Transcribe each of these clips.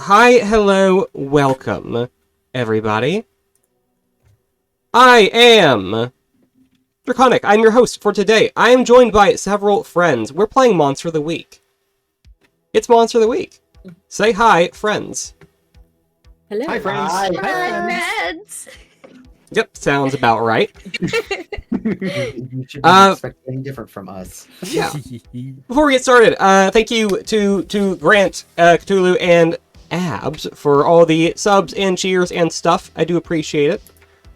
hi, hello, welcome, everybody. I am Draconic. I'm your host for today. I am joined by several friends. We're playing Monster of the Week. It's Monster of the Week. Say hi, friends. Hello. Hi, friends. Hi, Friends. Yep, sounds about right. You should not expect anything different from us. Yeah. Before we get started, thank you to Grant, Cthulhu, and Abs for all the subs and cheers and stuff. I do appreciate it.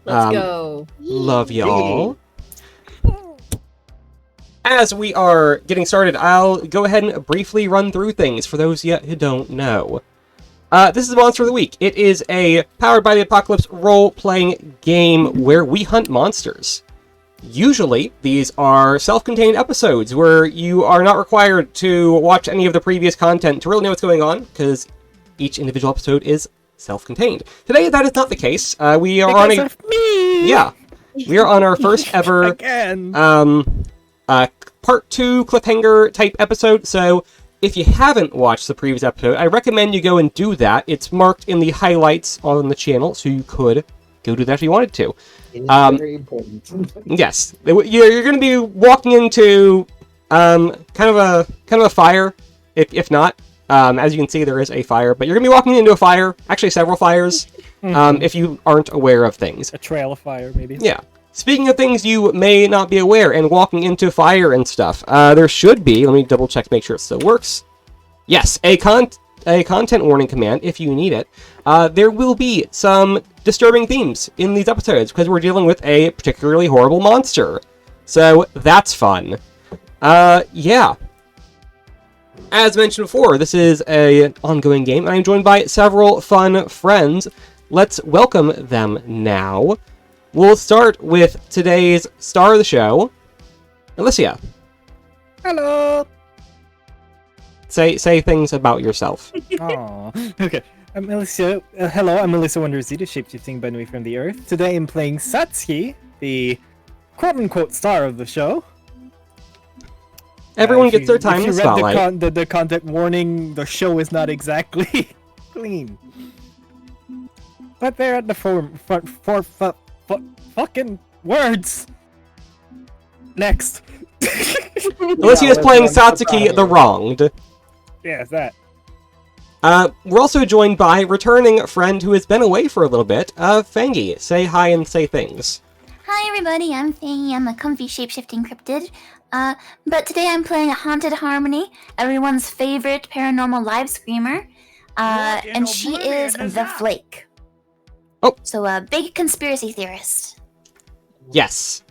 Let's go. Love y'all. As we are getting started, I'll go ahead and briefly run through things for those yet who don't know. This is Monster of the Week. It is a Powered by the Apocalypse role-playing game where we hunt monsters. Usually, these are self-contained episodes where you are not required to watch any of the previous content to really know what's going on, because each individual episode is self-contained. Today, that is not the case. We are on a... Yeah. We are on our first ever... Again. Part 2 cliffhanger type episode, so if you haven't watched the previous episode, I recommend you go and do that. It's marked in the highlights on the channel, so you could go do that if you wanted to. It is very important. Yes, you're going to be walking into kind of a fire, if not. As you can see, there is a fire, but you're going to be walking into a fire, actually several fires, if you aren't aware of things. A trail of fire, maybe. Yeah. Speaking of things you may not be aware and walking into fire and stuff, there should be, let me double check to make sure it still works. Yes, a content warning command if you need it. There will be some disturbing themes in these episodes because we're dealing with a particularly horrible monster. So that's fun. Yeah. As mentioned before, this is an ongoing game, and I'm joined by several fun friends. Let's welcome them now. We'll start with today's star of the show, Alicia. Hello. Say things about yourself. Aww. Okay. I'm Alicia. Hello, I'm Melissa Wonderzy, the shapeshifting bunny from the Earth. Today I'm playing Satsuki, the quote-unquote star of the show. Everyone gets their time in the If you spotlight. read the content warning, the show is not exactly clean. But they're at the fucking words. Next. Alicia is playing Satsuki the Wronged. Yeah, that. We're also joined by returning friend who has been away for a little bit, Fangy. Say hi and say things. Hi everybody, I'm Fangy. I'm a comfy shapeshifting cryptid. But today I'm playing a Haunted Harmony, everyone's favorite paranormal live screamer. And she is the Flake. Oh. So a big conspiracy theorist. Yes.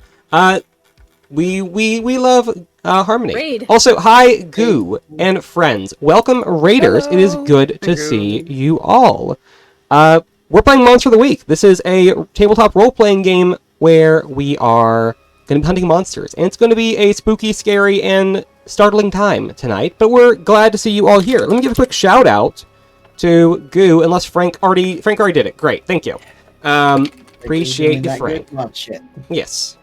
We love Harmony. Raid. Also, hi Goo and friends. Welcome Raiders. Hello. It is good to see you all. We're playing Monster of the Week. This is a tabletop role-playing game where we are going to be hunting monsters. And it's going to be a spooky, scary, and startling time tonight. But we're glad to see you all here. Let me give a quick shout-out to Goo, unless Frank already did it. Great, thank you. Appreciate you, Frank. Yes.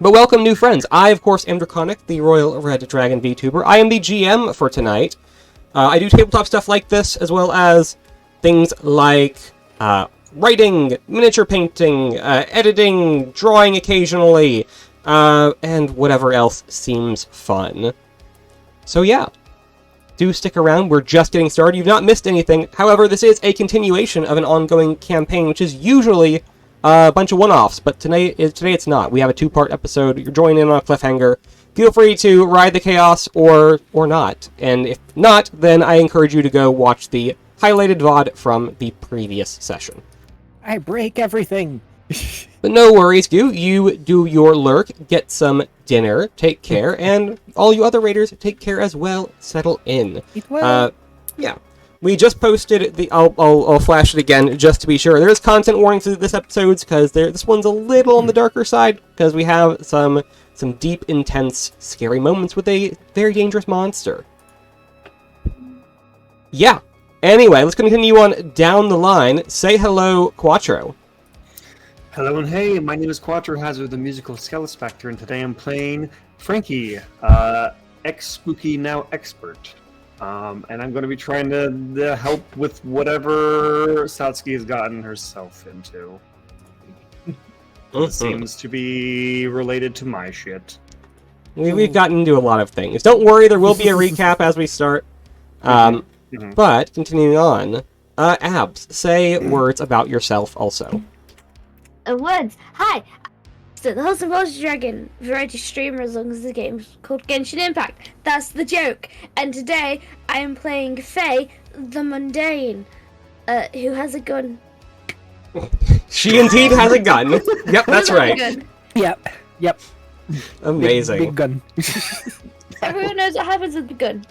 But welcome, new friends. I, of course, am Draconic, the Royal Red Dragon VTuber. I am the GM for tonight. I do tabletop stuff like this, as well as things like writing, miniature painting, editing, drawing occasionally, and whatever else seems fun. So yeah, do stick around. We're just getting started. You've not missed anything. However, this is a continuation of an ongoing campaign, which is usually a bunch of one-offs, but today it's not. We have a 2-part episode. You're joining in on a cliffhanger. Feel free to ride the chaos or not. And if not, then I encourage you to go watch the highlighted VOD from the previous session. I break everything. But no worries, you do your lurk, get some dinner, take care, and all you other raiders take care as well. Settle in. Yeah. We just posted the. I'll flash it again just to be sure. There is content warnings to this episodes because this one's a little on the darker side because we have some deep, intense, scary moments with a very dangerous monster. Yeah. Anyway, let's continue on down the line. Say hello, Quattro. Hello and hey, my name is Quattro Hazard, the musical Skeleспectre, and today I'm playing Frankie, ex-spooky, now expert. And I'm going to be trying to help with whatever Satsuki has gotten herself into. It seems to be related to my shit. We've gotten into a lot of things. Don't worry, there will be a recap as we start. But, continuing on, Abs, say words about yourself also. Words. Hi. So the host of Roger Dragon variety streamer as long as the game's called Genshin Impact. That's the joke. And today I am playing Faye, the mundane, who has a gun. She indeed has a gun. Yep, that's right. Yep. Amazing. Big gun. Everyone knows what happens with the gun.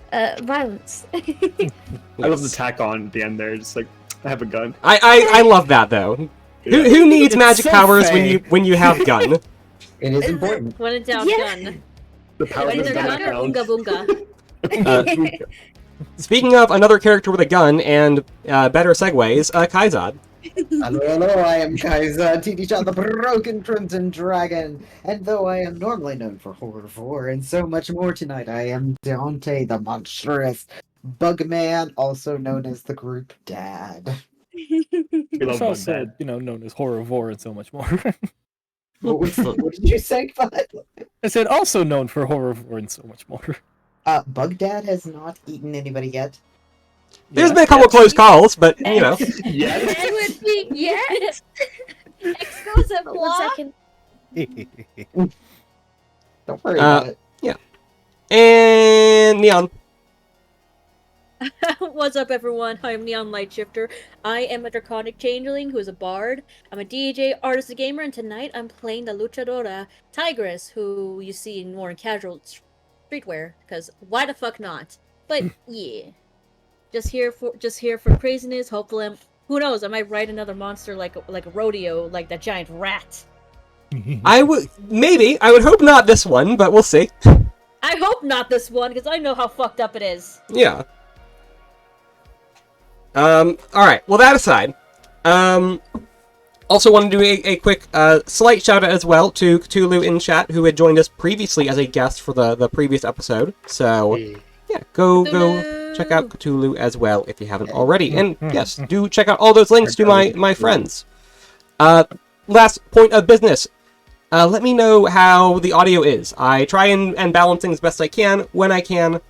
Violence. I love the tack on at the end there. Just like, I have a gun. I love that though. Who needs It's magic so powers Faye. when you have gun? It is important. When in doubt, gun. The power When of in the doubt, gun. unga bunga. Speaking of another character with a gun and better segues, Kaizad. Hello, I am Kaiser, T.T.R. the Broken Crimson Dragon, and though I am normally known for Horror 4 and so much more tonight, I am Dante the Monstrous Bugman, also known as the Group Dad. We love It's also, that. known as Horror Vor and so much more. What did you say, Bud? I said also known for Horror Vor and so much more. Bug Dad has not eaten anybody yet. There's been a couple close calls, but you know. It would be yes. Exclusive 1 law. second. Don't worry about it. And Neon. What's up, everyone? I'm Neon Lightshifter. I am a draconic changeling who is a bard. I'm a DJ, artist, a gamer, and tonight I'm playing the luchadora Tigress, who you see more in casual streetwear. Because why the fuck not? But yeah, just here for craziness. Hopefully, who knows? I might ride another monster like a rodeo, like that giant rat. I would hope not this one, but we'll see. I hope not this one, because I know how fucked up it is. Yeah. Alright, well that aside, also want to do a quick, slight shout out as well to Cthulhu in chat, who had joined us previously as a guest for the previous episode, so, yeah, go check out Cthulhu as well if you haven't already, and yes, do check out all those links to my friends. Last point of business, let me know how the audio is. I try and balance things best I can, when I can,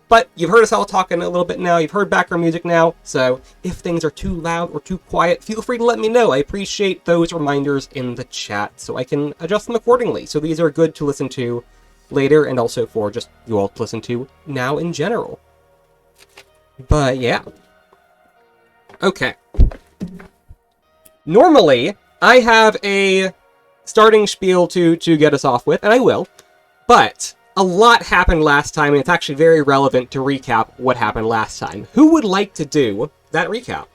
but you've heard us all talking a little bit now, you've heard background music now, so if things are too loud or too quiet, feel free to let me know. I appreciate those reminders in the chat, so I can adjust them accordingly. So these are good to listen to later, and also for just you all to listen to now in general. But yeah. Okay. Normally, I have a starting spiel to get us off with, and I will, but a lot happened last time, and it's actually very relevant to recap what happened last time. Who would like to do that recap?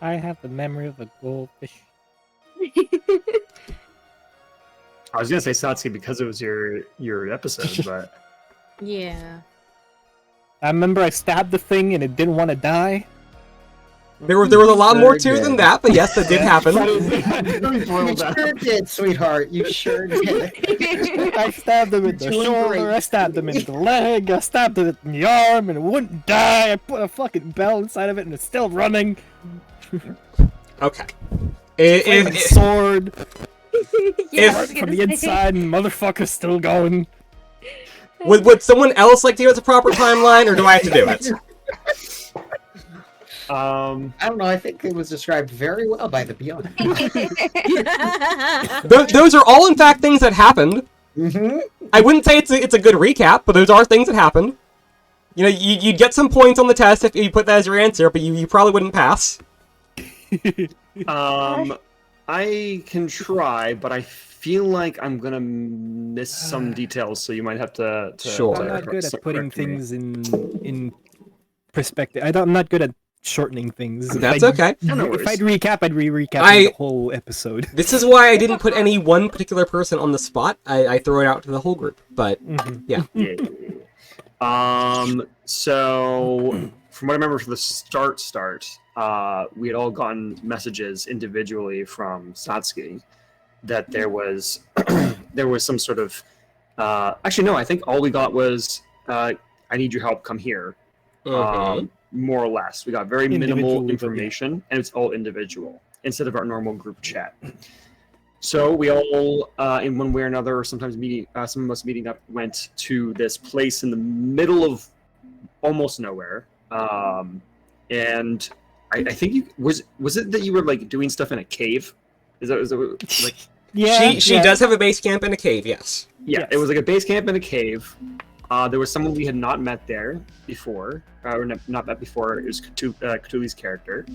I have the memory of a goldfish. I was gonna say Satsuki because it was your episode, but Yeah. I remember I stabbed the thing and it didn't want to die. There was a lot more to it than that, but yes, that did happen. You sure did, sweetheart. You sure did. I stabbed him in the shoulder, I stabbed him in the leg, I stabbed him in the arm, and it wouldn't die. I put a fucking bell inside of it and it's still running. Okay. Flaming sword. If From the inside, and motherfucker's still going. would someone else like to give us a proper timeline, or do I have to do it? I don't know. I think it was described very well by the Beyond. Those are all, in fact, things that happened. Mm-hmm. I wouldn't say it's a good recap, but those are things that happened. You know, you'd get some points on the test if you put that as your answer, but you probably wouldn't pass. I can try, but I feel like I'm gonna miss some details, so you might have to Sure. I'm not good at putting correct me. things in perspective. I'm not good at shortening things. That's okay. No If I'd worries. recap, I'd recap the whole episode. This is why I didn't put any one particular person on the spot. I throw it out to the whole group. But, yeah. Yeah. So from what I remember from the start, we had all gotten messages individually from Satsuki that there was there was some sort of actually no, I think all we got was I need your help. Come here. Mhm. More or less. We got very minimal Individually, but yeah. information, and it's all individual instead of our normal group chat. So we all, in one way or another, or sometimes some of us meeting up, went to this place in the middle of almost nowhere. And I think was it that you were like doing stuff in a cave? Is that like? Yeah, She does have a base camp in a cave. Yes. Yeah, Yes. it was like a base camp in a cave. There was someone we had not met there before, or not met before. It was Cthulhu's character,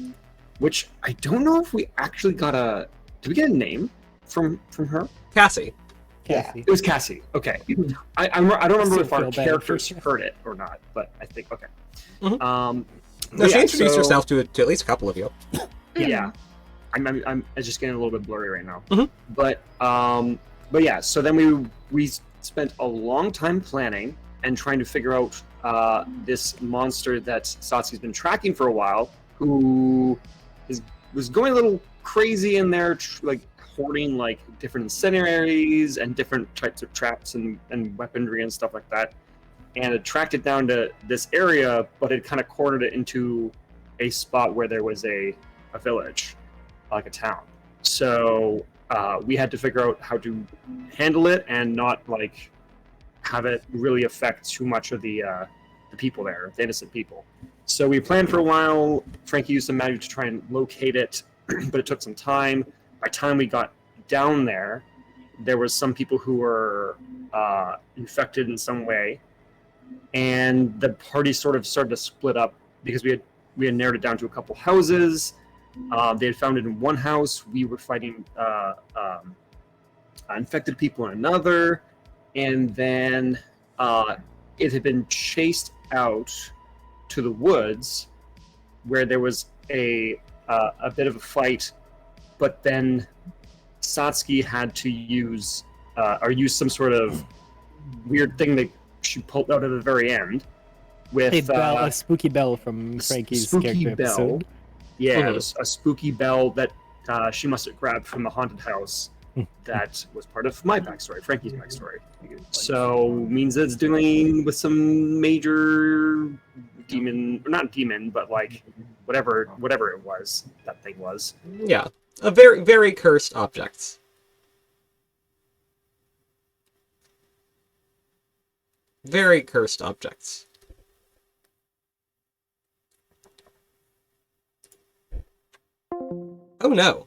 which I don't know if we actually got a. Did we get a name from her? Cassie. Yeah. It was Cassie. Okay. I don't remember if our Feel bad. characters heard it or not, but I think okay. Mhm. Um, No, she yeah, introduced so- herself to at least a couple of you. Yeah, I'm just getting a little bit blurry right now. Mhm. But yeah. So then we spent a long time planning and trying to figure out this monster that Satsuki's been tracking for a while, who was going a little crazy in there, like hoarding like different incendiaries and different types of traps and weaponry and stuff like that, and it tracked it down to this area, but it kind of cornered it into a spot where there was a village, like a town. So we had to figure out how to handle it and not like have it really affect too much of the people there, the innocent people. So we planned for a while. Frankie used some magic to try and locate it, but it took some time. By the time we got down there, there was some people who were infected in some way, and the party sort of started to split up because we had narrowed it down to a couple houses. They had found it in one house. We were fighting infected people in another, and then it had been chased out to the woods, where there was a bit of a fight, but then Satsuki had to use some sort of weird thing that she pulled out at the very end with a spooky bell from Frankie's spooky character bell. episode. Yeah, Mhm. it was a spooky bell that she must have grabbed from the haunted house. That was part of my backstory, Frankie's backstory. So means it's dealing with some major demon, not demon, but like whatever it was that thing was. Yeah, a very, very cursed objects. Very cursed objects. Oh no.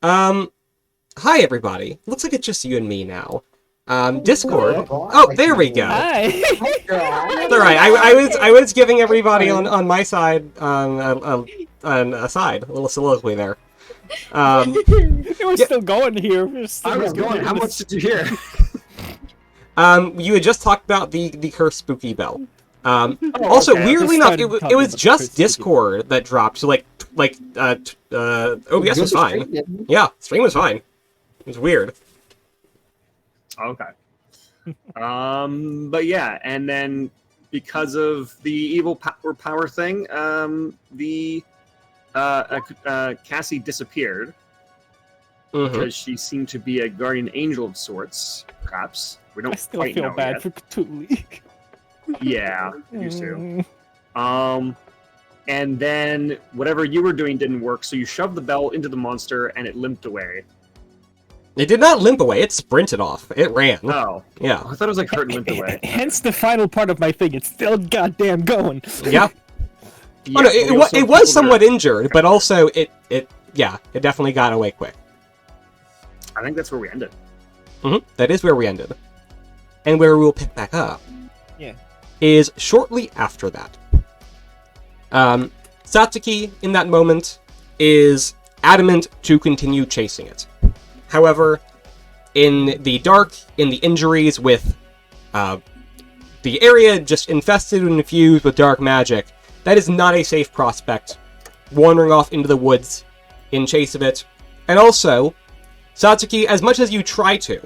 Hi everybody. Looks like it's just you and me now. Discord. Oh, there we go. Hi! It's all right. I was giving everybody on my side a little soliloquy there. It was Yeah. still going here. I was going. How much did you hear? You had just talked about the cursed spooky bell. Also, okay. weirdly Just enough, started it talking was about just cursed spooky. Discord that dropped. So OBS was fine. Yeah, stream was fine. It was weird. Okay. But yeah, and then because of the evil power thing, Cassie disappeared Mhm. because she seemed to be a guardian angel of sorts. Perhaps we don't I still quite feel know bad yet. for Cthulhu. Yeah, you too. And then whatever you were doing didn't work, so you shoved the bell into the monster and it limped away. It did not limp away. It sprinted off. It ran. Oh, Yeah. I thought it was like hurt and limped away. Hence the final part of my thing. It's still goddamn going. Yeah. Yeah, Oh, no, but we it also was killed somewhat her. injured, but also it definitely got away quick. I think that's where we ended. That is where we ended. And where we will pick back up Yeah. is shortly after that. Satsuki, in that moment, is adamant to continue chasing it. However, in the dark, in the injuries with the area just infested and infused with dark magic, that is not a safe prospect, wandering off into the woods in chase of it. And also, Satsuki, as much as you try to,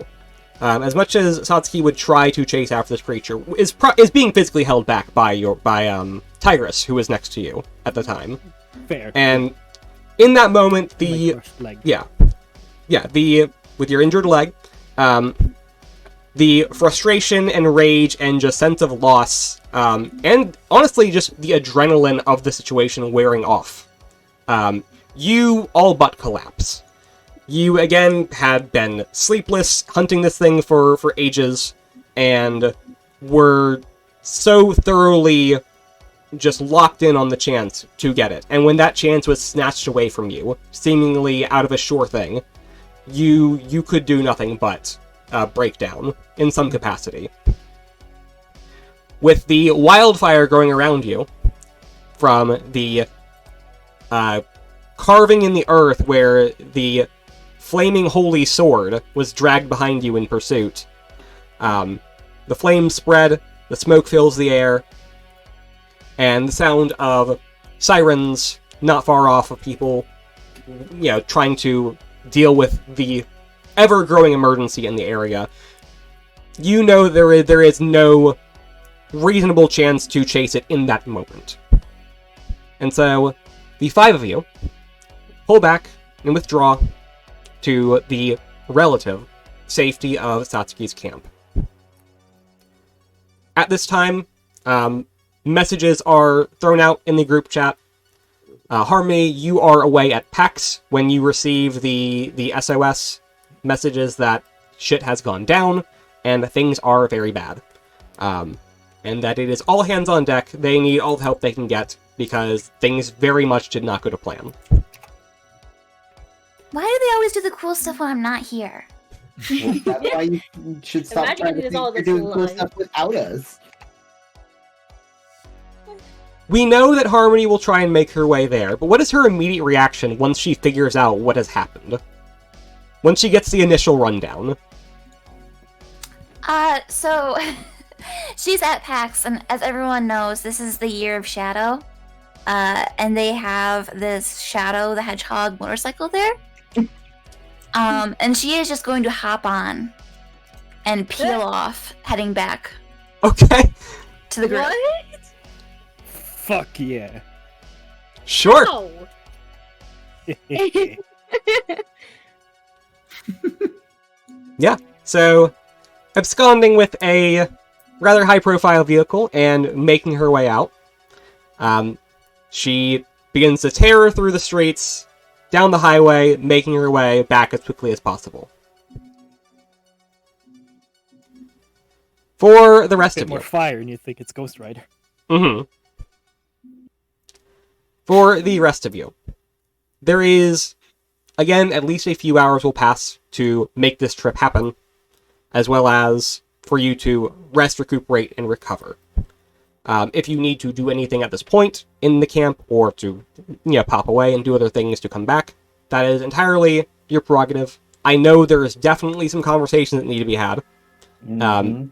as much as Satsuki would try to chase after this creature, is being physically held back by Tigress, who was next to you at the time. Fair. And in that moment, My crushed leg. with your injured leg, the frustration and rage and just sense of loss, and honestly just the adrenaline of the situation wearing off, you all but collapse. You, again, had been sleepless, hunting this thing for ages, and were so thoroughly just locked in on the chance to get it. And when that chance was snatched away from you, seemingly out of a sure thing, you could do nothing but break down in some capacity. With the wildfire growing around you, from the carving in the earth where the flaming holy sword was dragged behind you in pursuit, the flames spread, the smoke fills the air, and the sound of sirens not far off of people, trying to deal with the ever-growing emergency in the area. You know there is no reasonable chance to chase it in that moment. And so, the 5 of you pull back and withdraw to the relative safety of Satsuki's camp. At this time, messages are thrown out in the group chat. Harmony, you are away at PAX when you receive the SOS messages that shit has gone down and things are very bad. And that it is all hands on deck. They need all the help they can get because things very much did not go to plan. Why do they always do the cool stuff when I'm not here? Well, that's why you should stop Imagine trying it to is think all you're this doing cool lie. stuff without us. We know that Harmony will try and make her way there, but what is her immediate reaction once she figures out what has happened? Once she gets the initial rundown? So she's at PAX, and as everyone knows, this is the year of Shadow. And they have this Shadow the Hedgehog motorcycle there. And she is just going to hop on and peel off, heading back Okay, to the group. What? Fuck yeah. sure. No. So, absconding with a rather high-profile vehicle and making her way out, she begins to tear through the streets, down the highway, making her way back as quickly as possible. For the rest Bit of more you. fire and you think it's Ghost Rider. Mm-hmm. For the rest of you, there is, again, at least a few hours will pass to make this trip happen, as well as for you to rest, recuperate, and recover. If you need to do anything at this point in the camp, or to, pop away and do other things to come back, that is entirely your prerogative. I know there is definitely some conversations that need to be had,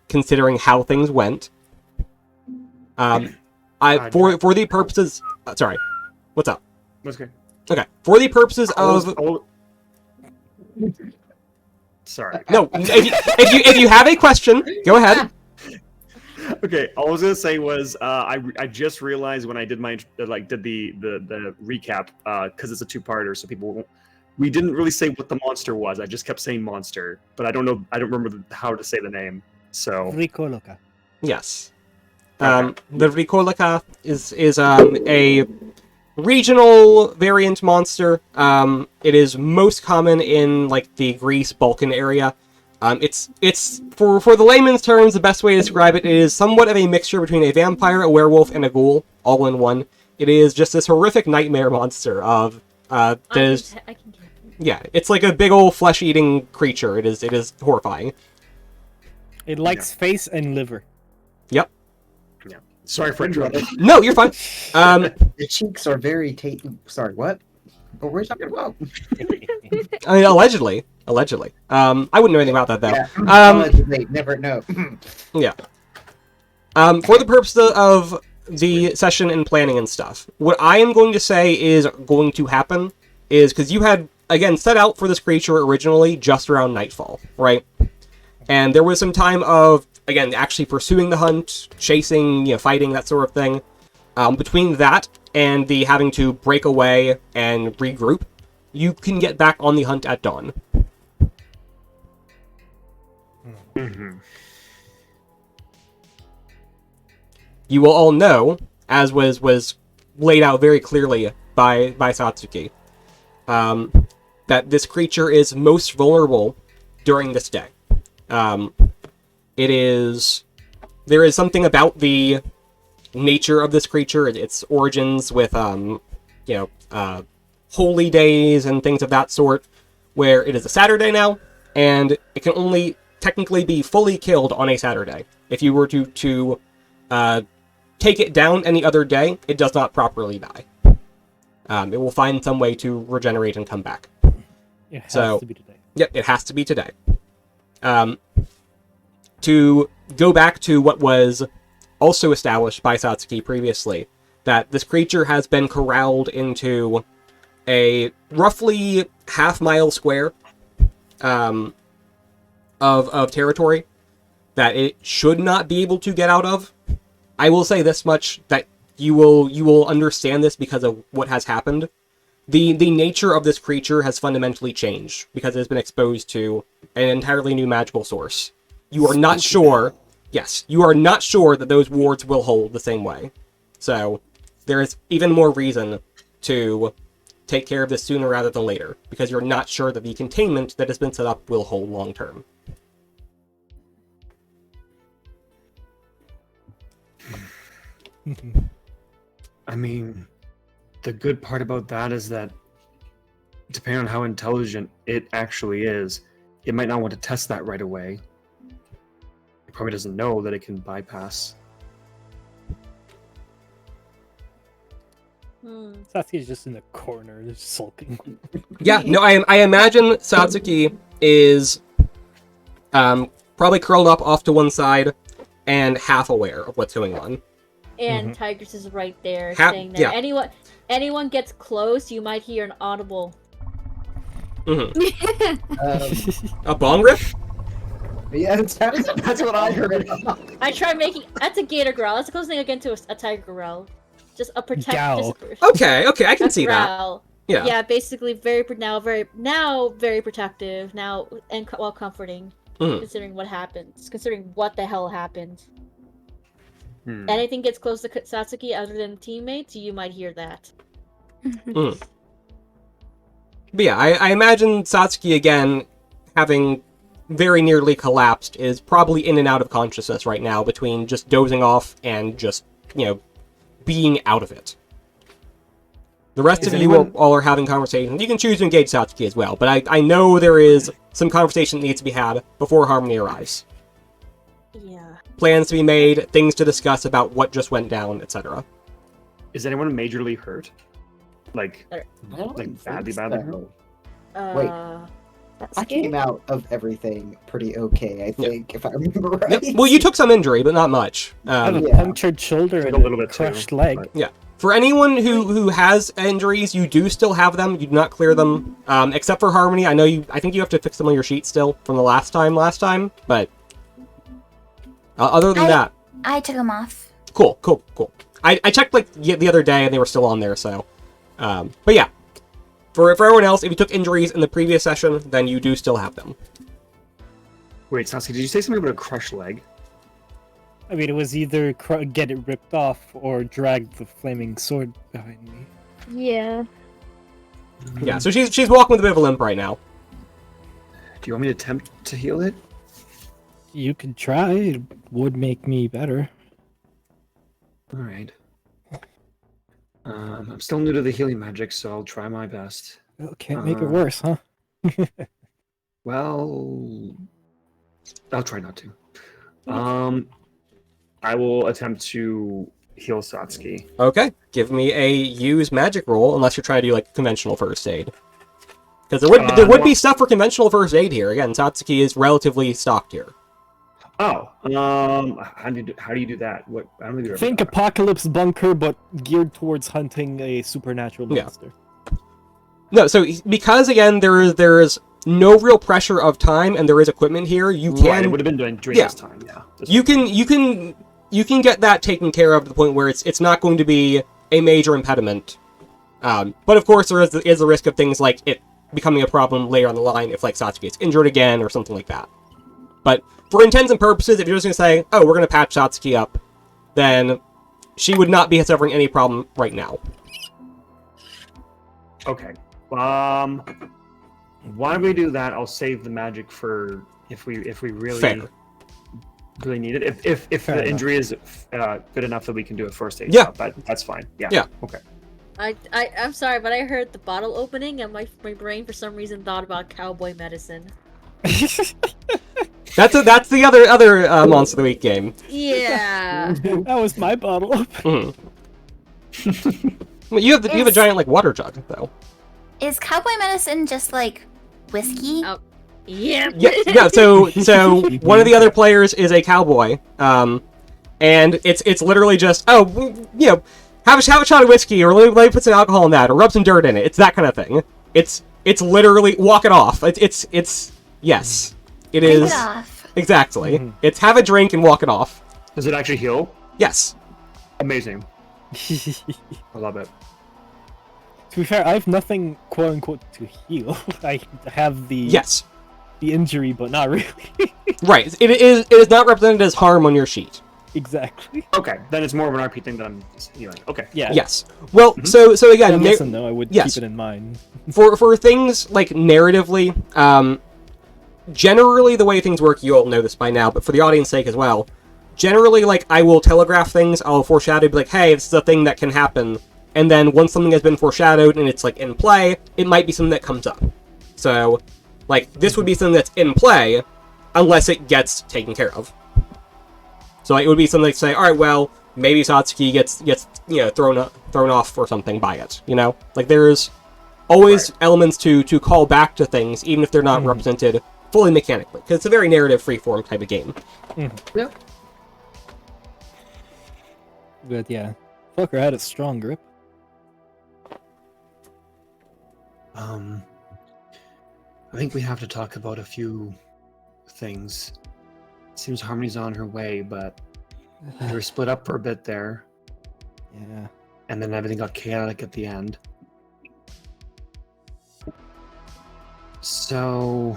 considering how things went. For the purposes... sorry. What's up? That's okay. Okay. For the purposes of... Sorry. No, if you have a question, go ahead. Okay, all I was gonna say was I just realized when I did my the recap because it's a two-parter, so people won't. We didn't really say what the monster was. I just kept saying monster, but I don't know. I don't remember how to say the name. So Ricoloca. Yes. Okay. The Ricolica is a regional variant monster. It is most common in the Greece Balkan area. It's for the layman's terms, the best way to describe it is somewhat of a mixture between a vampire, a werewolf, and a ghoul, all in one. It is just this horrific nightmare monster of I can get it. yeah, it's like a big old flesh-eating creature. It is horrifying. It likes face and liver. Yep. yeah. Sorry for interrupting. No, you're fine. The cheeks are very Sorry, what? What were we talking about? I mean, allegedly. I wouldn't know anything about that, though. Yeah, allegedly, never know. Yeah. For the purpose of the session and planning and stuff, what I am going to say is going to happen is, because you had, again, set out for this creature originally just around nightfall, right? And there was some time of, again, actually pursuing the hunt, chasing, fighting, that sort of thing. Between that and the having to break away and regroup, you can get back on the hunt at dawn. Mm-hmm. You will all know, as was laid out very clearly by Satsuki, that this creature is most vulnerable during this day. There is something about the nature of this creature, its origins with, holy days and things of that sort, where it is a Saturday now, and it can only technically be fully killed on a Saturday. If you were to take it down any other day, it does not properly die. It will find some way to regenerate and come back. It has So- to be today. Yep, it has to be today. To go back to what was also established by Satsuki previously, that this creature has been corralled into a roughly half-mile square of territory that it should not be able to get out of. I will say this much, that you will understand this because of what has happened. The nature of this creature has fundamentally changed because it has been exposed to an entirely new magical source. You are not sure, yes, you are not sure that those wards will hold the same way. So, there is even more reason to take care of this sooner rather than later, because you're not sure that the containment that has been set up will hold long term. I mean, the good part about that is that, depending on how intelligent it actually is, it might not want to test that right away. It probably doesn't know that it can bypass. Satsuki's just in the corner, just sulking. Yeah, no, I imagine Satsuki is probably curled up off to one side and half aware of what's going on. And Tigress is right there, Ha- saying that yeah. anyone gets close, you might hear an audible. A bong rip? Yeah, that's what I heard. I try making. That's a gator growl. That's the closest thing I get to a tiger growl. Just a Growl. Okay, I can see that. growl. Yeah. Yeah, basically very protective now and while comforting, considering what happens, considering what the hell happened. Anything gets close to Satsuki other than teammates, you might hear that. But yeah, I imagine Satsuki, again, having very nearly collapsed, is probably in and out of consciousness right now, between just dozing off and just, being out of it. The rest of you all are having conversations. You can choose to engage Satsuki as well, but I know there is some conversation that needs to be had before Harmony arrives. Yeah. Plans to be made, things to discuss about what just went down, etc. Is anyone majorly hurt? Like badly hurt? Wait. That's I came out of everything pretty okay, I think, if I remember right. Yep. Well, you took some injury, but not much. I have a Yeah. punctured shoulder Like and a little bit crushed too, leg. but- Yeah. For anyone who has injuries, you do still have them. You do not clear them, except for Harmony. I think you have to fix them on your sheet still from the last time. But other than that, I took them off. cool. I checked the other day and they were still on there. So, but yeah, for everyone else, if you took injuries in the previous session, then you do still have them. Wait, Sasuke, did you say something about a crushed leg? I mean, it was either get it ripped off or drag the flaming sword behind me. Yeah. Yeah. So she's walking with a bit of a limp right now. Do you want me to attempt to heal it? You could try. It would make me better. Alright. I'm still new to the healing magic, so I'll try my best. Well, can't make it worse, huh? Well, I'll try not to. I will attempt to heal Satsuki. Okay. Give me a use magic roll, unless you're trying to do conventional first aid. Because there would be stuff for conventional first aid here. Again, Satsuki is relatively stocked here. Oh, how do you do that? What? I don't think you've Think ever done apocalypse bunker, but geared towards hunting a supernatural Yeah. monster. No, so because again there is no real pressure of time, and there is equipment here, you that. Right, it can would have been during Yeah. this time. Yeah. you can get that taken care of to the point where it's not going to be a major impediment. But of course there is a risk of things like it becoming a problem later on the line if Satsuki gets injured again or something like that. But for intents and purposes, if you're just going to say, oh, we're going to patch Satsuki up, then she would not be suffering any problem right now. Okay. Why don't we do that? I'll save the magic for if we really Fair. really need it. If Fair the enough. injury is good enough that we can do a first aid. Yeah. job, that's fine. Yeah. Yeah. Okay. I'm sorry, but I heard the bottle opening and my brain for some reason thought about cowboy medicine. That's the other Monster of the Week game. Yeah. That was my bottle. Mhm. Well, you have a giant like water jug though. Is cowboy medicine just like whiskey? Oh. Yeah. Yeah. So one of the other players is a cowboy, and it's literally just have a shot of whiskey, or let me put some alcohol in that, or rub some dirt in it. It's that kind of thing. It's literally walk it off. It's yes, it Drink is it off. exactly. Mhm. It's have a drink and walk it off. Does it actually heal? Yes. Amazing. I love it. To be fair, I have nothing quote unquote to heal. I have the Yes. the injury, but not really. Right. It is not represented as harm on your sheet. Exactly. Okay, then it's more of an RP thing that I'm healing. Okay. Yeah. Yes. Well, Mhm. so again, Yeah, listen, though, I would yes. keep it in mind. for things like narratively, generally the way things work, you all know this by now, but for the audience sake as well, generally, like, I will telegraph things, I'll foreshadow, be like, hey, this is a thing that can happen, and then once something has been foreshadowed and it's, like, in play, it might be something that comes up. So, like, this would be something that's in play, unless it gets taken care of. So it would be something like, say, alright, well, maybe Satsuki gets thrown off or something by it, you know? Like, there's always elements to call back to things, even if they're not represented fully mechanically, because it's a very narrative freeform type of game. Yeah. But yeah, Fucker had a strong grip. I think we have to talk about a few things. Seems Harmony's on her way, but we were split up for a bit there, Yeah. and then everything got chaotic at the end. So,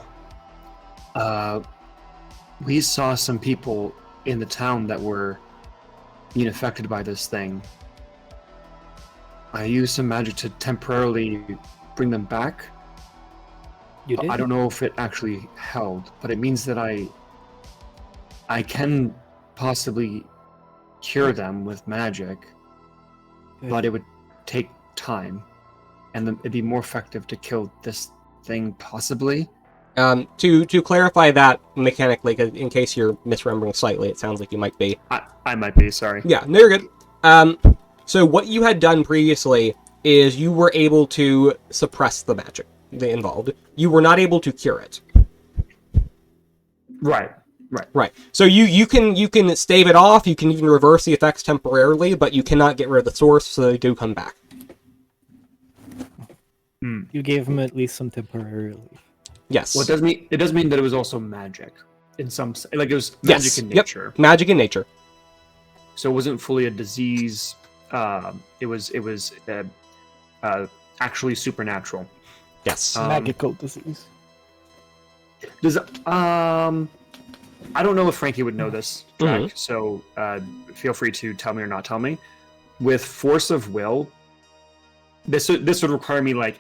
we saw some people in the town that were being affected by this thing. I used some magic to temporarily bring them back. You did? I don't know if it actually held, but it means that I can possibly cure them with magic, Good. but it would take time, and then it'd be more effective to kill this thing possibly. To clarify that mechanically, 'cause in case you're misremembering slightly, it sounds like you might be. I might be, sorry. Yeah, no, you're good. So what you had done previously is you were able to suppress the magic involved. You were not able to cure it. Right. Right. So you can stave it off, you can even reverse the effects temporarily, but you cannot get rid of the source, so they do come back. You gave him at least some temporary relief. Yes. Well, it does mean that it was also magic in some like it was magic Yes, in yep. nature. Magic in nature. So it wasn't fully a disease. It was actually supernatural. Yes. Magical disease. Does I don't know if Frankie would know this, Jack, so feel free to tell me or not tell me. With force of will, this would require me like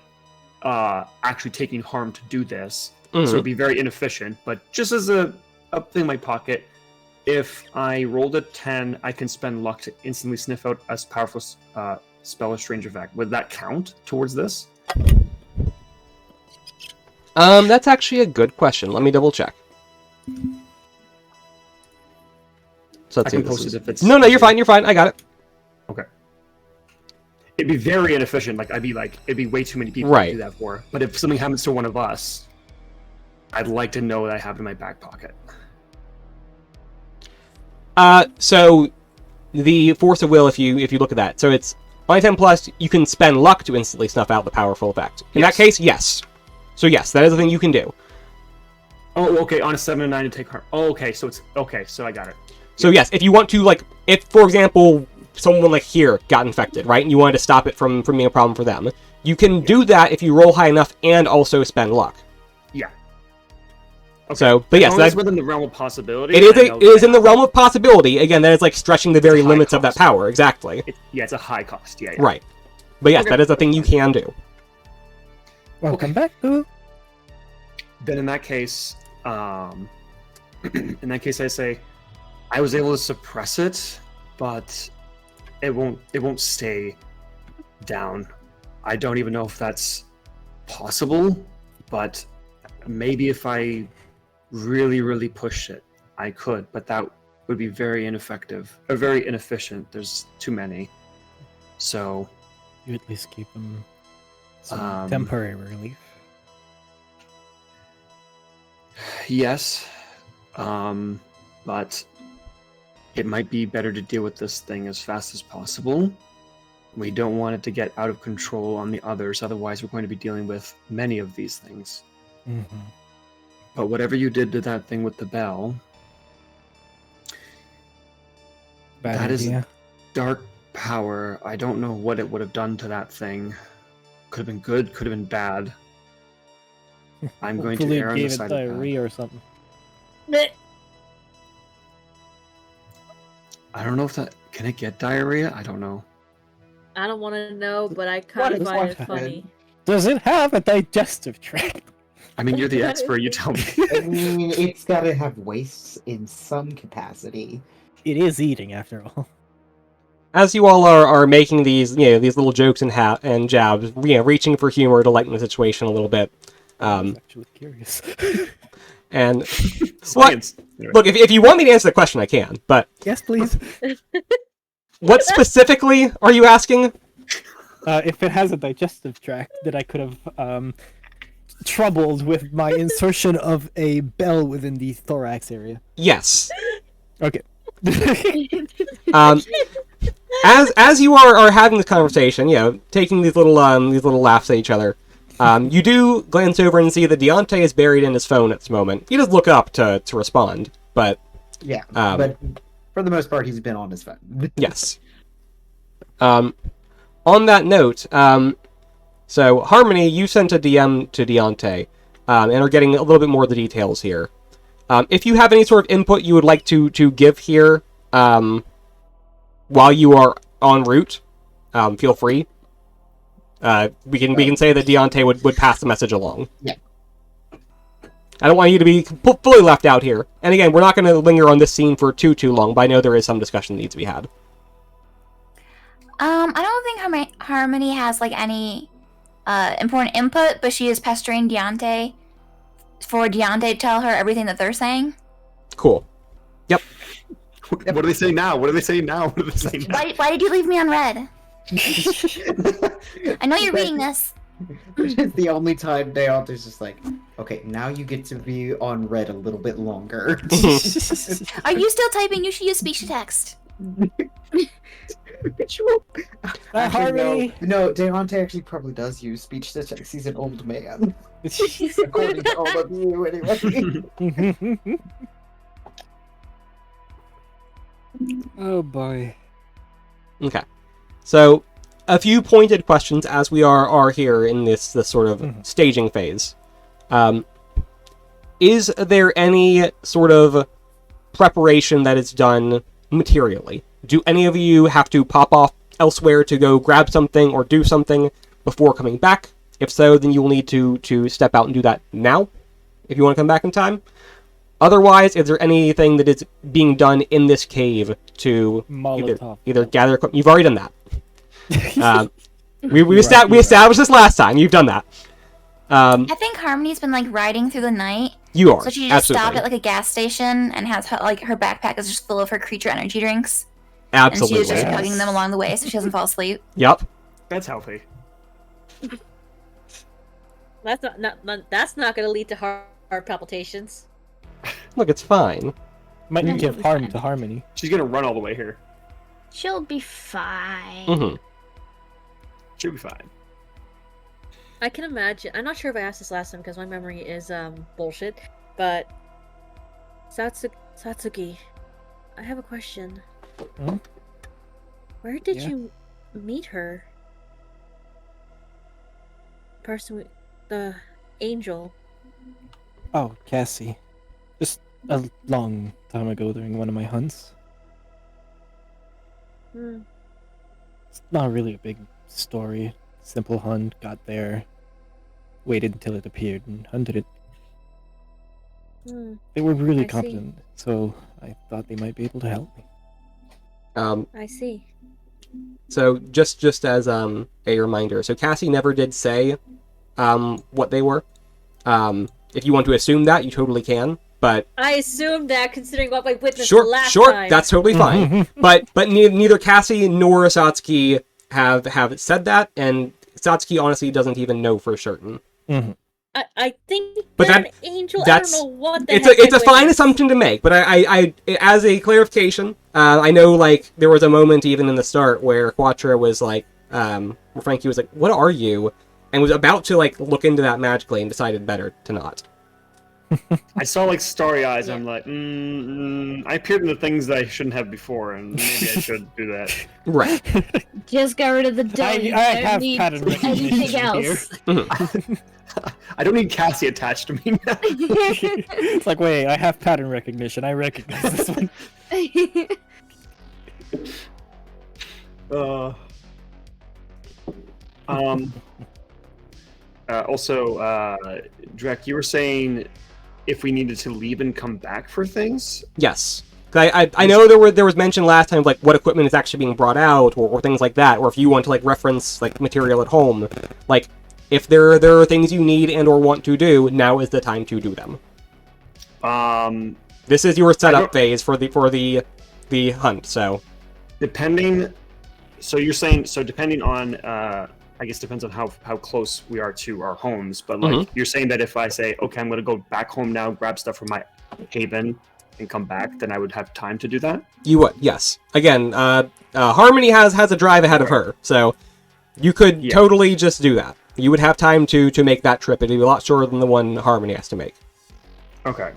actually taking harm to do this, so it'd be very inefficient. But just as a thing in my pocket, if I rolled a 10, I can spend luck to instantly sniff out a powerful spell or strange effect. Would that count towards this? That's actually a good question. Let me double check. So I let's see can what this post is. it if it's No, you're fine. You're fine. I got it. Okay. It'd be very inefficient. Like it'd be way too many people Right. to do that for. But if something happens to one of us, I'd like to know that I have it in my back pocket. So the force of will, if you look at that, so it's by 10 plus, you can spend luck to instantly snuff out the powerful effect. In that case, yes. So yes, that is a thing you can do. Oh, okay. On a 7 and 9 to take harm. Oh, okay. So it's okay. So I got it. So yes, if you want to, like, if for example someone like here got infected, right, and you wanted to stop it from being a problem for them, you can do that if you roll high enough and also spend luck. Yeah. Okay. So, but yes, As long as that's it's within the realm of possibility. it is. I know It is that in the realm of possibility. Again, that is like stretching the very It's a high limits of that cost. power. Exactly. It's a high cost. Yeah. Right. But yes, Okay. that is a thing you can do. Welcome back, Boo. Then in that case, I say, I was able to suppress it, but it won't stay down. I don't even know if that's possible, but maybe if I really, really push it, I could, but that would be very ineffective or very inefficient. There's too many. So, You at least keep them some Um, temporary relief. yes, but it might be better to deal with this thing as fast as possible. We don't want it to get out of control on the others, otherwise we're going to be dealing with many of these things. Mm-hmm. But whatever you did to that thing with the bell, Bad that is idea. dark power. I don't know what it would have done to that thing. Could have been good, could have been bad. I'm going to Hopefully err on the gave it side of bad. diarrhea or something. I don't know if that... Can it get diarrhea? I don't know. I don't want to know, but I kind What of is find it what funny. Does it have a digestive tract? I mean, you're the expert, you tell me. I mean, it's gotta have wastes in some capacity. It is eating, after all. As you all are making these, these little jokes and jabs, reaching for humor to lighten the situation a little bit. I'm actually curious. And Science. Anyway. look, if you want me to answer the question, I can. But Yes, please. what specifically are you asking? If it has a digestive tract, that I could have troubled with my insertion of a bell within the thorax area. Yes. Okay. As you are having this conversation, taking these little laughs at each other, you do glance over and see that Deontay is buried in his phone at this moment. He does look up to respond, but Yeah, but for the most part, he's been on his phone. yes. On that note, so Harmony, you sent a DM to Deontay, and are getting a little bit more of the details here. If you have any sort of input you would like to give here, while you are en route, feel free. We can say that Deontay would pass the message along. Yeah. I don't want you to be fully left out here. And again, we're not going to linger on this scene for too long, but I know there is some discussion that needs to be had. I don't think Harmony has like any important input, but she is pestering Deontay for Deontay to tell her everything that they're saying. Cool. Yep. What do they say now? What do they say now? What do they say now? Why did you leave me on red? I know you're reading this. It's the only time Deontay's just like, okay, now you get to be on red a little bit longer. Are you still typing? You should use speech to text. Harmony. No, Deontay actually probably does use speech to text. He's an old man. According to all of you, anyway. Oh boy. Okay. So, a few pointed questions as we are here in this sort of staging phase. Is there any sort of preparation that is done materially? Do any of you have to pop off elsewhere to go grab something or do something before coming back? If so, then you will need to step out and do that now, if you want to come back in time. Otherwise, is there anything that is being done in this cave to either gather... You've already done that. We established this last time. You've done that. I think Harmony's been like riding through the night. You are. So she just absolutely. stopped at like a gas station and has her backpack is just full of her creature energy drinks. Absolutely. And she was just chugging them along the way so she doesn't fall asleep. Yep. That's healthy. That's not going to lead to heart palpitations. Look, it's fine. Might Yeah, give she'll be harm fine. to Harmony. She's gonna run all the way here. She'll be fine. Mm-hmm. She'll be fine. I can imagine. I'm not sure if I asked this last time because my memory is bullshit. But Satsuki, I have a question. Hmm? Where did Yeah? you meet her? The angel. Oh, Cassie. a long time ago during one of my hunts. Hmm. It's not really a big story. Simple hunt, got there, waited until it appeared, and hunted it. Hmm. They were really I see. competent, so I thought they might be able to help me. I see. So just as a reminder, so Cassie never did say what they were. If you want to assume that, you totally can. But I assumed that, considering what I witnessed sure, last sure, time. that's totally fine. but neither Cassie nor Satsuki have said that, and Satsuki honestly doesn't even know for certain. Mhm. I think But that that- angel. I that's- don't know what the It's heck a I fine witnessed. assumption to make, but I as a clarification, I know like there was a moment even in the start where Quattro was like, where Frankie was like, "What are you?" and was about to like look into that magically and decided better to not. I saw like starry eyes. Yeah. I'm like, I appeared in the things that I shouldn't have before, and maybe I should do that. Right. Just get rid of the dough. You I don't have need pattern recognition anything here. else. I don't need Cassie attached to me now. It's like, wait, I have pattern recognition. I recognize this one. Also, Drek, you were saying if we needed to leave and come back for things. Yes. I know there was mention last time of, like what equipment is actually being brought out or things like that, or if you want to like reference like material at home, like if there are things you need and or want to do, now is the time to do them. This is your setup phase for the hunt. So Depending, so you're saying depending on I guess depends on how close we are to our homes, but like you're saying that if I say okay, I'm gonna go back home now, grab stuff from my haven and come back, then I would have time to do that. you would, yes. Again, Harmony has a drive ahead of her, so you could totally just do that. You would have time to make that trip. It'd be a lot shorter than the one Harmony has to make. Okay.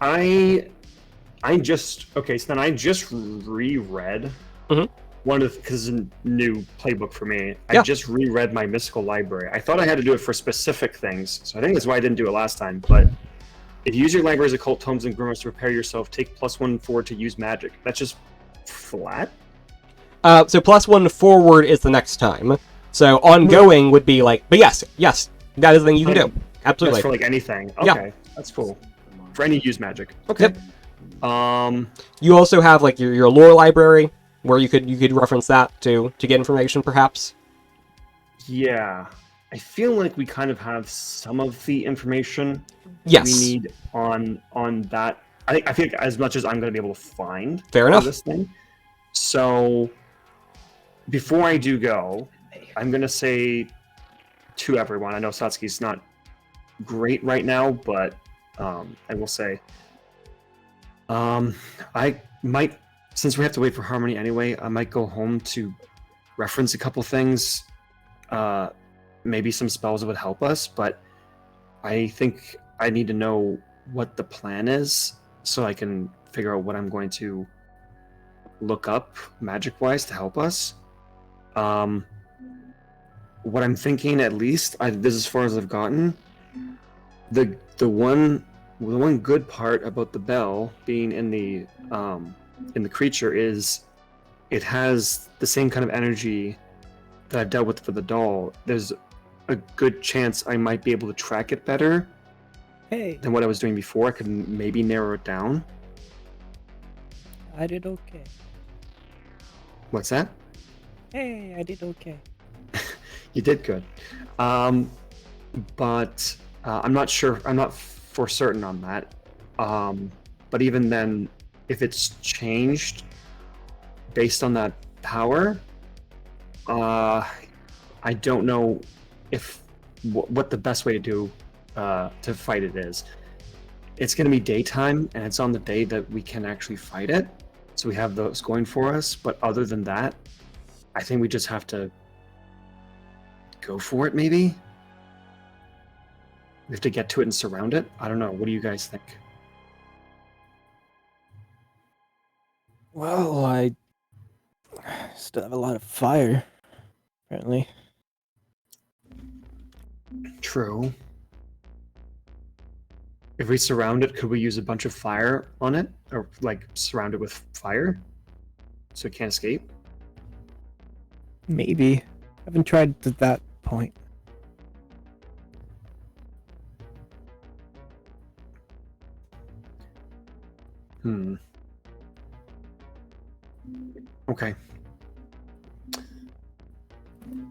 I just okay. So then I just reread one of because it's a new playbook for me. I just reread my mystical library. I thought I had to do it for specific things, so I think that's why I didn't do it last time. But if you use your library's occult tomes and grimoires to prepare yourself, take +1 forward to use magic. That's just flat. So +1 forward is the next time. So ongoing would be like, but yes, that is the thing you can do. Absolutely. That's for like anything. Okay, Yeah. that's cool. For any use magic. Okay. Yep. You also have like your lore library where you could reference that to get information perhaps. Yeah. I feel like we kind of have some of the information Yes. we need on that. I feel like as much as I'm going to be able to find Fair for enough. this thing. So before I do go, I'm going to say to everyone, I know Satsuki's not great right now, but I will say I might, since we have to wait for Harmony anyway, I might go home to reference a couple things. Maybe some spells would help us, but I think I need to know what the plan is so I can figure out what I'm going to look up magic-wise to help us. What I'm thinking, at least, this is as far as I've gotten. The one good part about the bell being in the creature is it has the same kind of energy that I've dealt with for the doll. There's a good chance I might be able to track it better than what I was doing before. I could maybe narrow it down. I did okay. What's that? Hey, I did okay. You did good. But I'm not sure. I'm not for certain on that. But even then, if it's changed based on that power, I don't know if what the best way to do to fight it is. It's going to be daytime, and it's on the day that we can actually fight it. So we have those going for us. But other than that, I think we just have to go for it, maybe? We have to get to it and surround it? I don't know. What do you guys think? Well, I still have a lot of fire, apparently. True. If we surround it, could we use a bunch of fire on it? Or, like, surround it with fire? So it can't escape? Maybe. I haven't tried to that point. Okay.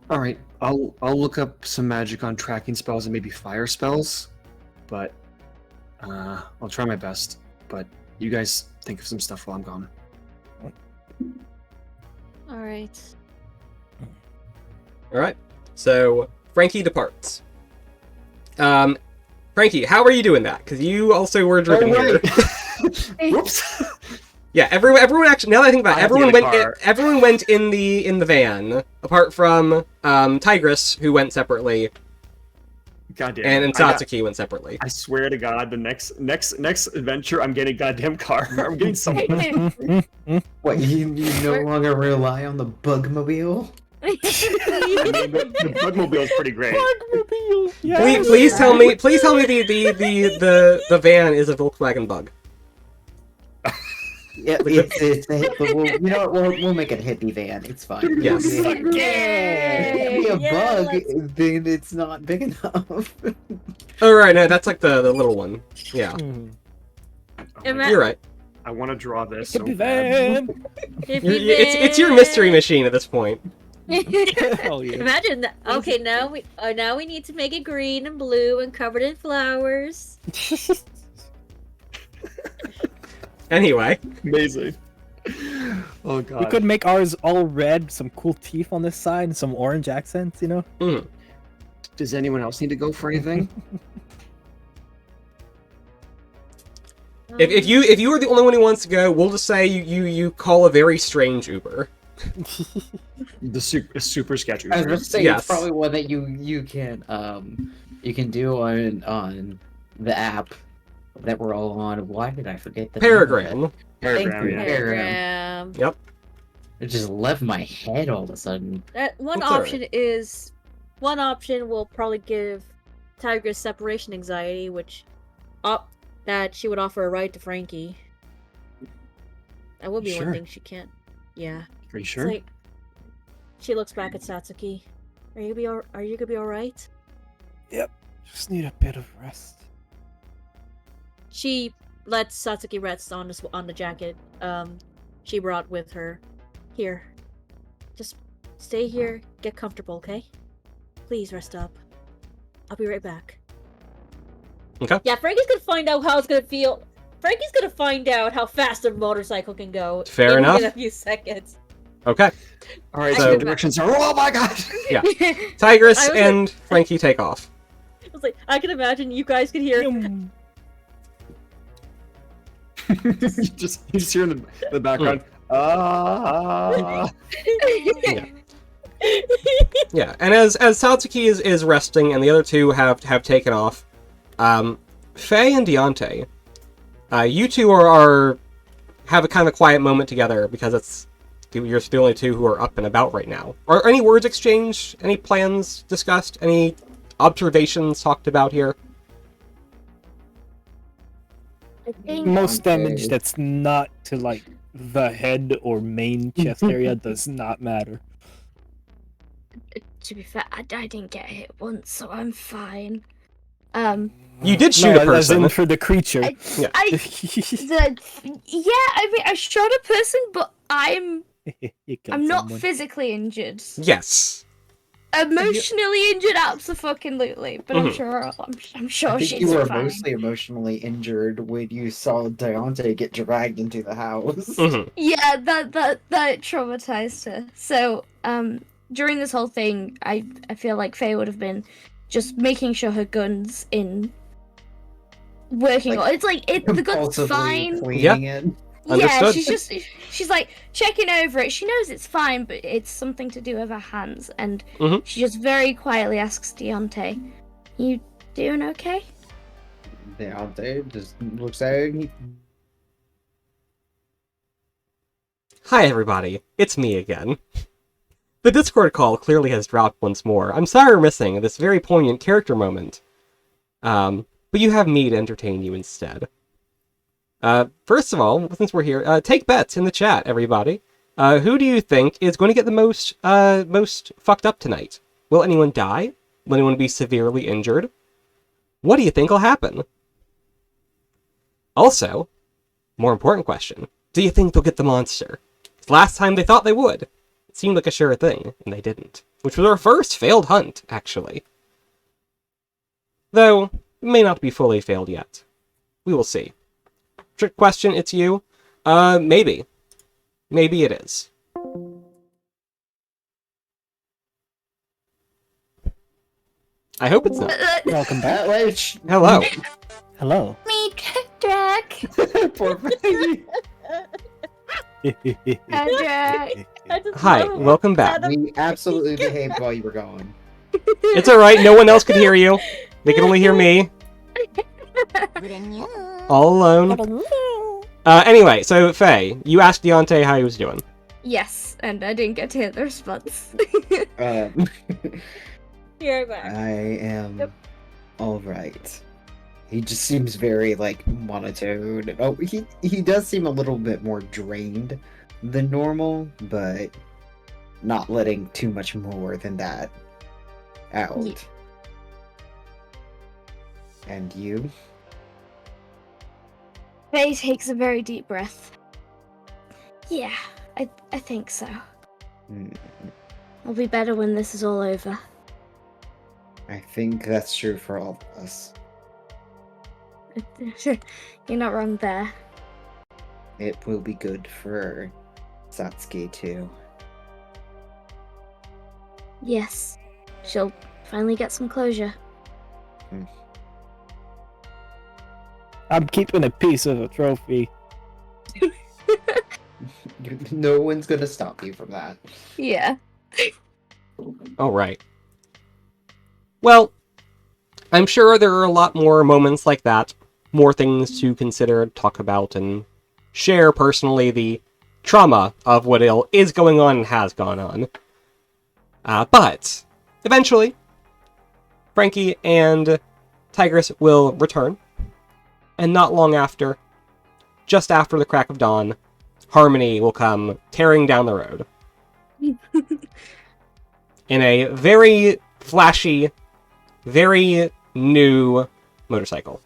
Alright, I'll look up some magic on tracking spells and maybe fire spells. But, I'll try my best. But you guys think of some stuff while I'm gone. Alright. Alright. So, Frankie departs. Frankie, how are you doing that? Because you also were driven here. Whoops! Yeah, everyone actually. Now that I think about it, I have to get a car. everyone went in the van, apart from Tigress, who went separately, Goddamn. and Satsuki went separately. I swear to God, the next adventure, I'm getting a goddamn car. I'm getting something. What, you no longer rely on the bugmobile? I mean, the Bugmobile is pretty great. Please tell me the van is a Volkswagen Bug. Yeah, it's a you know what, we'll make it a hippie van. It's fine. Yes. If it be a Yeah, bug, then it's not big enough. Oh right, no, that's like the little one. Yeah, you're right. I want to draw this so Hippie bad. van! It's your mystery machine at this point. Hell yeah. Imagine that. Okay, now we need to make it green and blue and covered in flowers. Anyway, Amazing. Oh We God. could make ours all red, some cool teeth on this side, and some orange accents, you know? Does anyone else need to go for anything? if you are the only one who wants to go, we'll just say you call a very strange Uber. The super sketchy. I was going to say Yes. it's probably one that you can do on the app that we're all on. Why did I forget the name of it? Paragram. Paragram, yeah. Paragram. Yep. It just left my head all of a sudden. One That's all option is one option will probably give Tigress separation anxiety, which that she would offer a ride to Frankie. That would be Sure. one thing she can't. Yeah. Are you It's sure? like she looks back at Satsuki. Are you gonna be all right? Just need a bit of rest. She lets Satsuki rest on the jacket she brought with her. Here. Just stay here, get comfortable, okay? Please rest up. I'll be right back. Okay. Yeah, Frankie's gonna find out how it's gonna feel. Frankie's gonna find out how fast a motorcycle can go. Fair enough. In a few seconds. Okay. All right. So- So directions are. Oh my God! Tigress I was and Frankie take off. I was like, I can imagine you guys could hear. you just hear in the background. Yeah, and as Satsuki is resting and the other two have taken off, Faye and Deontay, you two are have a kind of a quiet moment together because you're the only two who are up and about right now. Are any words exchanged? Any plans discussed? Any observations talked about here? I think Most damage that's not to, like, the head or main chest area does not matter. to be fair, I didn't get hit once, so I'm fine. You did shoot a as in person. for the creature. Yeah. I mean, I shot a person, but I'm You killed not someone. physically injured. Yes. Emotionally injured, absolutely. But Mhm. I'm sure I think she's you were fine. mostly emotionally injured when you saw Deontay get dragged into the house. Mhm. Yeah, that traumatized her. So, during this whole thing, I feel like Faye would have been just making sure her gun's in working. Like, It's like the gun's Compulsively fine. cleaning it. Yeah, Understood. she's like checking over it. She knows it's fine, but it's something to do with her hands, and Mhm. she just very quietly asks Deontay, "You doing okay?" Deontay just looks at it and he Hi everybody, it's me again. The Discord call clearly has dropped once more. I'm sorry we're missing this very poignant character moment. but you have me to entertain you instead. First of all, since we're here, take bets in the chat, everybody. Who do you think is going to get the most fucked up tonight? Will anyone die? Will anyone be severely injured? What do you think will happen? Also, more important question, do you think they'll get the monster? Last time they thought they would. It seemed like a sure thing, and they didn't. Which was our first failed hunt, actually. Though, it may not be fully failed yet. We will see. Trick question, it's you? Maybe. Maybe it is. I hope it's not. Welcome back. Hello. Hello. Me, Drac. Poor baby. Patrick. Hi, welcome back. We absolutely behaved while you were gone. It's alright, no one else could hear you. They can only hear me. All alone. Anyway, so Faye, you asked Deontay how he was doing. Yes, and I didn't get to hear the response. You're back. I am Yep. alright. He just seems very, like, monotone. Oh, he does seem a little bit more drained than normal, but not letting too much more than that out. Yeah. And you? Faye takes a very deep breath. Yeah, I think so. Hmm, I'll be better when this is all over. I think that's true for all of us. You're not wrong there. It will be good for Satsuki too. Yes, she'll finally get some closure. I'm keeping a piece of a trophy. No one's gonna stop you from that. Yeah. Alright. Well, I'm sure there are a lot more moments like that. More things to consider, talk about, and share personally the trauma of what is going on and has gone on. But, eventually, Frankie and Tigress will return. And not long after, just after the crack of dawn, Harmony will come tearing down the road. In a very flashy, very new motorcycle.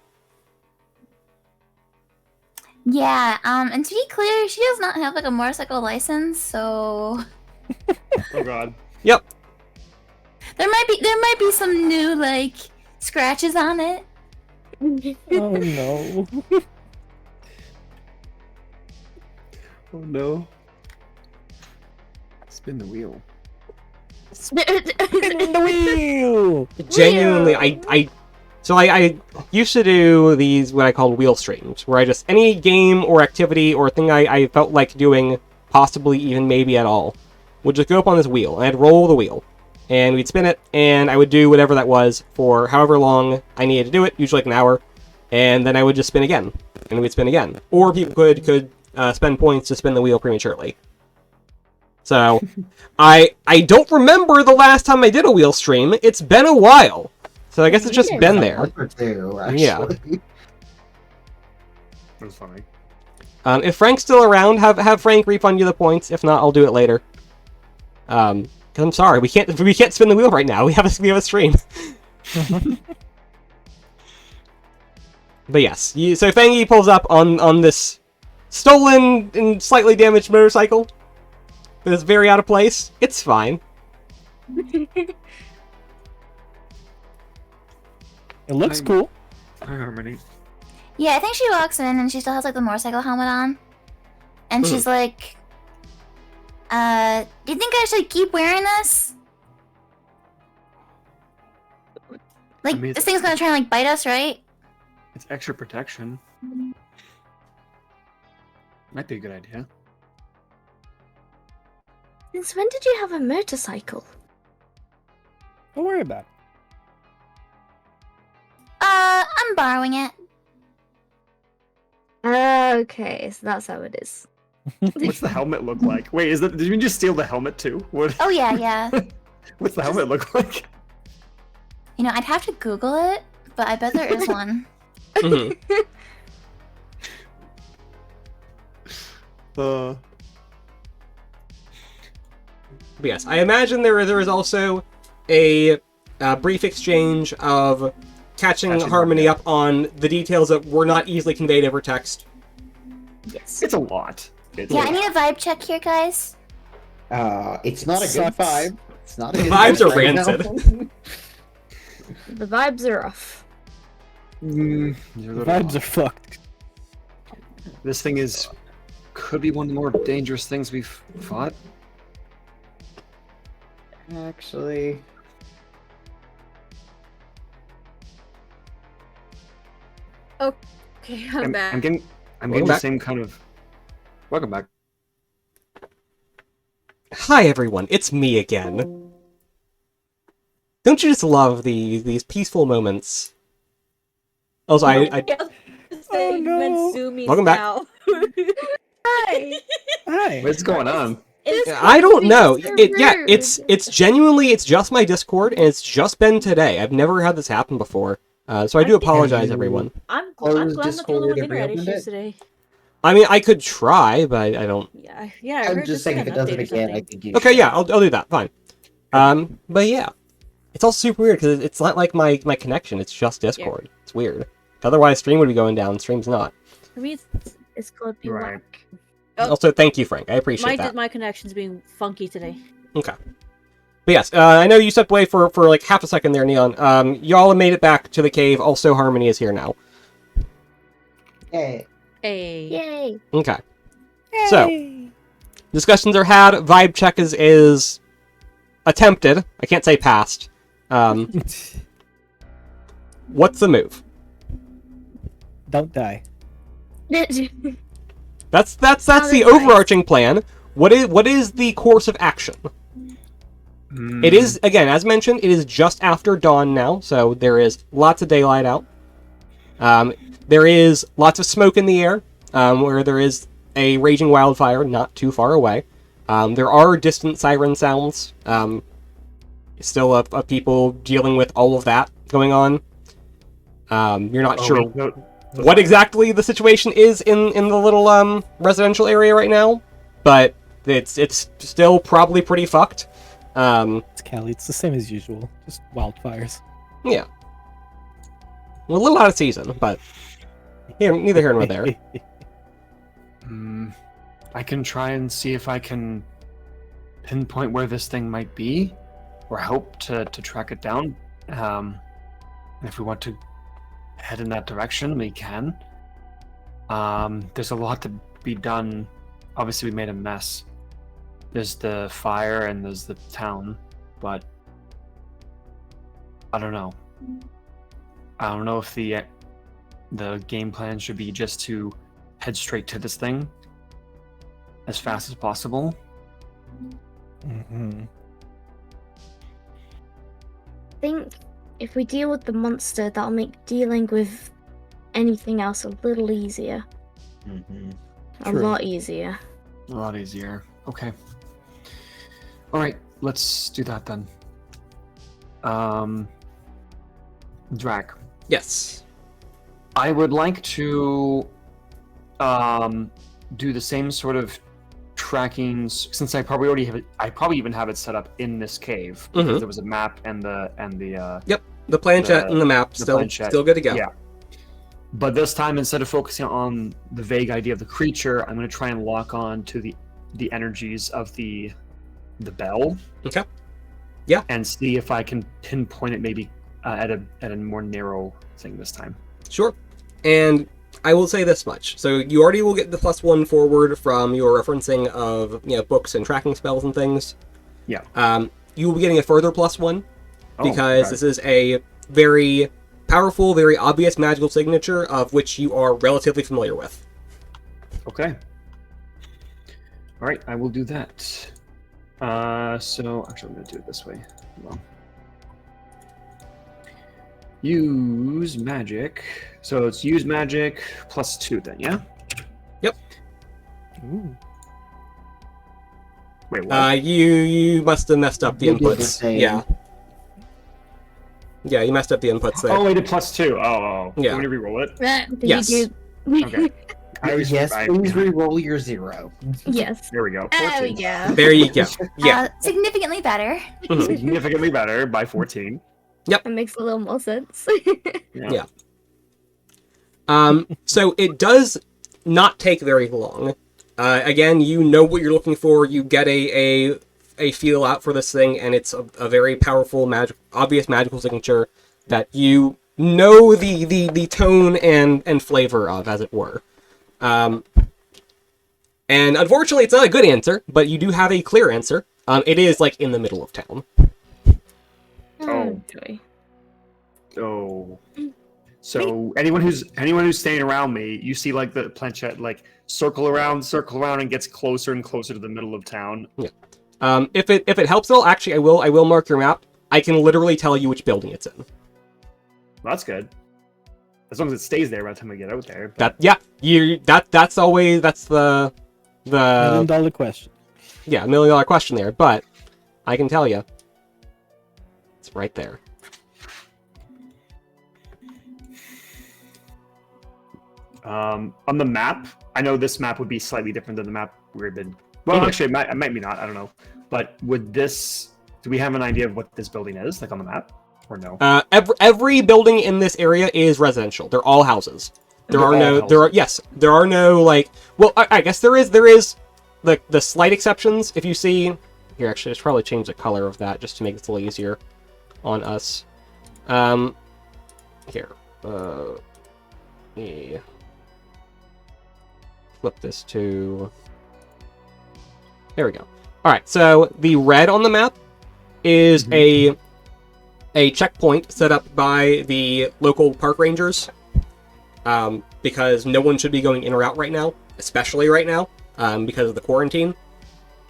Yeah, and to be clear, she does not have like a motorcycle license, so Oh god. Yep. there might be some new like scratches on it. Oh no. Oh no. Spin the wheel. Spinning the wheel! Genuinely, I used to do these, what I call wheel streams, where I just, any game or activity or thing I felt like doing, possibly even maybe at all, would just go up on this wheel, and I'd roll the wheel, and we'd spin it, and I would do whatever that was for however long I needed to do it, usually like an hour, and then I would just spin again, and we'd spin again. Or people could spend points to spin the wheel prematurely. So, I don't remember the last time I did a wheel stream. It's been a while. So I guess it's just been there. A month or two, actually. Yeah. That was funny. If Frank's still around, have Frank refund you the points. If not, I'll do it later. Because I'm sorry, we can't spin the wheel right now. We have a stream. But yes, so Fangy pulls up on this stolen and slightly damaged motorcycle. But it's very out of place. It's fine. It looks cool. Hi, Harmony. Yeah, I think she walks in and she still has like the motorcycle helmet on. And she's like, do you think I should keep wearing this? Like, I mean, this thing's gonna try and like bite us, right? It's extra protection. Might be a good idea. Since when did you have a motorcycle? Don't worry about it. I'm borrowing it. Okay, so that's how it is. What's the helmet look like? Wait, did you just steal the helmet too? What? Oh yeah, yeah. What's the helmet look like? You know, I'd have to Google it, but I bet there is one. Mhm. Uh, But yes, I imagine there is also a brief exchange of catching Harmony up on the details that were not easily conveyed over text. Yes. it's a lot. It's Yeah, a I need a vibe check here, guys. It's not a good Sucks. vibe. It's not a The good vibes vibe are right now. rancid. The vibes are off. Mm, The vibes are fucked. This thing could be one of the more dangerous things we've fought. Actually, Okay, I'm back. I'm getting Welcome the back. same kind of. Welcome back. Hi everyone, it's me again. Don't you just love these peaceful moments? Also, I Oh, no. Welcome back. Now. Hi. Hi. What's going on? I don't know. so Yeah, rude. it's genuinely it's just my Discord, and it's just been today. I've never had this happen before, so I do apologize, everyone. I'm Close glad I'm not the only Discord one with and internet reopened issues it? today. I mean, I could try, but I don't. Yeah, I I'm heard just this saying got if it an does it update or again, I something. think you Okay, should. yeah, I'll do that. Fine. But yeah, it's all super weird because it's not like my connection. It's just Discord. It's weird. Otherwise, stream would be going down. Stream's not. For me, It's called be Right. whack. Oh. Also, thank you, Frank. I appreciate that. my connection's being funky today. Okay. But yes, I know you stepped away for like half a second there, Neon. Y'all have made it back to the cave. Also, Harmony is here now. Hey, Hey. Yay. Okay. So, discussions are had. Vibe check is attempted. I can't say passed. What's the move? Don't die. That's the that's nice. overarching plan. What is the course of action? It is, again, as mentioned, it is just after dawn now, so there is lots of daylight out. There is lots of smoke in the air, where there is a raging wildfire not too far away. There are distant siren sounds. Still of people dealing with all of that going on. You're not sure what exactly the situation is in the little residential area right now, but it's still probably pretty fucked. It's Cali. It's the same as usual. Just wildfires. Yeah. Well, a little out of season, but neither here nor there. I can try and see if I can pinpoint where this thing might be, or help to track it down. And if we want to head in that direction, we can. There's a lot to be done. Obviously, we made a mess. There's the fire and there's the town, but I don't know. I don't know if the game plan should be just to head straight to this thing as fast as possible. Mm-hmm. I think if we deal with the monster, that'll make dealing with anything else a little easier. A True. lot easier. A lot easier. Okay. All right, let's do that then. Drac, Yes. I would like to do the same sort of tracking, since I probably already have it. I probably even have it set up in this cave because Mhm. there was a map and the The planchette and the map still planchette. good to go. Yeah. But this time, instead of focusing on the vague idea of the creature, I'm going to try and lock on to the energies of the bell. Okay. Yeah. And see if I can pinpoint it maybe at a more narrow thing this time. Sure. And I will say this much. So you already will get the +1 forward from your referencing of books and tracking spells and things. Yeah. You will be getting a further +1 because okay. this is a very powerful, very obvious magical signature of which you are relatively familiar with. Okay. All right, I will do that. So actually, I'm going to do it this way. Hold on. Use magic. So it's use magic +2 then, yeah? Ooh. Wait, what? You must have messed up the You did the inputs. same. Yeah. Yeah, you messed up the inputs there. Oh, wait, +2. Oh. Yeah. Want me to re-roll it? Did Yes. you do? Okay. Yes, please re-roll your 0. Yes. There we go. There we 14. go. There you go. Yeah. Significantly better. Mhm. Significantly better by 14. That makes a little more sense. Yeah. So it does not take very long. Again, you know what you're looking for. You get a feel out for this thing, and it's a very powerful, obvious magical signature that you know the tone and flavor of, as it were. And unfortunately, it's not a good answer, but you do have a clear answer. It is like in the middle of town. Oh. Joy. Oh. So anyone who's staying around me, you see like the planchette like circle around, and gets closer and closer to the middle of town. Yeah. If it helps at all, actually, I will mark your map. I can literally tell you which building it's in. Well, that's good. As long as it stays there by the time we get out there. That's the $1 million question. yeah, $1 million question there, but I can tell you. It's right there. On the map, I know this map would be slightly different than the map we've been. Well, actually, it might be not. I don't know. But would this? Do we have an idea of what this building is, like on the map, or no? Every building in this area is residential. They're all houses. There are no like. Well, I guess there is the slight exceptions. If you see here, actually, let's probably change the color of that just to make it a little easier on us. Here. Yeah. Flip this to. There we go. All right. So the red on the map is a checkpoint set up by the local park rangers, because no one should be going in or out right now, especially right now, because of the quarantine,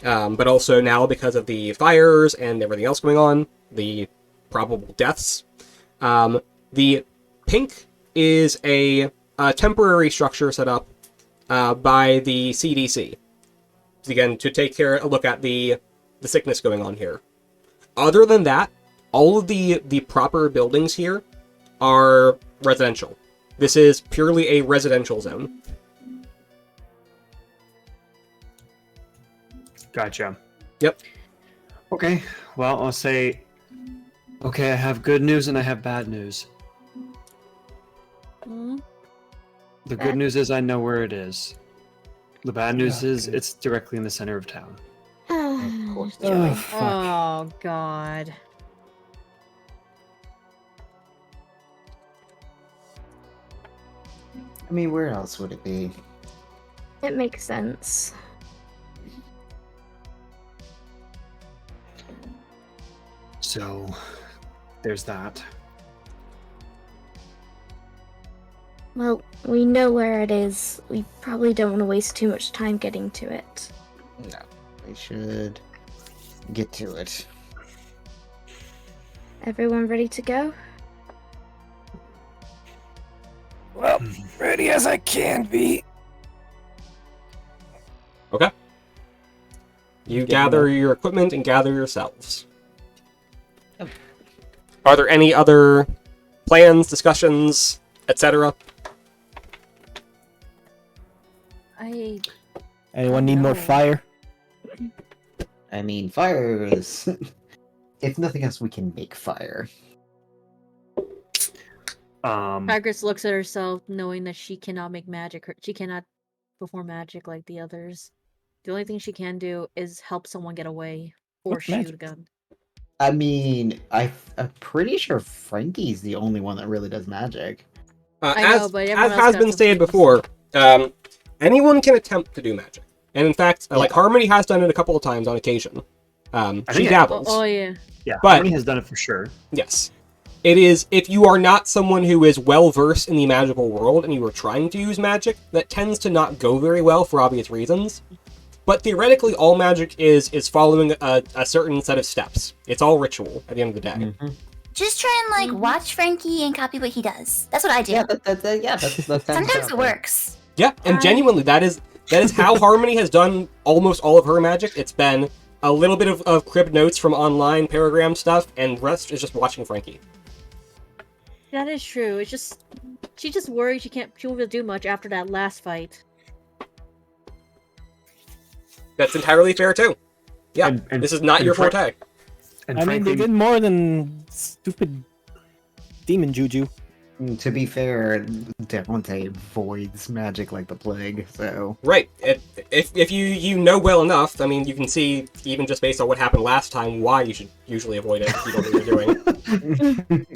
but also now because of the fires and everything else going on, the probable deaths. The pink is a temporary structure set up by the CDC, again, to take a look at the sickness going on here. Other than that, all of the proper buildings here are residential. This is purely a residential zone. Gotcha. Yep. Okay. Well, I'll say. Okay, I have good news and I have bad news. The good news is I know where it is. The bad news is it's directly in the center of town. Of course. Oh, fuck. Oh, God. I mean, where else would it be? It makes sense. So, there's that. Well, we know where it is. We probably don't want to waste too much time getting to it. No, we should get to it. Everyone ready to go? Well, ready as I can be. Okay. You gather your equipment and gather yourselves. Are there any other plans, discussions, etc.? Anyone need more fire? I mean, fire is... if nothing else, we can make fire. Tigress looks at herself, knowing that she cannot make magic. She cannot perform magic like the others. The only thing she can do is help someone get away or What's shoot magic? a gun. I mean, I'm pretty sure Frankie's the only one that really does magic. I know, As but everyone else has got been some stated things. before, anyone can attempt to do magic. And in fact, like Harmony has done it a couple of times on occasion. She think dabbles. Oh yeah. Yeah, But- Harmony has done it for sure. Yes. It is, if you are not someone who is well versed in the magical world and you are trying to use magic, that tends to not go very well for obvious reasons. But theoretically, all magic is following a certain set of steps. It's all ritual at the end of the day. Just try and watch Frankie and copy what he does. That's what I do. Yeah, that Sometimes it works. Yeah, and genuinely, that is how Harmony has done almost all of her magic. It's been a little bit of crib notes from online paragram stuff, and the rest is just watching Frankie. That is true. It's just she's just worried she won't be able to do much after that last fight. That's entirely fair too. Yeah, And- this is not and your Fra- forte. And I mean, frankly, they did more than stupid demon juju. To be fair, Dante avoids magic like the plague, so... Right. If you know well enough, I mean, you can see, even just based on what happened last time, why you should usually avoid it if you don't know what you're doing.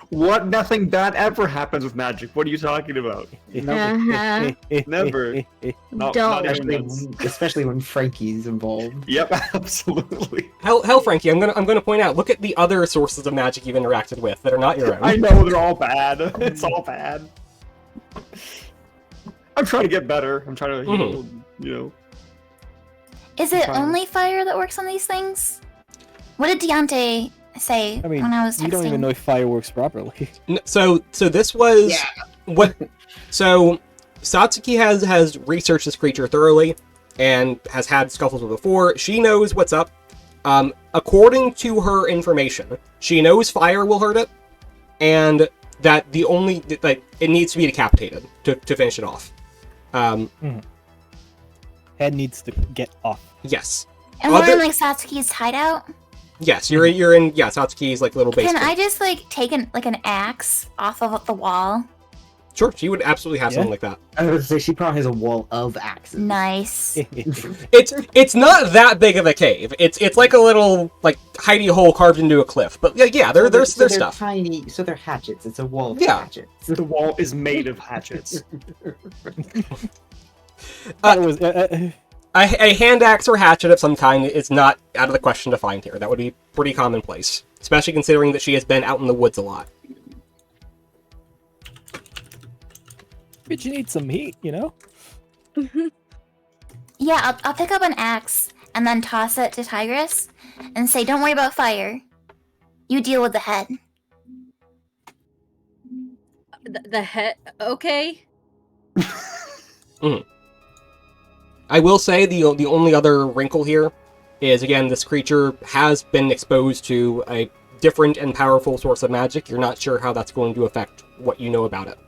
what? Nothing bad ever happens with magic. What are you talking about? Uh-huh. Never. Not Don't. even once. Especially when Frankie's involved. Yep, absolutely. Hell, Frankie, I'm gonna point out. Look at the other sources of magic you've interacted with that are not your own. I know they're all bad. It's all bad. I'm trying to get better. I'm trying to, you know. Is it Fire. only fire that works on these things? What did Deontay say I mean, when I was texting? you don't even know if fire works properly. So this was what. So Satsuki has researched this creature thoroughly and has had scuffles with it before. She knows what's up. According to her information, she knows fire will hurt it, and that it needs to be decapitated to finish it off. Head needs to get off. Yes. And we're in like Satsuki's hideout. Yes, you're in Satsuki's like little base. Can I just like take an axe off of the wall? Sure, she would absolutely have Yeah. something like that. I was gonna say, she probably has a wall of axes. Nice. It's not that big of a cave. It's like a little like hidey hole carved into a cliff. But yeah, there's they're stuff. tiny, so they're hatchets. It's a wall of Yeah. hatchets. The wall is made of hatchets. That was, A hand axe or hatchet of some kind is not out of the question to find here. That would be pretty commonplace, especially considering that she has been out in the woods a lot. but you need some heat, you know? Yeah, I'll pick up an axe and then toss it to Tigress and say, "Don't worry about fire. You deal with the head." The head. Okay. I will say the only other wrinkle here is, again, this creature has been exposed to a different and powerful source of magic. You're not sure how that's going to affect what you know about it.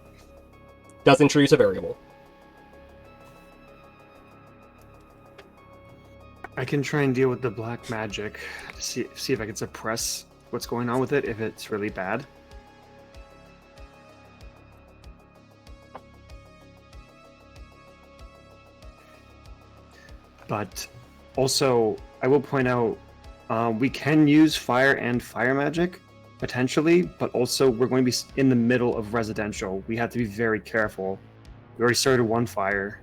Does introduce a variable. I can try and deal with the black magic. See if I can suppress what's going on with it if it's really bad. But also, I will point out, we can use fire and fire magic, potentially, but also we're going to be in the middle of residential. We have to be very careful. We already started one fire.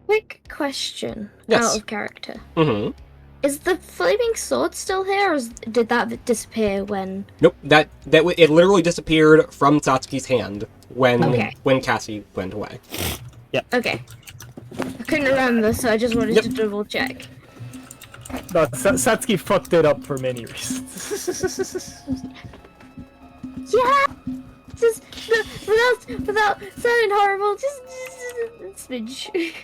Quick question. Yes. Out of character. Mm-hmm. Is the flaming sword still here, or did that disappear when... Nope. It literally disappeared from Satsuki's hand when Cassie went away. Okay. I couldn't remember, so I just wanted to double check. No, Satsuki fucked it up for many reasons. Yeah! Just, without sounding horrible, just a smidge.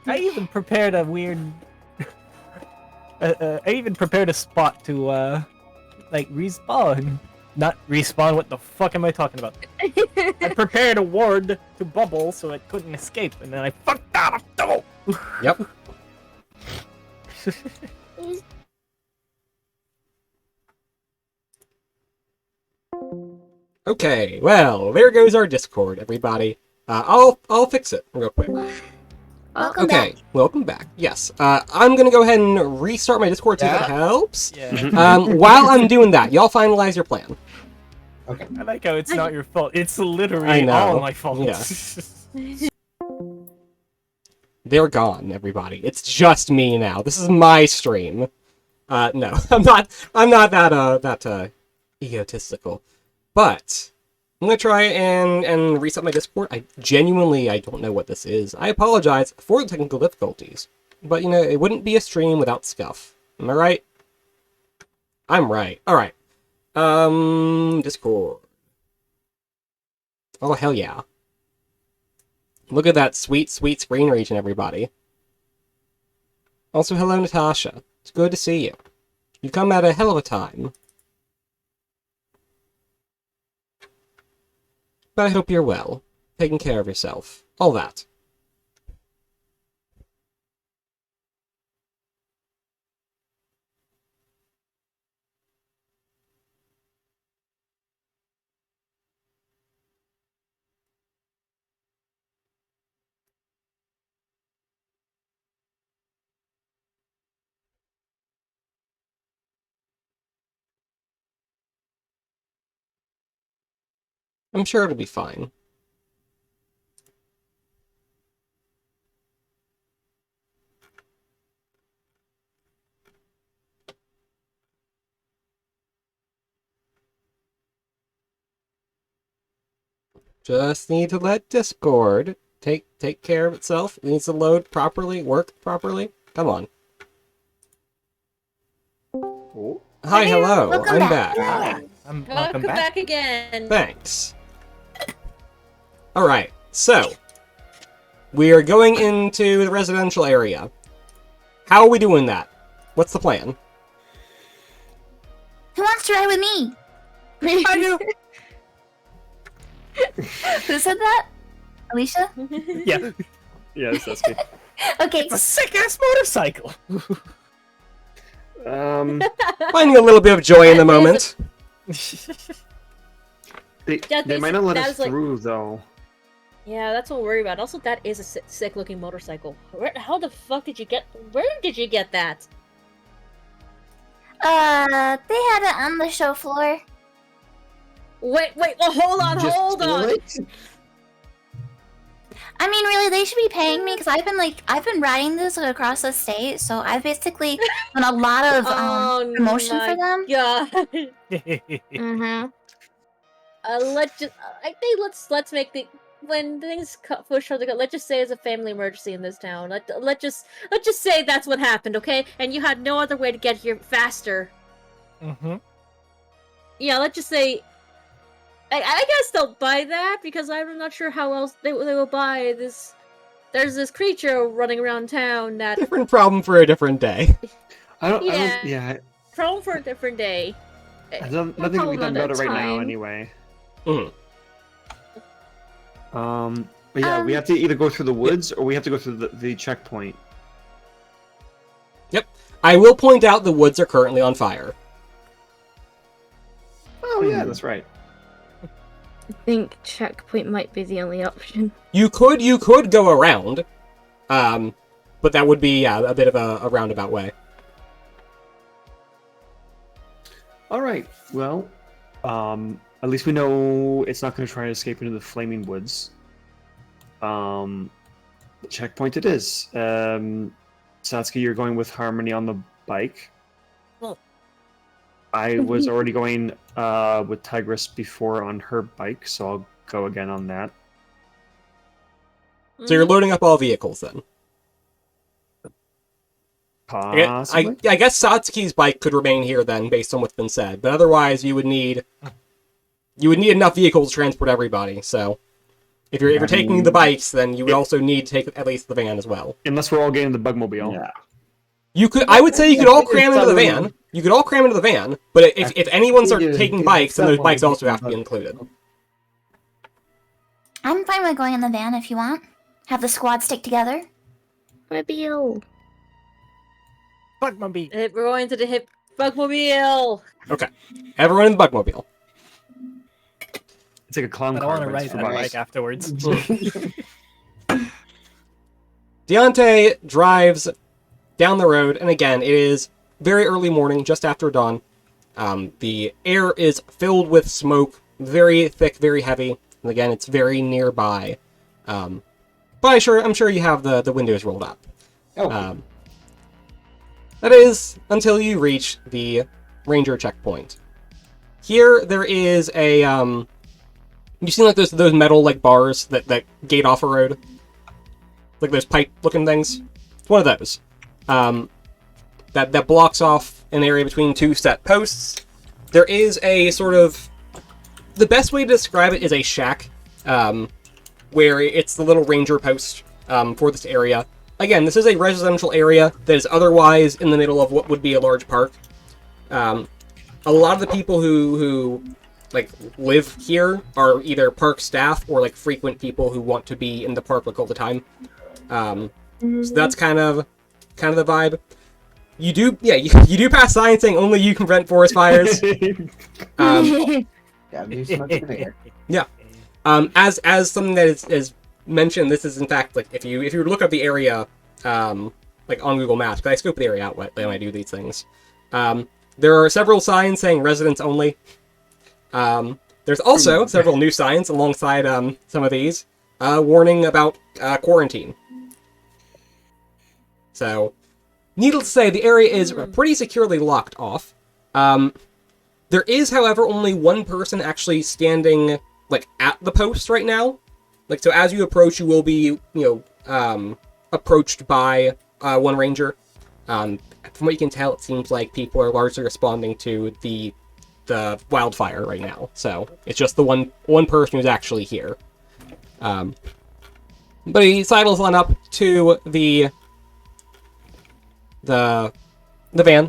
I even prepared a weird... I even prepared a spot to, like, respawn. Not respawn, what the fuck am I talking about? I prepared a ward to bubble so it couldn't escape, and then I fucked that up. Yep. Okay, well, there goes our Discord, everybody. I'll fix it real quick. Welcome Okay, back. welcome back. Yes, I'm gonna go ahead and restart my Discord so that helps. Yeah. While I'm doing that, y'all finalize your plan. Okay. I like how it's not your fault. It's literally I know. all my fault. Yeah. They're gone, everybody. It's just me now. This is my stream. No, I'm not that egotistical. But I'm gonna try and reset my Discord. I don't know what this is. I apologize for the technical difficulties. But you know, it wouldn't be a stream without scuff. Am I right? I'm right. Alright. Discord. Oh hell yeah. Look at that sweet, sweet screen region, everybody. Also, hello, Natasha. It's good to see you. You come at a hell of a time. But I hope you're well, taking care of yourself, all that. I'm sure it'll be fine. Just need to let Discord take care of itself. It needs to load properly, work properly. Come on. Oh. Hi, hello. Welcome I'm back. back. Welcome Welcome back. back again. Thanks. Alright, so we are going into the residential area. How are we doing that? What's the plan? Who wants to ride with me? I do. Who said that? Alicia? Yeah, Yes, that's good. Okay. it's a sick ass motorcycle. Finding a little bit of joy in the moment. They, Yeah, they might not let that us is like- through, though. Yeah, that's what we're worried about. Also, that is a sick looking motorcycle. How the fuck did you get? Where did you get that? They had it on the show floor. Wait, well, hold on, Just hold steal on. it? I mean, really, they should be paying me because I've been riding this across the state, so I've basically done a lot of Oh promotion my for them. God. Mm-hmm. I think let's make the when things push to the let's just say it's a family emergency in this town. Let's just say that's what happened, okay? And you had no other way to get here faster. Mm-hmm. Yeah, let's just say. I guess they'll buy that because I'm not sure how else they will buy this. There's this creature running around town that Different problem for a different day. I don't. Yeah. Yeah. prone for a different day. Nothing can be done Hold on about a it right now, time. anyway. Mhm. But yeah, we have to either go through the woods or we have to go through the checkpoint. I will point out the woods are currently on fire. Oh yeah, that's right. I think checkpoint might be the only option. You could go around, but that would be a bit of a roundabout way. All right. Well, at least we know it's not going to try to escape into the flaming woods. Checkpoint it is. Satsuki, you're going with Harmony on the bike. Well. I was already going with Tigress before on her bike, so I'll go again on that. So you're loading up all vehicles then. Possibly. I guess Satsuki's bike could remain here then, based on what's been said. But otherwise, you would need enough vehicles to transport everybody. So if you're taking the bikes, then you would also need to take at least the van as well. Unless we're all getting the Bugmobile. Yeah. You could, I would say, you could all cram into the van. You could all cram into the van. But if anyone starts taking bikes, then those bikes also have to be included. I'm fine with going in the van if you want. Have the squad stick together. Mobile. Bugmobile. We're going to the hip Bugmobile. Okay, everyone in the Bugmobile. It's like a clown I car. don't want to but it's ride for that bikes. bike afterwards. Deontay drives down the road, and again, it is very early morning, just after dawn. The air is filled with smoke, very thick, very heavy, and again, it's very nearby. But I'm sure you have the windows rolled up. Oh, That is until you reach the ranger checkpoint. Here, there is a you seen like those metal like bars that gate off a road, like those pipe looking things. It's one of those. That blocks off an area between two set posts. There is a sort of, the best way to describe it is a shack, where it's the little ranger post for this area. Again, this is a residential area that is otherwise in the middle of what would be a large park. A lot of the people who like live here are either park staff or like frequent people who want to be in the park like all the time. So that's kind of the vibe. You do pass signs saying only you can prevent forest fires. Yeah, do smoke in the air. Yeah. As something that is mentioned, this is in fact like if you look up the area, like on Google Maps, because I scope the area out when I do these things. There are several signs saying residents only. There's also several new signs alongside some of these, warning about quarantine. So, needless to say, the area is pretty securely locked off. There is, however, only one person actually standing like at the post right now. Like, so as you approach, you will be, approached by one ranger. From what you can tell, it seems like people are largely responding to the wildfire right now. So it's just the one person who's actually here. But he sidles on up to the van,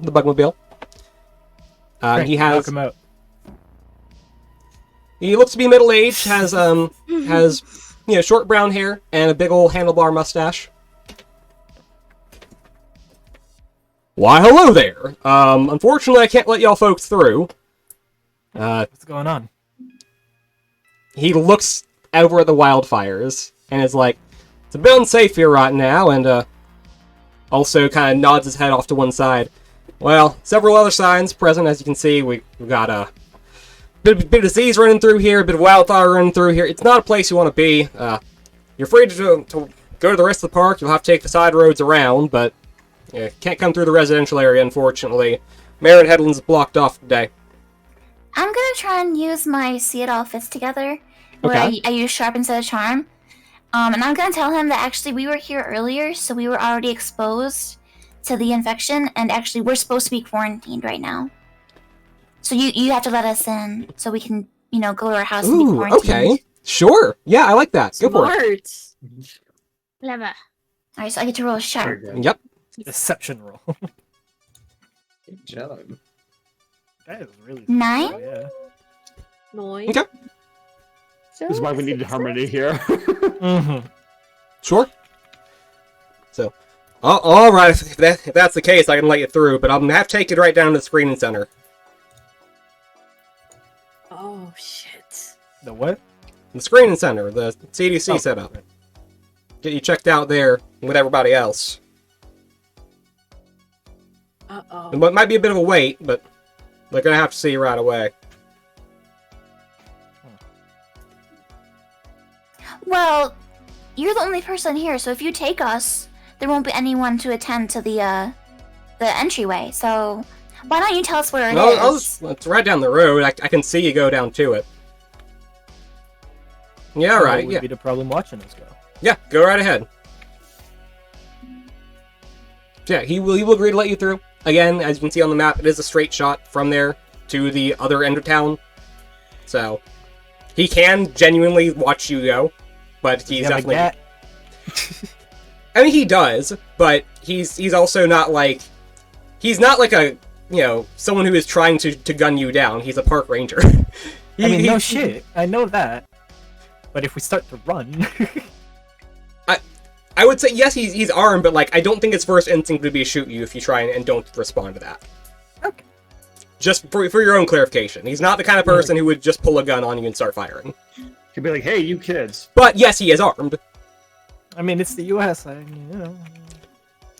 the bugmobile. He has. Knock him out. He looks to be middle-aged, has short brown hair and a big old handlebar mustache. Why, hello there. Unfortunately, I can't let y'all folks through. What's going on? He looks over at the wildfires and is like, it's a bit unsafe here right now, and also kind of nods his head off to one side. Well, several other signs present, as you can see. We've got a bit of disease running through here, a bit of wildfire running through here. It's not a place you want to be. You're free to go to the rest of the park. You'll have to take the side roads around, but can't come through the residential area, unfortunately. Marin Headlands is blocked off today. I'm gonna try and use my See It All Fist Together, where Okay. I use Sharp instead of Charm. And I'm gonna tell him that actually we were here earlier, so we were already exposed to the infection, and actually we're supposed to be quarantined right now. So you have to let us in so we can, go to our house and be Ooh, quarantined. okay. Sure. Yeah, I like that. Go for it. Smart. Clever. Alright, so I get to roll a Sharp. Very good. Yep. Deception roll. Good job. That is really 9? yeah. Noise. Okay. This is why we needed harmony here. Mm-hmm. Sure. So, all right. If that's the case, I can let you through, but I'm gonna have to take it right down to the screening center. Oh shit. The what? The screening center, the CDC setup. Right. Get you checked out there with everybody else. Uh-oh. It might be a bit of a wait, but they're gonna have to see you right away. Well, you're the only person here, so if you take us, there won't be anyone to attend to the entryway. So why don't you tell us where it is? It's right down the road. I can see you go down to it. Yeah, What right. would Yeah, be the problem watching us go? yeah. Go right ahead. Yeah, he will agree to let you through. Again, as you can see on the map, it is a straight shot from there to the other end of town. So he can genuinely watch you go, but he's You have a definitely. gat? I mean, he does, but he's also not like he's not like a someone who is trying to gun you down. He's a park ranger. I mean, no shit. I know that. But if we start to run, I would say yes, he's armed, but like I don't think his first instinct would be to shoot you if you try and don't respond to that. Okay. Just for your own clarification, he's not the kind of person who would just pull a gun on you and start firing. He'd be like, "Hey, you kids." But yes, he is armed. I mean, it's the U.S. I mean,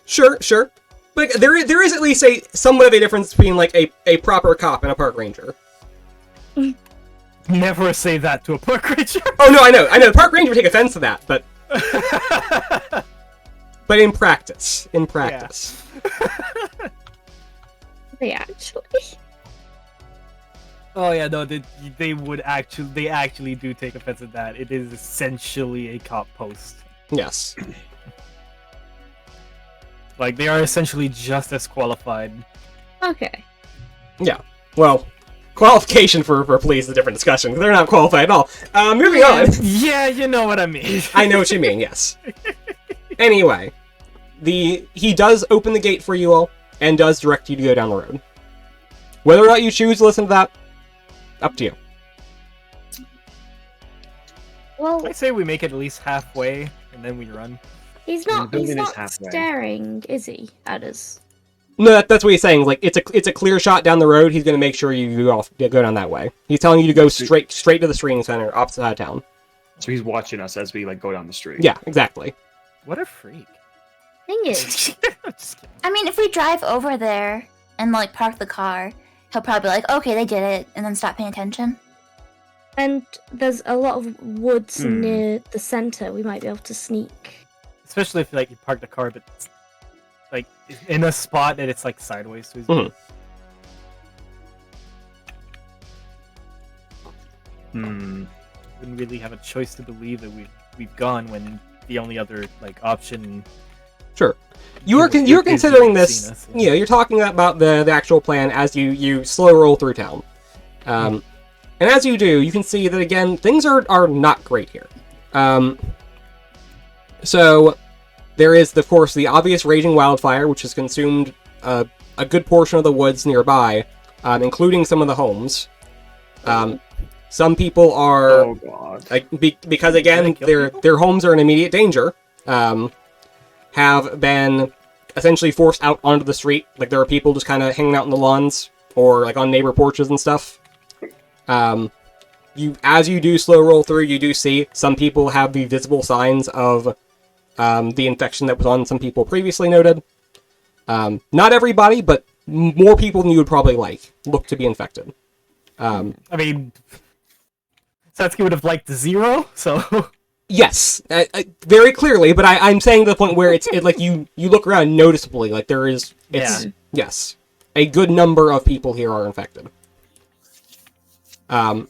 Sure. But there is at least somewhat of a difference between like a proper cop and a park ranger. never say that to a park ranger. Oh no, I know. The park ranger would take offense to that, but in practice. They actually. Oh yeah, no, they actually do take offense at that. It is essentially a cop post. Yes. Like, they are essentially just as qualified. Okay. Yeah. Well, qualification for police is a different discussion. They're not qualified at all. Moving on. Yeah, you know what I mean. I know what you mean, yes. Anyway, he does open the gate for you all, and does direct you to go down the road. Whether or not you choose to listen to that, up to you. Well, I say we make it at least halfway, and then we run. he's the not. He's building is not halfway. staring, is he, at us? No, that's what he's saying. Like it's a clear shot down the road. He's gonna make sure you go down that way. He's telling you to go straight to the screening center, opposite side of town. So he's watching us as we like go down the street. Yeah, exactly. What a freak. Thing is, I'm just kidding. I mean, if we drive over there and like park the car, he'll probably be like, "Okay, they did it," and then stop paying attention. and there's a lot of woods Hmm. near the center. We might be able to sneak. Especially if like you park the car, but it's, like in a spot that it's like sideways. So he's Mhm. Hmm. wouldn't really have a choice to believe that we've gone when the only other like option. Sure. You were is considering you've this. seen us, Yeah, you're talking about the actual plan as you slow roll through town. And as you do, you can see that again things are not great here. So there is, of course, the obvious raging wildfire, which has consumed a good portion of the woods nearby, including some of the homes. Some people are Oh god. like because again Did they kill their homes are in immediate danger. Have been essentially forced out onto the street. Like there are people just kind of hanging out in the lawns or like on neighbor porches and stuff. As you do slow roll through, you do see some people have the visible signs of the infection that was on some people previously noted. Not everybody, but more people than you would probably look to be infected. I mean, Satsuki would have liked 0, so Yes, very clearly, but I'm saying to the point where it's like you look around noticeably, like there is, yes, a good number of people here are infected. And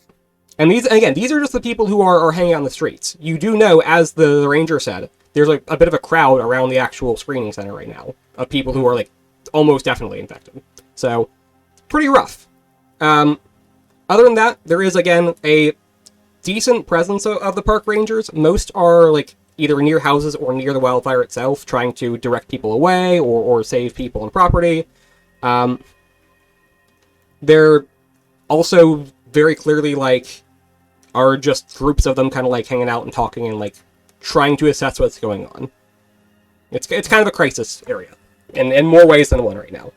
these are just the people who are hanging out in the streets. You do know, as the ranger said, there's like a bit of a crowd around the actual screening center right now of people who are like almost definitely infected. So, pretty rough. Other than that, there is again a decent presence of the park rangers. Most are like either near houses or near the wildfire itself, trying to direct people away or save people and property. They're also very clearly like are just groups of them kind of like hanging out and talking and like trying to assess what's going on. It's kind of a crisis area in more ways than one right now.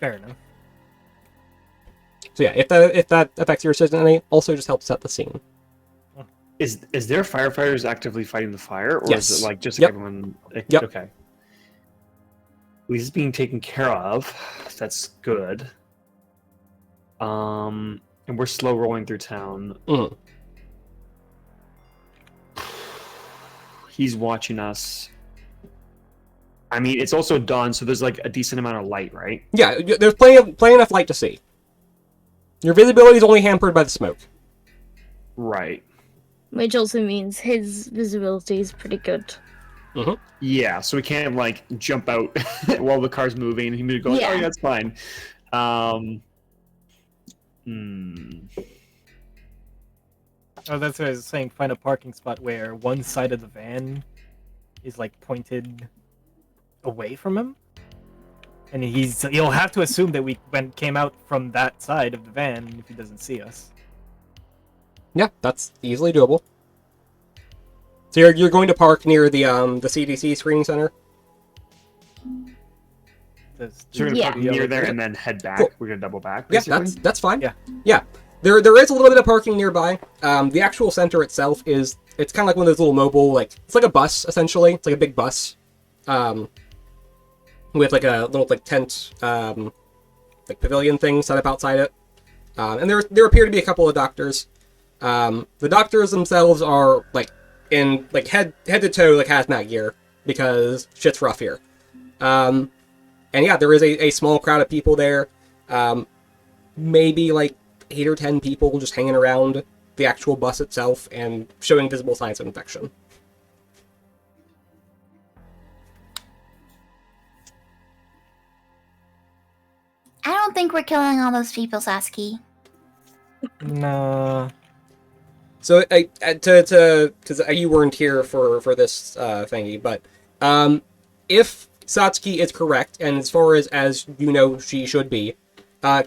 fair enough. So yeah, if that affects your decision any, also just helps set the scene. Is there firefighters actively fighting the fire, or Yes. is it like just Yep. everyone? Yep. Okay. At least it's being taken care of. That's good. And we're slow rolling through town. Mhm. He's watching us. I mean, it's also dawn, so there's like a decent amount of light, right? Yeah, there's plenty enough light to see. Your visibility is only hampered by the smoke. Right. Which also means his visibility is pretty good. Yeah, so we can't like jump out while the car's moving and he would go, Yeah. oh yeah, that's fine. Oh, that's what I was saying. Find a parking spot where one side of the van is like pointed away from him, and he'll have to assume that we came out from that side of the van if he doesn't see us. Yeah, that's easily doable. So you're going to park near the CDC screening center? There's- So we're gonna Yeah. park near there and then head back. Cool. We're gonna double back. Yeah, Basically. that's fine. Yeah. There is a little bit of parking nearby. The actual center itself it's kind of like one of those little mobile, like it's like a bus essentially. It's like a big bus, with like a little like tent, like pavilion thing set up outside it. And there appear to be a couple of doctors. The doctors themselves are like in like head to toe like hazmat gear because shit's rough here. And yeah, there is a small crowd of people there. Maybe like 8 or 10 people just hanging around the actual bus itself and showing visible signs of infection. I don't think we're killing all those people, No. So because you weren't here for this thingy, but if Satsuki is correct, and as far as you know she should be,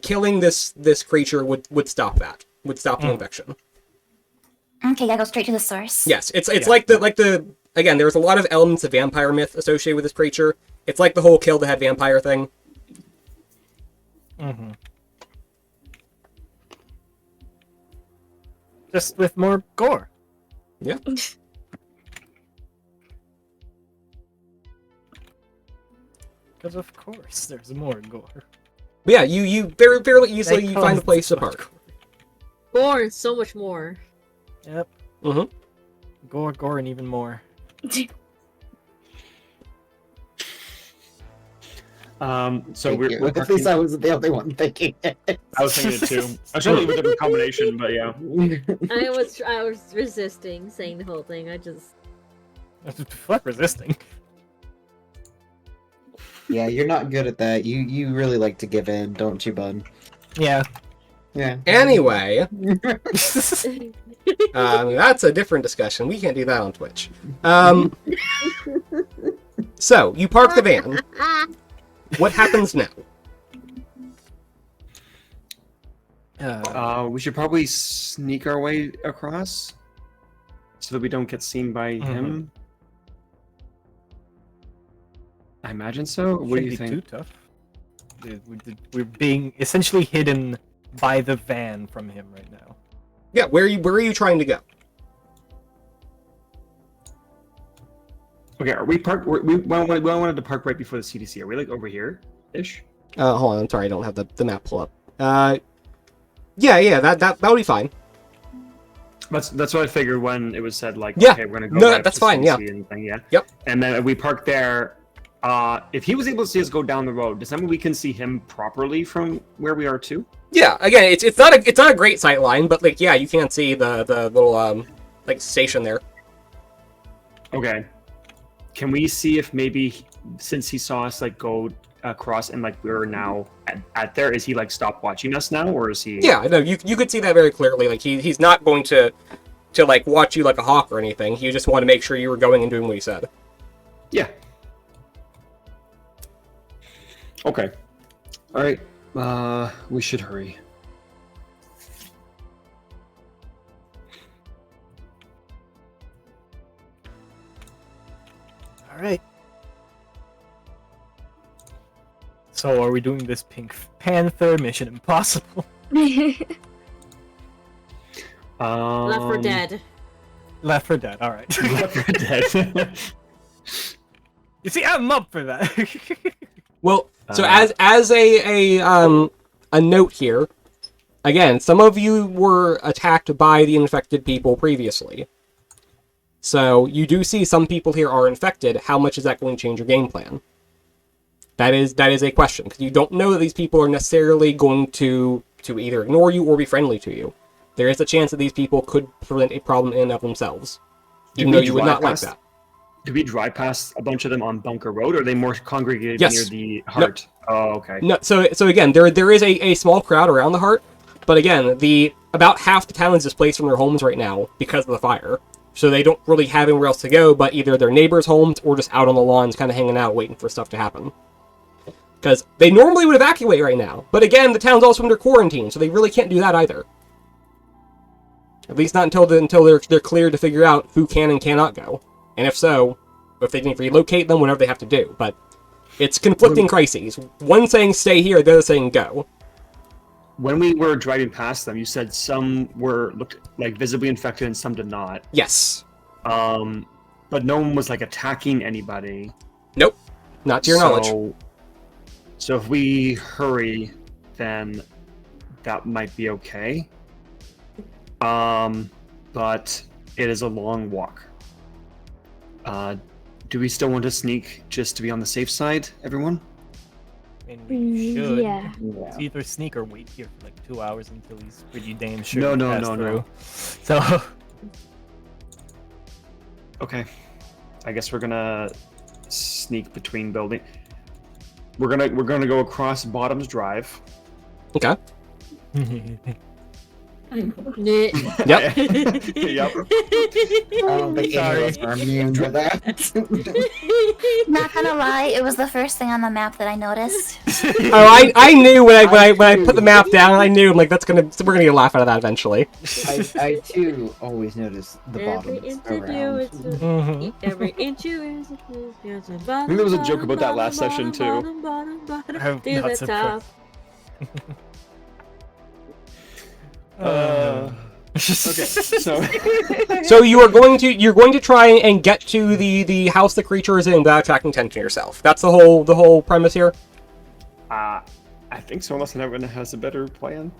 killing this creature would stop that. Would stop the infection. Okay, gotta go straight to the source. Yes, it's like the again. There's a lot of elements of vampire myth associated with this creature. It's like the whole kill the head vampire thing. Mm-hmm. Just with more gore. Yeah. Because of course, there's more gore. But yeah, you very fairly easily They you find a caused place to so much park. More and so much more. Yep. Mm-hmm. Gore, and even more. So Thank you. we're At least I wasn't the only one thinking it. I was thinking it too. I was trying to leave a different combination, but yeah. I was resisting saying the whole thing. I just Fuck resisting. Yeah, you're not good at that. You really like to give in, don't you, bud? Yeah. Yeah. Anyway, that's a different discussion. We can't do that on Twitch. So you park the van. What happens now? We should probably sneak our way across so that we don't get seen by him. I imagine so. What do you think? Too tough. We're being essentially hidden by the van from him right now. Yeah, where are you trying to go? Okay, are we parked? We wanted to park right before the CDC. Are we like over here ish? Hold on, I'm sorry, I don't have the map pull up. Yeah, that would be fine. That's what I figured when it was said like, Yeah. okay, we're gonna go. No, right that's to fine, CDC yeah. and thing, yeah. Yep. And then if we park there, if he was able to see us go down the road, does that mean we can see him properly from where we are too? Yeah, again, it's not a great sight line, but like yeah, you can see the little like station there. Okay. Can we see if maybe since he saw us like go across and like we're now at there, is he like stopped watching us now, or is he? Yeah, no, you could see that very clearly. Like he's not going to like watch you like a hawk or anything. He just wanted to make sure you were going and doing what he said. Yeah. Okay. All right. We should hurry. All right. So are we doing this Pink Panther Mission Impossible? Left 4 Dead. Left 4 Dead. All right. Left 4 Dead. You see, I'm up for that. Well, so as a note here, again, some of you were attacked by the infected people previously. So you do see some people here are infected. How much is that going to change your game plan? That is a question, because you don't know that these people are necessarily going to either ignore you or be friendly to you. There is a chance that these people could present a problem in and of themselves, even though you would not like that. Do we drive past a bunch of them on Bunker Road, or are they more congregated Yes. near the Heart? No. Oh, okay. No, so again, there is a small crowd around the Heart, but again, about half the town is displaced from their homes right now because of the fire. So they don't really have anywhere else to go, but either their neighbors' homes or just out on the lawns, kind of hanging out, waiting for stuff to happen. Because they normally would evacuate right now, but again, the town's also under quarantine, so they really can't do that either. At least not until they're cleared to figure out who can and cannot go, and if so, if they need to relocate them, whatever they have to do. But it's conflicting crises. One saying stay here, the other saying go. When we were driving past them, you said some looked like visibly infected and some did not. Yes. But no one was like attacking anybody. Nope. Not to your knowledge. So if we hurry, then that might be okay. But it is a long walk. Do we still want to sneak just to be on the safe side, everyone? I mean, we should. Yeah. It's either sneak or wait here for like 2 hours until he's pretty damn sure. No. So. Okay. I guess we're gonna sneak between building. We're gonna go across Bottoms Drive. Okay. Yep. Yep. I don't think any of us are immune to that. Not gonna lie, it was the first thing on the map that I noticed. Oh, I knew when I put the map down. I knew we're gonna get a laugh out of that eventually. I too always notice the Every bottoms inch of you around. is Mhm. every inch you is. I think there was a joke about that last session, too. I'm To not the top. Okay, so So you're going to try and get to the house the creature is in without attracting attention to yourself. That's the whole premise here. I think so, unless anyone has a better plan.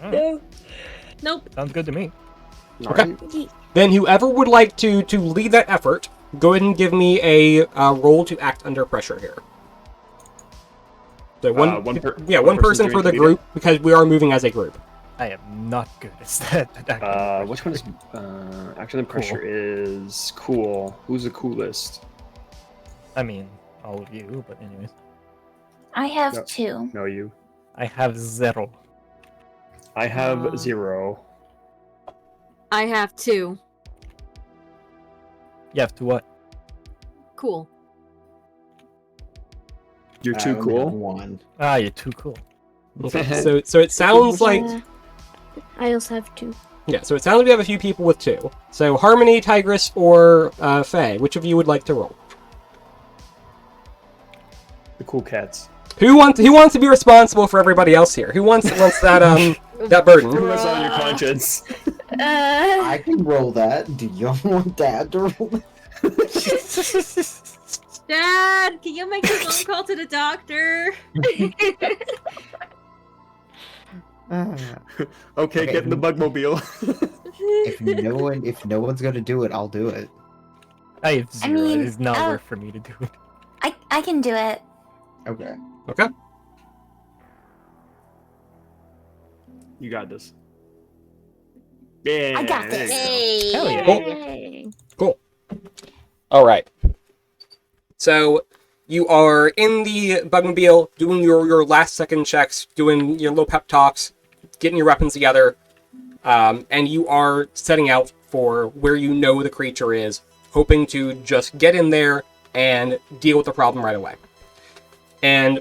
No. Nope. Sounds good to me. Okay. Then whoever would like to lead that effort, go ahead and give me a roll to act under pressure here. So one person for the group, because we are moving as a group. I am not good at that. Which one is action and pressure is cool? Who's the coolest? I mean, all of you, but anyways. I have No. 2. No, you. I have 0. I have 0. I have 2. You have to what? Cool. You're I too only cool. have 1. Ah, you're too cool. Okay. So it sounds like I also have 2. so it sounds like we have a few people with 2. So Harmony, Tigress, or Faye, which of you would like to roll? The cool cats. Who wants to be responsible for everybody else here? Who wants that that burden? Who has on your conscience? I can roll that. Do y'all want Dad to roll that? Dad, can you make a phone call to the doctor? Okay, get in the bugmobile. If no one's gonna do it, I'll do it. I have 0. mean, it is not worth for me to do it. I can do it. Okay. Okay. You got this. Yeah. I got there you this. go. Hey. Hell yeah. Cool. All right. So you are in the bugmobile doing your last second checks, doing your little pep talks, getting your weapons together, and you are setting out for where you know the creature is, hoping to just get in there and deal with the problem right away. And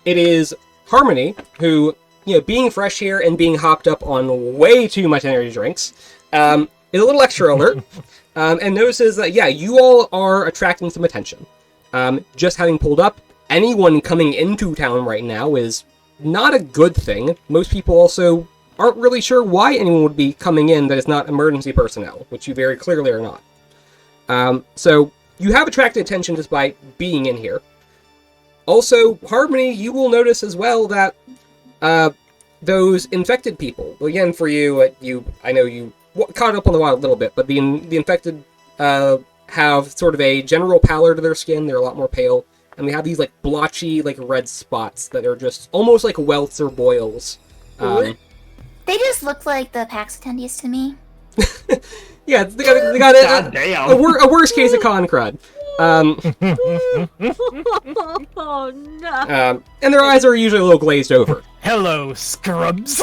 it is Harmony who, being fresh here and being hopped up on way too much energy drinks, is a little extra alert, and notices that, you all are attracting some attention. Just having pulled up, anyone coming into town right now is not a good thing. Most people also aren't really sure why anyone would be coming in that is not emergency personnel, which you very clearly are not. So you have attracted attention just by being in here. Also, Harmony, you will notice as well that those infected people, again, for you, I know you caught up on the wild a little bit, but the infected have sort of a general pallor to their skin. They're a lot more pale, and they have these blotchy red spots that are just almost like welts or boils. They just look like the PAX attendees to me. Yeah, they got God damn. a worse case of con crud. Oh no. And their eyes are usually a little glazed over. Hello, scrubs.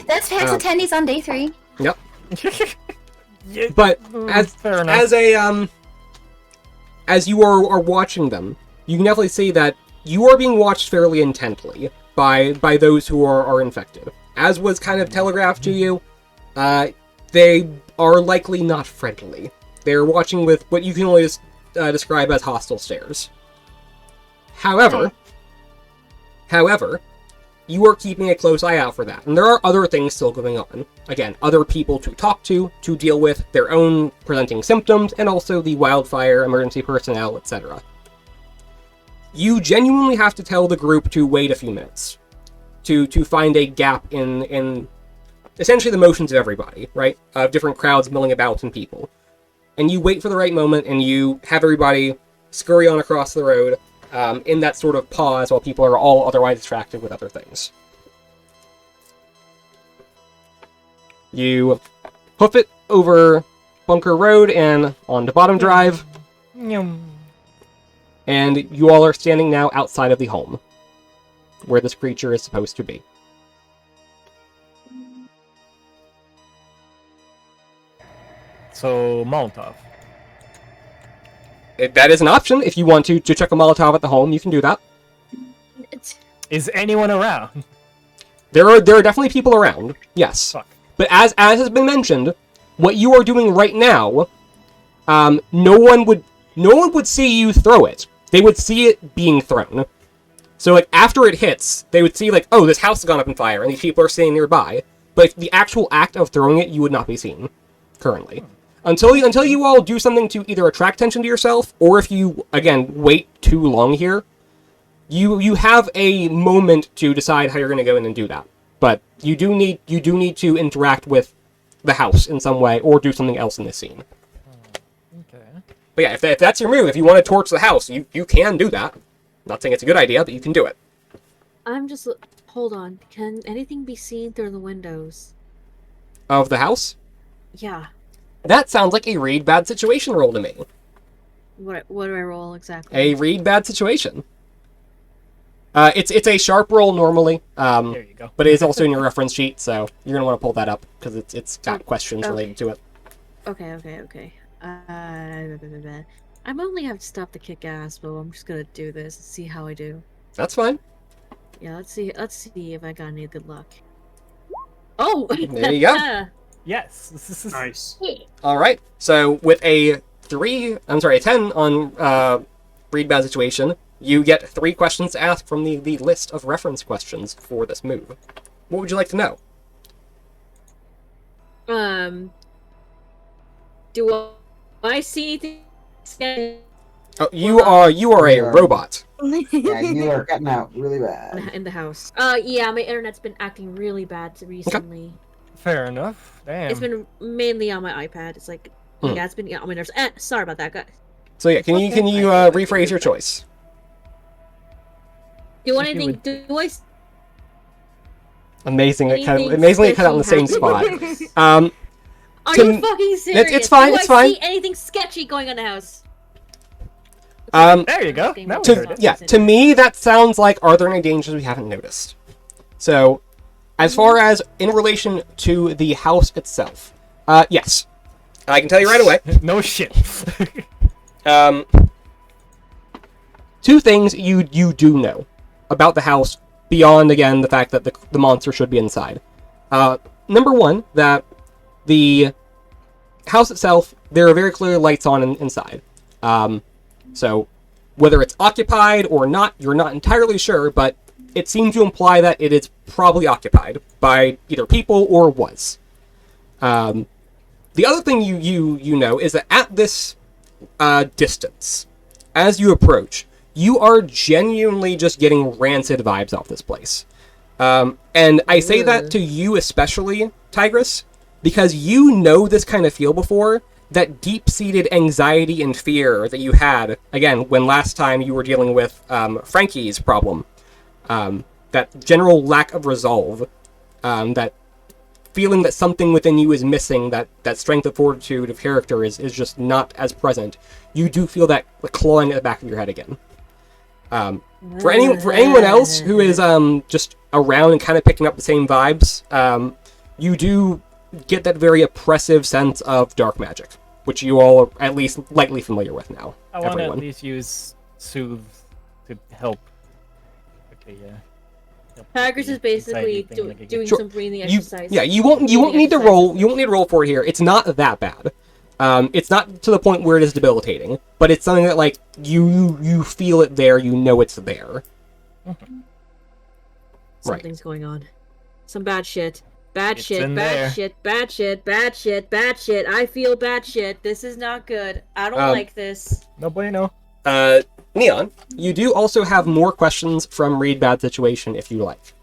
That's PAX attendees on day 3. Yep. Yeah, But fair enough. as you are watching them, you can definitely see that you are being watched fairly intently by those who are infected. As was kind of telegraphed to you, they are likely not friendly. They're watching with what you can only describe as hostile stares. However, you are keeping a close eye out for that, and there are other things still going on. Again, other people to talk to deal with their own presenting symptoms, and also the wildfire, emergency personnel, etc. You genuinely have to tell the group to wait a few minutes to find a gap in essentially the motions of everybody, right? Of different crowds milling about and people. And you wait for the right moment, and you have everybody scurry on across the road in that sort of pause while people are all otherwise distracted with other things. You hoof it over Bunker Road and onto Bottom Drive, and you all are standing now outside of the home, where this creature is supposed to be. So Molotov. That is an option. If you want to check a Molotov at the home, you can do that. Is anyone around? There are definitely people around. Yes. Fuck. But as has been mentioned, what you are doing right now, no one would see you throw it. They would see it being thrown. So like after it hits, they would see like, oh, this house has gone up in fire, and these people are staying nearby. But the actual act of throwing it, you would not be seen currently. Until you all do something to either attract attention to yourself, or if you, again, wait too long here, you have a moment to decide how you're going to go in and do that. But you do need to interact with the house in some way, or do something else in this scene. Okay. But yeah, if that's your move, if you want to torch the house, you can do that. Not saying it's a good idea, but you can do it. I'm just... Hold on. Can anything be seen through the windows? Of the house? Yeah. That sounds like a read bad situation roll to me. What do I roll exactly? A read bad situation. It's a sharp roll normally. There you go. But it is also in your reference sheet, so you're gonna want to pull that up because it's got questions related to it. Okay. I'm only have to stop the kick ass, but I'm just gonna do this and see how I do. That's fine. Yeah, let's see if I got any good luck. Oh! There you go. Yes. Nice. All right. So with a 10 on read bad situation, you get 3 questions to ask from the list of reference questions for this move. What would you like to know? Do I see anything? Oh, you are a robot. Yeah, you are cutting out really bad. In the house. Yeah, my internet's been acting really bad recently. Fair enough. Damn. It's been mainly on my iPad. It's like, yeah, it's been on my nerves. Sorry about that, guys. So yeah, can you rephrase your choice? Do you want anything? Do I? Amazingly cut out in the same spot. Are you fucking serious? It's fine. Do It's I fine. see anything sketchy going on in the house? There you go. Now we heard it. To me, that sounds like, are there any dangers we haven't noticed? So, as far as in relation to the house itself, yes. I can tell you right away. No shit. 2 things you do know about the house, beyond, again, the fact that the monster should be inside. Number 1, that the house itself, there are very clear lights on inside. So, whether it's occupied or not, you're not entirely sure, but it seems to imply that it is probably occupied by either people or was. The other thing you know is that at this distance, as you approach, you are genuinely just getting rancid vibes off this place. And I say that to you especially, Tigress, because you know this kind of feel before, that deep-seated anxiety and fear that you had, again, when last time you were dealing with Frankie's problem, that general lack of resolve, that feeling that something within you is missing, that strength of fortitude of character is just not as present, you do feel that clawing at the back of your head again. For anyone else who is just around and kind of picking up the same vibes, you do get that very oppressive sense of dark magic, which you all are at least lightly familiar with now. I want to at least use Soothe to help. Okay, yeah. Tigress is basically doing some breathing exercise. You won't need to roll. You won't need to roll for it here. It's not that bad. It's not to the point where it is debilitating, but it's something that like you feel it there. You know it's there. Something's going on. Some bad shit. Bad It's shit, in bad there. shit, bad shit, bad shit, bad shit. I feel bad shit. This is not good. I don't like this. No bueno. Neon, you do also have more questions from Read Bad Situation if you like.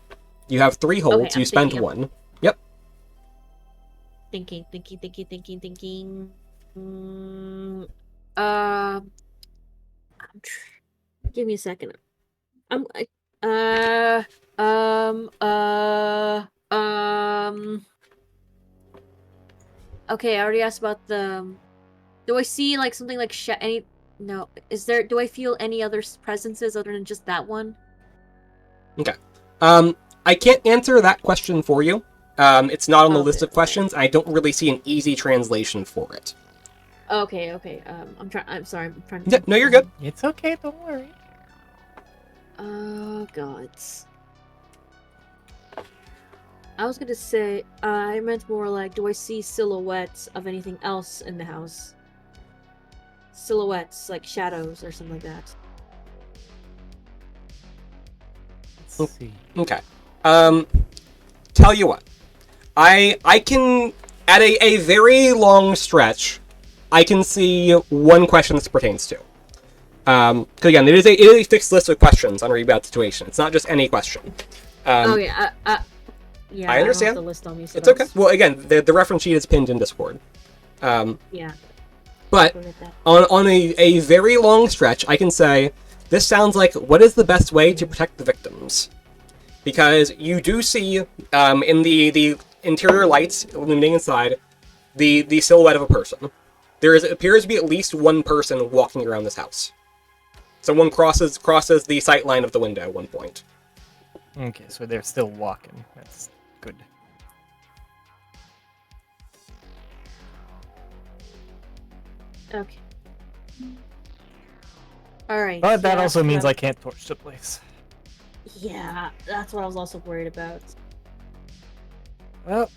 You have 3 holds. Okay, you I'm spent thinking. 1. Yep. Thinking. Give me a second. Okay, I already asked about the. Do I see like something like any? No. Do I feel any other presences other than just that one? Okay. I can't answer that question for you. It's not on the list Okay. of questions. I don't really see an easy translation for it. Okay. I'm sorry. I'm trying to. Yeah, no, you're good. It's okay, don't worry. Oh God. I was gonna say I meant more like, do I see silhouettes of anything else in the house? Silhouettes, like shadows or something like that. Let's see. Okay. Tell you what. I can, at a very long stretch, I can see one question this pertains to. Because again, it is a fixed list of questions on Read About Situation. It's not just any question. Oh yeah, yeah. I understand. don't have the list on me, so It's okay. that's- Well, again, the reference sheet is pinned in Discord. Yeah. But Forget that. on a very long stretch, I can say, this sounds like, what is the best way to protect the victims? Because you do see, in the interior lights illuminating inside, the silhouette of a person. Appears to be at least one person walking around this house. Someone crosses the sight line of the window at one point. Okay, so they're still walking. That's good. Okay. All right. But that yeah, also means that- I can't torch the place. Yeah, that's what I was also worried about. Well.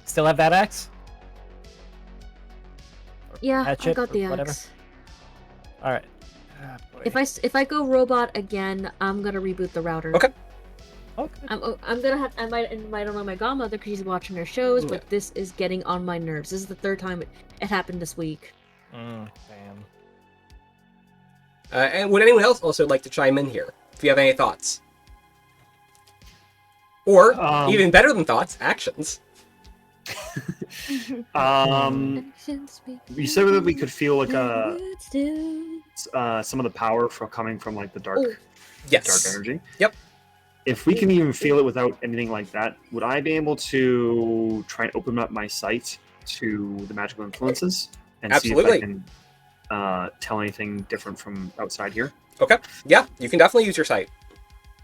Still have that axe? Yeah, I Hatchet got the or whatever. axe. Alright. If I go robot again, I'm gonna reboot the router. Okay. Okay. I'm gonna have I might annoy my godmother because she's watching her shows, but this is getting on my nerves. This is the third time it happened this week. Damn. And would anyone else also like to chime in here, if you have any thoughts? Or, even better than thoughts, actions. You said that we could feel like some of the power coming from like the dark, Yes. dark energy. Yep. If we can even feel it without anything like that, would I be able to try and open up my sight to the magical influences and see if Absolutely. I can tell anything different from outside here? Okay. Yeah, you can definitely use your sight.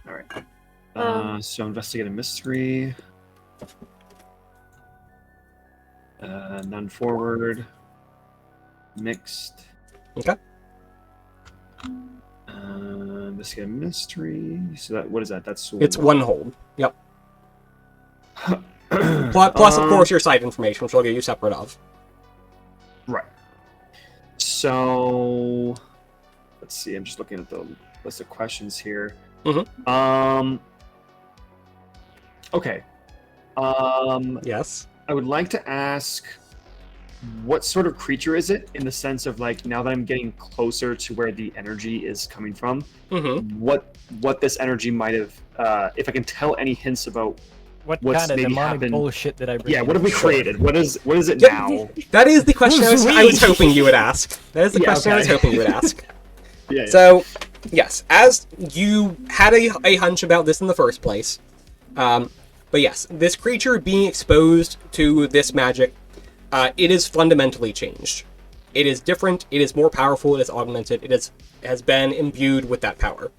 All right. So investigate a mystery. None forward. Mixed. Okay. Investigate a mystery. So that what is that? That's It's one hold. Yep. Plus, of course, your sight information, which I'll get you separate of. Right. So let's see. I'm just looking at the list of questions here. Okay. Yes. I would like to ask, what sort of creature is it? In the sense of like, now that I'm getting closer to where the energy is coming from, what this energy might have, if I can tell any hints about What what's kind of maybe demonic happened. bullshit did I bring? Yeah, what have we created? What is it Yep. now? That is the question I was Who's we? hoping you would ask. That is the Yeah, question I was okay. hoping you would ask. Yeah. So, yes, as you had a hunch about this in the first place, but yes, this creature being exposed to this magic, it is fundamentally changed. It is different, it is more powerful, it is augmented, has been imbued with that power.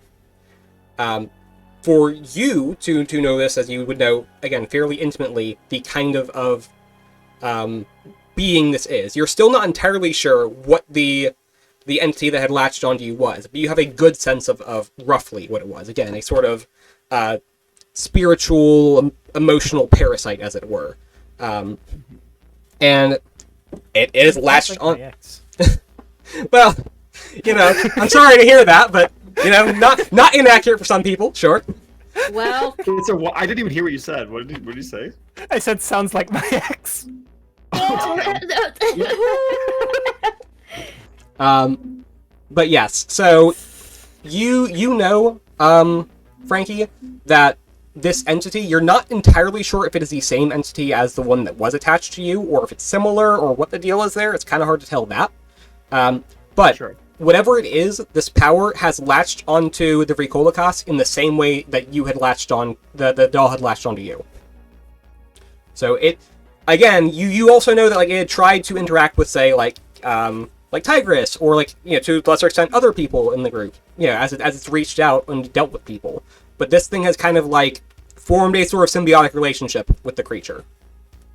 For you to know this, as you would know, again, fairly intimately, the kind of being this is. You're still not entirely sure what the entity that had latched onto you was, but you have a good sense of roughly what it was. Again, a sort of spiritual, emotional parasite, as it were. And it is latched Like on... my ex. Well, I'm sorry to hear that, but, not inaccurate for some people, sure. Well, I didn't even hear what you said. What did you say? I said sounds like my ex. But yes, so you know, Frankie, that this entity, you're not entirely sure if it is the same entity as the one that was attached to you, or if it's similar, or what the deal is there. It's kind of hard to tell that. But Sure. whatever it is, this power has latched onto the Vrikolikas in the same way that you had latched on, the doll had latched onto you. So it, again, you also know that like it had tried to interact with, say, like, like Tigress, or like, you know, to a lesser extent, other people in the group, you know, as it's reached out and dealt with people. But this thing has kind of like formed a sort of symbiotic relationship with the creature.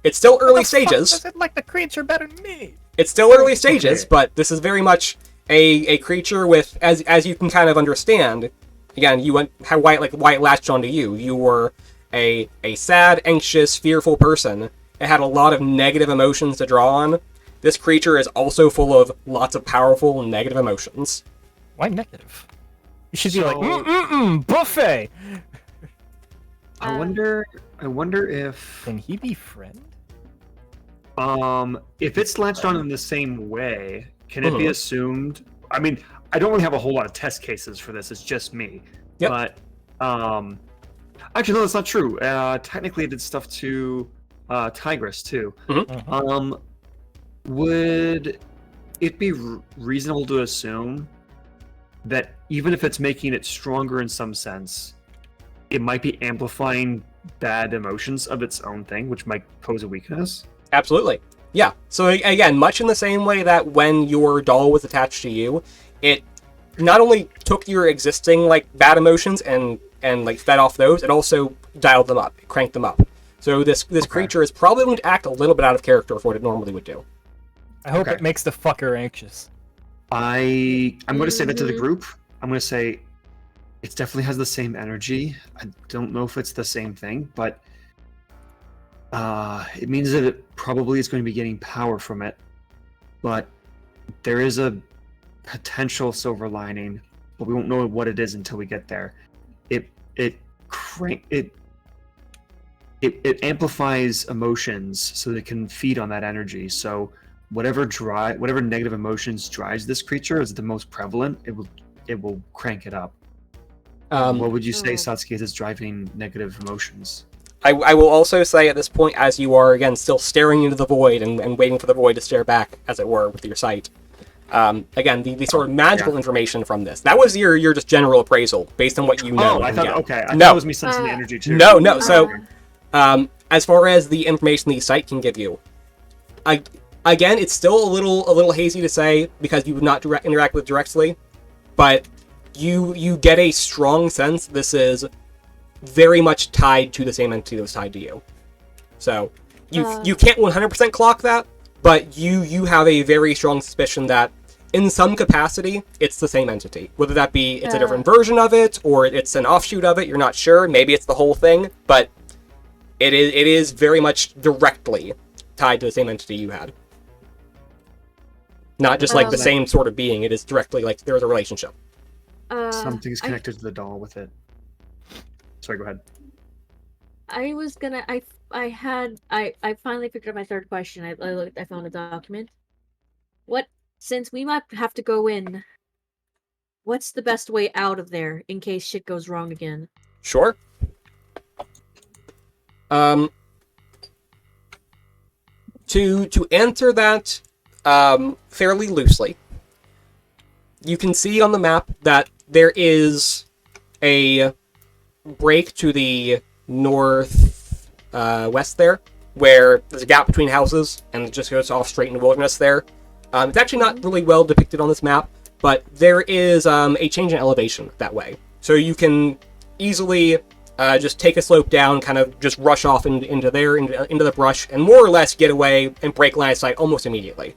It's still early stages. Does it like the creature better than me? It's still early stages, but this is very much a creature with, as you can kind of understand. Again, you went how why it latched onto you. You were a sad, anxious, fearful person. It had a lot of negative emotions to draw on. This creature is also full of lots of powerful negative emotions. Why negative? You should be like, buffet! I wonder if Can he be friend? if it's latched on in the same way, can it be assumed? I mean, I don't really have a whole lot of test cases for this. It's just me. Yep. But actually, no, that's not true. Technically, it did stuff to Tigress too. Would it be reasonable to assume that even if it's making it stronger in some sense, it might be amplifying bad emotions of its own thing, which might pose a weakness? Absolutely. Yeah. So again, much in the same way that when your doll was attached to you, it not only took your existing like bad emotions and like fed off those, it also dialed them up, cranked them up. So this creature is probably going to act a little bit out of character for what it normally would do. I hope it makes the fucker anxious. I'm going to say that to the group. I'm going to say it definitely has the same energy. I don't know if it's the same thing, but it means that it probably is going to be getting power from it. But there is a potential silver lining, but we won't know what it is until we get there. It amplifies emotions so that it can feed on that energy. So whatever negative emotions drives this creature is the most prevalent, it will crank it up. What would you say, Satsuki, is driving negative emotions? I will also say at this point, as you are again still staring into the void and waiting for the void to stare back, as it were, with your sight. Again, the sort of magical information from this. That was your just general appraisal based on what you know. Oh, I thought, okay. I No. thought it was me sensing the energy too. No. So, as far as the information the site can give you, again, it's still a little hazy to say because you would not interact with directly, but you get a strong sense this is very much tied to the same entity that was tied to you. So you can't 100% clock that, but you have a very strong suspicion that in some capacity it's the same entity. Whether that be it's a different version of it or it's an offshoot of it, you're not sure. Maybe it's the whole thing, but it is very much directly tied to the same entity you had. Not just like the same sort of being. It is directly like there's a relationship. Something's connected to the doll with it. Sorry, go ahead. I was gonna. I finally figured out my third question. I found a document. Since we might have to go in, what's the best way out of there in case shit goes wrong again? Sure. To answer that fairly loosely, you can see on the map that there is a break to the north west there, where there's a gap between houses, and it just goes off straight into wilderness there. It's actually not really well depicted on this map, but there is a change in elevation that way. So you can easily just take a slope down, kind of just rush off into the brush, and more or less get away and break line of sight almost immediately.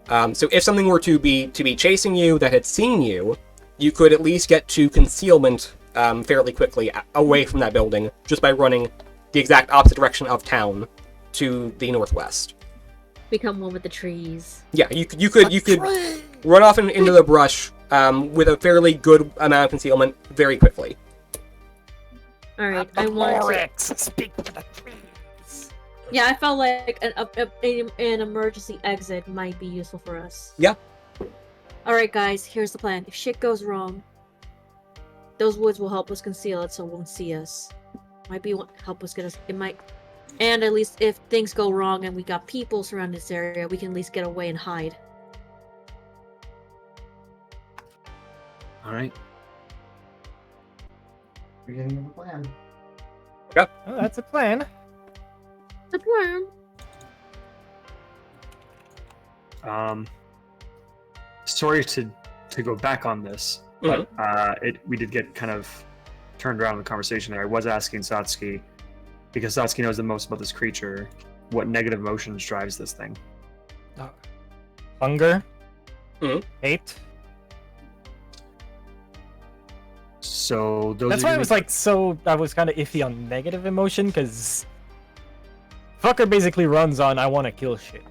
So if something were to be chasing you that had seen you, you could at least get to concealment fairly quickly away from that building just by running the exact opposite direction of town to the northwest. Become one with the trees. Yeah, you could run off into the brush with a fairly good amount of concealment very quickly. All right, I want to speak to the trees. Yeah, I felt like an emergency exit might be useful for us. Yeah. All right, guys, here's the plan. If shit goes wrong, those woods will help us conceal it, so it won't see us. Might be help us get us. It might, and at least if things go wrong and we got people surrounding this area, we can at least get away and hide. All right. We're getting the plan. Oh, that's a plan. The plan. sorry to go back on this, but we did get kind of turned around in the conversation there. I was asking Satsuki, because Satsuki knows the most about this creature, what negative emotions drives this thing. Hunger. Mhm. Hate. So those. That's are why I gonna was be- like, so I was kind of iffy on negative emotion, because fucker basically runs on I want to kill shit.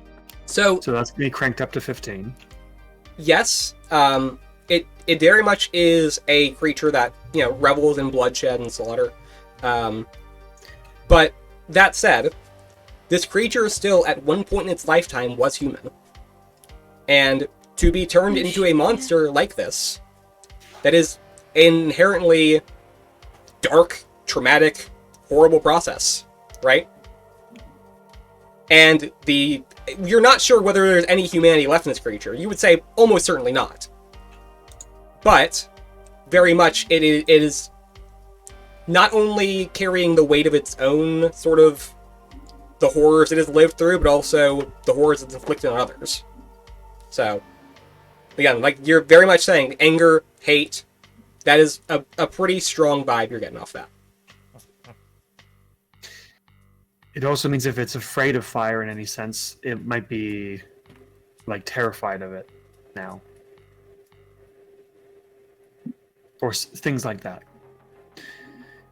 So So that's gonna be cranked up to 15. yes, it very much is a creature that revels in bloodshed and slaughter. But that said, this creature still at one point in its lifetime was human, and to be turned into a monster like this, that is inherently dark, traumatic, horrible process, right? And you're not sure whether there's any humanity left in this creature. You would say almost certainly not. But very much it is not only carrying the weight of its own sort of the horrors it has lived through, but also the horrors it's inflicted on others. So, again, like you're very much saying, anger, hate, that is a pretty strong vibe you're getting off that. It also means if it's afraid of fire in any sense, it might be like terrified of it now. Or things like that.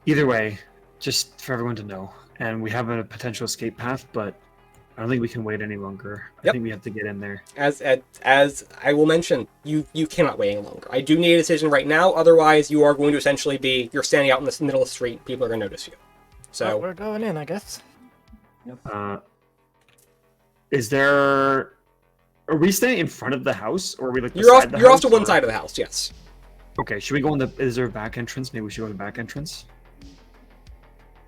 Either way, just for everyone to know. And we have a potential escape path, but I don't think we can wait any longer. I Yep. think we have to get in there. As I will mention, you cannot wait any longer. I do need a decision right now, otherwise you are going to essentially you're standing out in the middle of the street, people are going to notice you. So, Well, we're going in, I guess. Is there... Are we staying in front of the house, or are we like you're off beside the you're off house, to one or- side of the house, yes. Okay, should we go in the... Is there a back entrance? Maybe we should go to the back entrance?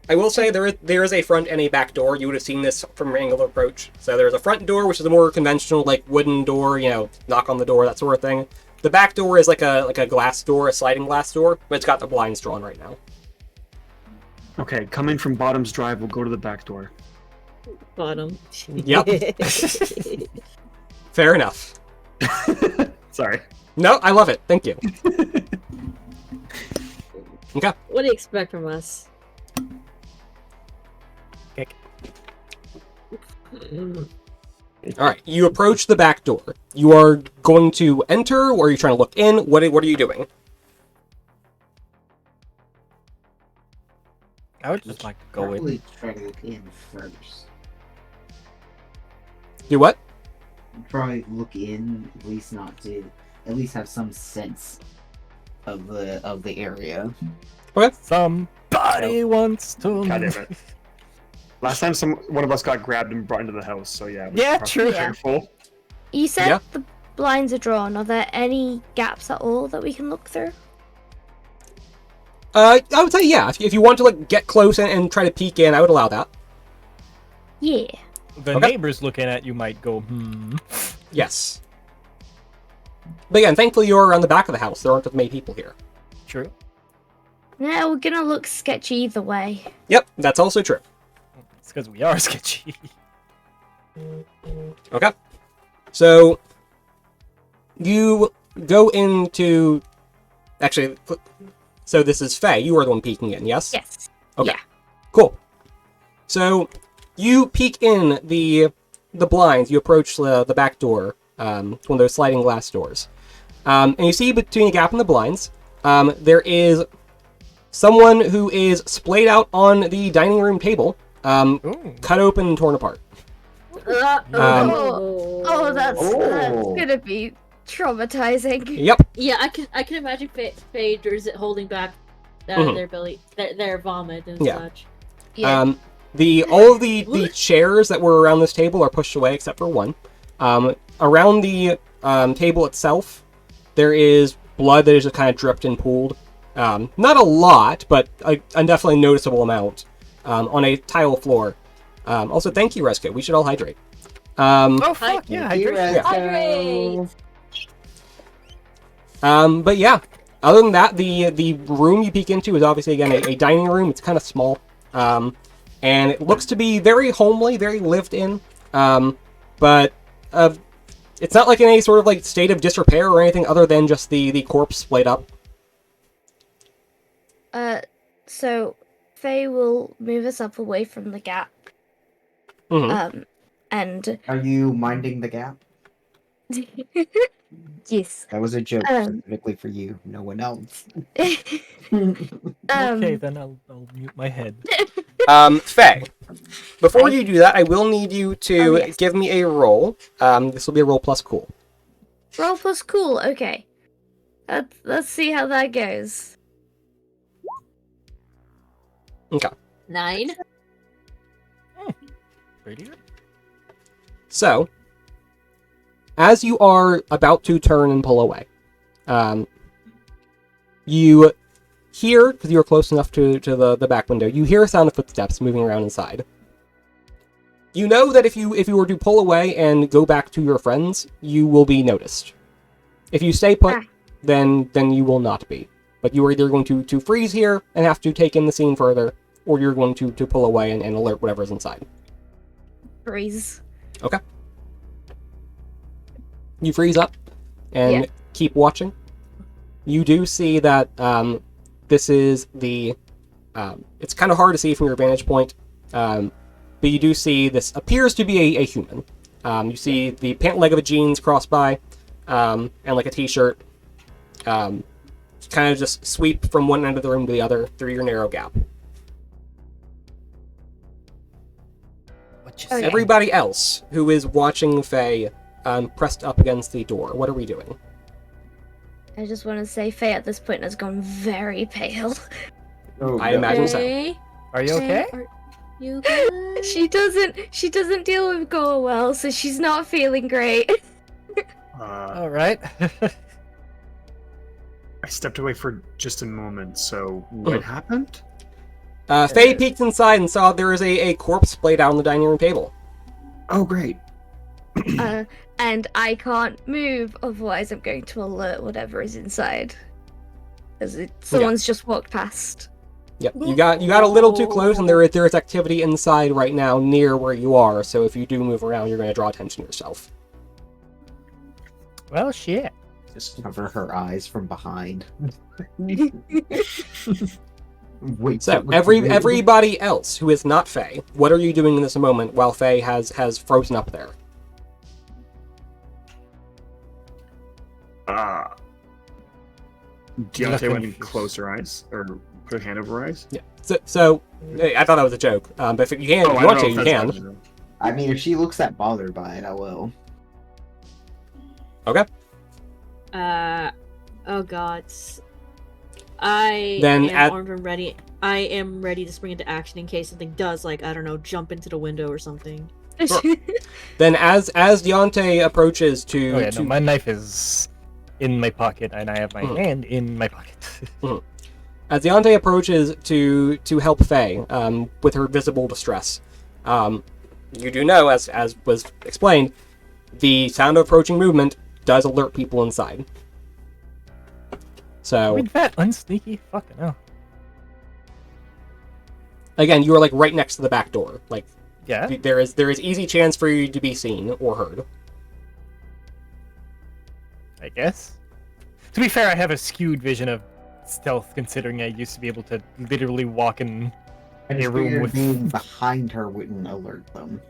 I will say there is a front and a back door. You would have seen this from an angle of approach. So there's a front door, which is a more conventional, like, wooden door, knock on the door, that sort of thing. The back door is like a glass door, a sliding glass door, but it's got the blinds drawn right now. Okay, coming from Bottom's Drive, we'll go to the back door. Bottom. Yep. Fair enough. Sorry. No, I love it. Thank you. Okay. What do you expect from us? Kick. All right. You approach the back door. You are going to enter, or are you trying to look in? What are you doing? I would just like to go in. Probably try to look in first. Do what? Probably look in, at least have some sense of the area. Somebody wants to. God damn it. Last time one of us got grabbed and brought into the house, so yeah. Yeah, probably true. careful. You said Yeah. the blinds are drawn. Are there any gaps at all that we can look through? I would say yeah. If you want to get close and try to peek in, I would allow that. Yeah. The Okay. neighbors looking at you might go, Yes. But again, thankfully you're on the back of the house. There aren't as many people here. True. Yeah, we're gonna look sketchy either way. Yep, that's also true. It's because we are sketchy. Okay. So you go into actually. So this is Faye. You are the one peeking in, yes? Yes. Okay. Yeah. Cool. So you peek in the blinds. You approach the back door, one of those sliding glass doors, and you see between a gap in the blinds, there is someone who is splayed out on the dining room table, Ooh. cut open and torn apart. That's Oh. gonna be traumatizing. Yep. Yeah, I can imagine Phaedrus holding back Mhm. their belly, their vomit and Yeah. such. Yeah. All of the chairs that were around this table are pushed away except for one. Around the table itself, there is blood that is just kind of dripped and pooled. Not a lot, but a definitely noticeable amount on a tile floor. Also, thank you, Resco. We should all hydrate. Oh, fuck, yeah, hydration. Hydrate! But yeah, other than that, the room you peek into is obviously, again, a dining room. It's kind of small. And it looks to be very homely, very lived in. But it's not like in any sort of like state of disrepair or anything other than just the corpse splayed up. So Faye will move us up away from the gap. Mhm. And Are you minding the gap? yes. That was a joke specifically for you, no one else. Okay, then I'll mute my head. Faye, before you do that, I will need you to give me a roll. This will be a roll plus cool. Roll plus cool. Okay. Let's see how that goes. Okay. 9. Pretty good. So, as you are about to turn and pull away, you hear, because you are close enough to the back window, you hear a sound of footsteps moving around inside. You know that if you were to pull away and go back to your friends, you will be noticed. If you stay put, then you will not be. But you are either going to freeze here and have to take in the scene further, or you're going to pull away and alert whatever's inside. Freeze. Okay. You freeze up and keep watching. You do see that this is the... it's kind of hard to see from your vantage point, but you do see this appears to be a human. You see the pant leg of a jeans cross by, and like a t-shirt. Kind of just sweep from one end of the room to the other through your narrow gap. What you Oh, say? yeah. Everybody else who is watching Faye pressed up against the door, what are we doing? I just want to say Faye at this point has gone very pale. Oh, I no. imagine so. Faye? Are you okay? Are you good? She doesn't deal with gore well, so she's not feeling great. All right. I stepped away for just a moment, so what happened? Faye peeked inside and saw there is a corpse splayed out on the dining room table. Oh, great. And I can't move, otherwise I'm going to alert whatever is inside. Because someone's just walked past. Yep, you got a little too close, and there is activity inside right now near where you are. So if you do move around, you're going to draw attention to yourself. Well, shit. Just cover her eyes from behind. Wait. So everybody else who is not Faye, what are you doing in this moment while Faye has frozen up there? Deontay went and confused. closed her eyes, or put her hand over her eyes. Yeah. So I thought that was a joke. But if you can, if you want to, you can. I mean, if she looks that bothered by it, I will. Okay. Oh god. I Then am armed and ready. I am ready to spring into action in case something does, like, I don't know, jump into the window or something. Sure. Then as Deontay approaches to... Oh yeah, no, my knife is in my pocket, and I have my hand in my pocket. As Deontay approaches to help Faye with her visible distress, you do know, as was explained, the sound of approaching movement does alert people inside. So, Big fat unsneaky fucking hell. again, you are like right next to the back door. Like, Yeah. there is easy chance for you to be seen or heard. I guess. To be fair, I have a skewed vision of stealth, considering I used to be able to literally walk in I a just room figured with. being behind her wouldn't alert them.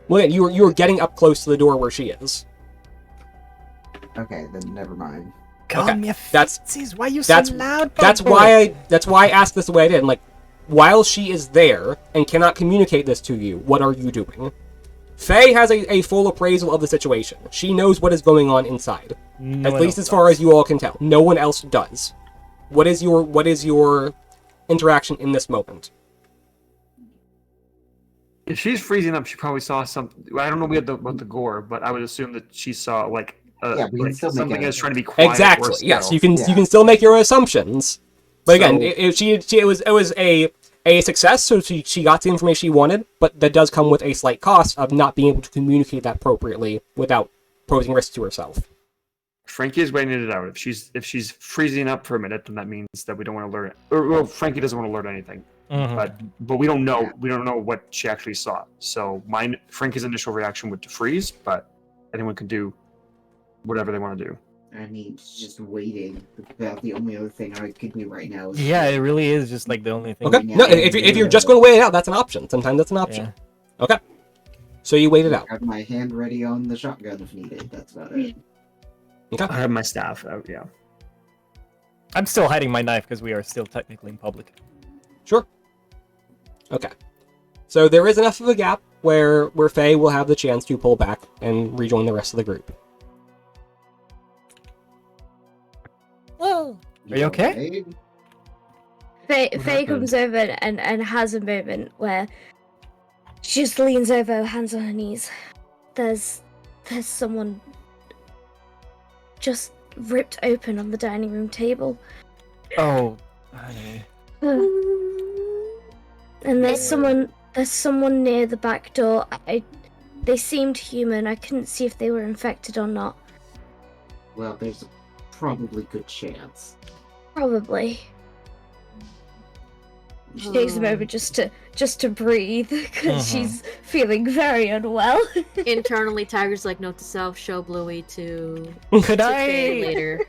Well, again, you are getting up close to the door where she is. Okay, then never mind. Calm your That's- fancies. Why you that's- so loud? That's why I asked this the way I did. Like, while she is there and cannot communicate this to you, what are you doing? Faye has a full appraisal of the situation. She knows what is going on inside. No At one least else as far does. as you all can tell. No one else does. What is your interaction in this moment? If she's freezing up, she probably saw something. I don't know about the gore, but I would assume that she saw like Yeah, we can like still make something it. that's trying to be quiet. Exactly. Or Yes, still. you can Yeah. still make your assumptions. But again, So- it was a success, so she got the information she wanted, but that does come with a slight cost of not being able to communicate that appropriately without posing risk to herself. Frankie is waiting it out. If she's freezing up for a minute, then that means that we don't want to alert. Or well, Frankie doesn't want to alert anything. Mhm. But we don't know. We don't know what she actually saw. So Frankie's initial reaction would to freeze, but anyone can do whatever they want to do. I mean, just waiting. About the only other thing I could do right now is Yeah, it really is just like the only thing. Okay. No, if you're just going to wait it out, that's an option. Sometimes that's an option. Yeah. Okay. So you wait it out. have my hand ready on the shotgun if needed. That's about it. Okay. I have my staff out, yeah. I'm still hiding my knife because we are still technically in public. Sure. Okay. So there is enough of a gap where Faye will have the chance to pull back and rejoin the rest of the group. Are you okay? Faye happened? comes over and has a moment where she just leans over, hands on her knees. There's someone just ripped open on the dining room table. Oh, honey. And there's someone near the back door. They seemed human. I couldn't see if they were infected or not. Well, there's a probably good chance. Probably. She takes a moment just to breathe because she's feeling very unwell. Internally, Tiger's like, note to self, show Bluey to Could Faye I later.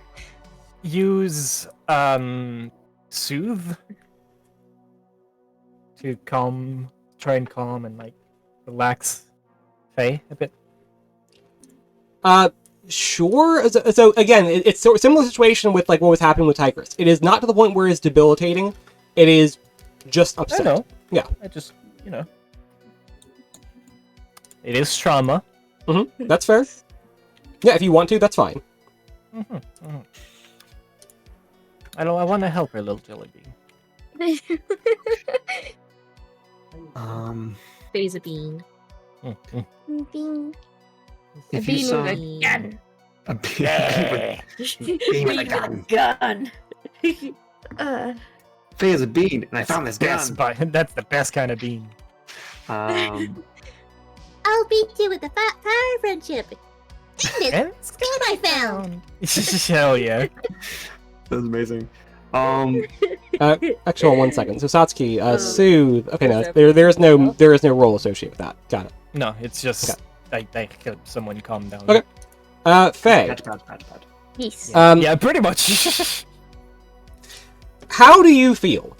use soothe to try and calm and like relax Faye a bit? Sure. So again, it's a similar situation with like what was happening with Tigress. It is not to the point where it's debilitating. It is just upset. I know. Yeah. I just, it is trauma. That's fair. Yeah, if you want to, that's fine. I want to help her, little jelly bean. Faye's a bean. Bean. A If you bean saw with a gun. a bean with a gun. Gun. Faye is a bean, and I found this Yes, gun. but that's the best kind of bean. I'll beat you with a fire friendship. And Stone I found. hell yeah. That's amazing. Actually, hold on 1 second. So Satsuki, soothe. Okay, no, What's there is no role associated with that. Got it. No, it's just I help someone calm down. Okay. Faye. Pat. Peace. Yeah, pretty much. How do you feel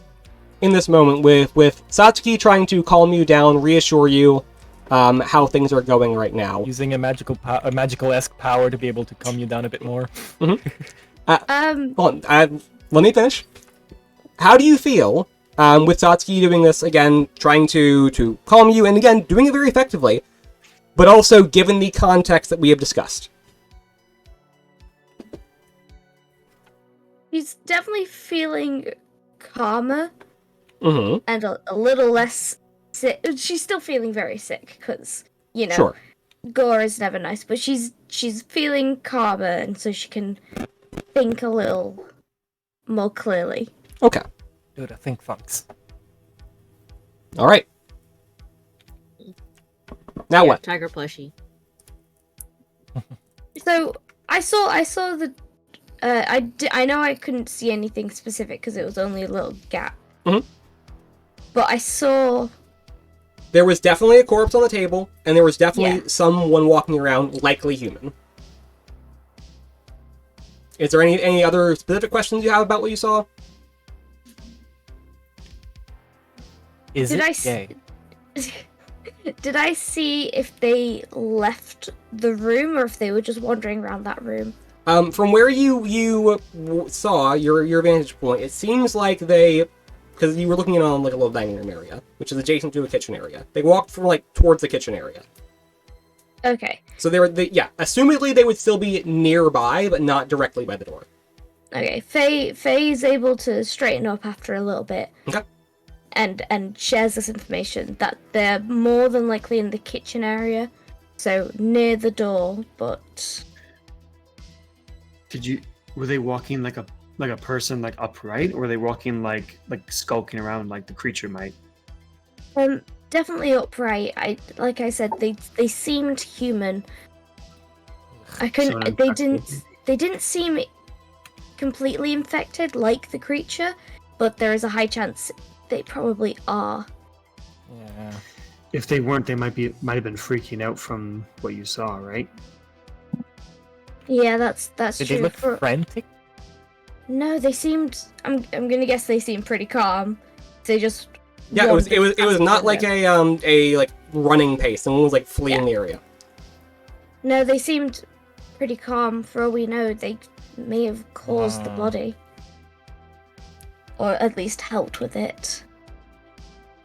in this moment with Satsuki trying to calm you down, reassure you how things are going right now? Using a magical-esque power to be able to calm you down a bit more. Hold on, let me finish. How do you feel with Satsuki doing this again, trying to calm you, and again, doing it very effectively, but also given the context that we have discussed? He's definitely feeling calmer Mm-hmm. and a little less sick. She's still feeling very sick because, Sure. gore is never nice, but she's feeling calmer and so she can think a little more clearly. Okay. Dude, I think funks. All right. Now what? Tiger plushie. So I saw the. I know I couldn't see anything specific because it was only a little gap. Mhm. But I saw. There was definitely a corpse on the table, and there was definitely Yeah. someone walking around, likely human. Is there any other specific questions you have about what you saw? Is Did it I s- gay? Did I see if they left the room or if they were just wandering around that room? From where you saw your vantage point, it seems like they, because you were looking in on like a little dining room area, which is adjacent to a kitchen area. They walked from like towards the kitchen area. Okay. So assumedly they would still be nearby, but not directly by the door. Okay. Faye's able to straighten up after a little bit. Okay. And shares this information that they're more than likely in the kitchen area, so near the door, but Were they walking like a person, like upright, or were they walking like skulking around like the creature might? definitely upright. Like I said, they seemed human. I couldn't. So They didn't seem completely infected like the creature, but there is a high chance they probably are. Yeah. If they weren't, they might have been freaking out from what you saw, right? Yeah, that's Did true. they look frantic? No, they seemed. I'm gonna guess they seemed pretty calm. They just. Yeah, it was not like them. a like running pace. Someone was like fleeing the area. No, they seemed pretty calm. For all we know, they may have caused the body, or at least helped with it.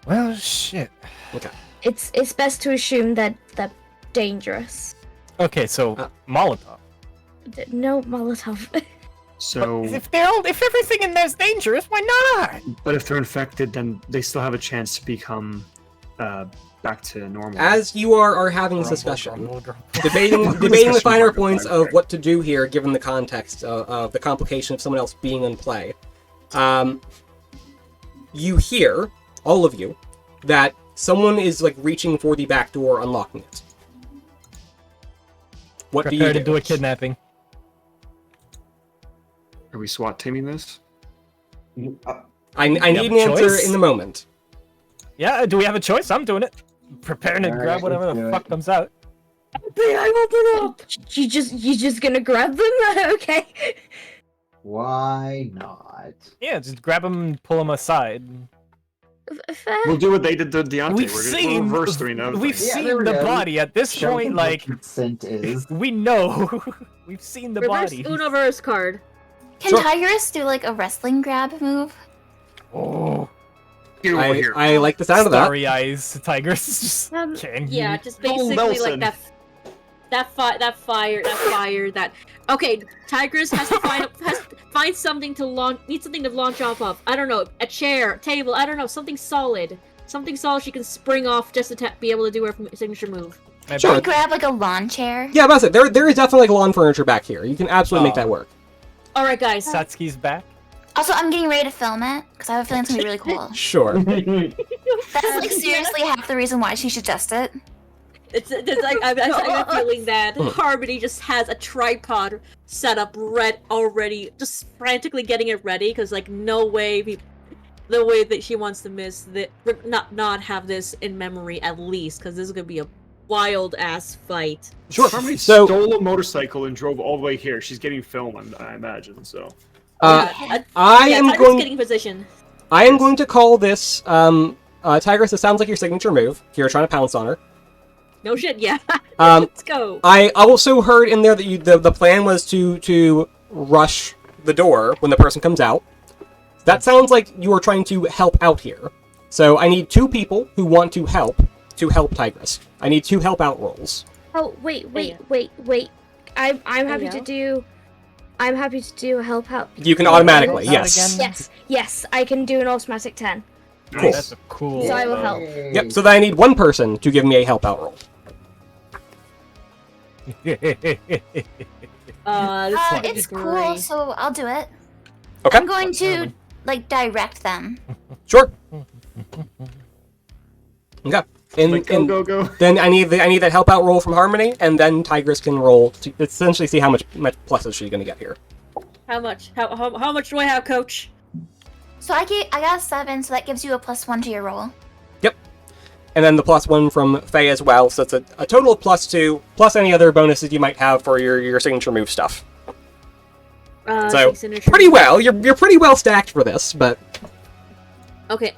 Well, shit. Okay. It's best to assume that they're dangerous. Okay, so Molotov. No Molotov. So, If everything in there's dangerous, why not? but if they're infected, then they still have a chance to become back to normal. As you are having this discussion, debating the Discussion finer mark, points by of the way. what to do here, given the context of the complication of someone else being in play, you hear, all of you, that someone is like reaching for the back door, unlocking it. What do Prepare you to do? do a kidnapping. Are we SWAT teaming this? I need have an a answer choice? in the moment. Yeah, do we have a choice? I'm doing it. Preparing to Alright, grab whatever let's the do fuck it. comes out. I open up. You just gonna grab them? Okay. Why not? Yeah, just grab him and pull him aside. Fair. We'll do what they did to Deontay. We've We're seen reverse doing those. We've Yeah, seen there we the go. body at this Show point. them Like what consent is. we know, we've seen the Reverse body. Unoverse card. Can Sure. Tigris do like a wrestling grab move? Oh, Here, over here. I like the sound of that. starry eyes, Tigers. Just can Yeah, you? just Joel basically like Nelson. that fire. Okay, Tigress has to find something to launch. Needs something to launch off of. I don't know, a chair, table. I don't know, something solid. Something solid she can spring off just to be able to do her signature move. My Sure. Can bad. we grab like a lawn chair? Yeah, that's it. There is definitely like lawn furniture back here. You can absolutely make that work. All right, guys. Satsuki's back. Also, I'm getting ready to film it because I have a feeling it's gonna be really cool. Sure. That's like seriously half the reason why she should just it. It's like I have a feeling that Harmony just has a tripod set up already, just frantically getting it ready because like no way the way that she wants to miss that not have this in memory at least because this is gonna be a wild ass fight. Sure. Harmony So, stole a motorcycle and drove all the way here. She's getting film, I imagine. So I am Tiger's going. getting in position. I am going to call this, Tigress. It sounds like your signature move. You're trying to pounce on her. No shit, yeah. Um, Let's go. I also heard in there that the plan was to rush the door when the person comes out. That sounds like you are trying to help out here. So I need 2 people who want to help Tigress. I need 2 help out rolls. Oh wait. I'm happy to Yeah. do. I'm happy to do a help out. You can automatically, Help out yes. again? Yes, I can do an automatic 10. Cool. That's a cool. So I will help. Yep. So then I need 1 person to give me a help out roll. It's cool, so I'll do it. Okay. I'm going to like direct them. Sure. Okay. go. Then I need that help out roll from Harmony, and then Tigress can roll to essentially see how much pluses she's going to get here. How much? How much do I have, Coach? So I got a 7, so that gives you a +1 to your roll. Yep. And then the +1 from Faye as well, so it's a total of +2, plus any other bonuses you might have for your signature move stuff. So signature- pretty well. You're pretty well stacked for this, but Okay.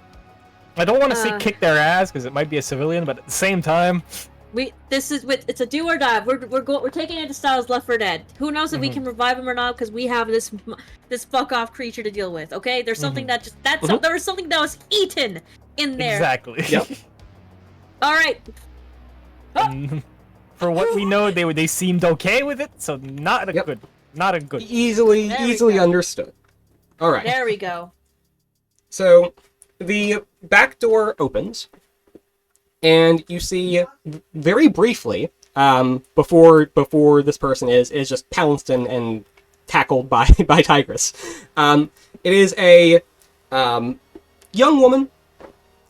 I don't want to say Uh, kick their ass because it might be a civilian, but at the same time, It's a do or die. We're taking it to Styles Left 4 Dead. Who knows if we can revive him or not because we have this fuck off creature to deal with. Okay, there's something there was something that was eaten in there. exactly. Yep. All right. And for what we know, they seemed okay with it, so not a Yep. good. easily There we go. understood. All right. There we go. So the back door opens, and you see very briefly, before this person is just pounced and tackled by Tigress. It is a young woman,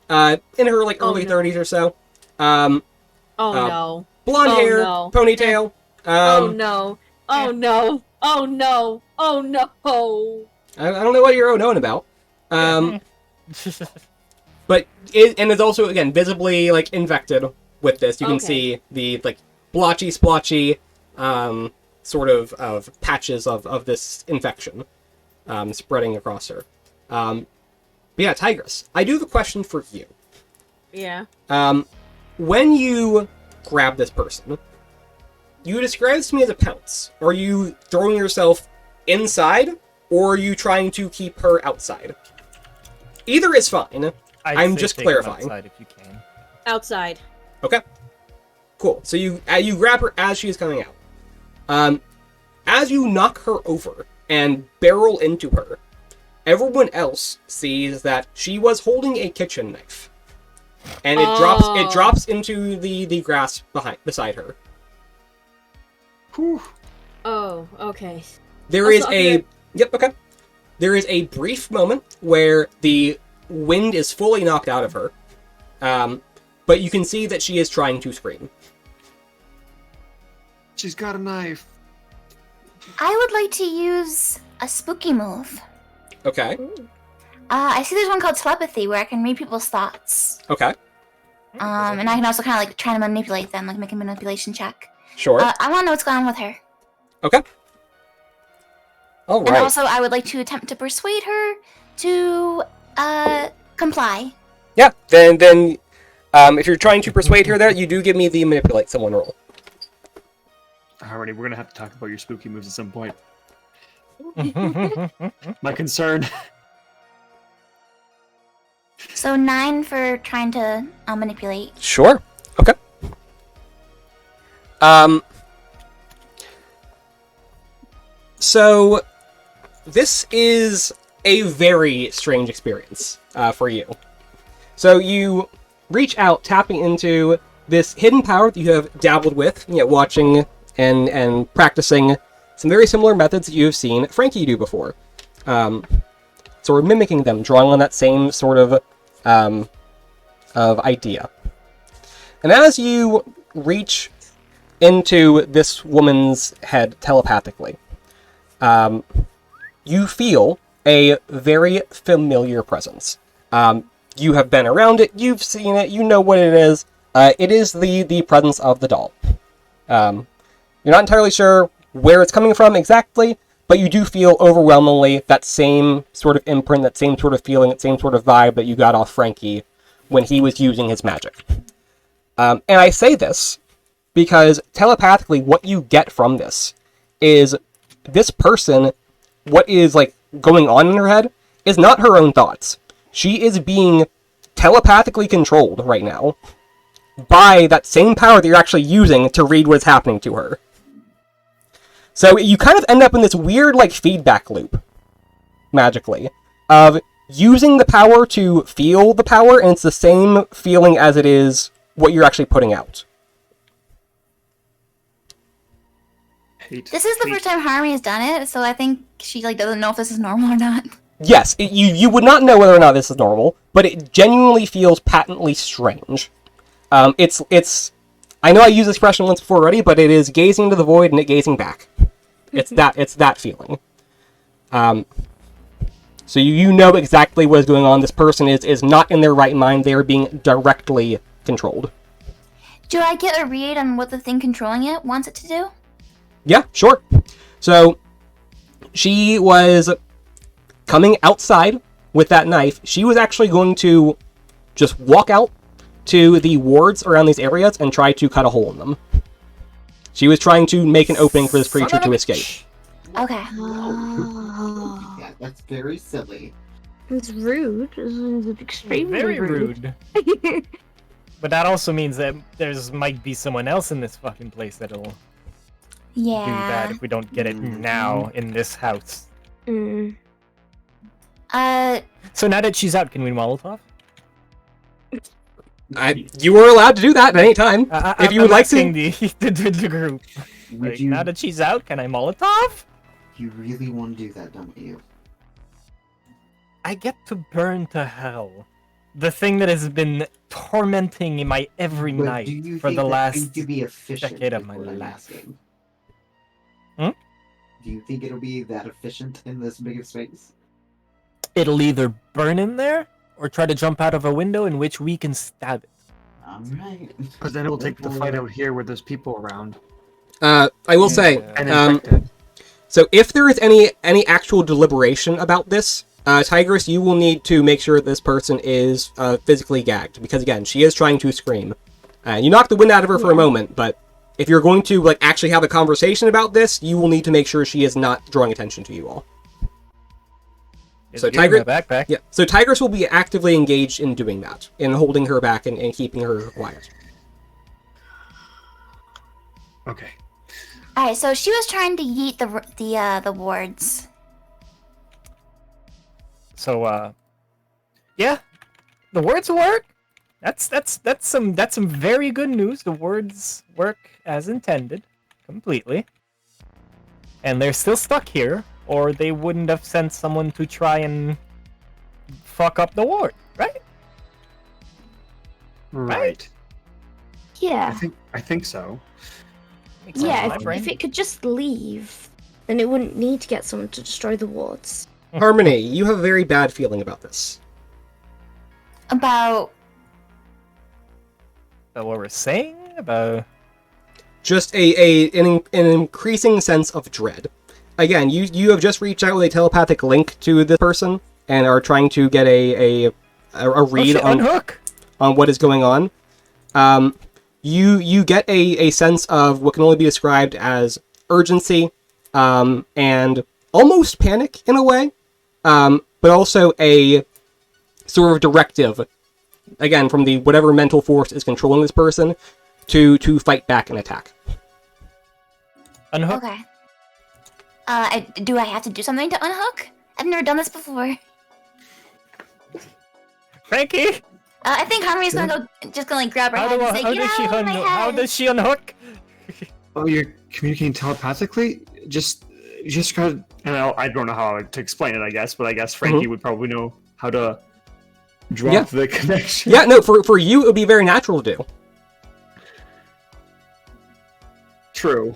in her like early 30s or so. Oh no. Blonde Oh, hair, no. ponytail. Oh no. Oh no. Oh no. Oh no. I don't know what you're knowing about. But it's also again visibly like infected with this. You can Okay. see the like blotchy, splotchy sort of patches of this infection spreading across her. But yeah, Tigress, I do have a question for you. Yeah. When you grab this person, you describe this to me as a pounce. Are you throwing yourself inside, or are you trying to keep her outside? Either is fine. I'm just clarifying. Outside if you can. Outside. Okay. Cool. So you grab her as she is coming out. As you knock her over and barrel into her, everyone else sees that she was holding a kitchen knife, and it drops into the grass beside her. Whew. Oh, okay. There is a There is a brief moment where the wind is fully knocked out of her, but you can see that she is trying to scream. She's got a knife. I would like to use a spooky move. Okay. I see there's one called telepathy where I can read people's thoughts. Okay. And I can also kind of like try to manipulate them, like make a manipulation check. Sure. I want to know what's going on with her. Okay. All right. And also, I would like to attempt to persuade her to comply. Yeah. Then, if you're trying to persuade her, there, you do give me the manipulate someone roll. Alrighty, we're gonna have to talk about your spooky moves at some point. My concern. So 9 for trying to manipulate. Sure. Okay. So this is a very strange experience for you. So you reach out, tapping into this hidden power that you have dabbled with, watching and practicing some very similar methods that you have seen Frankie do before. Sort of mimicking them, drawing on that same sort of idea. And as you reach into this woman's head telepathically, you feel a very familiar presence. You have been around it, you've seen it, you know what it is. It is the presence of the doll. You're not entirely sure where it's coming from exactly, but you do feel overwhelmingly that same sort of imprint, that same sort of feeling, that same sort of vibe that you got off Frankie when he was using his magic. And I say this because telepathically what you get from this is this person, what is going on in her head is not her own thoughts. She is being telepathically controlled right now by that same power that you're actually using to read what's happening to her. So you kind of end up in this weird feedback loop, magically, of using the power to feel the power, and it's the same feeling as it is what you're actually putting out. This is the first time Harmony has done it, so I think she doesn't know if this is normal or not. Yes, you would not know whether or not this is normal, but it genuinely feels patently strange. It's I know I used this expression once before already, but it is gazing into the void and it gazing back. It's that feeling. So you know exactly what is going on. This person is not in their right mind. They are being directly controlled. Do I get a read on what the thing controlling it wants it to do? Yeah, sure. So she was coming outside with that knife. She was actually going to just walk out to the wards around these areas and try to cut a hole in them. She was trying to make an opening for this creature to escape. Okay. Yeah, that's very silly. It's rude. It's extremely Very rude. But that also means that might be someone else in this fucking place that'll do that Yeah. if we don't get it now in this house. Mm. So now that she's out, can we Molotov? You were allowed to do that at any time. If you would like to. The group. Would you? Now that she's out, can I Molotov? You really want to do that, don't you? I get to burn to hell. The thing that has been tormenting my every But night do you for think the that last going to be efficient decade of is my what I'm life. asking? Hmm? Do you think it'll be that efficient in this big of space? It'll either burn in there or try to jump out of a window in which we can stab it. Alright. Because then it will take the fight out here where there's people around. I will say, And infected. so if there is any actual deliberation about this, Tigress, you will need to make sure this person is physically gagged, because again, she is trying to scream. You knocked the wind out of her for a moment, but if you're going to like actually have a conversation about this, you will need to make sure she is not drawing attention to you all. So Tigress, backpack. Yeah. So Tigress will be actively engaged in doing that, in holding her back and keeping her quiet. Okay. All right, so she was trying to yeet the wards. So, yeah, the words work. That's some very good news. The words work as intended, completely. And they're still stuck here, or they wouldn't have sent someone to try and fuck up the ward, right? Right. Yeah. I think so. Makes sense in Yeah, my brain. if it could just leave, then it wouldn't need to get someone to destroy the wards. Harmony, you have a very bad feeling about this. About What we're saying about Just an increasing sense of dread. Again, you have just reached out with a telepathic link to this person and are trying to get a read unhook. on what is going on. You get a sense of what can only be described as urgency, and almost panic in a way, but also a sort of directive, again, from the whatever mental force is controlling this person, to fight back and attack. Unhook. okay. Do I have to do something to unhook? I've never done this before. Frankie, I think Harmony's gonna just gonna like grab her head and say, "Get out of my how head." does she unhook? Oh, you're communicating telepathically? You just gotta... I don't know how to explain it, I guess, but I guess Frankie would probably know how to drop the connection. Yeah, no, for you, it would be very natural to do. True.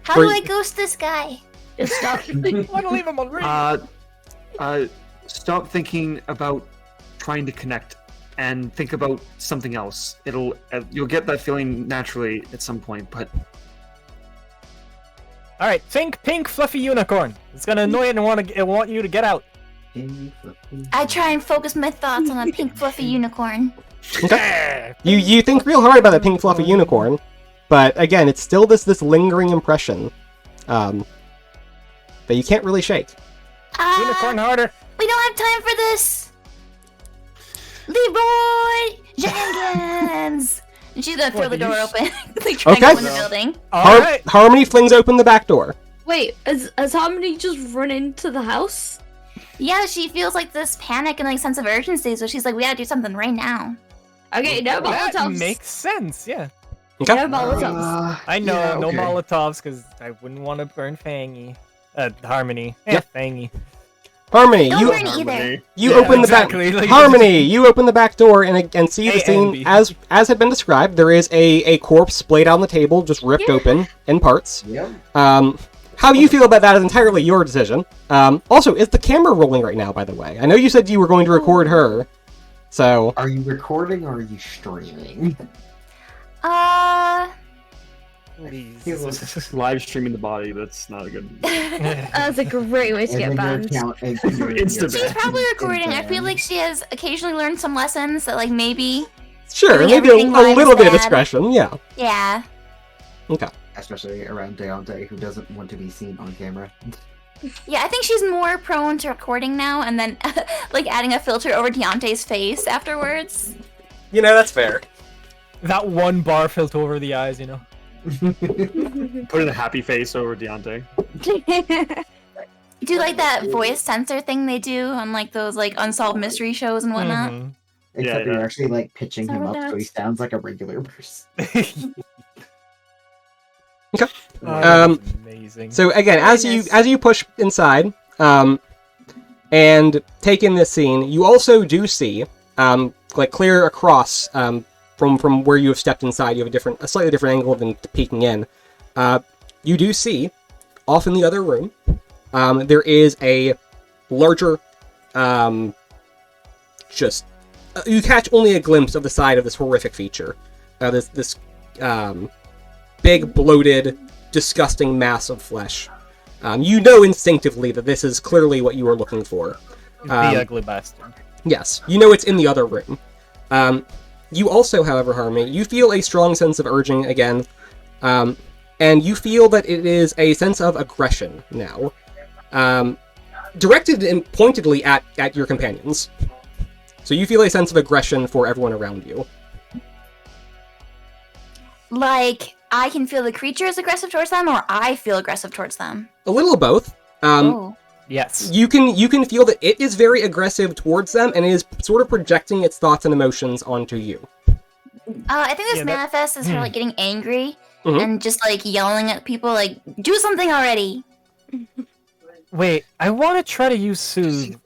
How do I ghost this guy? Just stop. I want to leave him on read. Stop thinking about trying to connect and think about something else. You'll get that feeling naturally at some point, but... All right, think pink fluffy unicorn. It's gonna annoy it and want you to get out. I try and focus my thoughts on a pink fluffy unicorn. Okay. You think real hard about that pink fluffy unicorn, but again, it's still this lingering impression that you can't really shake. Unicorn harder. We don't have time for this. Leroy Jenkins. And she's gonna throw the door open, like trying to Okay. go in the building. All right. Harmony flings open the back door. Wait, has Harmony just run into the house? Yeah, she feels like this panic and like sense of urgency, so she's like, "We gotta do something right now." Okay, no That Molotovs. makes sense. Yeah. Okay. No Molotovs. I know, yeah, no okay. Molotovs, because I wouldn't want to burn Fangy. Harmony. Yep. Fangy. Harmony, Don't you burn either. Yeah, open exactly, the back. like- Harmony, you open the back door and see the A scene and B. as had been described. There is a corpse splayed out on the table, just ripped open in parts. Yep. How you feel about that is entirely your decision. Also, is the camera rolling right now? By the way, I know you said you were going to record her, so Are you recording or are you streaming? Please. Live streaming the body, that's not a good... That's a great way to get banned. Insta She's ban. probably recording. I feel like she has occasionally learned some lessons that, like, maybe. sure, Doing maybe a everything live little is bit of bad. discretion. Yeah. Yeah. Okay. Especially around Deontay, who doesn't want to be seen on camera. Yeah, I think she's more prone to recording now and then, like, adding a filter over Deontay's face afterwards. You know, that's fair. That one bar filter over the eyes, you know. Put in a happy face over Deontay. Do like that voice sensor thing they do on like those like unsolved mystery shows and whatnot. Mhm. Except Yeah. you're actually like pitching him up Someone so he sounds like a regular person. Okay. Oh, that's amazing. So again, as you push inside, and take in this scene, you also do see, like clear across, from where you have stepped inside, you have a slightly different angle than peeking in. You do see, off in the other room, there is a larger, you catch only a glimpse of the side of this horrific feature. This big, bloated, disgusting mass of flesh. You know instinctively that this is clearly what you are looking for. The ugly bastard. Yes, you know it's in the other room. You also, however, Harmony, you feel a strong sense of urging again, and you feel that it is a sense of aggression now, directed and pointedly at your companions. So you feel a sense of aggression for everyone around you. Like, I can feel the creature is aggressive towards them, or I feel aggressive towards them? A little of both. Oh. Yes. You can feel that it is very aggressive towards them, and it is sort of projecting its thoughts and emotions onto you. I think this Yeah, that- manifests as her, like, getting angry Mhm. and just, like, yelling at people, like, do something already! Wait, I want to try to use Soothe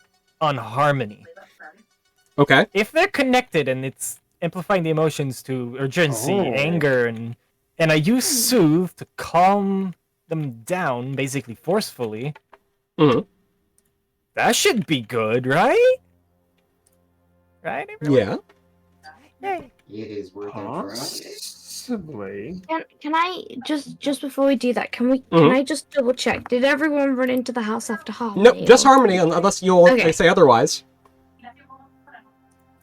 on Harmony. Okay. If they're connected and it's amplifying the emotions to urgency, Oh. anger, and I use Soothe to calm them down, basically forcefully, Mhm. that should be good, right? Right? everyone? Yeah. Yay. It is working for us. Possibly. Can I just before we do that? Can Mhm. I just double check? Did everyone run into the house after Harmony? Nope, just or- Harmony, unless you'll Okay. say otherwise.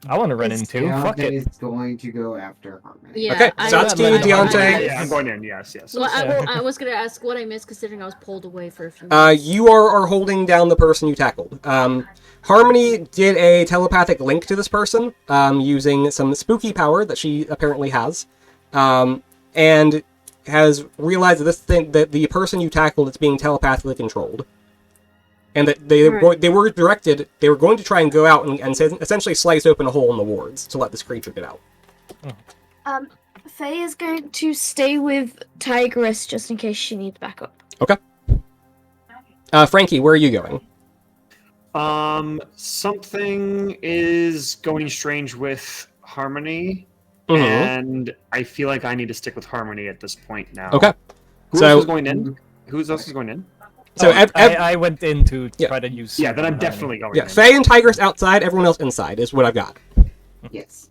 I want to run It's into. Fuck Deontay it. is going to go after Harmony. Yeah, Okay, I- Satsuki, I- I- Deontay. Yeah, I'm going in. Yes, yes. Well, I was gonna ask what I missed considering I was pulled away for a few minutes. You are holding down the person you tackled. Harmony did a telepathic link to this person, using some spooky power that she apparently has, and has realized that the person you tackled is being telepathically controlled, and that they were directed. They were going to try and go out and essentially slice open a hole in the wards to let this creature get out. Faye is going to stay with Tigress just in case she needs backup. Okay. Frankie, where are you going? Something is going strange with Harmony, Mhm. and I feel like I need to stick with Harmony at this point now. Okay. Who So- else is going in? Who else is going in? So I went in to Yeah. try to use. Yeah, then I'm Soothe on definitely going yeah, in. Faye and Tigress outside, everyone else inside is what I've got. Yes.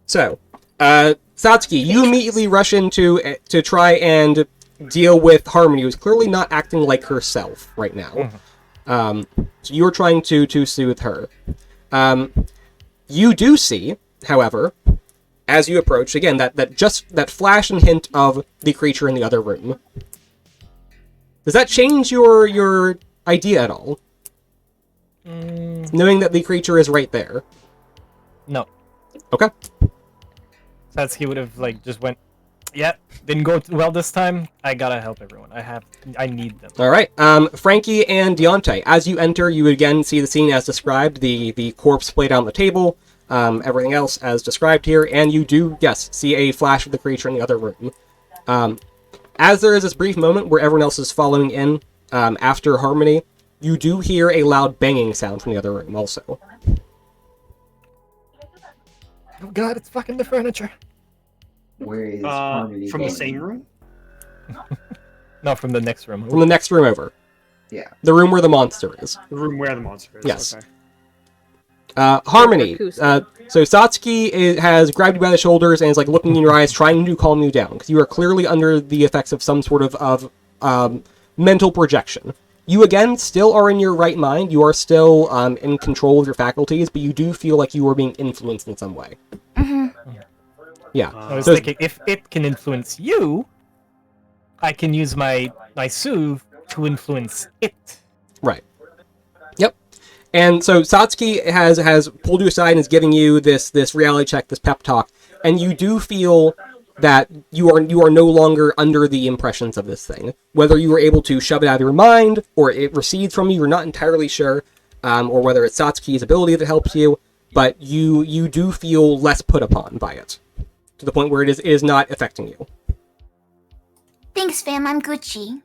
So, Satsuki, you immediately rush in to try and deal with Harmony, who's clearly not acting like herself right now. So you're trying to soothe her. You do see, however, as you approach, again, that flash and hint of the creature in the other room. Does that change your idea at all? Knowing that the creature is right there. No. Okay. Satsuki would have just went. Yeah, didn't go well this time. I gotta help everyone. I need them. All right. Frankie and Deontay, as you enter, you again see the scene as described, the corpse played on the table, everything else as described here, and you do, yes, see a flash of the creature in the other room. As there is this brief moment where everyone else is following in after Harmony, you do hear a loud banging sound from the other room also. Oh god, it's fucking the furniture. Where is Harmony From the going? same room? No, from the next room. From the next room over. Yeah. The room where the monster is. The room where the monster is. Yes. Okay. Harmony. Rakusa. So Satsuki has grabbed you by the shoulders and is looking in your eyes, trying to calm you down, because you are clearly under the effects of some sort of mental projection. You again still are in your right mind. You are still in control of your faculties, but you do feel like you are being influenced in some way. Yeah. I was So- thinking, if it can influence you, I can use my soothe to influence it. Right. Yep. And so Satsuki has pulled you aside and is giving you this reality check, this pep talk, and you do feel that you are no longer under the impressions of this thing. Whether you were able to shove it out of your mind, or it recedes from you, you're not entirely sure, or whether it's Satsuki's ability that helps you, but you do feel less put upon by it, to the point where it is not affecting you. Thanks, fam, I'm Gucci.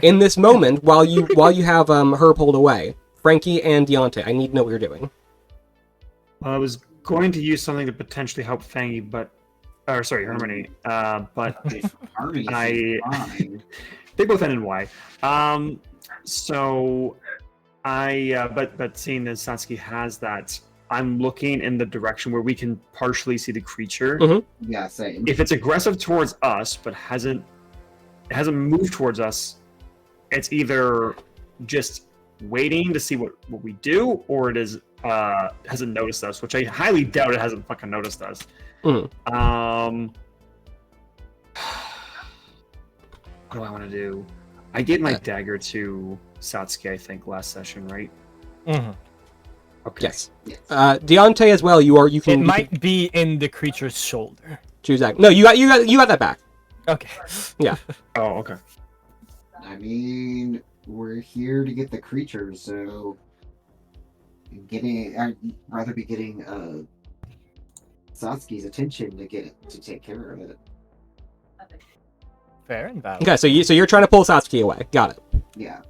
In this moment, while you have her pulled away, Frankie and Deontay, I need to know what you're doing. I was going to use something to potentially help Fangy, Harmony. But Harmony is I- fine. they both end in Y. So I, but seeing that Satsuki has that, I'm looking in the direction where we can partially see the creature. Mhm. Yeah, same. If it's aggressive towards us, but hasn't it hasn't moved towards us. It's either just waiting to see what we do, or it is hasn't noticed us, which I highly doubt it hasn't fucking noticed us. Mhm. What do I want to do? I gave my dagger to Satsuki, I think, last session, right? Mm-hmm. Okay. Yes. Deontay as well. You can. It might be in the creature's shoulder. choose that. No, you got that back. Okay. Yeah. Oh, okay. I mean, we're here to get the creatures, so I'd rather be getting Satsuki's attention to take care of it. Fair and valid. Okay, so you're trying to pull Satsuki away. Got it. Yeah.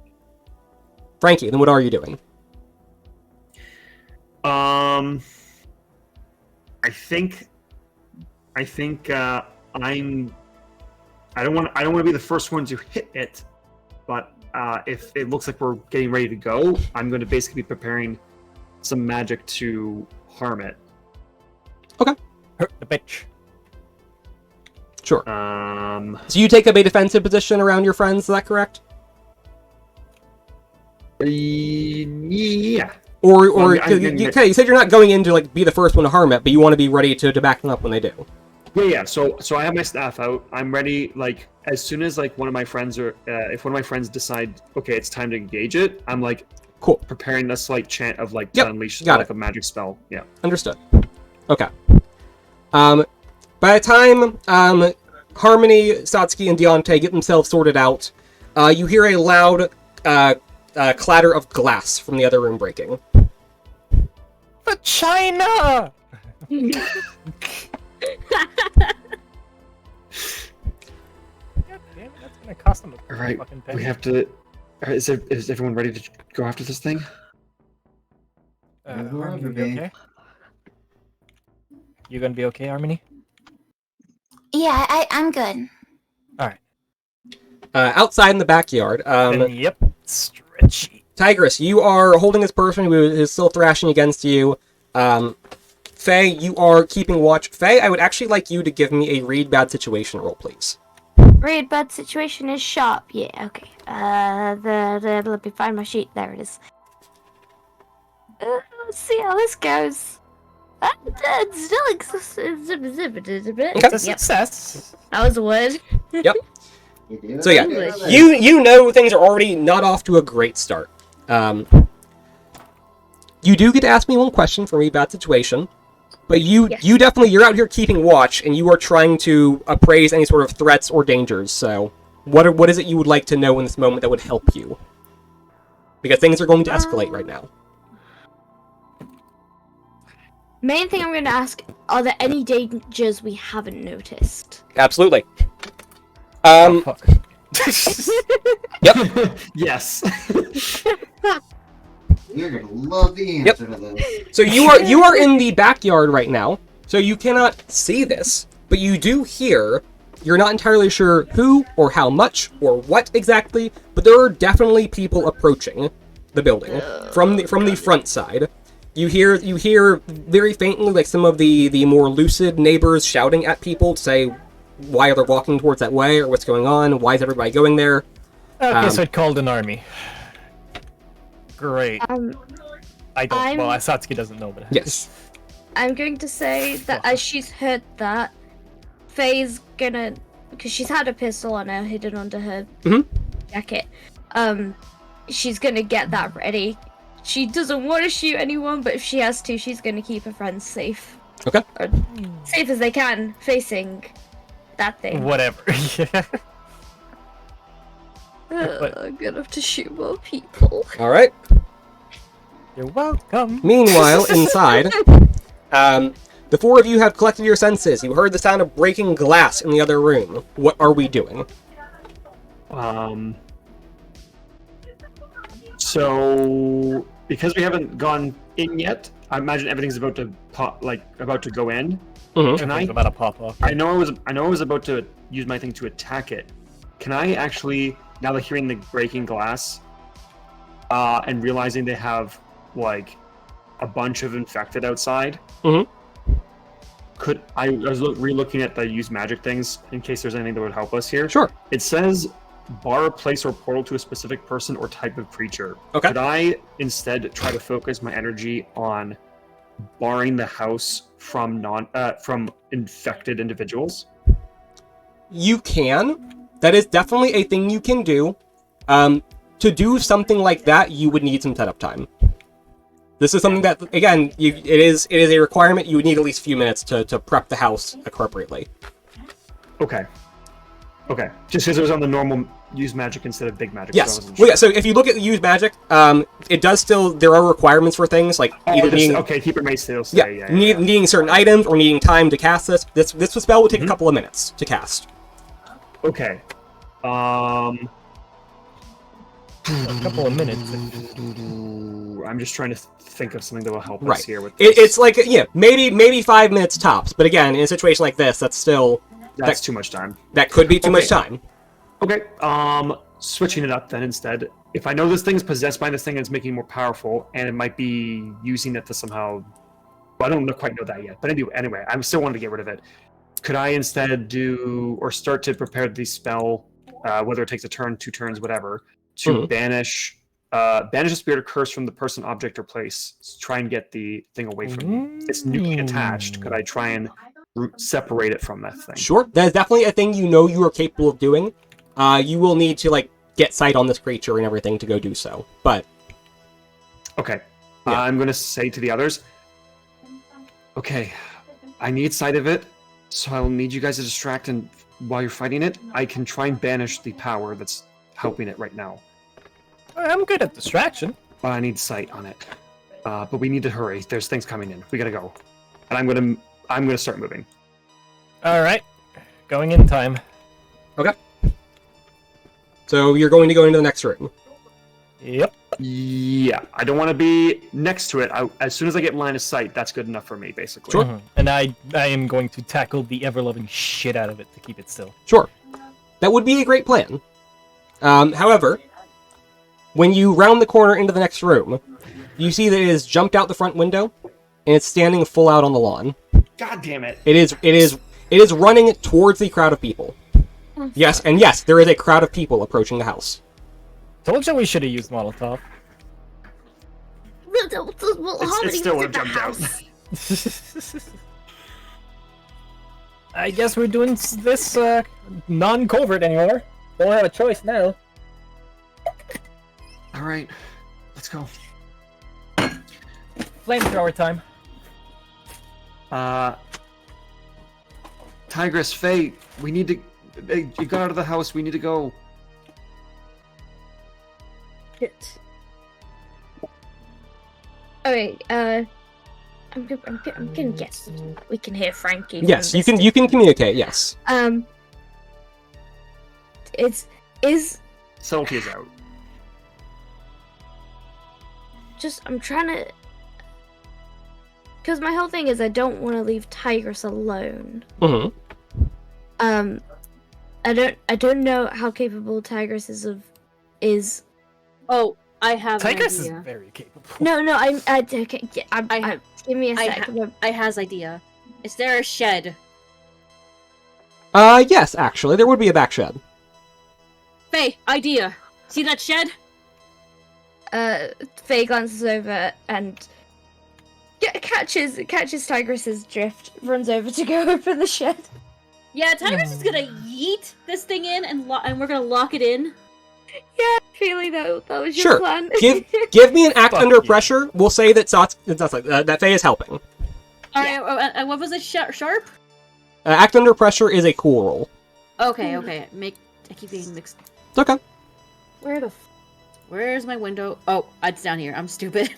Frankie, then what are you doing? I think I don't want to be the first one to hit it, but if it looks like we're getting ready to go, I'm going to basically be preparing some magic to harm it. Okay. Hurt the bitch. Sure. So you take up a defensive position around your friends, is that correct? Yeah. Or Well, you said you're not going in to like be the first one to harm it, but you want to be ready to back them up when they do. Yeah. So I have my staff out. I'm ready. Like as soon as like one of my friends if one of my friends decide, okay, it's time to engage it, I'm like, cool, preparing this like chant of like yep, to unleash got like it. a magic spell. Yeah. Understood. Okay. By the time Harmony, Satsuki, and Deontay get themselves sorted out, you hear a loud clatter of glass from the other room breaking. China! God damn it, that's gonna cost them a All right. fucking We penny. have to. Is everyone ready to go after this thing? Harmony, you okay? You gonna be okay, Harmony? Yeah, I'm good. Alright. Outside in the backyard, Yep. Stretchy. Tigress, you are holding this person who is still thrashing against you. Faye, you are keeping watch. Faye, I would actually like you to give me a read bad situation roll, please. Read bad situation is sharp. Yeah, okay. Let me find my sheet. There it is. Let's see how this goes. It's still exists. Okay. It's a success. That was a word. Yep. You do So yeah, it. you know things are already not off to a great start. You do get to ask me one question for read bad situation, but you're out here keeping watch, and you are trying to appraise any sort of threats or dangers. So, what is it you would like to know in this moment that would help you? Because things are going to escalate right now. Main thing I'm going to ask: are there any dangers we haven't noticed? Absolutely. Fuck. Yep. Yes. You're gonna love the answer to this. So you are in the backyard right now, so you cannot see this, but you do hear. You're not entirely sure who or how much or what exactly, but there are definitely people approaching the building from the front side. You hear very faintly like some of the more lucid neighbors shouting at people to say why are they walking towards that way or what's going on, why is everybody going there. Okay, so it called an army. Great. I don't. I'm- Well, Satsuki doesn't know, but Yes. I'm going to say that as she's heard that, Faye's gonna, because she's had a pistol on her hidden under her jacket. She's gonna get that ready. She doesn't want to shoot anyone, but if she has to, she's gonna keep her friends safe. Okay. Or safe as they can, facing that thing. whatever. I'm gonna have to shoot more people. All right. You're welcome. Meanwhile, inside, the four of you have collected your senses. You heard the sound of breaking glass in the other room. What are we doing? So because we haven't gone in yet, I imagine everything's about to go in. Mm-hmm. Can I? Everything's about to pop off. I know I was about to use my thing to attack it. Can I actually, now that hearing the breaking glass, and realizing they have like a bunch of infected outside, Mhm. could I was re-looking at the use magic things in case there's anything that would help us here. Sure. It says bar, place, or portal to a specific person or type of creature. Okay. Could I instead try to focus my energy on barring the house from from infected individuals? You can. That is definitely a thing you can do. To do something like that, you would need some setup time. This is something that, again, it is a requirement. You would need at least a few minutes to prep the house appropriately. Okay. Okay. Just because it was on the normal use magic instead of big magic. Yes. So I wasn't Well, sure. yeah, so if you look at the use magic, it does still, there are requirements for things, like either needing... Okay, keep it may still Yeah, say. Yeah, needing certain items or needing time to cast this. This spell would take a couple of minutes to cast. Okay. A couple of minutes. I'm just trying to think of something that will help us Right. here with this. It's like, yeah, maybe 5 minutes tops. But again, in a situation like this, that's still... That's too much time. That could be too much time. Okay, switching it up then instead. If I know this thing is possessed by this thing and it's making it more powerful, and it might be using it to somehow... Well, I don't quite know that yet. But anyway, I'm still wanting to get rid of it. Could I instead do, or start to prepare the spell, whether it takes a turn, 2 turns, whatever, to banish a spirit or curse from the person, object, or place. Try and get the thing away from me. It's newly attached. Could I try and separate it from that thing? Sure, that is definitely a thing you know you are capable of doing. You will need to, like, get sight on this creature and everything to go do so, but... Okay. Yeah. I'm going to say to the others, okay, I need sight of it, so I'll need you guys to distract, and while you're fighting it, I can try and banish the power that's helping it right now. I'm good at distraction. But I need sight on it. But we need to hurry. There's things coming in. We gotta go. And I'm gonna start moving. All right, going in time. Okay. So you're going to go into the next room. Yep. Yeah, I don't want to be next to it. As soon as I get line of sight, that's good enough for me, basically. Sure. Mhm. And I am going to tackle the ever-loving shit out of it to keep it still. Sure. That would be a great plan. However, when you round the corner into the next room, you see that it has jumped out the front window, and it's standing full out on the lawn. God damn it! It is running towards the crowd of people. Yes, and yes, there is a crowd of people approaching the house. Told you we should have used Molotov. It still would have jumped out. I guess we're doing this non-covert anymore. Don't have a choice now. All right, let's go. Flamethrower time. Tigress, Faye, we need to. You got out of the house. We need to go. Shit. Okay, I'm gonna guess we can hear Frankie. Yes, from you can communicate. Yes. Is Subtlety is out. just I'm trying to, because my whole thing is I don't want to leave Tigress alone. Mm-hmm. I don't know how capable Tigress is. Oh, I have Tigress an is idea. very capable. No, okay, yeah, give me a I sec. I has idea. Is there a shed? Yes, actually, there would be a back shed. Faye, idea. See that shed? Faye glances over and catches Tigress's drift, runs over to go open the shed. Yeah, Tigress is gonna yeet this thing in, and we're gonna lock it in. Yeah, feeling that was your Sure. plan. Give me an act Fuck under you. pressure. We'll say that that Faye is helping. Alright, and what was it? Sharp? Act under pressure is a cool roll. Okay. I keep getting mixed. It's okay. Where's my window? Oh, it's down here. I'm stupid.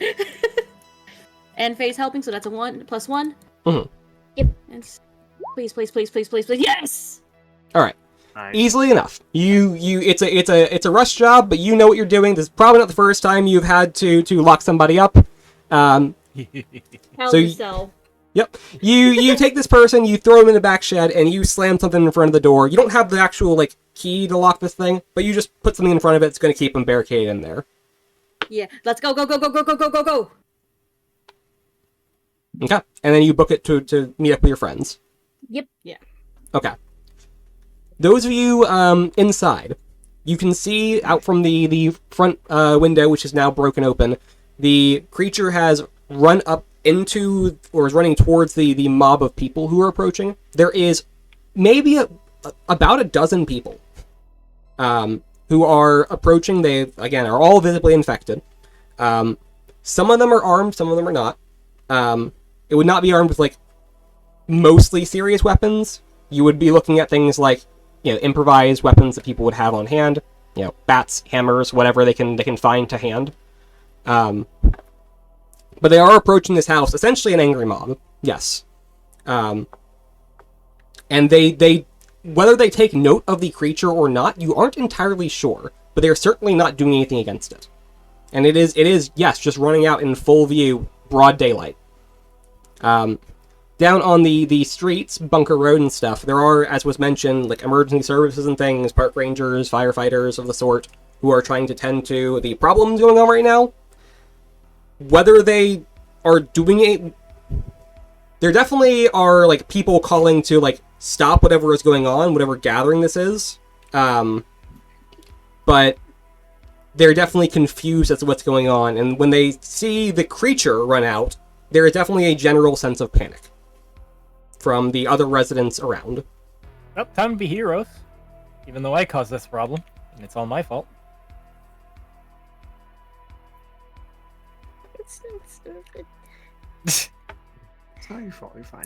And Faye's helping, so that's a 1 plus 1. Mhm. Yep. And please. Yes. All right. Nice. Easily enough. It's a rush job, but you know what you're doing. This is probably not the first time you've had to lock somebody up. Hell So of a cell. Yep. You take this person, you throw them in the back shed, and you slam something in front of the door. You don't have the actual key to lock this thing, but you just put something in front of it. It's going to keep them barricaded in there. Yeah, let's go. Okay. And then you book it to meet up with your friends. Yep. Yeah. Okay. Those of you inside, you can see out from the front window, which is now broken open, the creature has run up into, or is running towards the mob of people who are approaching. There is maybe about a dozen people who are approaching. They, again, are all visibly infected. Some of them are armed, some of them are not. It would not be armed with, like, mostly serious weapons. You would be looking at things like, improvised weapons that people would have on hand. Bats, hammers, whatever they can find to hand. But they are approaching this house, essentially an angry mob. Yes. And they whether they take note of the creature or not, you aren't entirely sure. But they're certainly not doing anything against it. And it is, yes, just running out in full view, broad daylight. Down on the streets, Bunker Road and stuff, there are, as was mentioned, like emergency services and things, park rangers, firefighters of the sort, who are trying to tend to the problems going on right now. Whether they are doing it, there definitely are, like, people calling to, like, stop whatever is going on, whatever gathering this is. But they're definitely confused as to what's going on, and when they see the creature run out, there is definitely a general sense of panic from the other residents around. Well, time to be heroes. Even though I caused this problem, and it's all my fault. It's not stupid. It's not your fault. You're fine.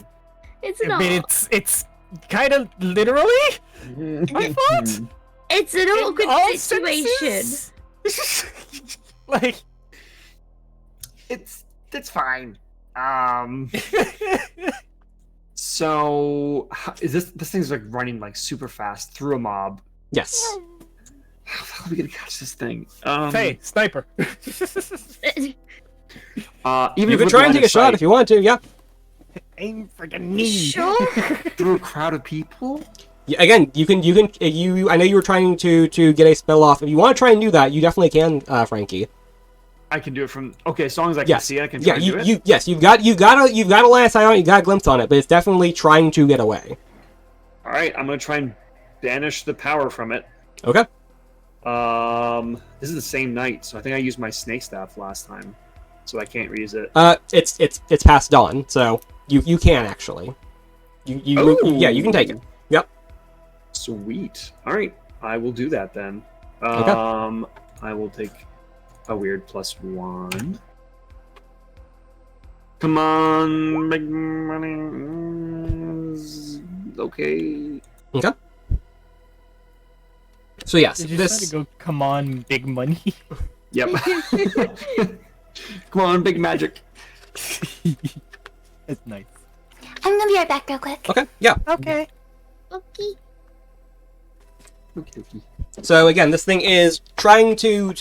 It's I not. mean, it's kind of literally my fault. It's an In awkward all situation. senses. Like, It's fine. So is this thing's like running like super fast through a mob? Yes. How the hell are we gonna catch this thing? hey, sniper. Even You with could try and line take of a shot sight, if you want to, yeah. Aim friggin' knee. Sure. through a crowd of people. Yeah, again, I know you were trying to get a spell off. If you want to try and do that, you definitely can, Frankie. I can do it from. Okay, as long as I can Yes. see it, I can try Yeah, and do it. yes, you've got a line of sight on it, you got a glimpse on it, but it's definitely trying to get away. All right, I'm gonna try and banish the power from it. Okay. This is the same night, so I think I used my snake staff last time, so I can't reuse it. It's past dawn, so you can actually. You you can take it. Yep. Sweet. All right, I will do that then. Okay. I will take a weird +1. Come on, big money. Okay. Okay. So yes, Did you try to this go? Come on, big money. Yep. Come on, big magic. It's nice. I'm gonna be right back real quick. okay, yeah. Okay. Okay. Okay. So again, this thing is trying to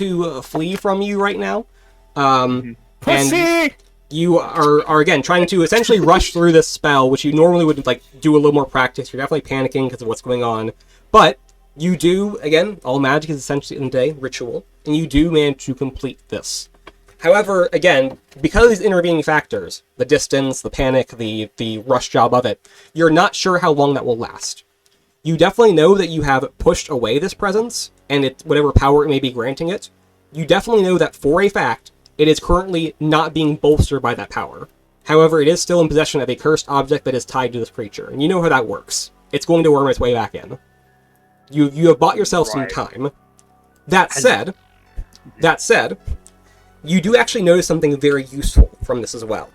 flee from you right now. And Pussy. you are again trying to essentially rush through this spell, which you normally would like do a little more practice. You're definitely panicking because of what's going on, but you do, again, all magic is essentially in the day ritual, and you do manage to complete this. However, again, because of these intervening factors, the distance, the panic, the rush job of it, you're not sure how long that will last. You definitely know that you have pushed away this presence, and it's whatever power it may be granting it. You definitely know that for a fact, it is currently not being bolstered by that power. However, it is still in possession of a cursed object that is tied to this creature, and you know how that works. It's going to worm its way back in. You have bought yourself some Right. time. That said, you do actually notice something very useful from this as well.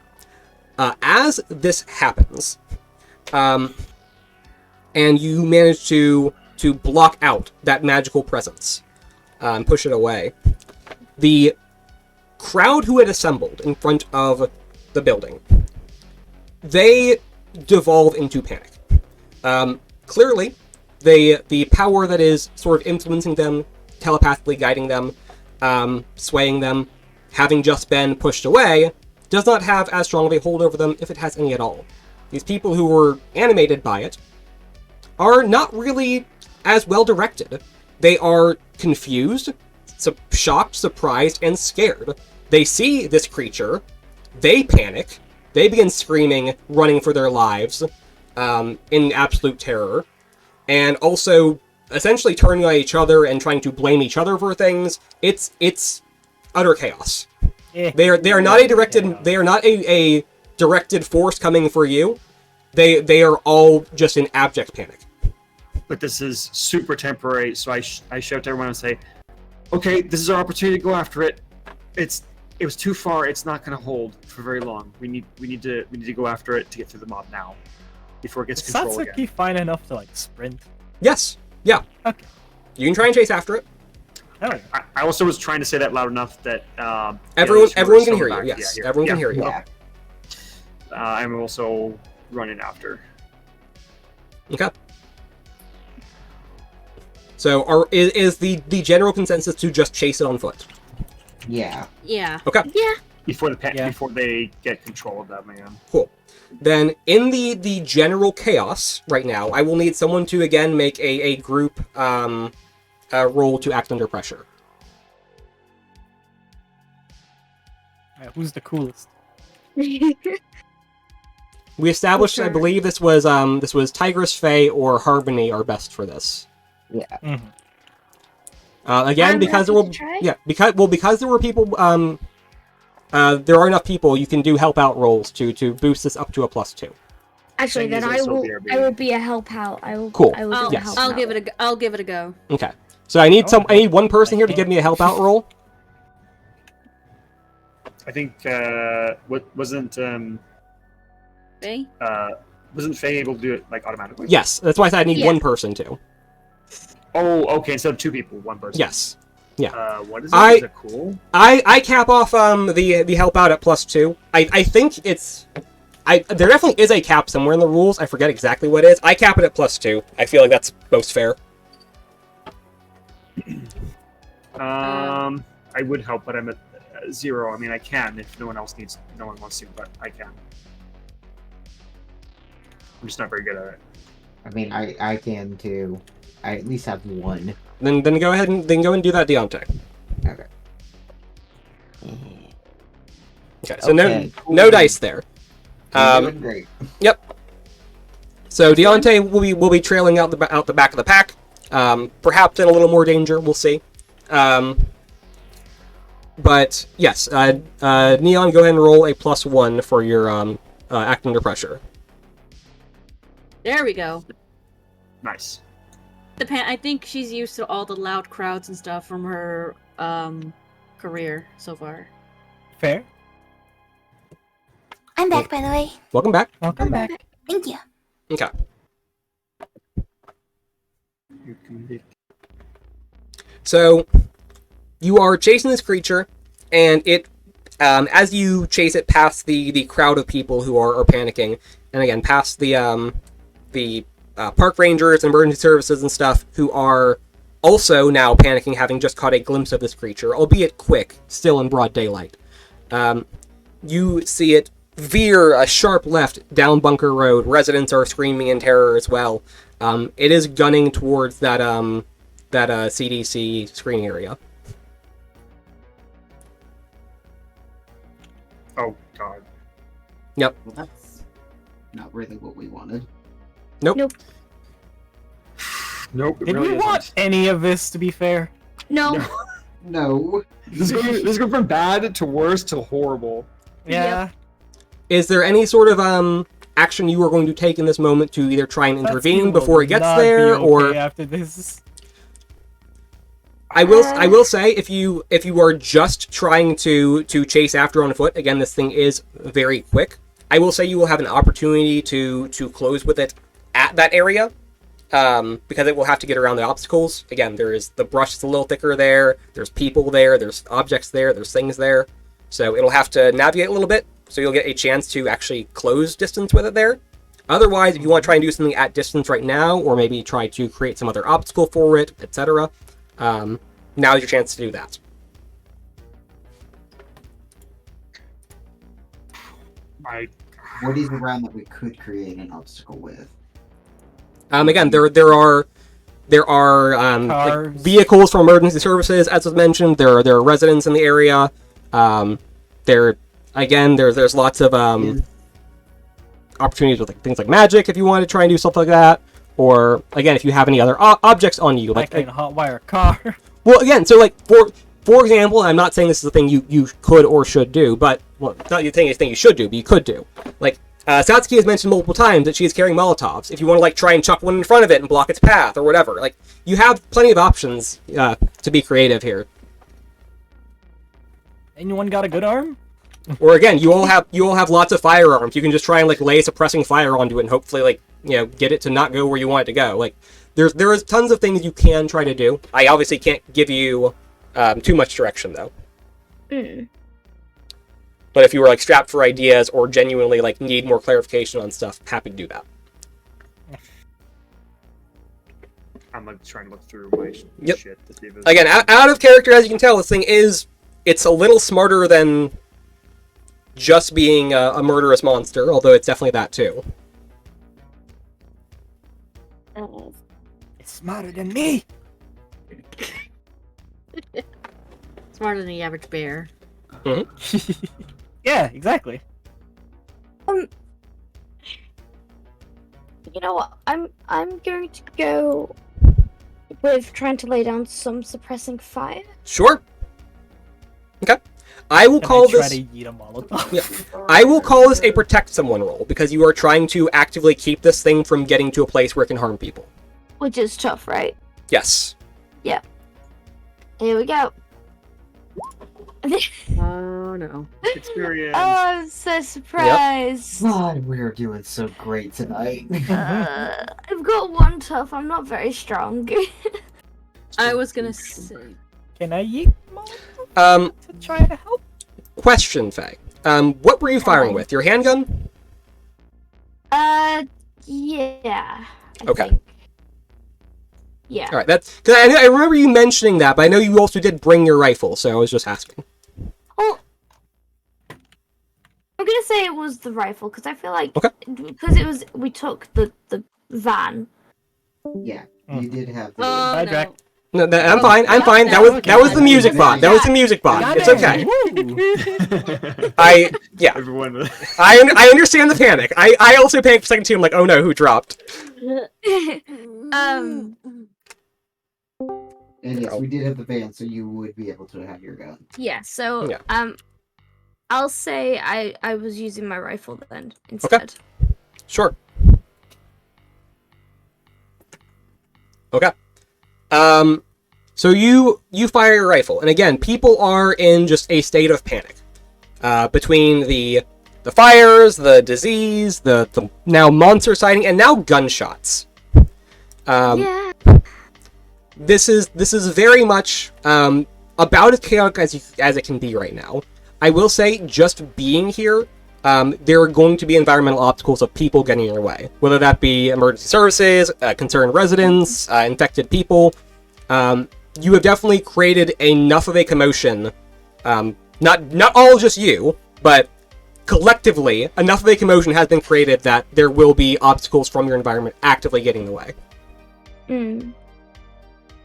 As this happens, and you manage to block out that magical presence, and push it away, the crowd who had assembled in front of the building, they devolve into panic. Clearly, the power that is sort of influencing them, telepathically guiding them, swaying them, having just been pushed away, does not have as strong of a hold over them, if it has any at all. These people who were animated by it are not really as well directed. They are confused, shocked, surprised, and scared. They see this creature, they panic, They begin screaming, running for their lives, in absolute terror, and also essentially turning on each other and trying to blame each other for things. It's utter chaos. They are not a directed force coming for you. They are all just in abject panic. But this is super temporary, so I shout to everyone and say, "Okay, this is our opportunity to go after it. It was too far. It's not going to hold for very long. We need to go after it to get through the mob now, before it gets control again." Satsuki fine enough to like sprint? Yes. Yeah. Okay. You can try and chase after it. Hell yeah. I also was trying to say that loud enough that Everyone can still hear you. back. Yes, Yeah, everyone can hear you. Yeah. I'm also running after. Okay. So, is the general consensus to just chase it on foot? Yeah. Yeah. Okay. Yeah. Before they get control of that man. Cool. Then, in the general chaos right now, I will need someone to again make a group roll to act under pressure. Alright, who's the coolest? We established, I Sure. believe, this was Tigress, Faye, or Harmony are best for this. Yeah. Mm-hmm. Again, I'm because there happy will, to try. yeah, because there were people, there are enough people. You can do help out rolls to boost this up to a +2. Actually, Thing then is I also will. BRB. I will be a help out. I will. Cool. I will I'll, do a Yes. help I'll out. give it a. I'll give it a go. Okay. So I need I need one person here to Okay. give me a help out roll. I think wasn't Okay. Faye able to do it like automatically? Yes, that's why I said I need Yeah. one person to. Oh, okay. Instead of 2 people, 1 person. Yes. What is it? I- Is it cool? I cap off the help out at +2. I think it's there definitely is a cap somewhere in the rules. I forget exactly what it is. I cap it at +2. I feel like that's most fair. I would help, but I'm at 0. I mean, I can if no one wants to, but I can. I'm just not very good at it. I mean, I can too. I at least have one. Then go ahead and do that, Deontay. Okay. Okay. So Okay, no cool. dice there. I'm doing great. So Deontay will be trailing out the back of the pack. Perhaps in a little more danger. We'll see. But yes, Neon, go ahead and roll a +1 for your act under pressure. There we go. Nice. I think she's used to all the loud crowds and stuff from her career so far. Fair. I'm back, by the way. Welcome back. Welcome back. Thank you. Okay. So you are chasing this creature, and it, as you chase it past the crowd of people who are panicking, and again past the park rangers and emergency services and stuff who are also now panicking, having just caught a glimpse of this creature, albeit quick, still in broad daylight. You see it veer a sharp left down Bunker Road. Residents are screaming in terror as well. It is gunning towards that CDC screening area. Oh God. Well, that's not really what we wanted. Nope. It Did really we want isn't. any of this, to be fair? No. No. This is going from bad to worse to horrible. Yeah. Is there any sort of action you are going to take in this moment to either try and Satsuki intervene will before it gets not be there, okay or after this? I will say if you are just trying to chase after on foot, again this thing is very quick. I will say you will have an opportunity to close with it at that area, because it will have to get around the obstacles. Again, the brush is a little thicker there. There's people there. There's objects there. There's things there. So it'll have to navigate a little bit. So you'll get a chance to actually close distance with it there. Otherwise, if you want to try and do something at distance right now, or maybe try to create some other obstacle for it, etc., now's your chance to do that. What is around that we could create an obstacle with? Again, there are like Cars. vehicles from emergency services, as was mentioned. There are residents in the area. There's lots of opportunities with like, things like magic if you want to try and do stuff like that. Or again, if you have any other objects on you, like I can hotwire a car. well, again, so like for example, I'm not saying this is a thing you could or should do, but well, not you think it's a thing you should do, but you could do. Like Satsuki has mentioned multiple times that she is carrying Molotovs. If you want to like try and chuck one in front of it and block its path or whatever, like you have plenty of options to be creative here. Anyone got a good arm? Or again, you all have lots of firearms. You can just try and like lay suppressing fire onto it and hopefully like get it to not go where you want it to go. Like there is tons of things you can try to do. I obviously can't give you too much direction though. But if you were like strapped for ideas or genuinely like need more clarification on stuff, happy to do that. I'm like trying to look through my shit to see if Again, out of character, as you can tell, this thing it's a little smarter than just being a murderous monster, although it's definitely that too. It's smarter than me. Smarter than the average bear. Mm-hmm. Yeah, exactly. You know what? I'm going to go with trying to lay down some suppressing fire. Sure. Okay. I will call try this. to eat a Molotov. Yeah. I will call this a protect someone roll because you are trying to actively keep this thing from getting to a place where it can harm people. Which is tough, right? Yes. Yeah. Here we go. Oh no. experience. Oh, I'm so surprised. God, we're doing so great tonight. I've got one tough. I'm not very strong. I was gonna say. Can I eat To Molotov try to help? Question, Faye. What were you firing with? Your handgun? Yeah. I Okay. think. Yeah. All right. That's because I remember you mentioning that, but I know you also did bring your rifle, so I was just asking. Well, I'm gonna say it was the rifle because I feel like Okay. because we took the van. Yeah, you did have the. Oh, Bye, no. Jack. No, I'm fine. I'm fine. That was the music bot. That was the music bot. It's okay. Everyone. I understand the panic. I also panicked for a second too. I'm like, oh no, who dropped? And yes, we did have the van, so you would be able to have your gun. Yeah. So Yeah. I'll say I was using my rifle then instead. Sure. Okay. So you fire your rifle, and again, people are in just a state of panic. Between the fires, the disease, the now monster sighting, and now gunshots. Yeah. This is very much about as chaotic as it can be right now. I will say, just being here, there are going to be environmental obstacles of people getting in your way, whether that be emergency services, concerned residents, infected people. You have definitely created enough of a commotion, not all just you, but collectively, enough of a commotion has been created that there will be obstacles from your environment actively getting in the way.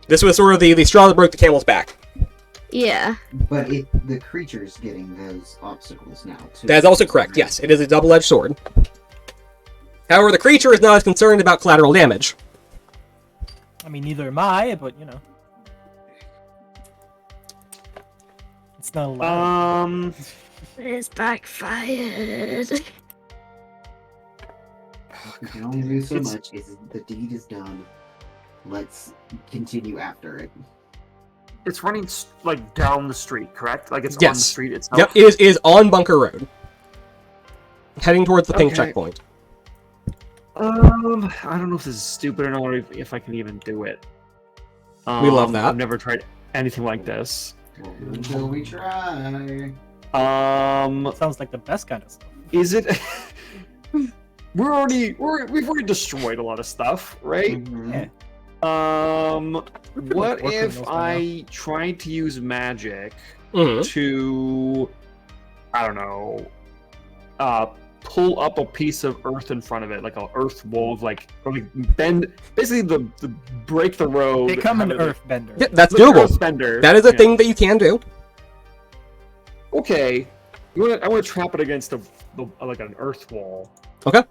This was sort of the straw that broke the camel's back. Yeah. But the creature's getting those obstacles now, too. That is also correct, yes. It is a double-edged sword. However, the creature is not as concerned about collateral damage. I mean, neither am I, but you know. It's not allowed. It's backfired. We can only do so much. The deed is done. Let's continue after it. It's running like down the street, correct? Like it's Yes. on the street itself. Yep, it is on Bunker Road. Heading towards the pink Okay. checkpoint. I don't know if this is stupid or not, or if I can even do it. We love that. I've never tried anything like this. Until we try. Sounds like the best kind of stuff. Is it? we've already destroyed a lot of stuff, right? Mhm. Yeah. What working if those by I tried to use magic Mhm. to, I don't know, pull up a piece of earth in front of it, like an earth wall, or bend, basically the break the road. Become an kind of earthbender. Yeah, that's the doable. earthbender, That is a yeah. thing that you can do. Okay, I want to trap it against like an earth wall. Okay.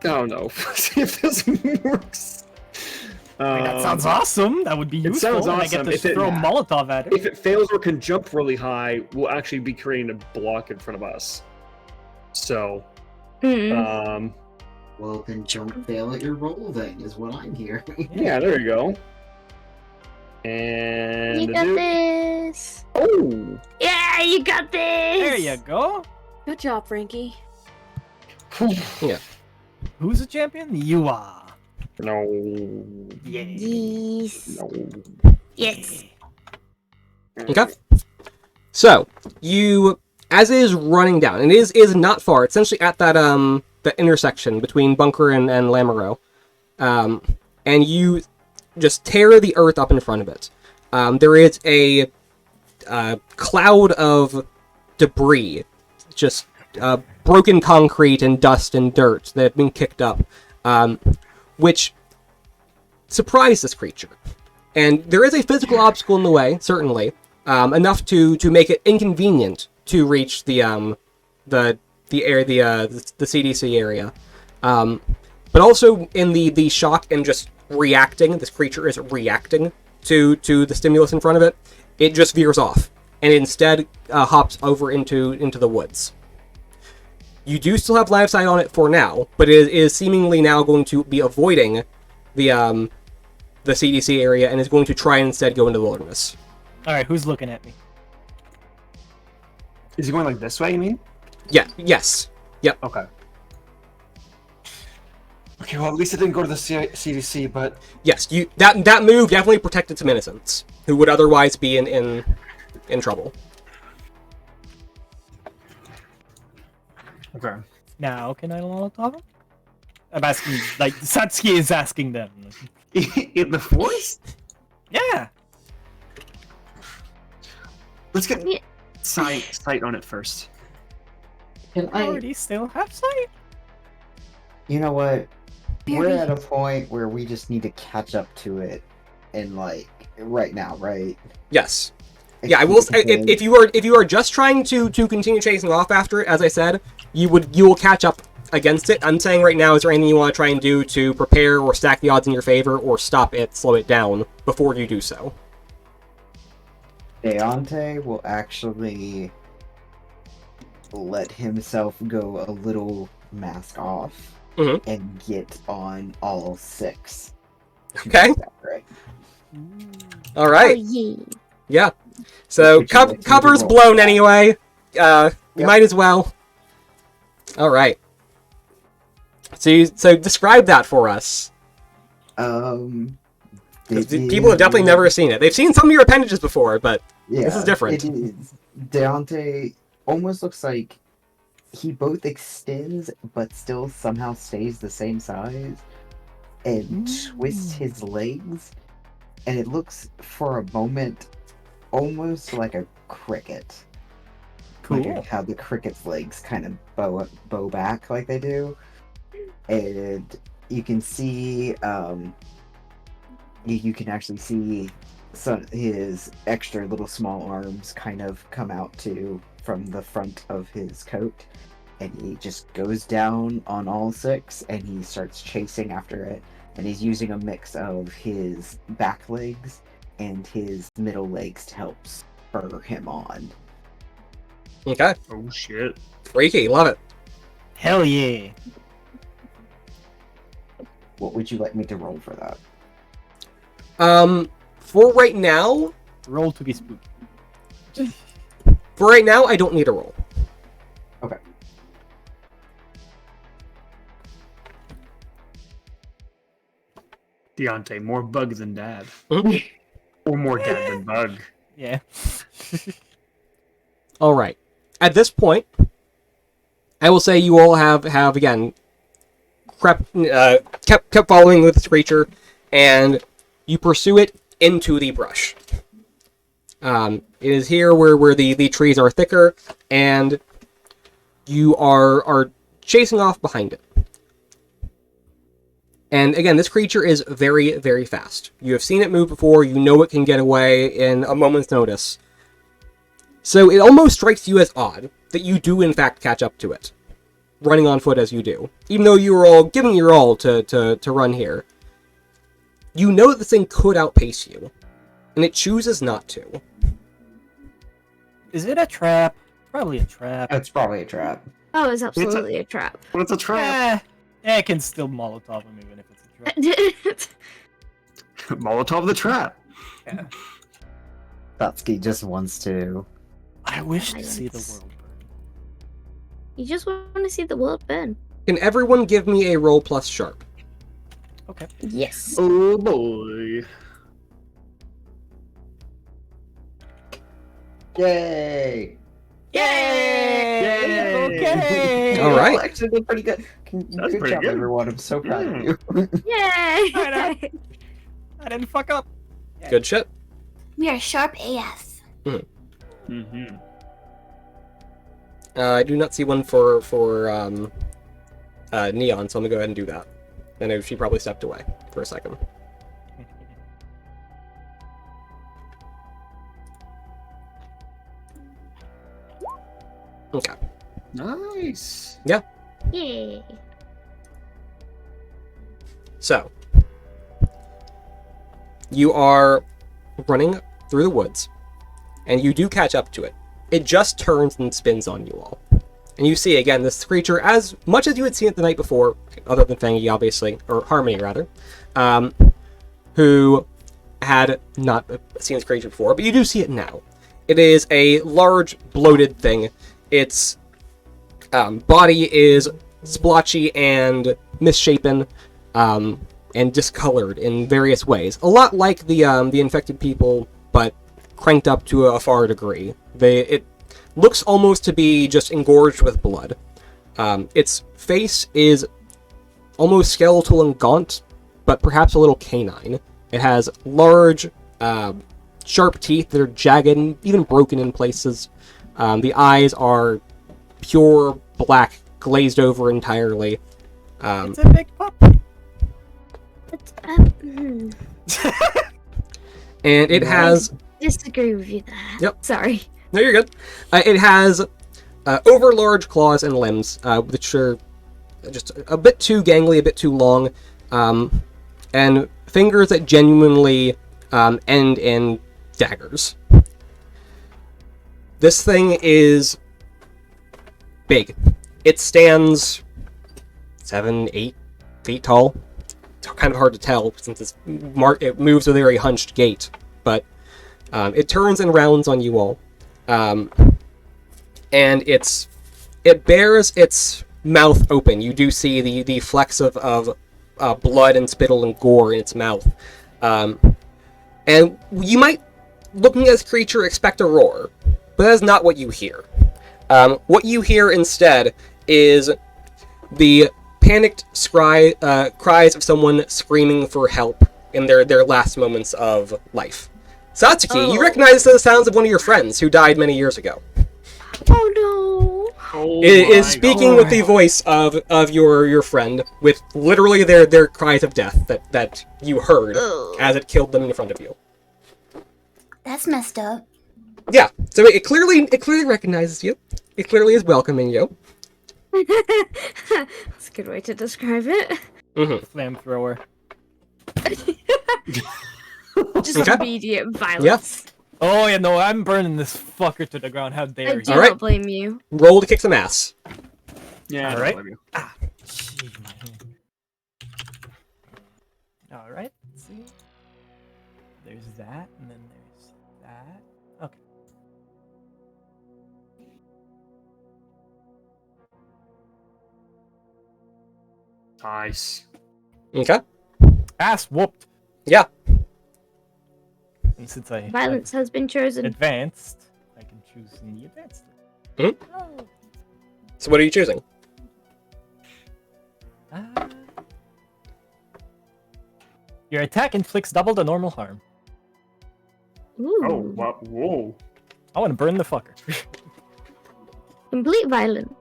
Oh no. See if this works. I mean, that sounds awesome. That would be useful. sounds and I get awesome. to If it- throw a Molotov at it. If it fails or can jump really high, we'll actually be creating a block in front of us. So, Well, then don't fail at your roll then, is what I'm hearing. yeah, there you go. And You got this. Oh, Yeah, you got this. There you go. Good job, Frankie. Who's the champion? You are. no, Yeah. Yes. no. Yes. Okay. So, you, as it is running down, and it is not far, it's essentially at that, the intersection between Bunker and Lamoureux, and you just tear the earth up in front of it. There is a cloud of debris, just broken concrete and dust and dirt that have been kicked up, which surprised this creature. And there is a physical obstacle in the way, certainly, enough to make it inconvenient to reach the CDC area. But also in the shock and just reacting, this creature is reacting to the stimulus in front of it. It just veers off and instead hops over into the woods. You do still have live sight on it for now, but it is seemingly now going to be avoiding the CDC area and is going to try and instead go into the wilderness. All right, who's looking at me? Is he going like this way? You mean? Yeah. Yes. Yep. Okay. Okay. Well, at least it didn't go to the CDC, but Yes. That move definitely protected some innocents who would otherwise be in trouble. okay. Now, can I Molotov him? I'm asking, like, Satsuki is asking them. In the forest? Yeah. Let's get Yeah. sight on it first. Can I I? already still have sight. You know what? We're at a point where we just need to catch up to it, and like right now, right? Yes. Yeah, I will say, if you are just trying to continue chasing off after it, as I said, you will catch up against it. I'm saying right now, is there anything you want to try and do to prepare or stack the odds in your favor, or stop it, slow it down before you do so? Deontay will actually let himself go a little mask off Mhm. and get on all six. Okay. Right. All Oh, right. yeah. Yeah. So Which is cover's roll. blown anyway. You Yep. might as well. All right. So describe that for us. 'Cause people have definitely never seen it. They've seen some of your appendages before, but this is different. It is. Deontay almost looks like he both extends but still somehow stays the same size and twists his legs, and it looks for a moment almost like a cricket. Cool. Like how the cricket's legs kind of bow back like they do. And you can see you can actually see his extra little small arms kind of come out too from the front of his coat, and he just goes down on all six and he starts chasing after it, and he's using a mix of his back legs and his middle legs to help spur him on. Okay. Oh shit. Freaky. Love it. Hell yeah. What would you like me to roll for that? For right now, Roll to be spooky. I don't need a roll. Okay. Deontay, more bug than dad. Mhm. Or more dad than bug. Yeah. All right. At this point, I will say you all have again kept following with this creature, and you pursue it into the brush. It is here where the trees are thicker, and you are chasing off behind it. And again, this creature is very, very fast. You have seen it move before, you know it can get away in a moment's notice. So it almost strikes you as odd that you do in fact catch up to it. running on foot as you do. Even though you were all giving your all to run here. You know that this thing could outpace you. And it chooses not to. Is it a trap? Probably a trap. It's probably a trap. Oh, it's absolutely a trap. But it's a trap. It can still Molotov him even if it's a trap. Molotov the trap. Yeah. Satsuki just wants to. I wish to see the Silence. world burn. You just want to see the world burn. Can everyone give me a roll plus sharp? Okay. Yes. Oh boy. Yay! Yay! Okay! All right. You actually did pretty good. That's Good pretty job, good. everyone. I'm so proud of Yeah. you. Yay! I didn't fuck up. Good shit. We are sharp AF. Mm-hmm. I do not see one for Neon, so I'm gonna go ahead and do that. I know she probably stepped away for a second. Okay. Nice. Yay. So, you are running through the woods, and you do catch up to it. It just turns and spins on you all. And you see, again, this creature, as much as you had seen it the night before, other than Fangy, obviously, or Harmony, rather, who had not seen this creature before, but you do see it now. It is a large, bloated thing. Its body is splotchy and misshapen, and discolored in various ways. A lot like the infected people, but cranked up to a far degree. It looks almost to be just engorged with blood. Its face is almost skeletal and gaunt, but perhaps a little canine. It has large, sharp teeth that are jagged and even broken in places. The eyes are pure black, glazed over entirely. It's a big pup. Hmm. And it has... Disagree with you there. Yep. Sorry. No, you're good. It has over large claws and limbs, which are just a bit too gangly, a bit too long, and fingers that genuinely end in daggers. This thing is big. It stands 7-8 feet tall. It's kind of hard to tell since it moves with a very hunched gait, but it turns and rounds on you all. And it bears its mouth open. You do see the flecks of blood and spittle and gore in its mouth. And you might, looking at this creature, expect a roar, but that is not what you hear. What you hear instead is the panicked cries of someone screaming for help in their last moments of life. Satsuki, you recognize this as the sounds of one of your friends who died many years ago. Oh no. Oh It is my speaking God. with the voice of your friend, with literally their cries of death that you heard as it killed them in front of you. That's messed up. Yeah, so it clearly recognizes you. It clearly is welcoming you. That's a good way to describe it. Mm-hmm. Flamethrower. Just Okay. immediate violence. Oh yeah, no, I'm burning this fucker to the ground. How I dare do you? Alright. not blame you. Roll to kick some ass. Yeah. All right. I love you. Jeez, my hand. All right. Let's see. There's that, and then there's that. Okay. Nice. Okay. Ass whooped. Yeah. And since I Violence has been chosen. advanced, I can choose in the advanced. Mhm. Oh. So what are you choosing? Your attack inflicts double the normal harm. Ooh. Oh, wow. Whoa. I want to burn the fucker. Complete violence.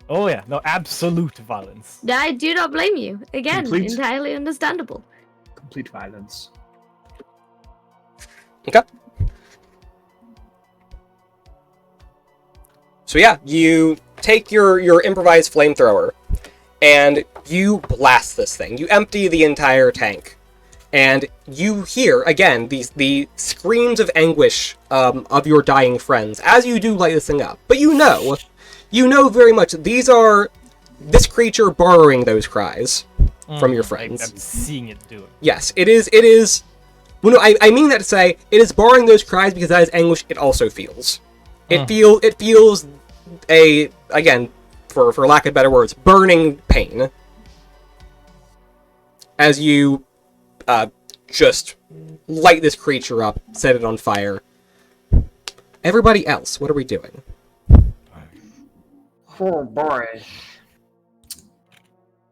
Oh yeah, no, absolute violence. I do not blame you. Again, Complete. entirely understandable. Complete violence. Okay. So yeah, you take your improvised flamethrower, and you blast this thing. You empty the entire tank. And you hear, again, the screams of anguish of your dying friends as you do light this thing up. But you know very much these are this creature borrowing those cries from your friends. I'm seeing it do it. Yes, it is. Well, no, I mean that to say it is borrowing those cries because that is anguish it also feels. It feels again, for lack of better words, burning pain as you just light this creature up, set it on fire. Everybody else, what are we doing? Oh boy.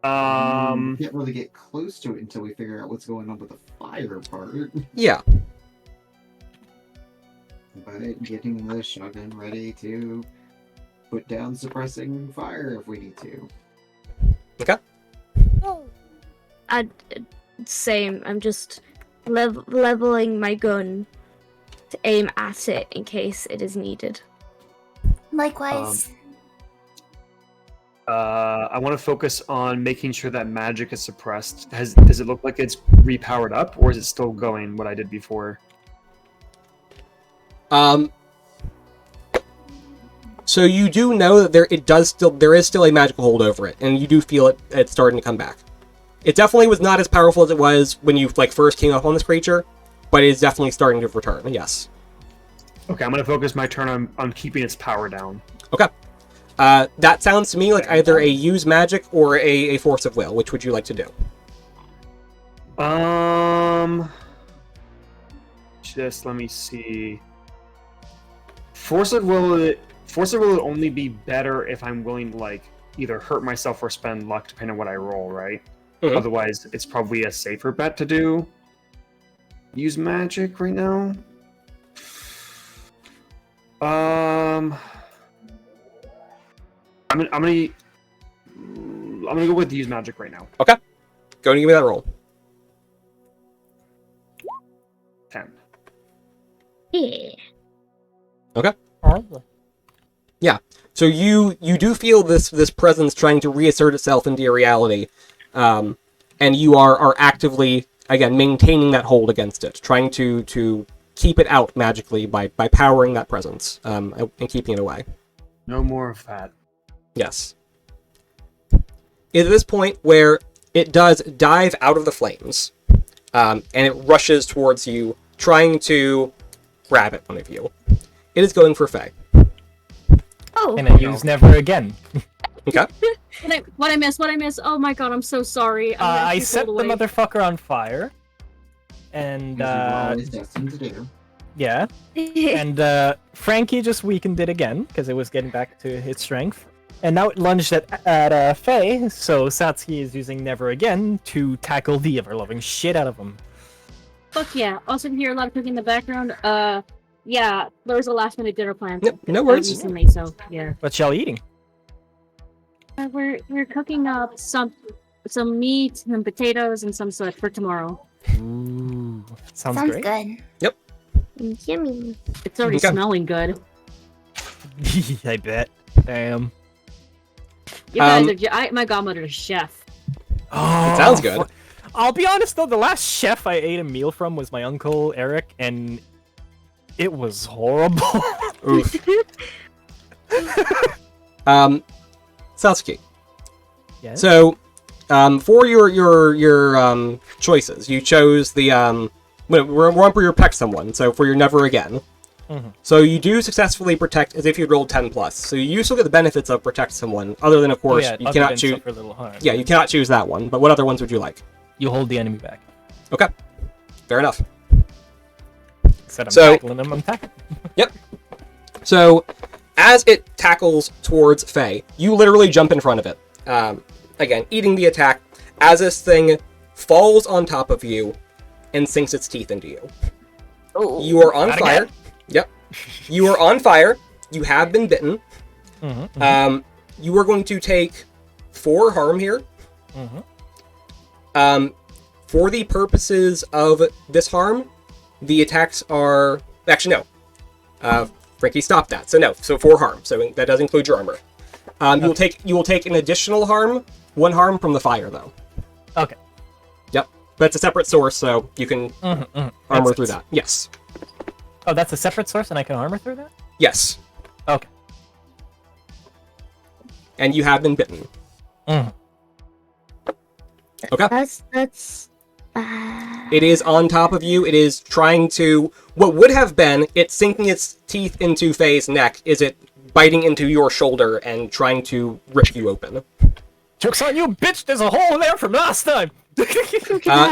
Can't really get close to it until we figure out what's going on with the fire part. Yeah. But getting the shotgun ready to put down suppressing fire if we need to. Okay. Same. I'm just leveling my gun to aim at it in case it is needed. Likewise. I want to focus on making sure that magic is suppressed. Does it look like it's repowered up, or is it still going what I did before? So you do know that there is still a magical hold over it, and you do feel it's starting to come back. It definitely was not as powerful as it was when you first came up on this creature, but it is definitely starting to return. Yes. Okay, I'm gonna focus my turn on keeping its power down. Okay. That sounds to me like either a use magic or a force of will. Which would you like to do? Just let me see. Force of will would only be better if I'm willing to either hurt myself or spend luck, depending on what I roll, right? Mm-hmm. Otherwise, it's probably a safer bet to do use magic right now. I'm gonna go with use magic right now. Okay. Go and give me that roll. 10. Yeah. Okay. Yeah. So you do feel this presence trying to reassert itself into your reality, and you are actively again maintaining that hold against it, trying to keep it out magically by powering that presence and keeping it away. No more of that. Yes. It's at this point where it does dive out of the flames, and it rushes towards you, trying to grab at one of you. It is going for Faye. Oh. And I use never again. Okay. What I miss? Oh my god, I'm so sorry. I set the motherfucker on fire. And, As you destined to do. yeah. And, Frankie just weakened it again, because it was getting back to its strength. And now it lunged at Faye, so Satsuki is using Never Again to tackle the ever-loving shit out of him. Fuck yeah. Also can hear a lot of cooking in the background. Yeah, there was a last-minute dinner plan. Yep, no worries. Recently, so yeah. What y'all eating? We're cooking up some meat and potatoes and some such for tomorrow. Ooh, sounds Sounds great. good. Yummy. It's already Okay. smelling good. I bet. Damn. You guys are my godmother's a chef. Oh, It sounds good. I'll be honest though, the last chef I ate a meal from was my uncle Eric, and it was horrible. Oof. Satsuki. Yes? So, for your choices, you chose the we're for your protect someone. So for your never again. Mm-hmm. So you do successfully protect as if you rolled 10+. So you still get the benefits of protect someone, other than of course you other cannot than choose. suffer a little harm. Yeah, you cannot choose that one. But what other ones would you like? You hold the enemy back. Okay, fair enough. Instead of So- tackling them, I'm tackling. Yep. So, as it tackles towards Faye, you literally jump in front of it. Again, eating the attack as this thing falls on top of you and sinks its teeth into you. Oh. You are on Not fire. again. Yep. You are on fire. You have been bitten. Mm-hmm, You are going to take 4 harm here. mm-hmm. For the purposes of this harm, the attacks are... Actually, no. Frankie, stop that. So no. So 4 harm. So that does include your armor. You will take an additional harm, 1 harm from the fire, though. Okay. Yep, but it's a separate source, so you can armor through that. Yes. Oh, that's a separate source, and I can armor through that? Yes. Okay. And you have been bitten. Okay. That's. It is on top of you. It is trying to... What would have been it sinking its teeth into Faye's neck is it biting into your shoulder and trying to rip you open. Joke's on you, bitch! There's a hole there from last time!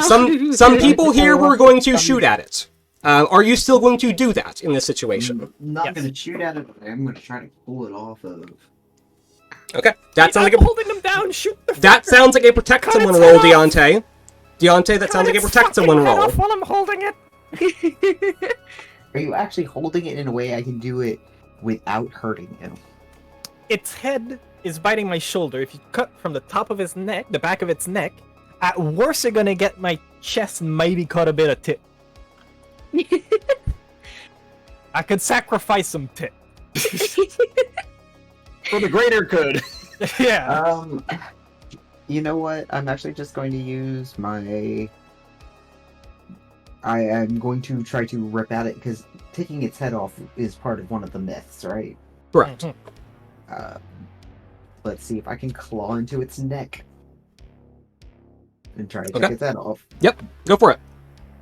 Some people here were going to shoot at it. Are you still going to do that in this situation? I'm not Yes. gonna shoot at it, but I'm gonna try to pull it off of. Okay. That sounds I'm like a... holding them down, shoot the That sounds like a protect Cut someone its roll, head off! Deontay. Deontay, that sounds like a protect someone roll. Off while I'm holding it! Are you actually holding it in a way I can do it without hurting you? Its head is biting my shoulder. If you cut from the top of its neck, the back of its neck, at worst you're gonna get my chest mighty cut a bit of tip. I could sacrifice some tip. For the greater good. Yeah. You know what? I'm actually just going to use my... I am going to try to rip at it, because taking its head off is part of one of the myths, right? Correct. Let's see if I can claw into its neck. And try to Okay. take its head off Yep, go for it.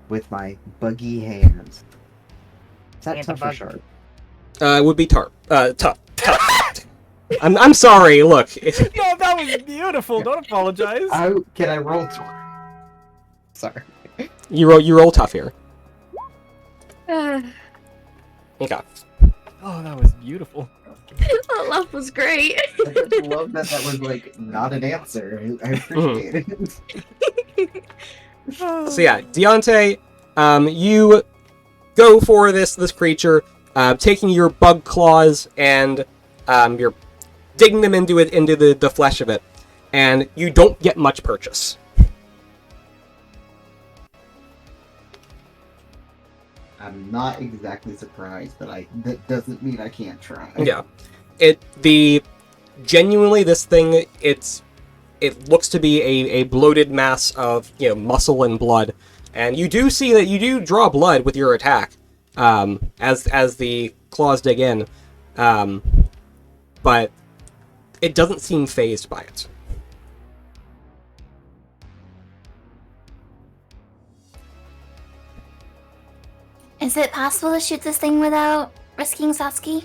with my buggy hands. Is that And tough the or bug- sharp? It would be tough. I'm sorry, look. No, that was beautiful. Don't apologize. Can I roll? Sorry. You roll tough here. Okay. Oh, that was beautiful. That laugh was great. I just love that was like not an answer. I appreciate it. So yeah, Deontay, you go for this creature, taking your bug claws and you're digging them into the flesh of it, and you don't get much purchase. I'm not exactly surprised, but that doesn't mean I can't try. Yeah, genuinely this thing it looks to be a bloated mass of muscle and blood, and you do see that you do draw blood with your attack, as the claws dig in, but it doesn't seem fazed by it. Is it possible to shoot this thing without risking Satsuki?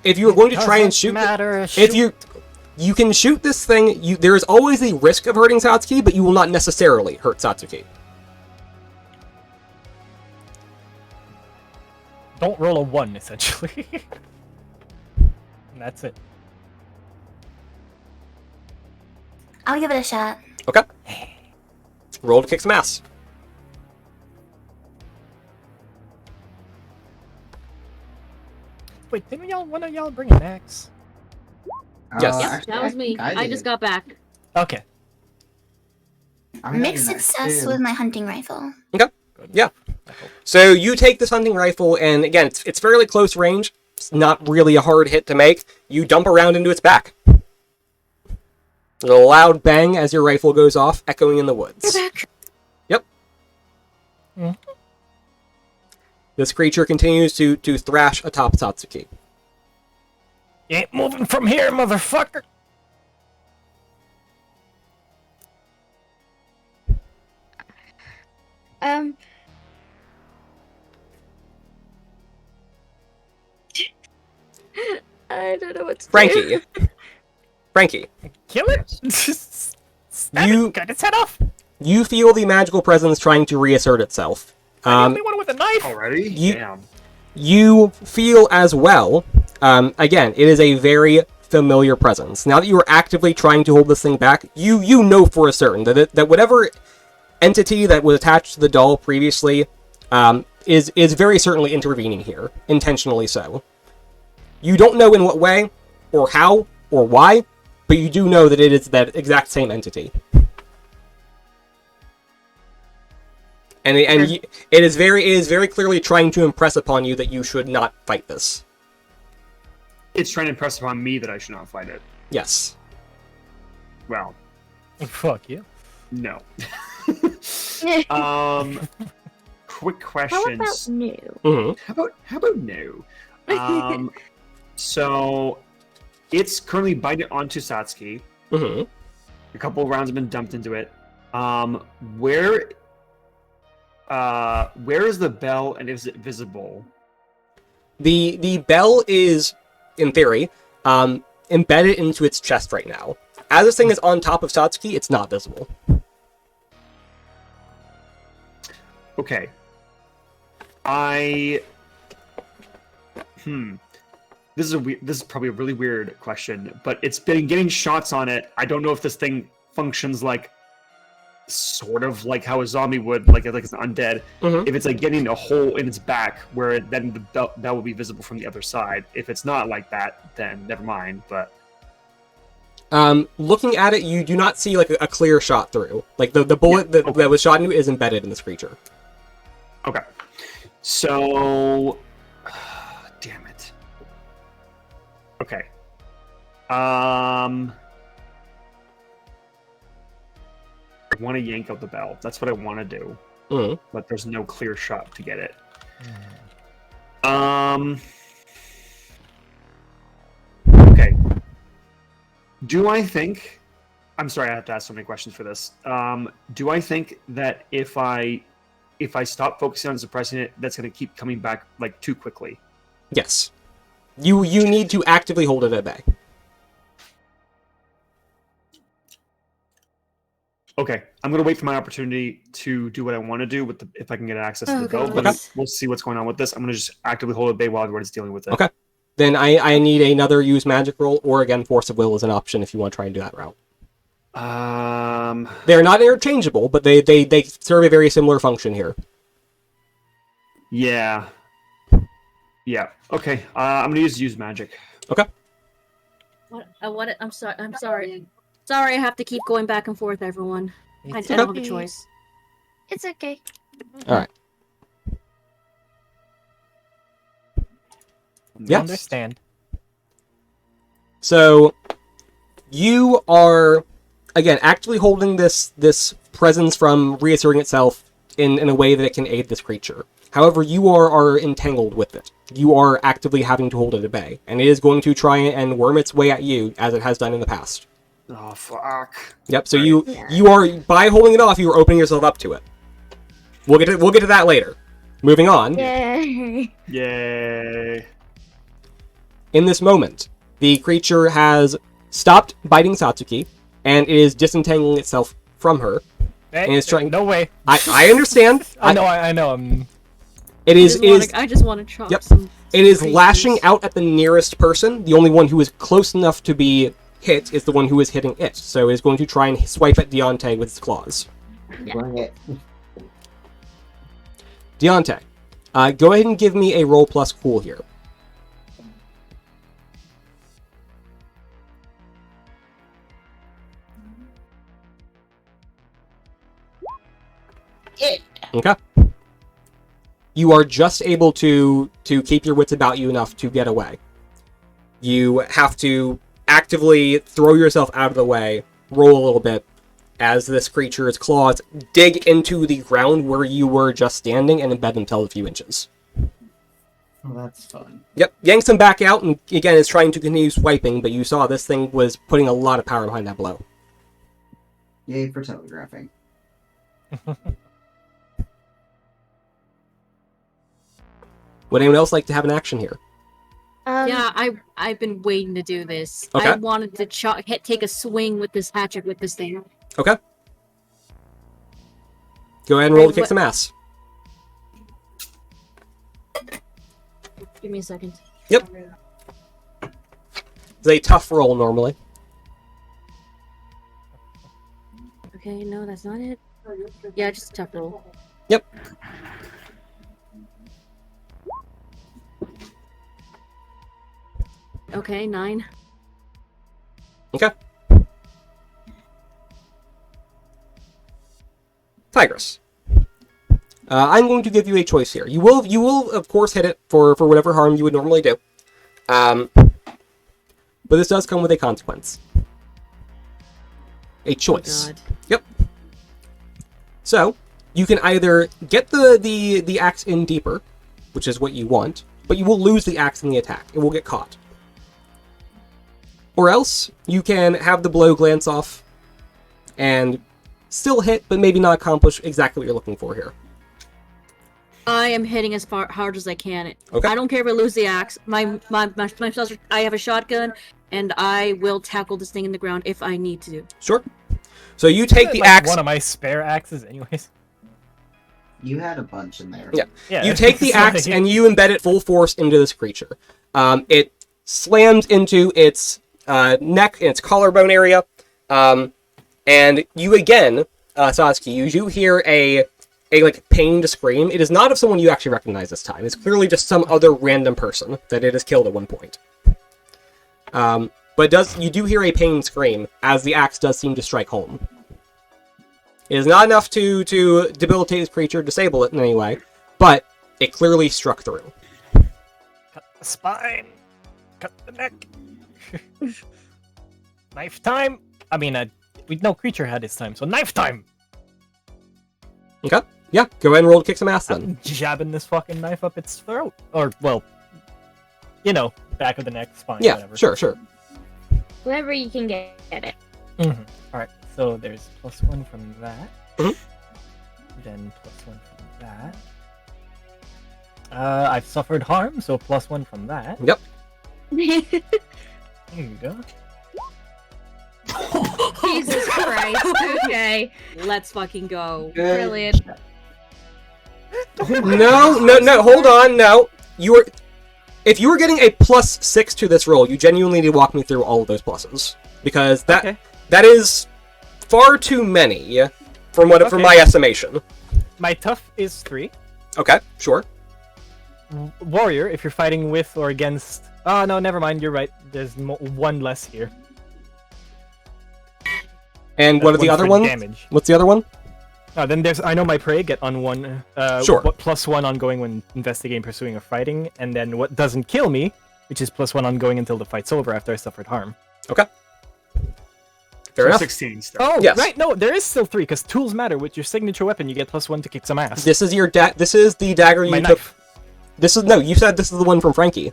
If you were going to try and shoot, if you can shoot this thing, there is always the risk of hurting Satsuki, but you will not necessarily hurt Satsuki. Don't roll a 1, essentially. And that's it. I'll give it a shot. Okay. Roll to kick some ass. Wait, didn't one of y'all bring an axe? Yes. Yep, Actually, that was I me. think I did. just got back. Okay. I had Mixed an axe, success too. with my hunting rifle. Yeah. So you take this hunting rifle, and again, it's fairly close range. It's not really a hard hit to make. You dump a round into its back. A loud bang as your rifle goes off, echoing in the woods. Yep. Mm. This creature continues to thrash atop Satsuki. You ain't moving from here, motherfucker! I don't know what to do. Frankie, Kill it? Stab You- it, cut its head off! you feel the magical presence trying to reassert itself. I only one with a knife! Already? You- Damn. You feel as well, again, it is a very familiar presence. Now that you are actively trying to hold this thing back, you know for a certain that whatever entity that was attached to the doll previously is very certainly intervening here, intentionally so. You don't know in what way, or how, or why, but you do know that it is that exact same entity. And it is very clearly trying to impress upon you that you should not fight this. it's trying to impress upon me that I should not fight it. Yes. Well, Fuck you. no. Quick How questions. about no? Mm-hmm. How about no? So it's currently biting onto Satsuki. Mm-hmm. A couple of rounds have been dumped into it. Where is the bell, and is it visible? The bell is, in theory, embedded into its chest right now. As this thing is on top of Satsuki, it's not visible. Okay. This is probably a really weird question, but it's been getting shots on it. I don't know if this thing functions like sort of like how a zombie would, like it's an undead. Mm-hmm. If it's like getting a hole in its back where then the bell will be visible from the other side. If it's not like that, then never mind. But looking at it, you do not see like a clear shot through. Like the bullet that was shot into it is embedded in this creature. okay, so damn it. Okay. I want to yank out the bell. That's what I want to do. Mm-hmm. But there's no clear shot to get it. Okay. Do I think... I'm sorry, I have to ask so many questions for this. Do I think that if I stop focusing on suppressing it, that's going to keep coming back like too quickly? Yes. You need to actively hold it at bay. Okay, I'm gonna wait for my opportunity to do what I want to do with if I can get access to the bell. God. But we'll see what's going on with this. I'm gonna just actively hold it bay while everybody's dealing with it. Okay. Then I need another use magic roll, or again, Force of Will is an option if you want to try and do that route. They're not interchangeable, but they serve a very similar function here. Yeah. Yeah. Okay. I'm gonna use magic. Okay. I'm sorry. Sorry, I have to keep going back and forth, everyone. I don't have a choice. It's okay. Alright. Yeah. Understand. So, you are, again, actively holding this presence from reasserting itself in a way that it can aid this creature. However, you are entangled with it. You are actively having to hold it at bay, and it is going to try and worm its way at you, as it has done in the past. Oh fuck. Yep. So you are, by holding it off, you are opening yourself up to it. We'll get to that later. Moving on. Yay. Yay. In this moment, the creature has stopped biting Satsuki, and it is disentangling itself from her. Hey, and it's trying. No way. I understand. I know. It is. I just want to chop Yep. some. It is creatures. lashing out at the nearest person. The only one who is close enough to be hit is the one who is hitting it. So it is going to try and swipe at Deontay with its claws. Bring it. Deontay, go ahead and give me a roll plus cool here. Okay. You are just able to keep your wits about you enough to get away. You have to actively throw yourself out of the way, roll a little bit, as this creature's claws dig into the ground where you were just standing and embed themselves a few inches. Well, that's fun. Yep, yanks them back out, and again is trying to continue swiping, but you saw this thing was putting a lot of power behind that blow. Yay for telegraphing. Would anyone else like to have an action here? Yeah, I've been waiting to do this. Okay. I wanted to take a swing with this hatchet with this thing. Okay. Go ahead and roll to kick some ass. Give me a second. Yep. It's a tough roll normally. Okay, no, that's not it. Yeah, just a tough roll. Yep. Okay, 9. Okay. Tigress. I'm going to give you a choice here. You will of course hit it for whatever harm you would normally do. but this does come with a consequence. A choice. Oh, God. Yep. So, you can either get the axe in deeper, which is what you want, but you will lose the axe in the attack. It will get caught. Or else, you can have the blow glance off and still hit, but maybe not accomplish exactly what you're looking for here. I am hitting as hard as I can. Okay. I don't care if I lose the axe. I have a shotgun, and I will tackle this thing in the ground if I need to. Sure. So you take the Like axe. one of my spare axes, anyways. You had a bunch in there. Yeah. Yeah. You take the it's axe like- and you embed it full force into this creature. It slams into its neck and its collarbone area. And you again, Satsuki, you do hear a like pained scream. It is not of someone you actually recognize this time. It's clearly just some other random person that it has killed at one point. But you do hear a pained scream as the axe does seem to strike home. It is not enough to debilitate this creature, disable it in any way, but it clearly struck through. Cut the spine. Cut the neck. Knife time. I mean, no creature had his time, so knife time. Okay. Yeah, go ahead and roll to kick some ass then. I'm jabbing this fucking knife up its throat, or well, back of the neck, spine, Yeah, whatever. sure. Wherever you can get it. Mm-hmm. All right, so there's +1 from that. Mhm. Then +1 from that. I've suffered harm, so +1 from that. Yep. There you go. Jesus Christ. Okay. Let's fucking go. Brilliant. No, hold on, no. If you were getting a +6 to this roll, you genuinely need to walk me through all of those pluses. Because Okay. that is far too many from my estimation. My tough is 3. Okay, sure. Warrior, if you're fighting with or against... Oh, no, never mind, you're right. There's 1 less here. And what are That's the one other for ones? Damage. What's the other one? Then there's I know my prey, get on 1. Sure. What +1 ongoing when investigating, pursuing, or fighting, and then what doesn't kill me, which is +1 ongoing until the fight's over after I suffered harm. Okay. Fair So enough. 16 still. Oh, Yes. right, no, there is still 3, because tools matter. With your signature weapon, you get +1 to kick some ass. This is this is the dagger you my took. knife. You said this is the one from Frankie.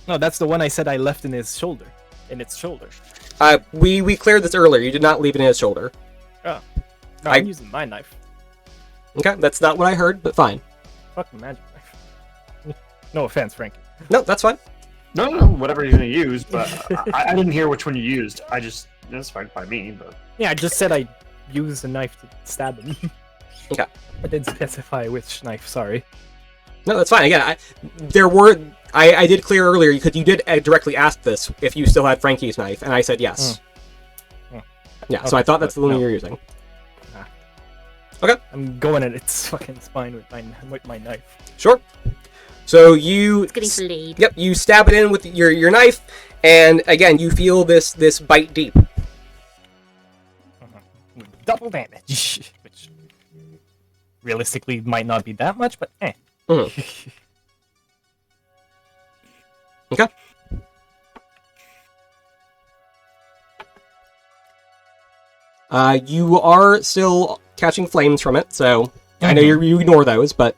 No, that's the one I said I left in his shoulder. In its shoulder. We cleared this earlier. You did not leave it in his shoulder. Oh. No, I- I'm using my knife. Okay, that's not what I heard, but fine. Fucking magic knife. No offense, Frankie. No, that's fine. No, whatever you're gonna use, but I didn't hear which one you used. That's fine by me, but Yeah, I just said I used a knife to stab him. Okay. I didn't specify which knife, sorry. No, that's fine. Again, I did clear earlier because you did directly ask this if you still had Frankie's knife, and I said yes. Yeah, so I Okay, thought that's the but one no. you're using. I'm going at its fucking spine with my knife. Sure. So you It's getting flayed. Yep, you stab it in with your knife, and again you feel this bite deep. With double damage. Which realistically might not be that much, but eh. Mhm. Okay. You are still catching flames from it, so I know you ignore those, but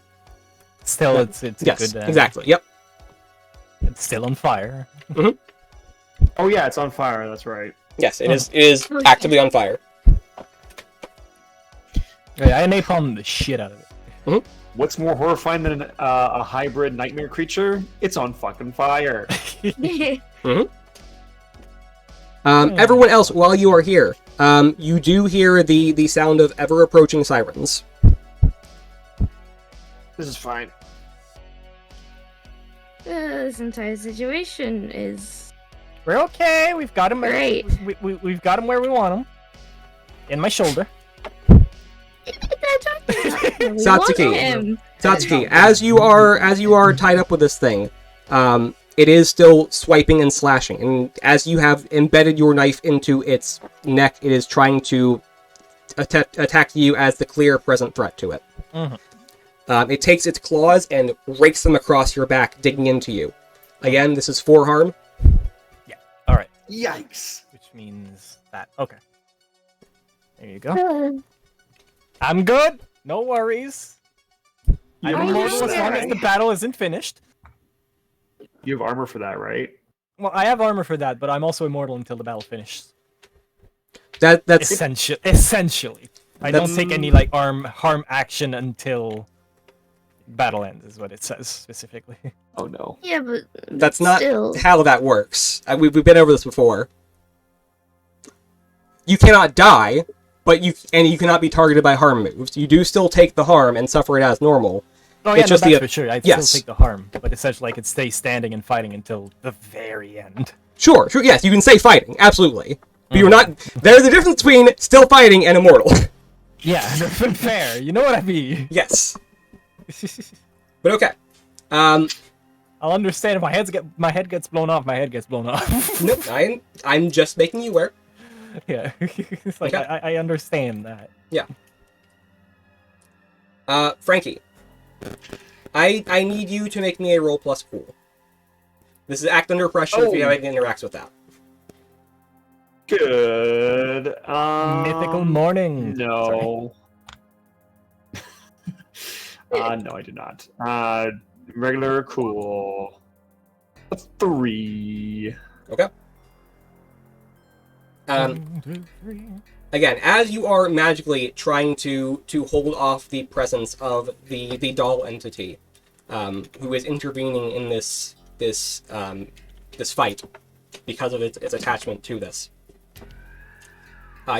Still, it's yes, good. exactly. Yep. It's still on fire. oh yeah, it's on fire. That's right. Yes, it is actively on fire. Yeah, I napalm the shit out of it. What's more horrifying than a hybrid nightmare creature? It's on fucking fire. Everyone else, while you are here, you do hear the sound of ever approaching sirens. This is fine. This entire situation is We're okay. We've got him. great. We've got him where we want him. In my shoulder. Satsuki. Satsuki, as you are tied up with this thing, it is still swiping and slashing, and as you have embedded your knife into its neck, it is trying to attack you as the clear present threat to it. It takes its claws and rakes them across your back, digging into you. Again, this is 4 harm. Yeah. All right. Yikes. which means that. Okay. There you go. I'm good. No worries. I'm Are you immortal as long as sure? the battle isn't finished. You have armor for that, right? Well, I have armor for that, but I'm also immortal until the battle finishes. That's Essentially. I don't take any like harm action until battle ends, is what it says specifically. oh no. Yeah, but That's not still. how that works. We've been over this before. You cannot die, but you cannot be targeted by harm moves. You do still take the harm and suffer it as normal. Oh yeah, It's just that's the- for sure. I yes. still take the harm, but essentially I could stay standing and fighting until the very end. Sure, yes, you can stay fighting, absolutely. But you're not. There's a difference between still fighting and immortal. Yeah, fair. You know what I mean. yes. But okay. I'll understand if my head gets blown off. My head gets blown off. Nope. I'm just making you aware. Yeah, it's like Okay. I understand that. Frankie. I need you to make me a roll plus cool. This is act under pressure if you have anything that interacts with that. Good. Mythical morning. No. No, I did not. Regular cool. A 3. Okay. 1, 2, 3. Again, as you are magically trying to hold off the presence of the doll entity, who is intervening in this fight because of its attachment to this,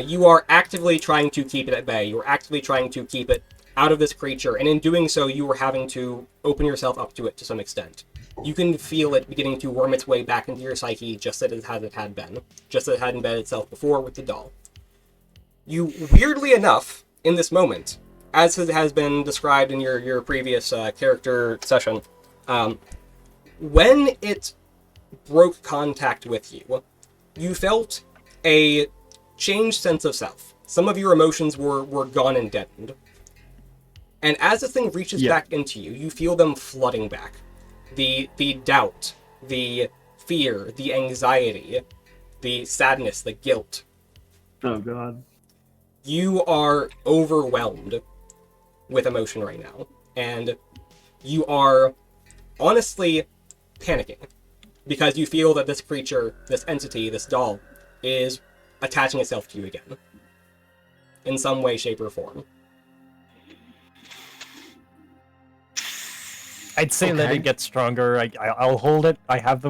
you are actively trying to keep it at bay. You are actively trying to keep it out of this creature, and in doing so, you are having to open yourself up to it to some extent. You can feel it beginning to worm its way back into your psyche, just as it had been, just as it had embedded itself before with the doll. You, weirdly enough, in this moment, as has been described in your previous character session, when it broke contact with you, you felt a changed sense of self. Some of your emotions were gone and deadened. And as the thing reaches back into you, you feel them flooding back. The doubt, the fear, the anxiety, the sadness, the guilt. Oh god. You are overwhelmed with emotion right now. And you are honestly panicking. Because you feel that this creature, this entity, this doll, is attaching itself to you again. In some way, shape, or form. I'd say let it get stronger. I'll hold it. I have the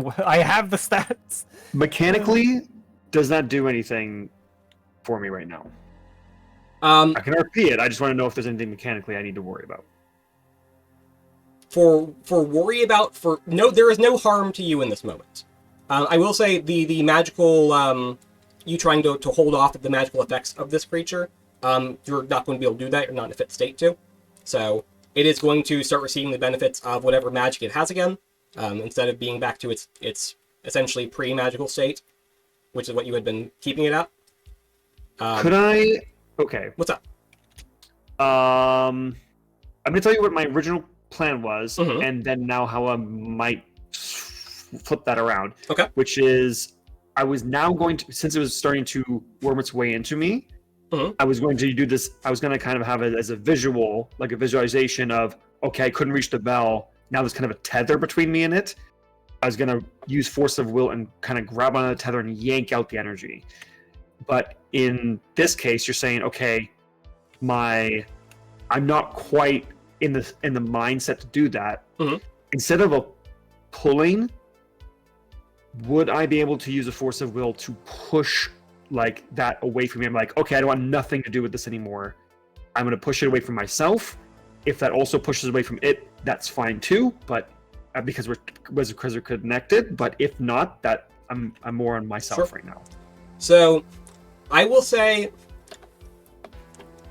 stats. Mechanically, does not do anything for me right now. I can RP it. I just want to know if there's anything mechanically I need to worry about. For worry about, no, there is no harm to you in this moment. I will say the magical, you trying to hold off the magical effects of this creature, you're not going to be able to do that. You're not in a fit state to. So it is going to start receiving the benefits of whatever magic it has again, instead of being back to its essentially pre-magical state, which is what you had been keeping it at. Could I? Okay. What's up? I'm going to tell you what my original plan was, Mhm. and then now how I might flip that around. Okay. Which is, I was now going to, since it was starting to worm its way into me, Mhm. I was going to do this, I was going to kind of have it as a visual, like a visualization of, okay, I couldn't reach the bell, now there's kind of a tether between me and it. I was going to use force of will and kind of grab onto the tether and yank out the energy. But in this case, you're saying, okay, I'm not quite in the mindset to do that. Mhm. Instead of a pulling, would I be able to use a force of will to push like that away from me? I'm like, okay, I don't want nothing to do with this anymore. I'm going to push it away from myself. If that also pushes away from it, that's fine too. But because we're connected. But if not, that I'm more on myself right now. So, I will say,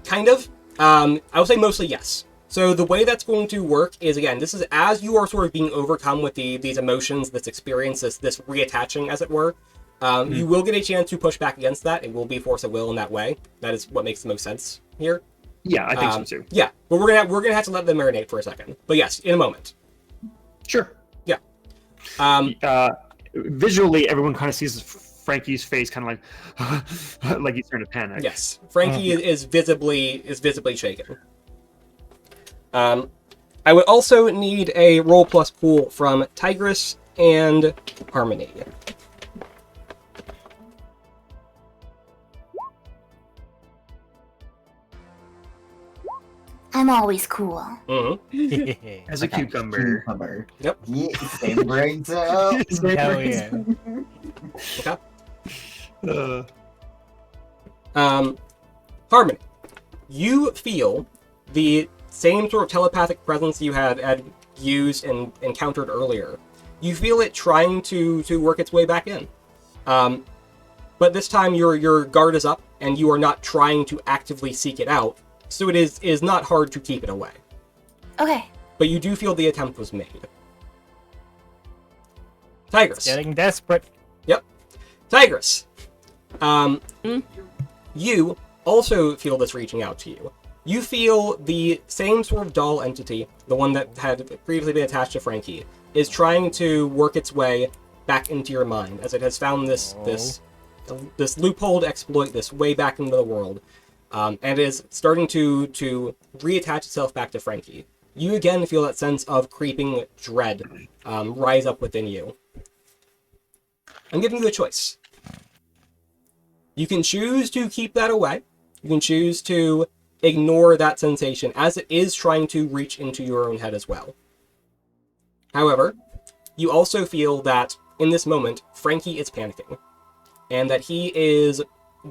kind of. I will say mostly yes. So the way that's going to work is, again, this is as you are sort of being overcome with these emotions, this experience, this reattaching, as it were. You will get a chance to push back against that. It will be force of will in that way. That is what makes the most sense here. Yeah, I think so too. Yeah, but we're gonna have to let them marinate for a second. But yes, in a moment. Sure. Yeah. Visually, everyone kind of sees Frankie's face kind of like he's starting to panic. Yes, Frankie is visibly shaken. I would also need a roll plus pool from Tigress and Harmony. I'm always cool. Mm-hmm. As a cucumber. Cucumber. Yep. Yeah, same brain cell. Hell yeah. Okay. Harmony, you feel the same sort of telepathic presence you had used and encountered earlier. You feel it trying to work its way back in. But this time your guard is up, and you are not trying to actively seek it out, so it is not hard to keep it away. Okay. But you do feel the attempt was made. Tigress. Getting desperate. Yep. Tigress. You also feel this reaching out to you. You feel the same sort of doll entity, the one that had previously been attached to Frankie, is trying to work its way back into your mind, as it has found this loophole to exploit this way back into the world, and is starting to reattach itself back to Frankie. You again feel that sense of creeping dread rise up within you. I'm giving you a choice. You can choose to keep that away. You can choose to ignore that sensation, as it is trying to reach into your own head as well. However, you also feel that in this moment, Frankie is panicking, and that he is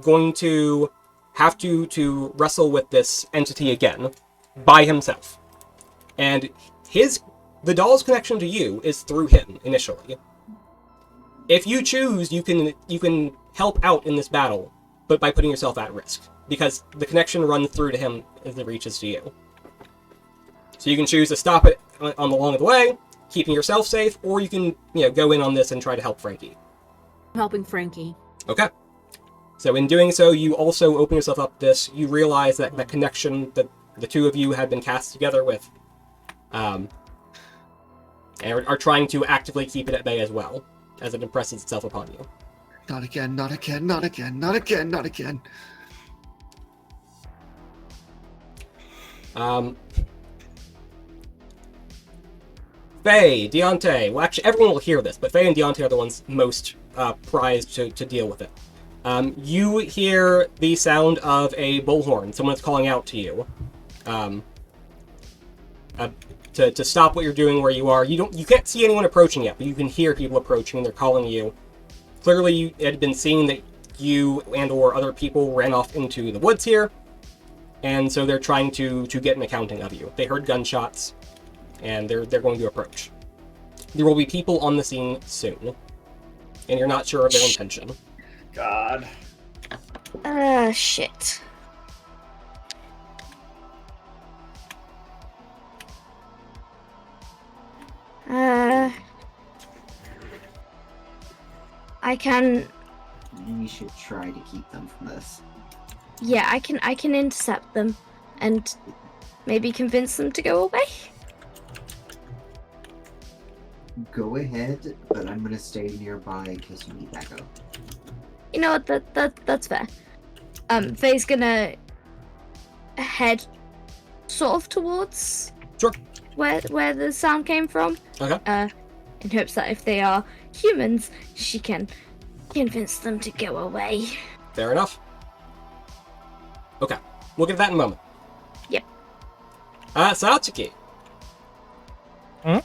going to have to wrestle with this entity again by himself. And the doll's connection to you is through him initially. If you choose, you can help out in this battle, but by putting yourself at risk, because the connection runs through to him as it reaches to you. So you can choose to stop it along the way, keeping yourself safe, or you can go in on this and try to help Frankie. I'm helping Frankie. Okay. So in doing so, you also open yourself up to this. You realize that that connection that the two of you had been cast together with, and are trying to actively keep it at bay as well, as it impresses itself upon you. Not again, not again, not again, not again, not again. Faye, Deontay, well actually everyone will hear this, but Faye and Deontay are the ones most prized to deal with it. You hear the sound of a bullhorn. Someone's calling out to you. To stop what you're doing where you are. You can't see anyone approaching yet, but you can hear people approaching and they're calling you. Clearly you had been seeing that you and or other people ran off into the woods here, and so they're trying to get an accounting of you. They heard gunshots, and they're going to approach. There will be people on the scene soon, and you're not sure of their intention. God. Shit. I can. We should try to keep them from this. Yeah, I can intercept them, and maybe convince them to go away. Go ahead, but I'm gonna stay nearby because you need backup. You know what? That's fair. Faye's gonna head sort of towards where the sound came from. Okay. In hopes that if they are humans, she can convince them to go away. Fair enough. Okay. We'll get to that in a moment. Yep. Satsuki. Hmm?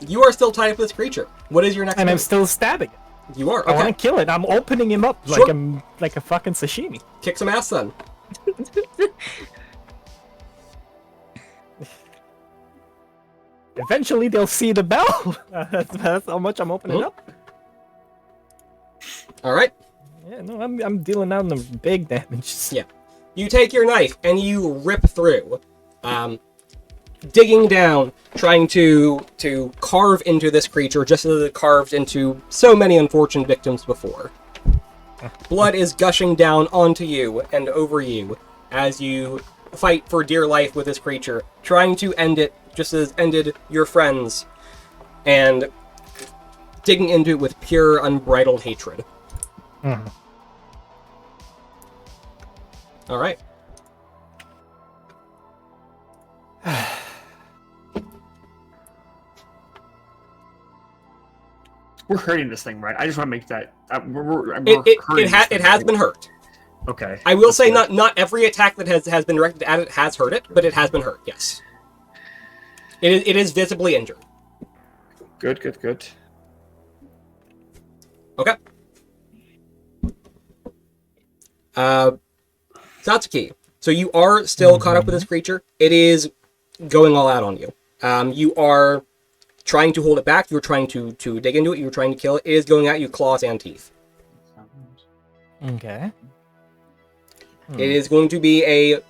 You are still tied up with this creature. What is your next And move? I'm still stabbing it. You are, I okay. want to kill it. I'm opening him up Sure. like a fucking sashimi. Kick some ass then. Eventually, they'll see the bell. That's how much I'm opening up. Alright. Yeah, no, I'm dealing out the big damage. Yeah. You take your knife and you rip through, digging down, trying to carve into this creature just as it carved into so many unfortunate victims before. Blood is gushing down onto you and over you as you fight for dear life with this creature, trying to end it just as ended your friends, and digging into it with pure, unbridled hatred. Mhm. All right. We're hurting this thing, right? I just want to make that. We're It hurting this thing, has right? been hurt. Okay. I will that's say good. not every attack that has been directed at it has hurt it, but it has been hurt. Yes. It is visibly injured. Good, good, good. Okay. Satsuki. So you are still caught up with this creature. It is going all out on you. You are trying to hold it back. You're trying to dig into it. You're trying to kill it. It is going at you, claws and teeth. Okay. It is going to be a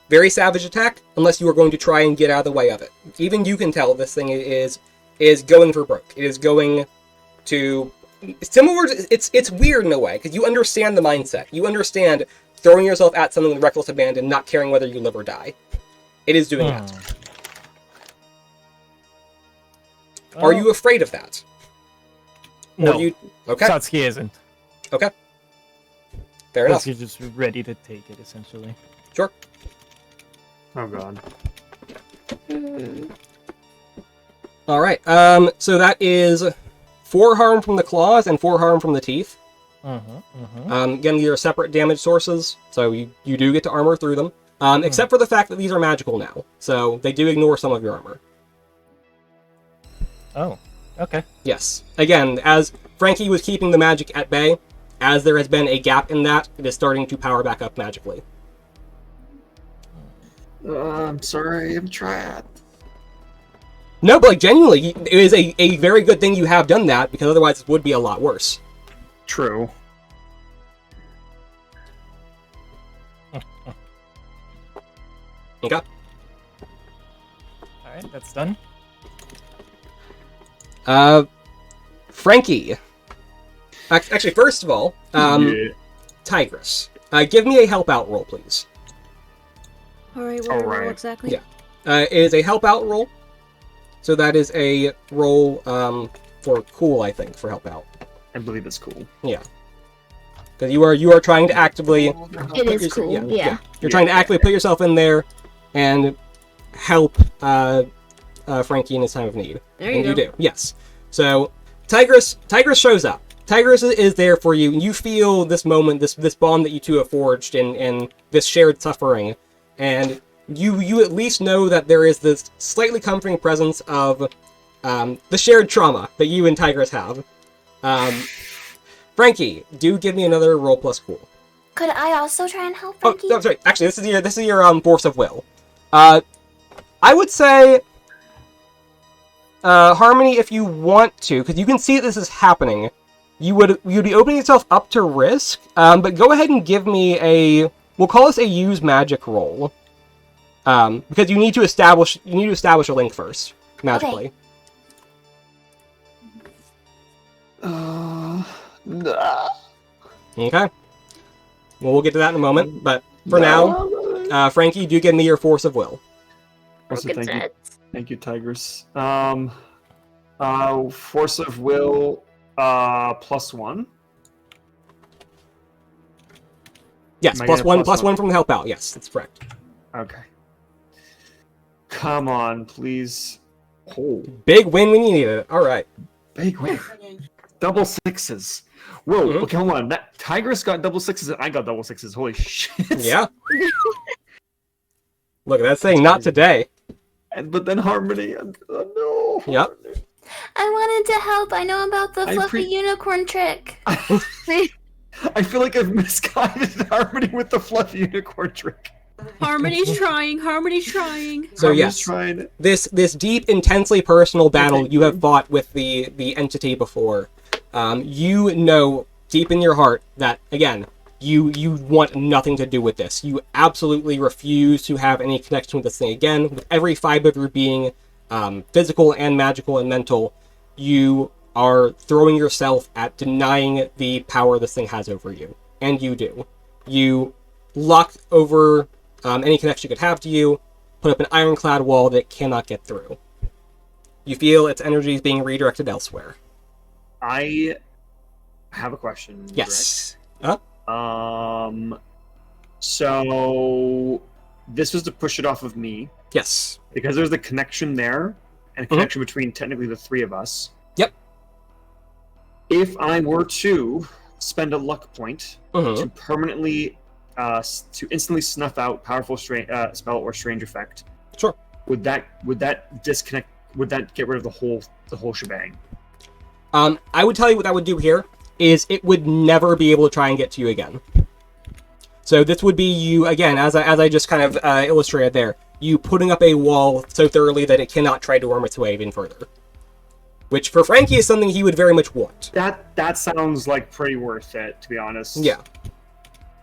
very savage attack, unless you are going to try and get out of the way of it. Even you can tell this thing is going for broke. It is going to... Similar to, it's weird in a way, because you understand the mindset. You understand throwing yourself at something with reckless abandon, not caring whether you live or die. It is doing that. Are you afraid of that? No. Or you... Okay, Satsuki isn't. okay. Fair enough. Satsuki's just ready to take it, essentially. Sure. Oh god. Alright, so that is 4 harm from the claws and 4 harm from the teeth. Again, these are separate damage sources, so you do get to armor through them. Except for the fact that these are magical now, so they do ignore some of your armor. Oh, okay. Yes. Again, as Frankie was keeping the magic at bay, as there has been a gap in that, it is starting to power back up magically. I'm sorry, I'm trying. No, but like, genuinely, it is a very good thing you have done that, because otherwise it would be a lot worse. True. Okay. Alright, that's done. Frankie. Actually, first of all, Yeah. Tigress. Give me a help out roll, please. Alright, what Alright. roll exactly? Yeah. It is a help out roll. So that is a roll for cool, I think, for help out. I believe it's cool. Yeah. Because you are trying to actively... It is cool, yeah. You're trying to actively put yourself in there and help Frankie in his time of need. There you And go. you do, yes. So, Tigress shows up. Tigress is there for you, and you feel this moment, this bond that you two have forged in this shared suffering, and you at least know that there is this slightly comforting presence of the shared trauma that you and Tigress have. Frankie, do give me another roll plus cool. Could I also try and help Oh, Frankie? no, sorry. Actually, this is your force of will. I would say Harmony, if you want to, because you can see that this is happening, you'd be opening yourself up to risk. But go ahead and give me a, we'll call this a use magic roll, because you need to establish a link first magically. Okay. Well, we'll get to that in a moment. But for now, Frankie, do give me your force of will. Also, Broken thank you, threads. thank you, Tigress. Force of will, +1. Yes, Am I plus getting one, a plus plus one one? from the help out. Yes, that's correct. Okay. Come on, please. Oh, Big win when you need it. All right. big win. Double sixes. Whoa, Mhm. okay, hold on. That Tigress got double sixes and I got double sixes. Holy shit. Yeah. Look at that saying, not today. But then Harmony. No. Yep. I wanted to help. I know about the I fluffy unicorn trick. I feel like I've misguided Harmony with the fluffy unicorn trick. Harmony's trying. Harmony's trying. So Harmony's yes, trying it. this deep, intensely personal battle you have fought with the entity before. You know deep in your heart that, again, you want nothing to do with this. You absolutely refuse to have any connection with this thing again. With every fiber of your being, physical and magical and mental, you are throwing yourself at denying the power this thing has over you. And you do. You lock over any connection it could have to you, put up an ironclad wall that it cannot get through. You feel its energy is being redirected elsewhere. I I have a question. Yes. So this was to push it off of me Yes. because there's a connection there and a connection between technically the three of us. Yep. If I were to spend a luck point to permanently, to instantly snuff out powerful spell or strange effect, Sure. would that disconnect? Would that get rid of the whole shebang? I would tell you what that would do here is it would never be able to try and get to you again. So this would be you, again, as I just kind of illustrated there, you putting up a wall so thoroughly that it cannot try to worm its way even further. Which, for Frankie, is something he would very much want. That sounds like pretty worth it, to be honest. Yeah.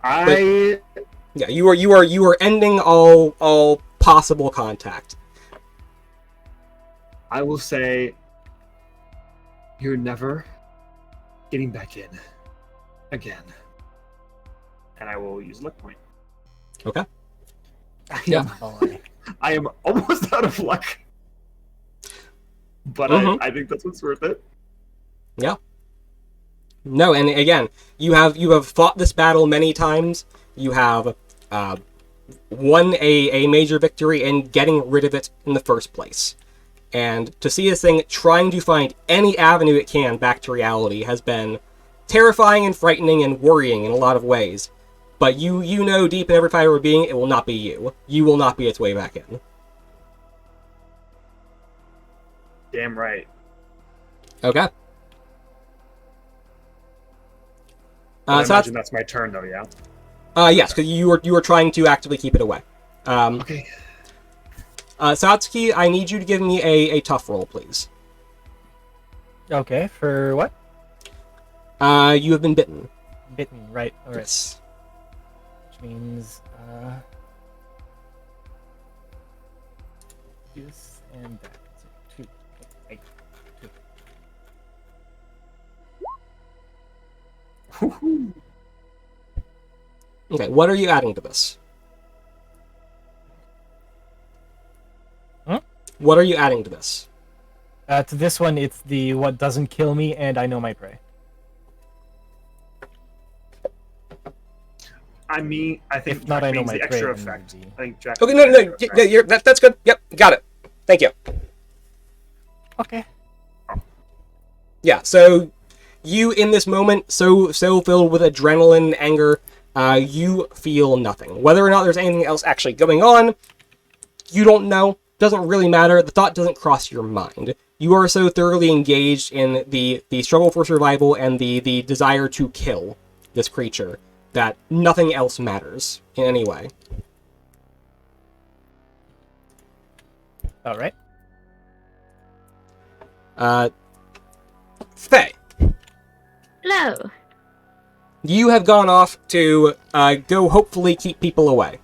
Yeah, you are ending all possible contact. I will say, you're never getting back in again. And I will use luck point. Okay. Yeah. I am almost out of luck. But I think that's what's worth it. Yeah. No, and again, you have fought this battle many times. You have won a major victory in getting rid of it in the first place. And to see this thing trying to find any avenue it can back to reality has been terrifying and frightening and worrying in a lot of ways. But you know deep in every fiber of being, it will not be you. You will not be its way back in. Damn right. Okay. I So imagine that's my turn, though, yeah? yes, because you were trying to actively keep it away. Okay. Satsuki, I need you to give me a tough roll, please. Okay, for what? You have been bitten. Bitten, right. Alright. Yes. Which means, this and that. So 2. Okay, 2. Okay, what are you adding to this? Huh? What are you adding to this? To this one, it's the what doesn't kill me, and I know my prey. I mean, I think If not, Jack I know means my the extra prey, then effect. maybe. I think Jack. Okay, means no, the extra effect. that's good. Yep, got it. Thank you. Okay. Yeah, so you in this moment, so filled with adrenaline, anger, you feel nothing. Whether or not there's anything else actually going on, you don't know. Doesn't really matter. The thought doesn't cross your mind. You are so thoroughly engaged in the struggle for survival and the desire to kill this creature that nothing else matters in any way. All right. Faye, Hello. you have gone off to go hopefully keep people away.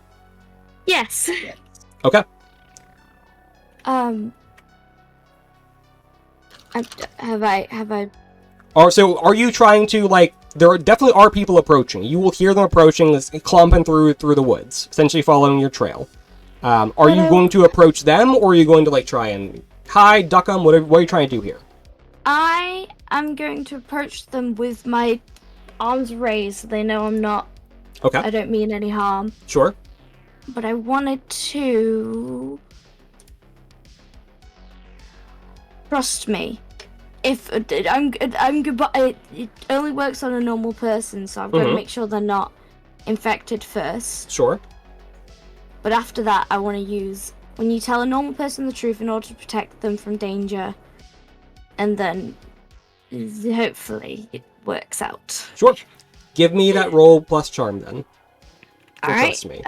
Yes. Okay. Have I? Are you trying to, like, there definitely are people approaching. You will hear them approaching, clomping through the woods, essentially following your trail. Are you going to approach them, or are you going to, like, try and hide, duck them? What are you trying to do here? I am going to approach them with my arms raised so they know I'm not. Okay. I don't mean any harm. Sure. But I wanted to trust me. If I'm good, but it only works on a normal person, so I've got to make sure they're not infected first. Sure. But after that, I want to use when you tell a normal person the truth in order to protect them from danger, and then hopefully it works out. Sure. Give me that roll plus charm then. All right. Trust me.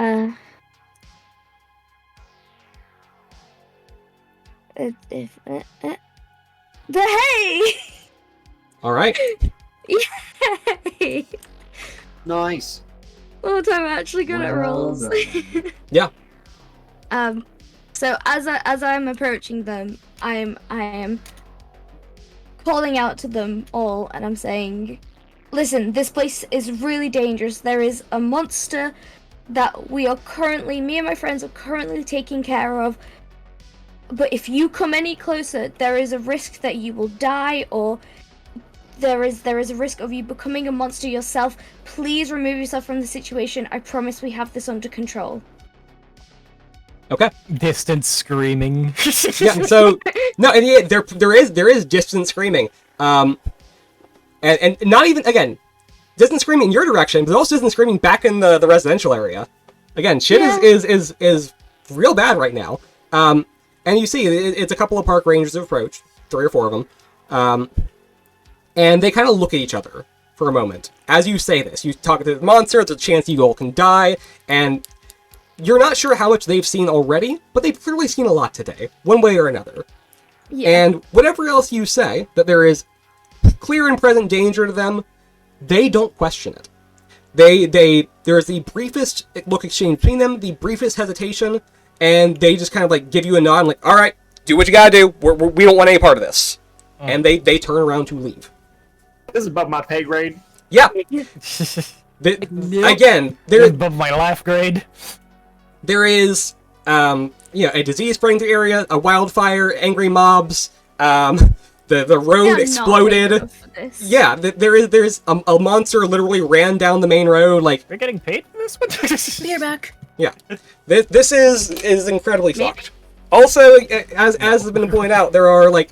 The hey! All right. Yay! Nice. Oh, I'm actually good at Well rolls. done. Yeah. So as I'm approaching them, I am calling out to them all, and I'm saying, "Listen, this place is really dangerous. There is a monster that me and my friends are currently taking care of. But if you come any closer, there is a risk that you will die, or there is a risk of you becoming a monster yourself. Please remove yourself from the situation. I promise we have this under control. Okay. Distant screaming. Yeah. So no, and yeah, there is distant screaming. And not even again, distant screaming in your direction, but also distant screaming back in the residential area. Again, shit is real bad right now. And you see, it's a couple of park rangers of approach, 3 or 4 of them. And they kind of look at each other for a moment. As you say this, you talk to the monster, there's a chance you all can die, and you're not sure how much they've seen already, but they've clearly seen a lot today, one way or another. Yeah. And whatever else you say, that there is clear and present danger to them, they don't question it. There's the briefest look exchange between them, the briefest hesitation, and they just kind of like give you a nod, like, all right, do what you gotta do, we don't want any part of this. And they turn around to leave. This is above my pay grade. Yeah. Nope. Again, Above my laugh grade. there is, a disease spreading through the area, a wildfire, angry mobs, the road exploded. Yeah, there's a monster literally ran down the main road, like... We're getting paid for this one? Be back. Yeah. This is incredibly fucked. Also, as has been pointed out, there are, like,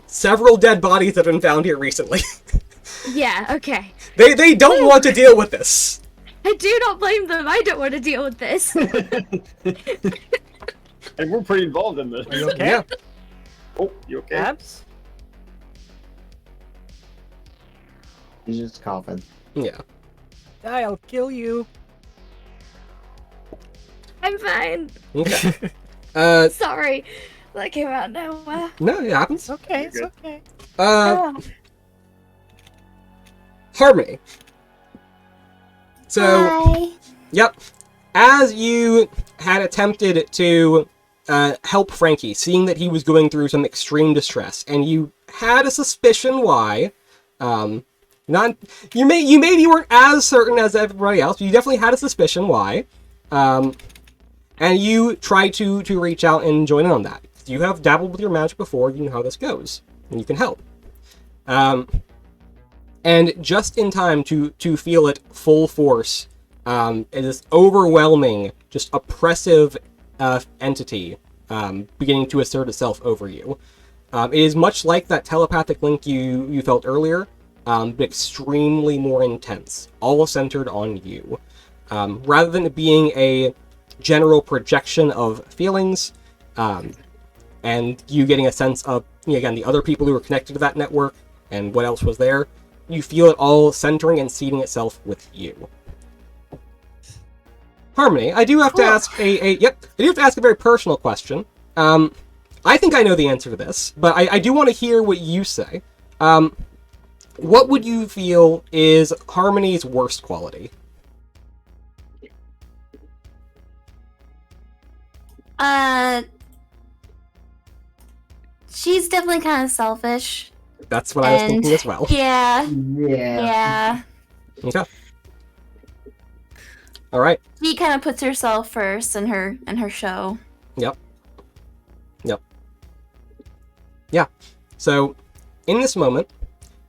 several dead bodies that have been found here recently. Yeah, okay. They don't want to deal with this. I do not blame them. I don't want to deal with this. And we're pretty involved in this. Are you okay? Yeah. Oh, you okay? Abs? He's just coughing. Yeah. I'll kill you. I'm fine. Okay. Sorry. That came out of nowhere. No, it happens. It's okay, You're it's good. okay. Oh. Harmony. So, Hi. yep. As you had attempted to help Frankie, seeing that he was going through some extreme distress, and you had a suspicion why, you maybe weren't as certain as everybody else, but you definitely had a suspicion why, and you tried to reach out and join in on that. You have dabbled with your magic before, you know how this goes, and you can help. And just in time to feel it full force, this overwhelming, just oppressive entity beginning to assert itself over you. It is much like that telepathic link you felt earlier, but extremely more intense, all centered on you. Rather than it being a general projection of feelings, and you getting a sense of, again, the other people who were connected to that network, and what else was there, you feel it all centering and seating itself with you. Harmony, I do have to ask I do have to ask a very personal question. I think I know the answer to this, but I do want to hear what you say. What would you feel is Harmony's worst quality? She's definitely kind of selfish. That's what I was thinking as well. Yeah. Yeah. Okay. All right. She kind of puts herself first in her show. Yep. Yeah. So, in this moment,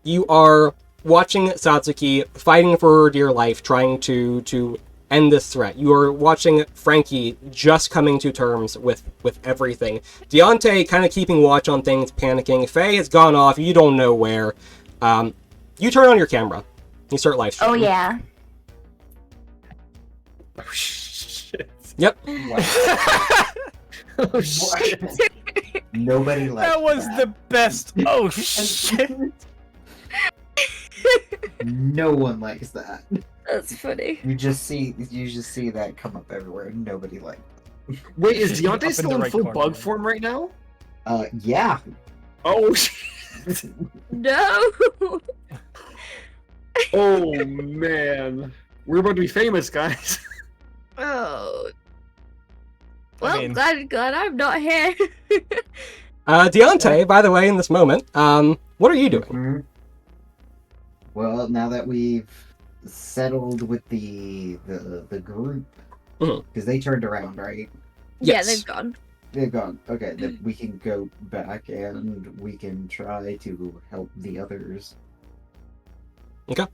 you are watching Satsuki fighting for her dear life, trying to end this threat. You are watching Frankie just coming to terms with everything. Deontay kind of keeping watch on things, panicking. Faye has gone off. You don't know where. You turn on your camera. You start live Oh streaming. yeah. Oh, shit. Yep. Oh, shit. Nobody likes That was the best. Oh shit. No one likes that. That's funny. You just see that come up everywhere. Nobody likes Wait, is Up Deontay in still the in right full corner. bug form right now? it. Yeah. Oh, shit. No. Oh, man. We're about to be famous, guys. Oh. Well, mean- glad I'm not here. Deontay, by the way, in this moment, what are you doing? Mhm. Well, now that we've settled with the group, Mhm. because they turned around, right? Yeah, Yes. they've gone. They're gone. Okay, then we can go back and we can try to help the others. Okay.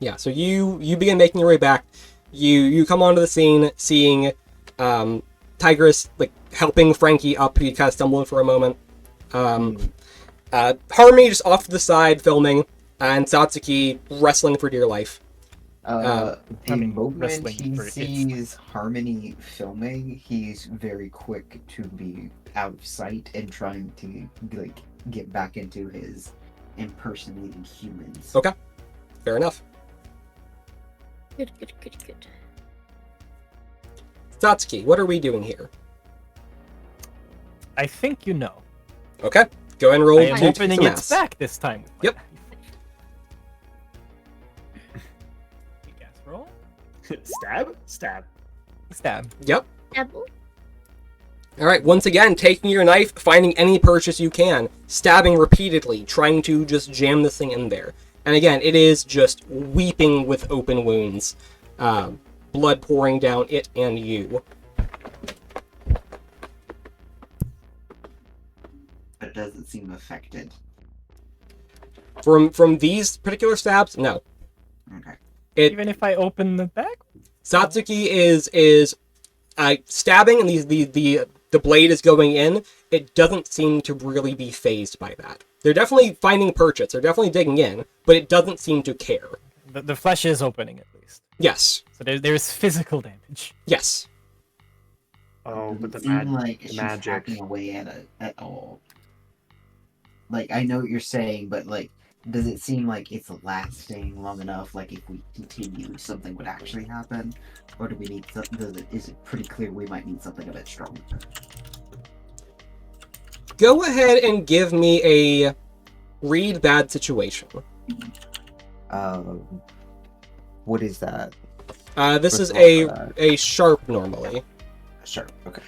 Yeah, so you begin making your way back. You come onto the scene, seeing Tigress like helping Frankie up. He kind of stumbled for a moment. Harmony just off to the side filming, and Satsuki wrestling for dear life. The moment wrestling he for sees Harmony filming, he's very quick to be out of sight and trying to like get back into his impersonating humans. Okay, fair enough. Good. Satsuki, what are we doing here? I think you know. Okay, go ahead and roll. I am to opening some its ass. back this time. with my Yep. knife. Gas roll. Stab. Stab. Yep. Apple. All right. Once again, taking your knife, finding any purchase you can, stabbing repeatedly, trying to just jam this thing in there. And again, it is just weeping with open wounds, blood pouring down it and you. But doesn't seem affected. From these particular stabs, no. Okay. Even if I open the back? Satsuki is stabbing, and the blade is going in. It doesn't seem to really be phased by that. They're definitely finding purchase. They're definitely digging in, but it doesn't seem to care. The flesh is opening at least. Yes. So there's physical damage. Yes. Oh, but the, Doesn't seem like the she's magic. hacking away at it at all. Like, I know what you're saying, but like, does it seem like it's lasting long enough? Like, if we continue, something would actually happen, or do we need something? Is it pretty clear we might need something a bit stronger? Go ahead and give me a read bad situation. What is that? This is What's wrong with a sharp normally. Sure. Okay.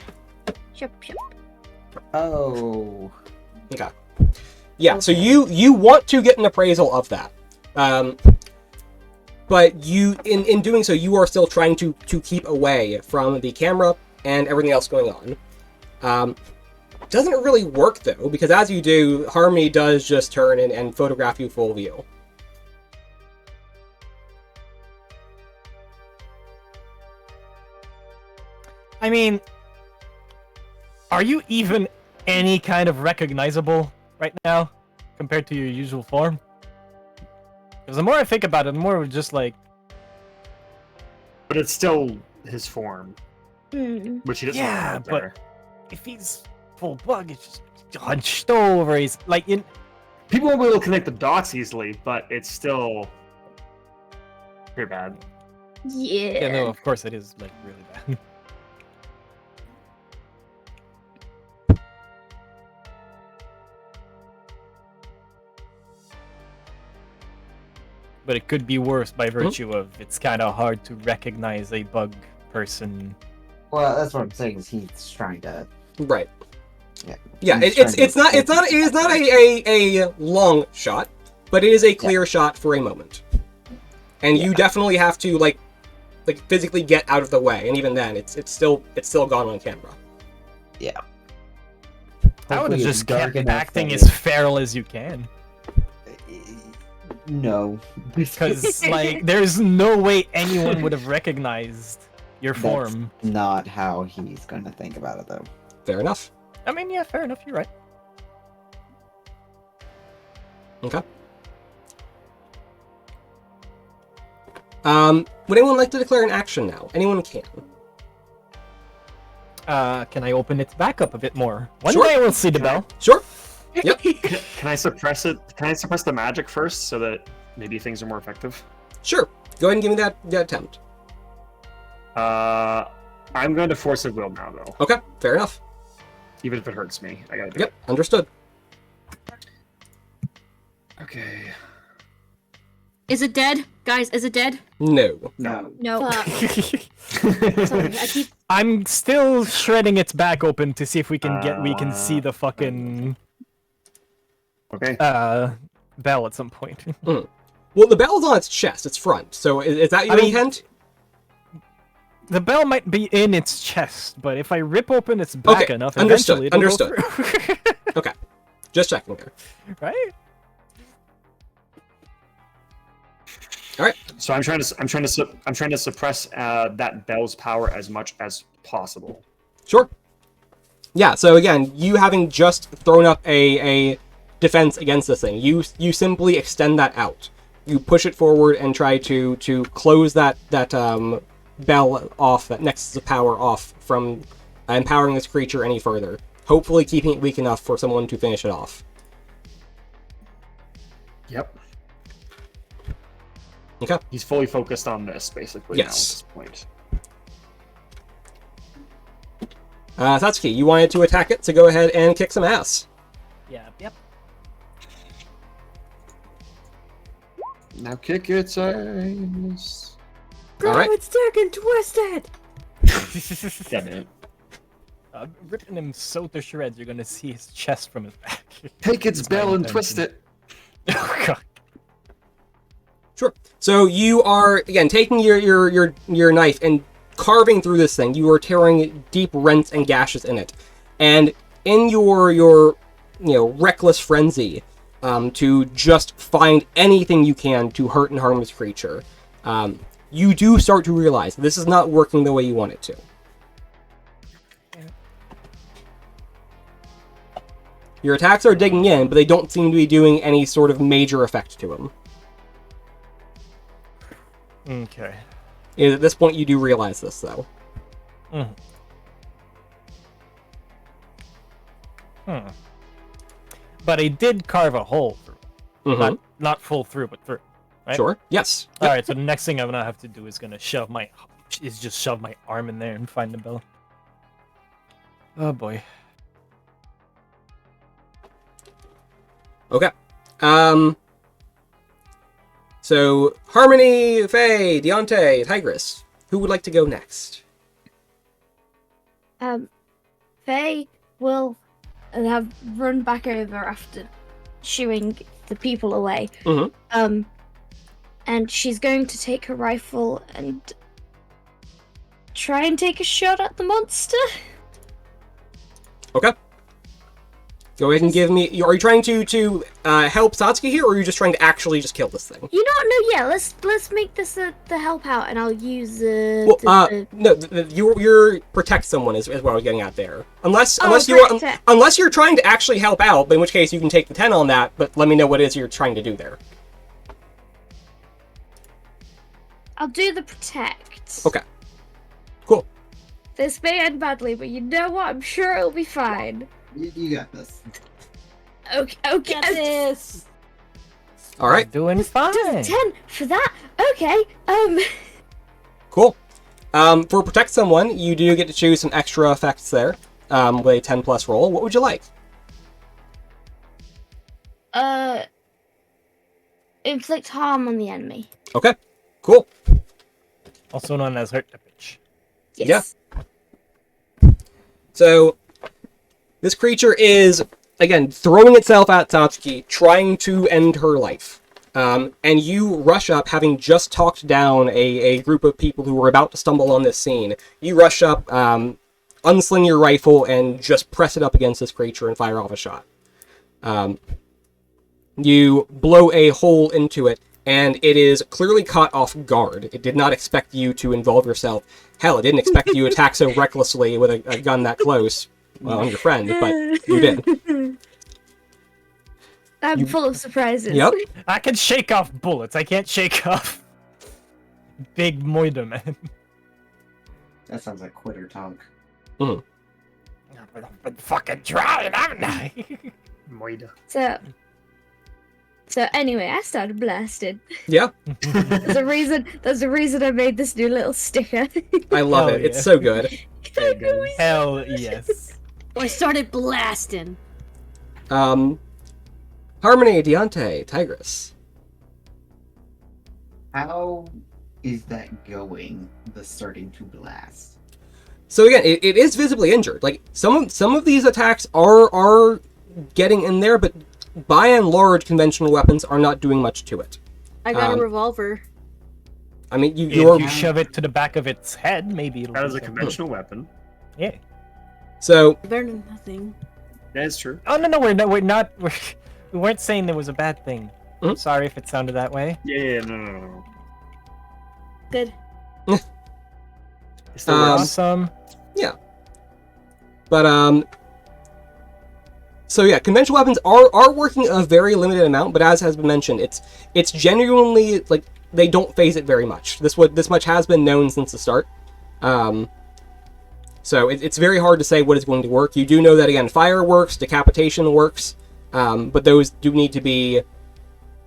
Shup. Oh. Okay. Yeah, so you want to get an appraisal of that. But you in doing so you are still trying to keep away from the camera and everything else going on. Doesn't really work though, because as you do, Harmony does just turn and photograph you full view. I mean, are you even any kind of recognizable right now compared to your usual form? Because the more I think about it, the more it's just like... But it's still his form, Hmm. which he doesn't Yeah, have but- there. If he's full bug, it's just hunched over. He's like in... People won't be able to connect the dots easily, but it's still pretty bad. Yeah. Yeah, no, of course it is like really bad. But it could be worse by virtue of it's kind of hard to recognize a bug person. Well, that's what I'm saying. Is he's trying to. Right. Yeah. Yeah, He's it's trying to- not it is not a long shot, but it is a clear shot for a moment. And you definitely have to like physically get out of the way, and even then it's still gone on camera. Yeah. I would have Hopefully just it's dark kept enough acting that as feral as you can. No. Because, like, there's no way anyone would have recognized your form. That's not how he's gonna think about it, though. Fair enough. I mean, yeah, fair enough, you're right. Okay. Would anyone like to declare an action now? Anyone can. Can I open its back up a bit more? One Sure. day we'll see the bell. Sure. Yep. Can I suppress it? Can I suppress the magic first so that maybe things are more effective? Sure. Go ahead and give me that attempt. I'm going to force a will now, though. Okay. Fair enough. Even if it hurts me, I gotta do Yep. Understood. it. Okay. Is it dead? Guys, is it dead? No. No. No. Sorry, I keep... I'm still shredding its back open to see if we can see the fucking Okay. bell at some point. Well, the bell's on its chest. It's front. So is that your I mean- intent? The bell might be in its chest, but if I rip open its back Okay, enough, understood, eventually it'll understood. go through. Okay. Just checking there. Right? All right. So I'm trying to suppress that bell's power as much as possible. Sure. Yeah, so again, you having just thrown up a defense against this thing, you simply extend that out. You push it forward and try to close that bell off, that nexus of power off from empowering this creature any further. Hopefully keeping it weak enough for someone to finish it off. Yep. Okay. He's fully focused on this, basically, Yes. now at this point. Satsuki, you wanted to attack it, so go ahead and kick some ass. Yep. Now kick its ass. All right. It's dark and twisted! Damn it. Ripping him so to shreds, you're gonna see his chest from his back. Take its That's my bell and intention. twist it. Oh god. Sure. So you are, again, taking your knife and carving through this thing. You are tearing deep rents and gashes in it. And in your reckless frenzy to just find anything you can to hurt and harm this creature, you do start to realize this is not working the way you want it to. Your attacks are digging in, but they don't seem to be doing any sort of major effect to him. Okay. At this point, you do realize this, though. But I did carve a hole through. Mhm. Not full through, but through. Right? Sure. Yes. All right. So the next thing I'm gonna have to do is shove my arm in there and find the bell. Oh boy. Okay. So, Harmony, Faye, Deontay, Tigress. Who would like to go next? Faye will have run back over after shooing the people away. Mhm. And she's going to take her rifle and try and take a shot at the monster. Okay. Go ahead and give me... Are you trying to help Satsuki here, or are you just trying to actually just kill this thing? You know what? No, yeah. Let's make this the help out, and I'll use Well, no, you're protect someone is what I was getting at there. Unless you're trying to actually help out, in which case you can take the 10 on that, but let me know what it is you're trying to do there. I'll do the protect. Okay. Cool. This may end badly, but you know what? I'm sure it'll be fine. You got this. Okay. Get this! All right. Doing fine. Just 10 for that. Okay. Cool. For protect someone, you do get to choose some extra effects there with a 10 plus roll. What would you like? Inflict harm on the enemy. Okay. Cool. Also known as hurt damage. Yes. Yeah. So, this creature is, again, throwing itself at Satsuki, trying to end her life. And you rush up, having just talked down a group of people who were about to stumble on this scene. You rush up, unsling your rifle, and just press it up against this creature and fire off a shot. You blow a hole into it, and it is clearly caught off guard. It did not expect you to involve yourself. Hell, it didn't expect you to attack so recklessly with a gun that close. Well, I'm your friend, but you did. I'm full of surprises. Yep. I can shake off bullets. I can't shake off big Moida man. That sounds like quitter talk. I've been fucking trying, haven't I? Moida. So anyway, I started blasting. Yeah, There's a reason I made this new little sticker. I love Oh, it. It's yeah. so good. Hell yes. I started blasting. Harmony, Deontay, Tigress. How is that going? The starting to blast. So again, it is visibly injured. Like some of these attacks are getting in there, but by and large, conventional weapons are not doing much to it. I got a revolver. I mean, If you're you shove it to the back of its head, maybe it'll. That do is a something. conventional weapon. Yeah. so Better than nothing. That is true. Oh no, we weren't saying there was a bad thing. Mhm. Sorry if it sounded that way. Yeah, no. Good. Still Awesome. But so yeah, conventional weapons are working a very limited amount, but as has been mentioned, it's genuinely like they don't phase it very much. This much has been known since the start. So it's very hard to say what is going to work. You do know that again, fire works, decapitation works, but those do need to be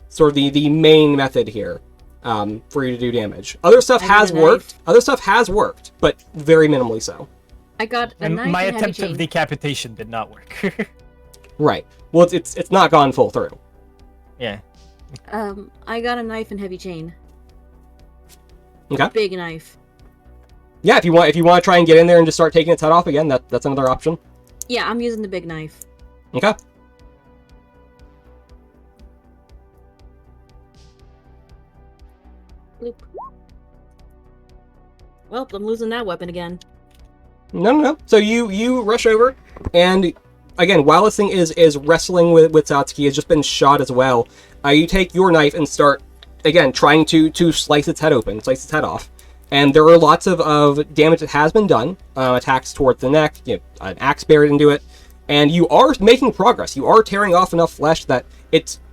sort of the main method here for you to do damage. Other stuff has worked. Other stuff has worked, but very minimally so. I got a And knife my and heavy attempt of chain. decapitation did not work. Right. Well, it's not gone full through. Yeah. I got a knife and heavy chain. Okay. Big knife. Yeah, if you want to try and get in there and just start taking its head off again, that's another option. Yeah, I'm using the big knife. Okay. Bloop. Well, I'm losing that weapon again. No. So you rush over, and again, while this thing is wrestling with Satsuki, has just been shot as well. You take your knife and start again trying to slice its head open, slice its head off. And there are lots of damage that has been done. Attacks towards the neck, an axe buried into it, and you are making progress. You are tearing off enough flesh that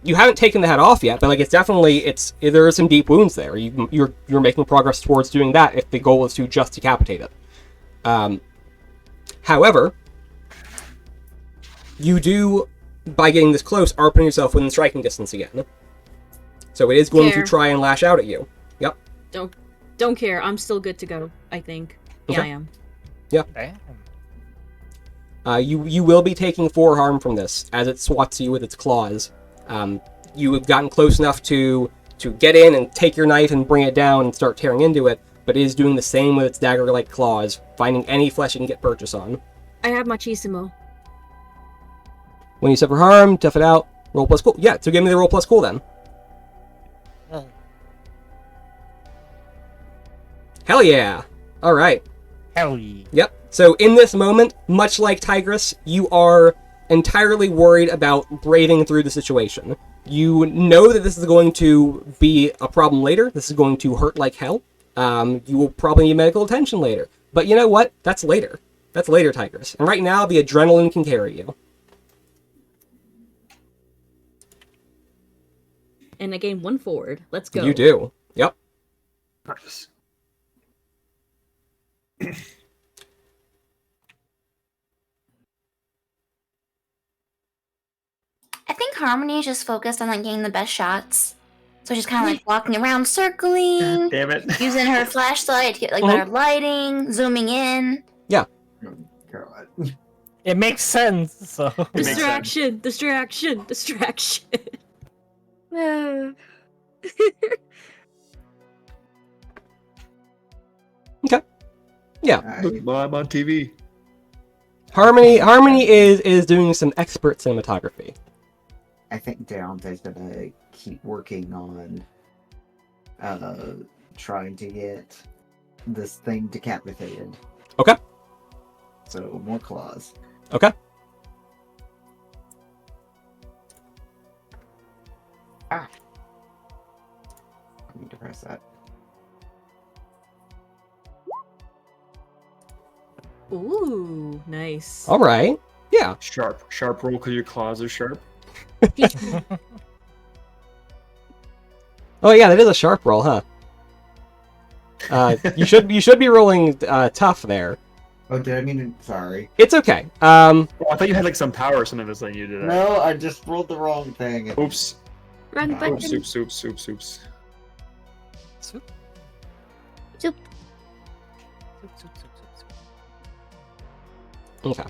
you haven't taken the head off yet, but like there are some deep wounds there. You're making progress towards doing that if the goal is to just decapitate it. However, you do, by getting this close, are putting yourself within striking distance again. So it is going to try and lash out at you. Yep. Don't care. I'm still good to go, I think. Yeah, Okay. I am. Damn. You will be taking 4 harm from this as it swats you with its claws. You have gotten close enough to get in and take your knife and bring it down and start tearing into it, but it is doing the same with its dagger-like claws, finding any flesh it can get purchase on. I have machismo. When you suffer harm, tough it out, roll plus cool. Yeah, so give me the roll plus cool then. Hell yeah! Alright. Hell yeah. Yep. So in this moment, much like Tigress, you are entirely worried about braving through the situation. You know that this is going to be a problem later. This is going to hurt like hell. You will probably need medical attention later. But you know what? That's later. That's later, Tigress. And right now, the adrenaline can carry you. And I gain 1 forward. Let's go. You do. Yep. Nice. I think Harmony is just focused on like getting the best shots. So she's kind of like walking around, circling, Damn it. using her flashlight to get like better lighting, zooming in. God. It makes sense, so... makes Distraction! Okay. Yeah. I, I'm on TV. Harmony is doing some expert cinematography. I think Deonte's gonna keep working on trying to get this thing decapitated. Okay. So more claws. Okay. I need to press that. Ooh, nice. All right. Yeah. Sharp roll because your claws are sharp. Oh yeah, that is a sharp roll, huh? You should be rolling tough there. Oh, did I mean? Sorry. It's okay. Oh, I thought you had like some power or something that's letting you do that. No, I just rolled the wrong thing. Oops. Run Oops, button. Oops. Okay.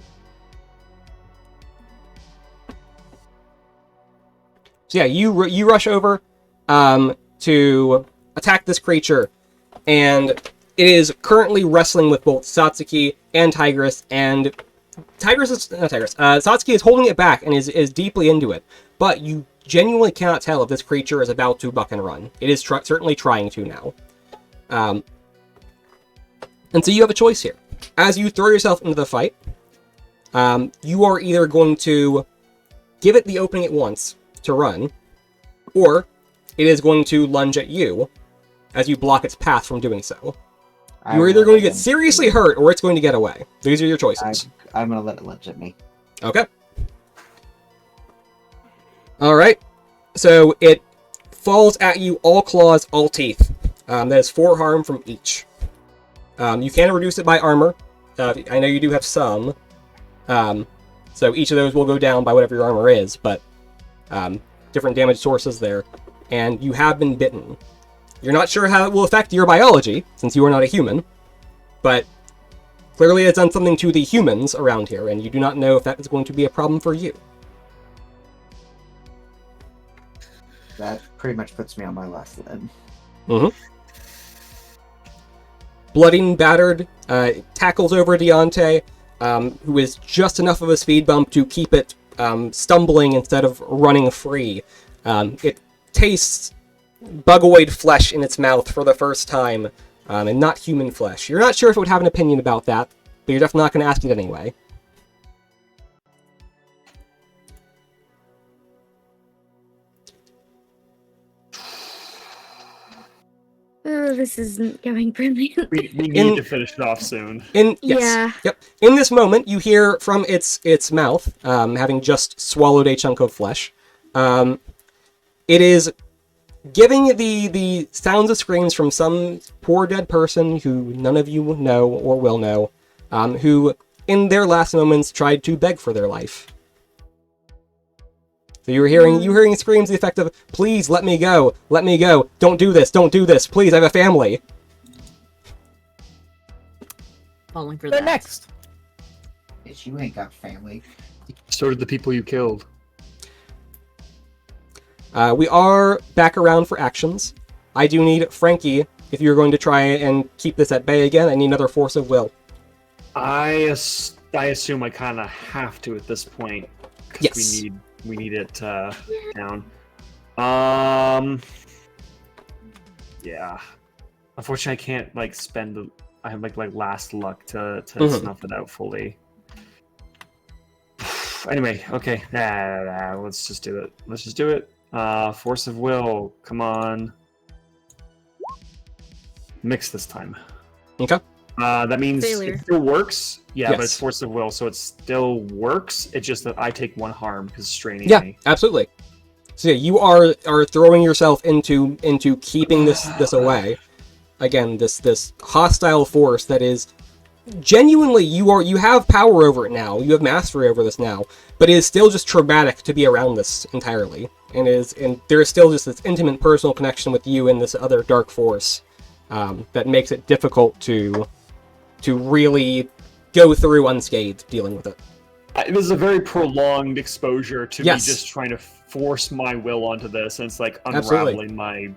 So yeah, you rush over to attack this creature, and it is currently wrestling with both Satsuki and Tigress, and Satsuki is holding it back and is deeply into it, but you genuinely cannot tell if this creature is about to buck and run. It is certainly trying to now. And so you have a choice here. As you throw yourself into the fight, you are either going to give it the opening it wants to run, or it is going to lunge at you, as you block its path from doing so. I You're either will going to let get him- seriously hurt, or it's going to get away. These are your choices. I'm gonna let it lunge at me. Okay. Alright. So it falls at you, all claws, all teeth. That is 4 harm from each. You can reduce it by armor. I know you do have some. So each of those will go down by whatever your armor is, but different damage sources there. And you have been bitten. You're not sure how it will affect your biology, since you are not a human, but clearly it's done something to the humans around here, and you do not know if that is going to be a problem for you. That pretty much puts me on my last limb. Bloodied and battered, tackles over Deontay, who is just enough of a speed bump to keep it stumbling instead of running free. It tastes bugoid flesh in its mouth for the first time, and not human flesh. You're not sure if it would have an opinion about that, but you're definitely not going to ask it anyway. Oh, this isn't going brilliant. We need to finish it off soon. Yeah. Yep. In this moment, you hear from its mouth, having just swallowed a chunk of flesh. It is giving the sounds of screams from some poor dead person who none of you know or will know, who in their last moments tried to beg for their life. So you're hearing screams to the effect of, "Please let me go, don't do this, please, I have a family." Falling for They're that. next. Bitch, you ain't got family. So did the people you killed. We are back around for actions. I do need Frankie, if you're going to try and keep this at bay again, I need another force of will. I assume I kind of have to at this point. 'Cause Yes. We need it down. Yeah. Unfortunately, I can't spend. I have like last luck to snuff it out fully. Anyway, okay. Let's just do it. Force of will. Come on. Mix this time. Okay. That means Failure. it still works. Yeah, but Yes. it's force of will, so it still works. It's just that I take 1 harm because it's straining Yeah, me. absolutely. So yeah, you are throwing yourself into keeping this away. Again, this hostile force that is genuinely you have power over it now. You have mastery over this now, but it is still just traumatic to be around this entirely. And there is still just this intimate personal connection with you and this other dark force that makes it difficult to really go through unscathed dealing with it. It was a very prolonged exposure to Yes. me just trying to force my will onto this, and it's like Absolutely. unraveling my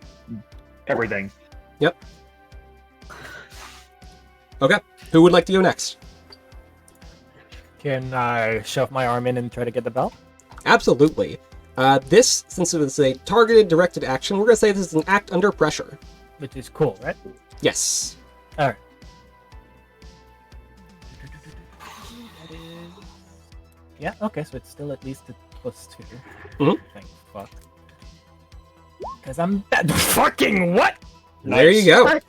everything. Yep. Okay, who would like to go next? Can I shove my arm in and try to get the bell? Absolutely. This, since it was a targeted, directed action, we're going to say this is an act under pressure. Which is cool, right? Yes. Alright. Yeah, okay, so it's still at least a +2. Mhm. Thank fuck. Because I'm bad. Fucking what? There you go.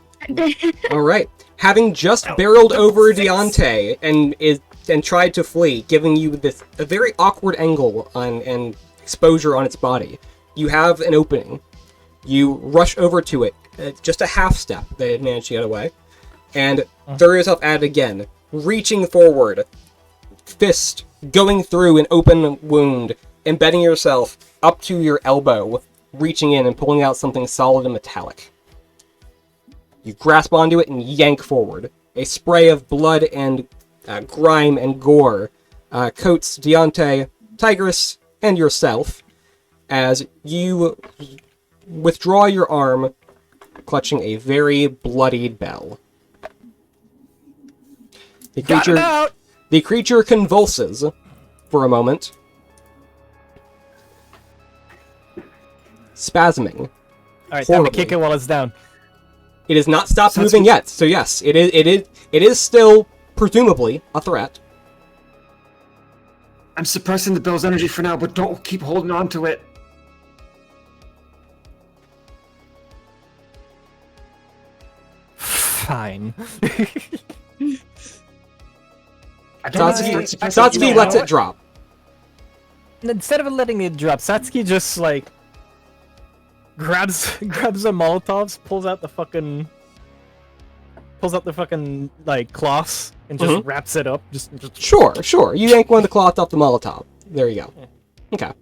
All right. Having just barreled over Deontay and tried to flee, giving you a very awkward angle and exposure on its body, you have an opening. You rush over to it, just a half step that it managed to get away, and throw yourself at it again, reaching forward, fist going through an open wound, embedding yourself up to your elbow, reaching in and pulling out something solid and metallic. You grasp onto it and yank forward. A spray of blood and grime and gore coats Deontay, Tigress, and yourself as you withdraw your arm, clutching a very bloodied bell. The creature convulses for a moment, spasming. Alright, time to Horribly. kick it while it's down. It has not stopped Sounds moving good. yet, so yes, it is still presumably a threat. I'm suppressing the bell's energy for now, but don't keep holding on to it. gun. Satsuki lets it drop. Instead of letting it drop, Satsuki just like grabs the Molotovs, pulls out the fucking like cloths and just wraps it up. Just Sure. You yank one of the cloths off the Molotov. There you go. Okay.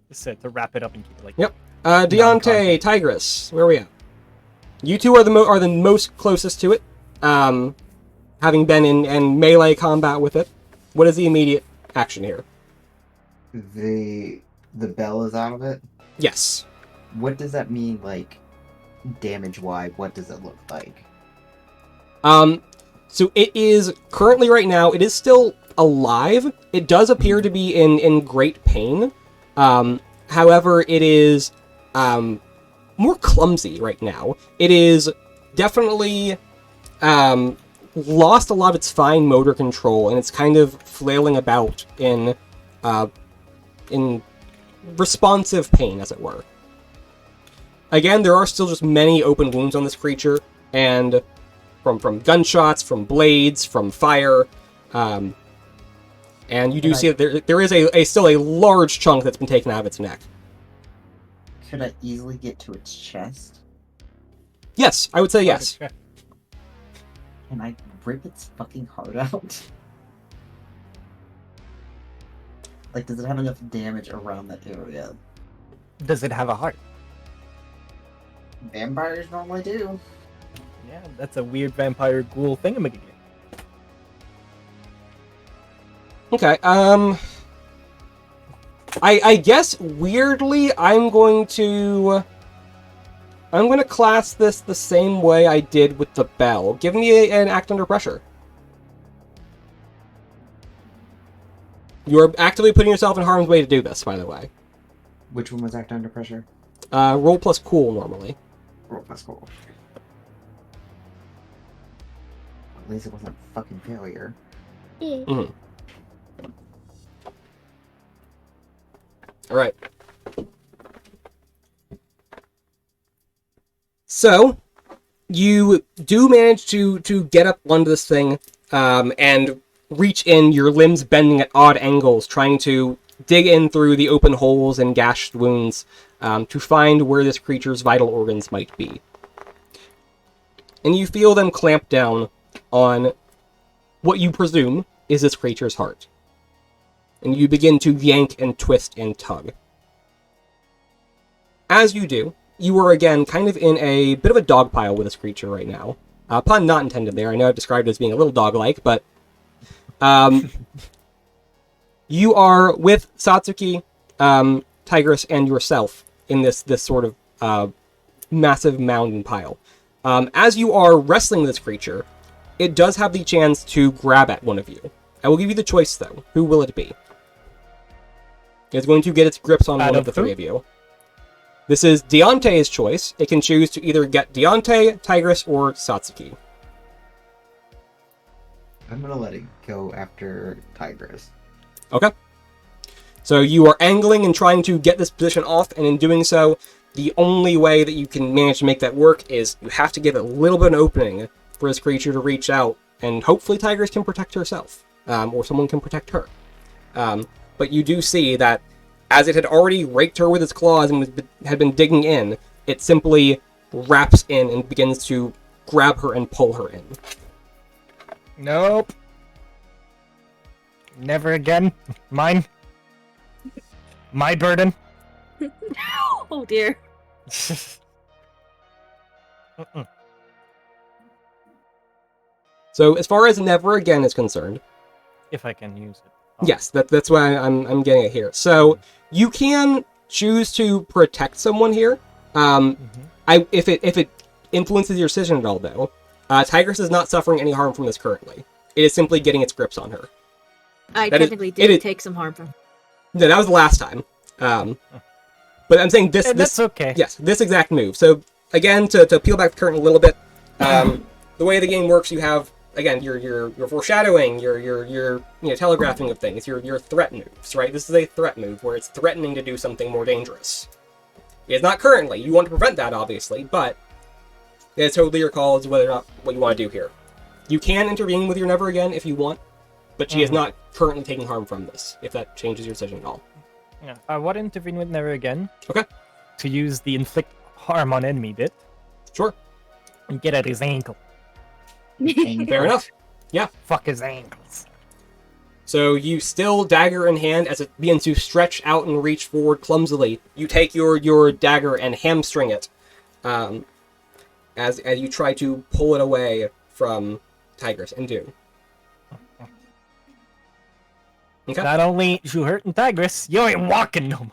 Just to wrap it up and keep it like. Yep. Deontay, Tigress, where are we at? You two are the most closest to it, having been in melee combat with it. What is the immediate action here? The bell is out of it. Yes. What does that mean, like, damage-wise? What does it look like? So it is currently right now, it is still alive. It does appear to be in great pain. However, it is more clumsy right now. It is definitely lost a lot of its fine motor control, and it's kind of flailing about in responsive pain, as it were. Again, there are still just many open wounds on this creature, and from gunshots, from blades, from fire, and you do see that there is still a large chunk that's been taken out of its neck. Could I easily get to its chest? Yes, I would say yes. Can I rip its fucking heart out? Like, does it have enough damage around that area? Does it have a heart? Vampires normally do. Yeah, that's a weird vampire ghoul thingamajig. Okay, I guess, weirdly, I'm going to class this the same way I did with the bell. Give me an act under pressure. You're actively putting yourself in harm's way to do this, by the way. Which one was act under pressure? Roll plus cool, normally. Roll plus cool. At least it wasn't a fucking failure. Mm-hmm. Alright. So, you do manage to get up onto this thing, and reach in, your limbs bending at odd angles, trying to dig in through the open holes and gashed wounds, to find where this creature's vital organs might be. And you feel them clamp down on what you presume is this creature's heart. And you begin to yank and twist and tug. As you do, you are again kind of in a bit of a dog pile with this creature right now. Pun not intended there. I know I've described it as being a little dog-like, but you are with Satsuki, Tigress, and yourself in this sort of massive mountain pile. As you are wrestling this creature, it does have the chance to grab at one of you. I will give you the choice, though. Who will it be? It's going to get its grips on one of the three of you. This is Deontay's choice. It can choose to either get Deontay, Tigress, or Satsuki. I'm gonna let it go after Tigress. Okay. So you are angling and trying to get this position off, and in doing so, the only way that you can manage to make that work is you have to give it a little bit of an opening for this creature to reach out, and hopefully Tigress can protect herself, or someone can protect her. But you do see that as it had already raked her with its claws and had been digging in, it simply wraps in and begins to grab her and pull her in. Nope. Never again. Mine. My burden. Oh dear. So as far as never again is concerned, if I can use it. Yes, that's why I'm getting it here. So you can choose to protect someone here. If it influences your decision at all, though, Tigress is not suffering any harm from this currently. It is simply getting its grips on her. I technically did take some harm from. No, that was the last time. But I'm saying this. That's okay. Yes, this exact move. So again, to peel back the curtain a little bit, the way the game works, you have. Again, your foreshadowing, your telegraphing of things, your threat moves, right? This is a threat move where it's threatening to do something more dangerous. It's not currently. You want to prevent that, obviously, but it's totally your call as to whether or not what you want to do here. You can intervene with your never again if you want, but she is not currently taking harm from this, if that changes your decision at all. Yeah. I want to intervene with never again. Okay. To use the inflict harm on enemy bit. Sure. And get at his ankle. Fair enough. Yeah. Fuck his ankles. So you still dagger in hand as it begins to stretch out and reach forward clumsily. You take your dagger and hamstring it, as you try to pull it away from Tigress and Dune. Okay. Not only you hurting Tigress, you ain't walking no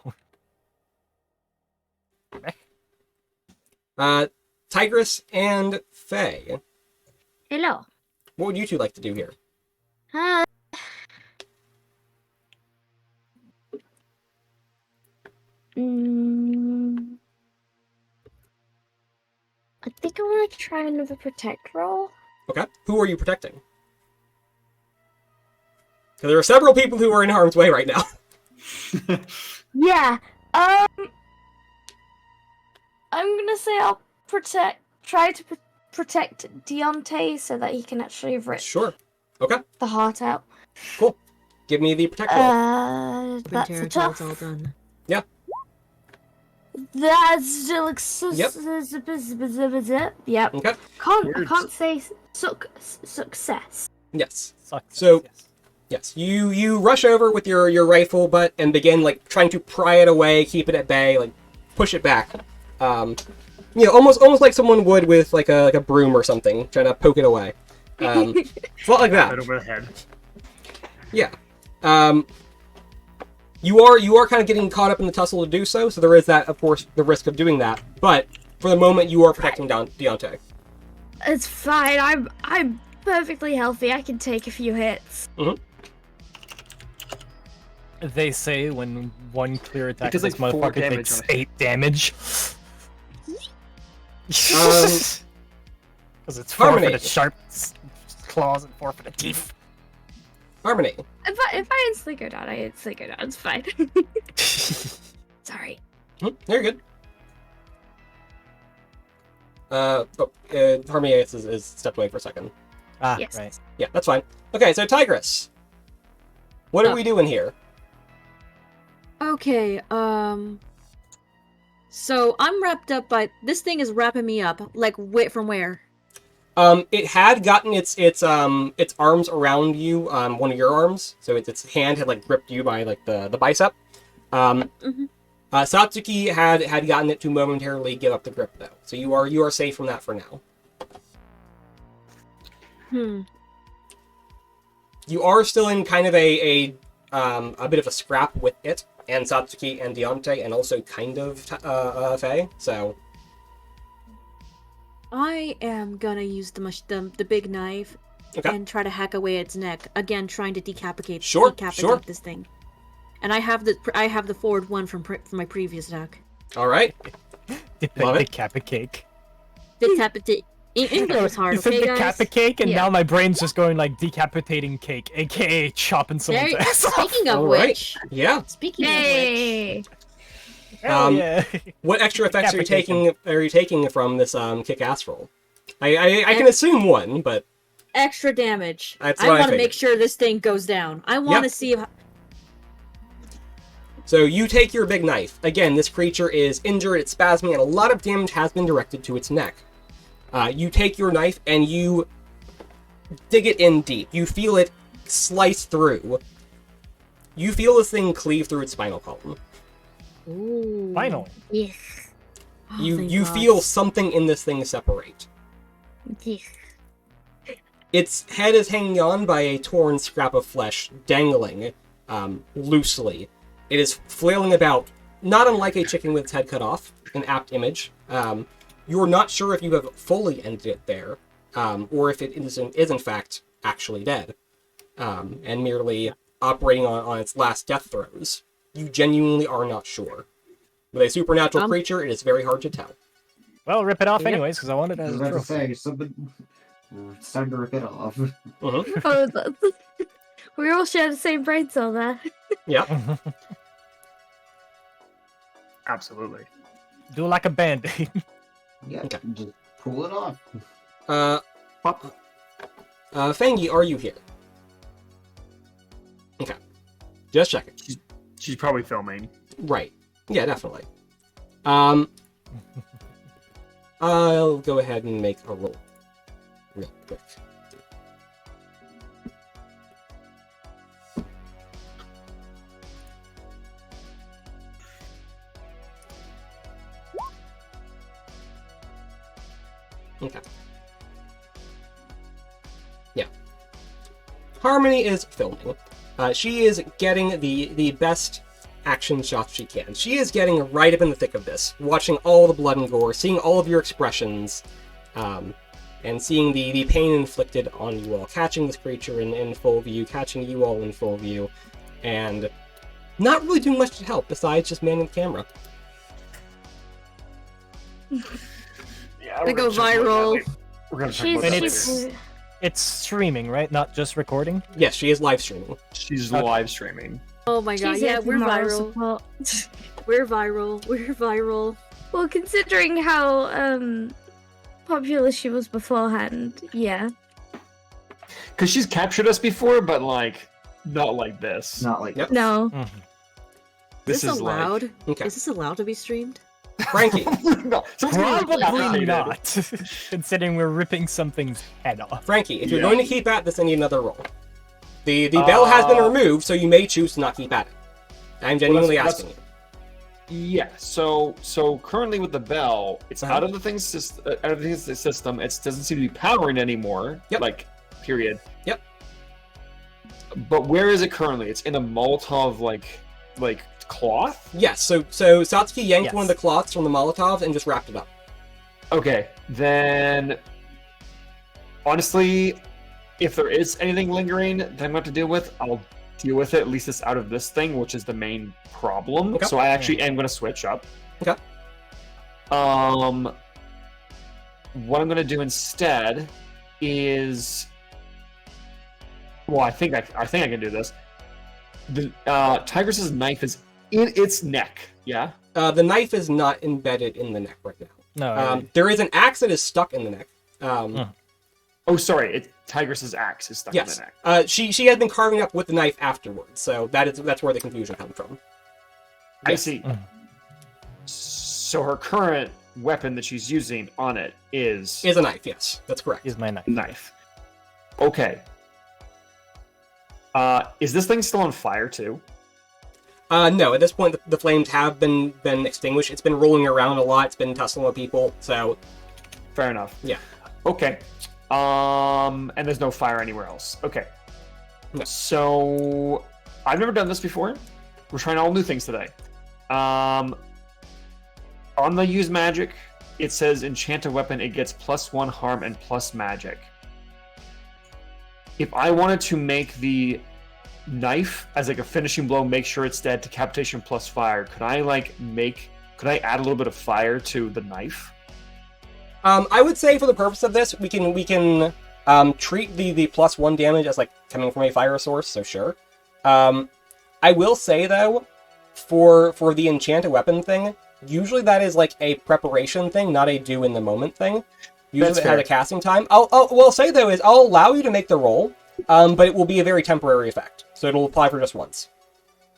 more. Tigress and Faye. Hello. What would you two like to do here? I think I want to try another protect roll. Okay. Who are you protecting? Because there are several people who are in harm's way right now. Yeah. I'm gonna say I'll try to protect Deontay so that he can actually rip Sure. Okay. the heart out. Cool. Give me the protect roll. That's a tough. all done. Yeah. That's still Yep. Yep. Okay. I can't say success. Yes. Sucks. So- yes. Yes. You rush over with your rifle butt and begin like trying to pry it away, keep it at bay, like push it back. Almost like someone would with like a broom or something, trying to poke it away. It's not like that. Right over the head. Yeah. You are kind of getting caught up in the tussle to do so, so there is that, of course, the risk of doing that. But for the moment, you are protecting Deontay. It's fine. I'm perfectly healthy. I can take a few hits. They say when one clear attack does, of this like, 4 motherfucker damage takes on a 8 damage. Because it's 4 for Harmony. the sharp claws and 4 for the teeth. Harmony. If I instantly go down, I instantly go down. It's fine. Sorry. You're good. Harmony is stepped away for a second. Ah, Yes. right. Yeah, that's fine. Okay, so Tigress. What are we doing here? Okay, so I'm wrapped up by this thing is wrapping me up. Like, from where? It had gotten its arms around you, one of your arms, so its hand had like gripped you by like the bicep. Satsuki had gotten it to momentarily give up the grip though, so you are safe from that for now. You are still in kind of a bit of a scrap with it and Satsuki and Deontay, and also kind of Faye. So I am gonna use the big knife and try to hack away its neck again, trying to decapitate this thing. And I have the forward one from my previous attack. all right, love it. Decapitate. Decapitate. English hard, You said okay, guys? decapitate, and Yeah. now my brain's just going like decapitating cake, aka chopping someone's There- ass off. Speaking of All right. which, Yeah. Yay! Hell yeah. What extra effects are you Decapitation. taking from this kick-ass roll? I can assume one, but extra damage. That's I what I want to figured. make sure this thing goes down. I want to Yep. see if so you take your big knife. Again, this creature is injured, it's spasming, and a lot of damage has been directed to its neck. You take your knife and you dig it in deep. You feel it slice through. You feel this thing cleave through its spinal column. Ooh. Finally. Yes. Oh, You thank you God. feel something in this thing separate. Yes. Its head is hanging on by a torn scrap of flesh, dangling loosely. It is flailing about, not unlike a chicken with its head cut off, an apt image. You're not sure if you have fully ended it there, or if it is in fact actually dead, and merely operating on its last death throes. You genuinely are not sure. With a supernatural creature, it is very hard to tell. Well, rip it off Yep. anyways, because I wanted I it was as a about to trophy. say, it's time to rip it off. Oh, we all share the same brain cell there. Yep. Absolutely. Do like a band-aid. Yeah, Okay. just pull it off. Uh, Fangi, are you here? Okay. Just checking. She's probably filming. Right. Yeah, definitely. I'll go ahead and make a roll real quick. Okay. Yeah. Harmony is filming. She is getting the best action shots she can. She is getting right up in the thick of this, watching all the blood and gore, seeing all of your expressions, and seeing the pain inflicted on you all, catching this creature in full view, catching you all in full view, and not really doing much to help besides just manning the camera. Yeah, I go viral. We're gonna talk She's, about that she's later. It's streaming, right? Not just recording? Yes, she is live streaming. She's live streaming. Oh my god, she's yeah, here we're for moral viral. support. We're viral. We're viral. Well, considering how popular she was beforehand, yeah. Because she's captured us before, but like not like this. Not like Yep. No. This is is allowed? Okay. Is this allowed to be streamed? Frankie. No, Probably not, considering we're ripping something's head off. Frankie, if you're Yeah. going to keep at this, I need another roll. The bell has been removed, so you may choose to not keep at it. I'm genuinely that's- asking you. Yeah. So currently with the bell, it's Uh-huh. out of the thing's system. It doesn't seem to be powering anymore. Yep. Like, period. Yep. But where is it currently? It's in a Molotov like cloth. Yes, so Satsuki yanked Yes. one of the cloths from the Molotovs and just wrapped it up. Okay, then honestly, if there is anything lingering that I'm going to have to deal with, I'll deal with it. At least it's out of this thing, which is the main problem. Okay. So I actually am going to switch up. Okay. What I'm going to do instead is, well, I think I can do this. The Tigress's knife is in its neck. Yeah. The knife is not embedded in the neck right now. No, There is an axe that is stuck in the neck. Oh, sorry. Tigress's axe is stuck in Yes. the neck. She has been carving up with the knife afterwards, so that's where the confusion comes from. I Yes. see. So her current weapon that she's using on it is Is a knife, yes. That's correct. is my knife. knife. Okay. Is this thing still on fire too? No, at this point the flames have been extinguished. It's been rolling around a lot, it's been tussling with people, so Fair enough. yeah. Okay. And there's no fire anywhere else. Okay. No. So I've never done this before. We're trying all new things today. On the use magic, it says enchant a weapon, it gets +1 harm and plus magic. If I wanted to make the knife as like a finishing blow, make sure it's dead, decapitation plus fire, could I add a little bit of fire to the knife? I would say for the purpose of this, we can treat the +1 damage as like coming from a fire source, so sure. I will say though, for the enchanted weapon thing, usually that is like a preparation thing, not a do in the moment thing. Usually That's it has fair. a casting time. What I'll say though is I'll allow you to make the roll, but it will be a very temporary effect, so it'll apply for just once.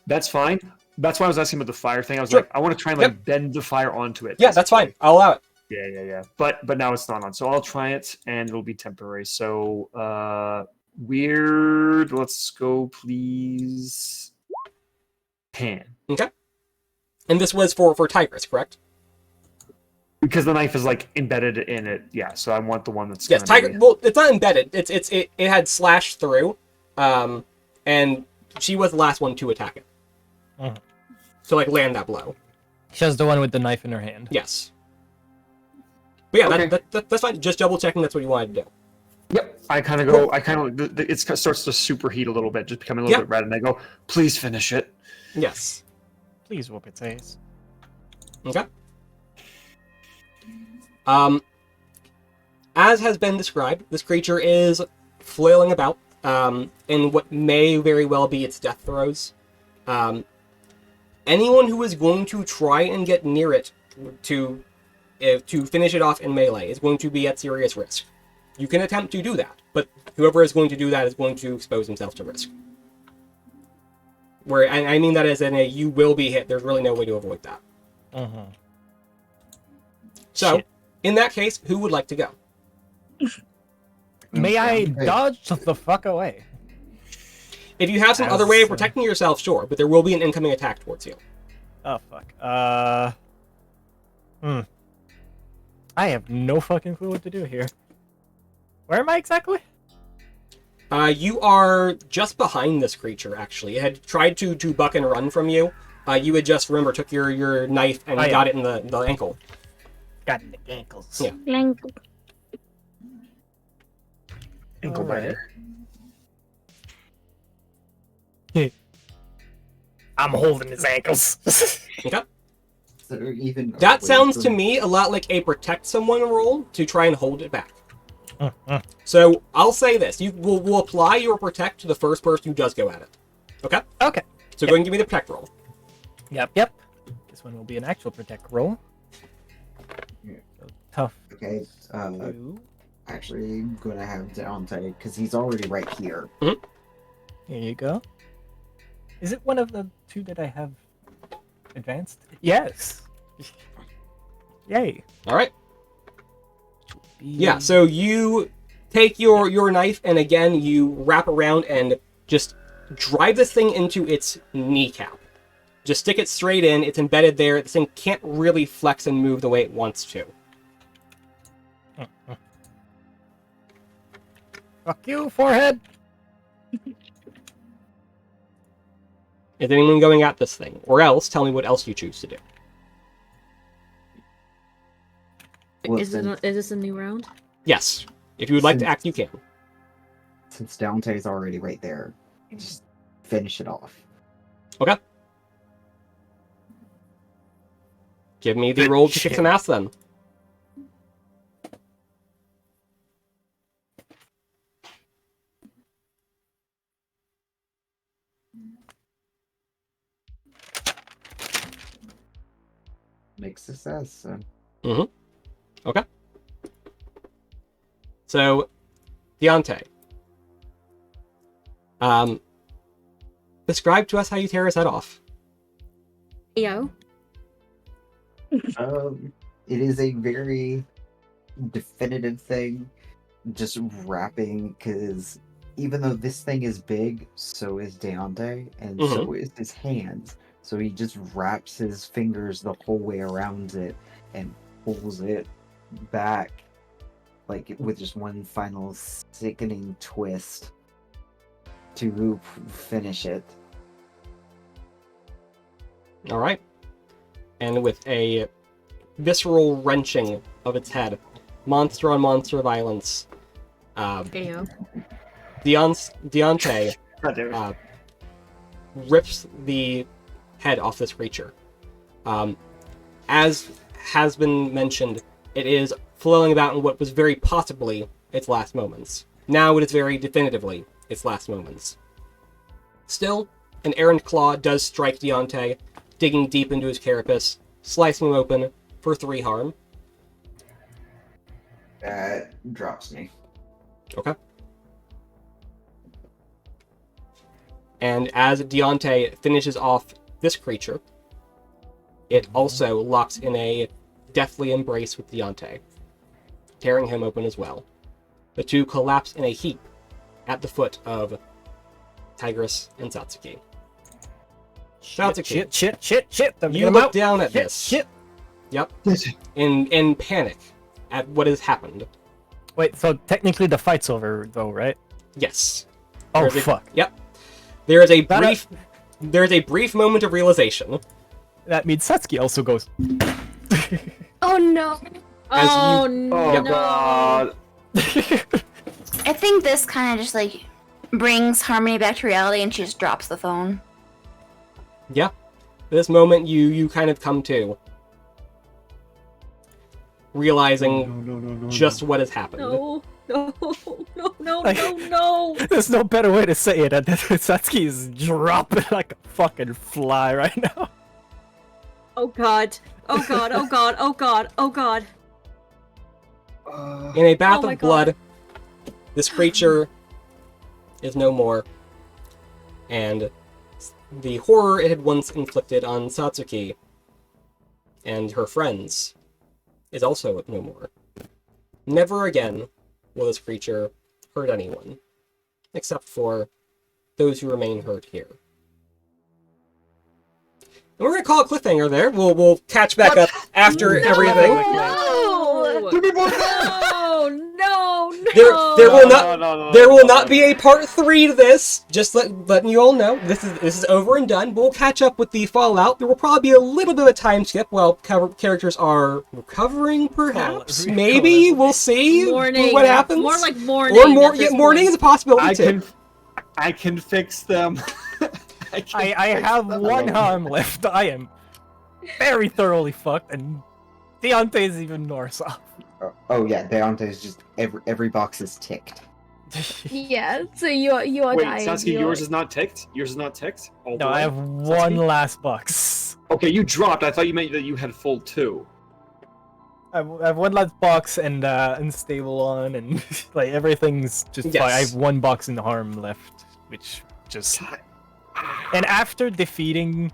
That's fine. That's why I was asking about the fire thing. I was Sure. like, I want to try and like bend the fire onto it. Yeah, that's fine. basically. I'll allow it. Yeah. But now it's not on, so I'll try it, and it'll be temporary. So weird. Let's go, please. Pan, Okay. And this was for Tigress, correct? because the knife is like embedded in it. Yeah. So I want the one that's Yes, gonna Tiger. be- Well, it's not embedded. It had slashed through, and she was the last one to attack it. Mhm. So like land that blow. She has the one with the knife in her hand. Yes. But yeah, Okay. that's fine. Just double checking that's what you wanted to do. Yep. I kind of go. I kind of. It starts to superheat a little bit, just becoming a little Yeah. bit red, and I go, "Please finish it." Yes. Please whoop its ass. Okay. As has been described, this creature is flailing about in what may very well be its death throes. Anyone who is going to try and get near it to finish it off in melee is going to be at serious risk. You can attempt to do that, but whoever is going to do that is going to expose himself to risk. Where I mean that as in a you will be hit. There's really no way to avoid that. So, Shit. in that case, who would like to go? May I Okay. dodge the fuck away? If you have some other way of protecting yourself, sure, but there will be an incoming attack towards you. Oh fuck. I have no fucking clue what to do here. Where am I exactly? You are just behind this creature, actually. It had tried to buck and run from you. You had just, remember, took your knife and got it in the ankle. Got the ankles. Yeah. Ankle. Ankle biter. I'm holding his ankles. Okay. So even That away sounds to from- me a lot like a protect someone roll to try and hold it back. So, I'll say this. You will apply your protect to the first person who does go at it. Okay? Okay. So go ahead and give me the protect roll. Yep. This one will be an actual protect roll. Yeah. So tough. Okay, Two. actually, I'm gonna have Dante because he's already right here. Here you go. Is it one of the two that I have advanced? Yes. Yay. Alright. Yeah, so you take your knife and again you wrap around and just drive this thing into its kneecap. Just stick it straight in, it's embedded there, this thing can't really flex and move the way it wants to. Fuck you, forehead. Is anyone going at this thing? Or else, tell me what else you choose to do. Is this a new round? Yes. If you would like to act, you can. Since Dante's already right there, just finish it off. Okay. Give me the roll to kick some ass then. Make success. So. Okay. So, Deontay. Describe to us how you tear his head off. Yo. It is a very definitive thing. Just wrapping, because even though this thing is big, so is Deontay, and so is his hands. So he just wraps his fingers the whole way around it and pulls it back, like with just one final sickening twist to finish it. Alright. And with a visceral wrenching of its head, monster on monster violence, Ayo. Deontay God damn it. rips the head off this creature. As has been mentioned, it is flowing about in what was very possibly its last moments. Now it is very definitively its last moments. Still, an errant claw does strike Deontay, digging deep into his carapace, slicing him open for 3 harm. That drops me. Okay. And as Deontay finishes off this creature, it also locks in a deathly embrace with Deontay, tearing him open as well. The two collapse in a heap at the foot of Tigress and Satsuki. Satsuki, Shit. you look down at this. Shit. Yep. In panic at what has happened. Wait, so technically the fight's over, though, right? Yes. Oh, There's a- fuck. Yep. There is a That- brief. There is a brief moment of realization. That means Satsuki also goes. Oh no. As Oh you- no. Oh god. I think this kind of just like brings Harmony back to reality, and she just drops the phone. Yeah. This moment, you kind of come to, realizing just what has happened. No. No. No. Like- No. There's no better way to say it. And Satsuki is dropping like a fucking fly right now. Oh god. Oh god. Oh god. Oh god. Oh god. In a bath Oh my of blood, this creature is no more, and the horror it had once inflicted on Satsuki and her friends is also no more. Never again will this creature hurt anyone, except for those who remain hurt here. And we're gonna call it cliffhanger there. We'll catch back up after everything. No! No! There will not be a part 3 to this. Just letting you all know, this is over and done. We'll catch up with the fallout. There will probably be a little bit of a time skip while characters are recovering, perhaps. Maybe we'll see what happens. More like morning. Or more. Yeah, morning is a possibility too. I can fix them. I have one harm left. I am very thoroughly fucked, and Deontay is even worse off. Oh yeah, Deontay's just every box is ticked. Yeah, so you are Wait, dying. Sasuke, yours is not ticked? Yours is not ticked? All No, the I way? have one last box. Okay, you dropped. I thought you meant that you had full 2. I have one last box and unstable on, and like everything's just fine. I have one box in harm left, which just. And after defeating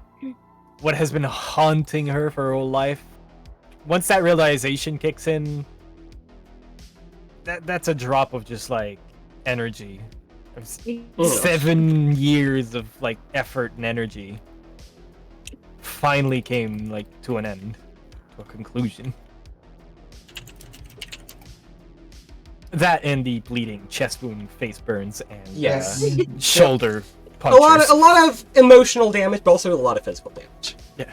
what has been haunting her for her whole life, once that realization kicks in, that's a drop of just like energy. 7 years of like effort and energy finally came like to an end, to a conclusion. That and the bleeding chest wound, face burns, and shoulder punches. A lot of emotional damage, but also a lot of physical damage. Yeah.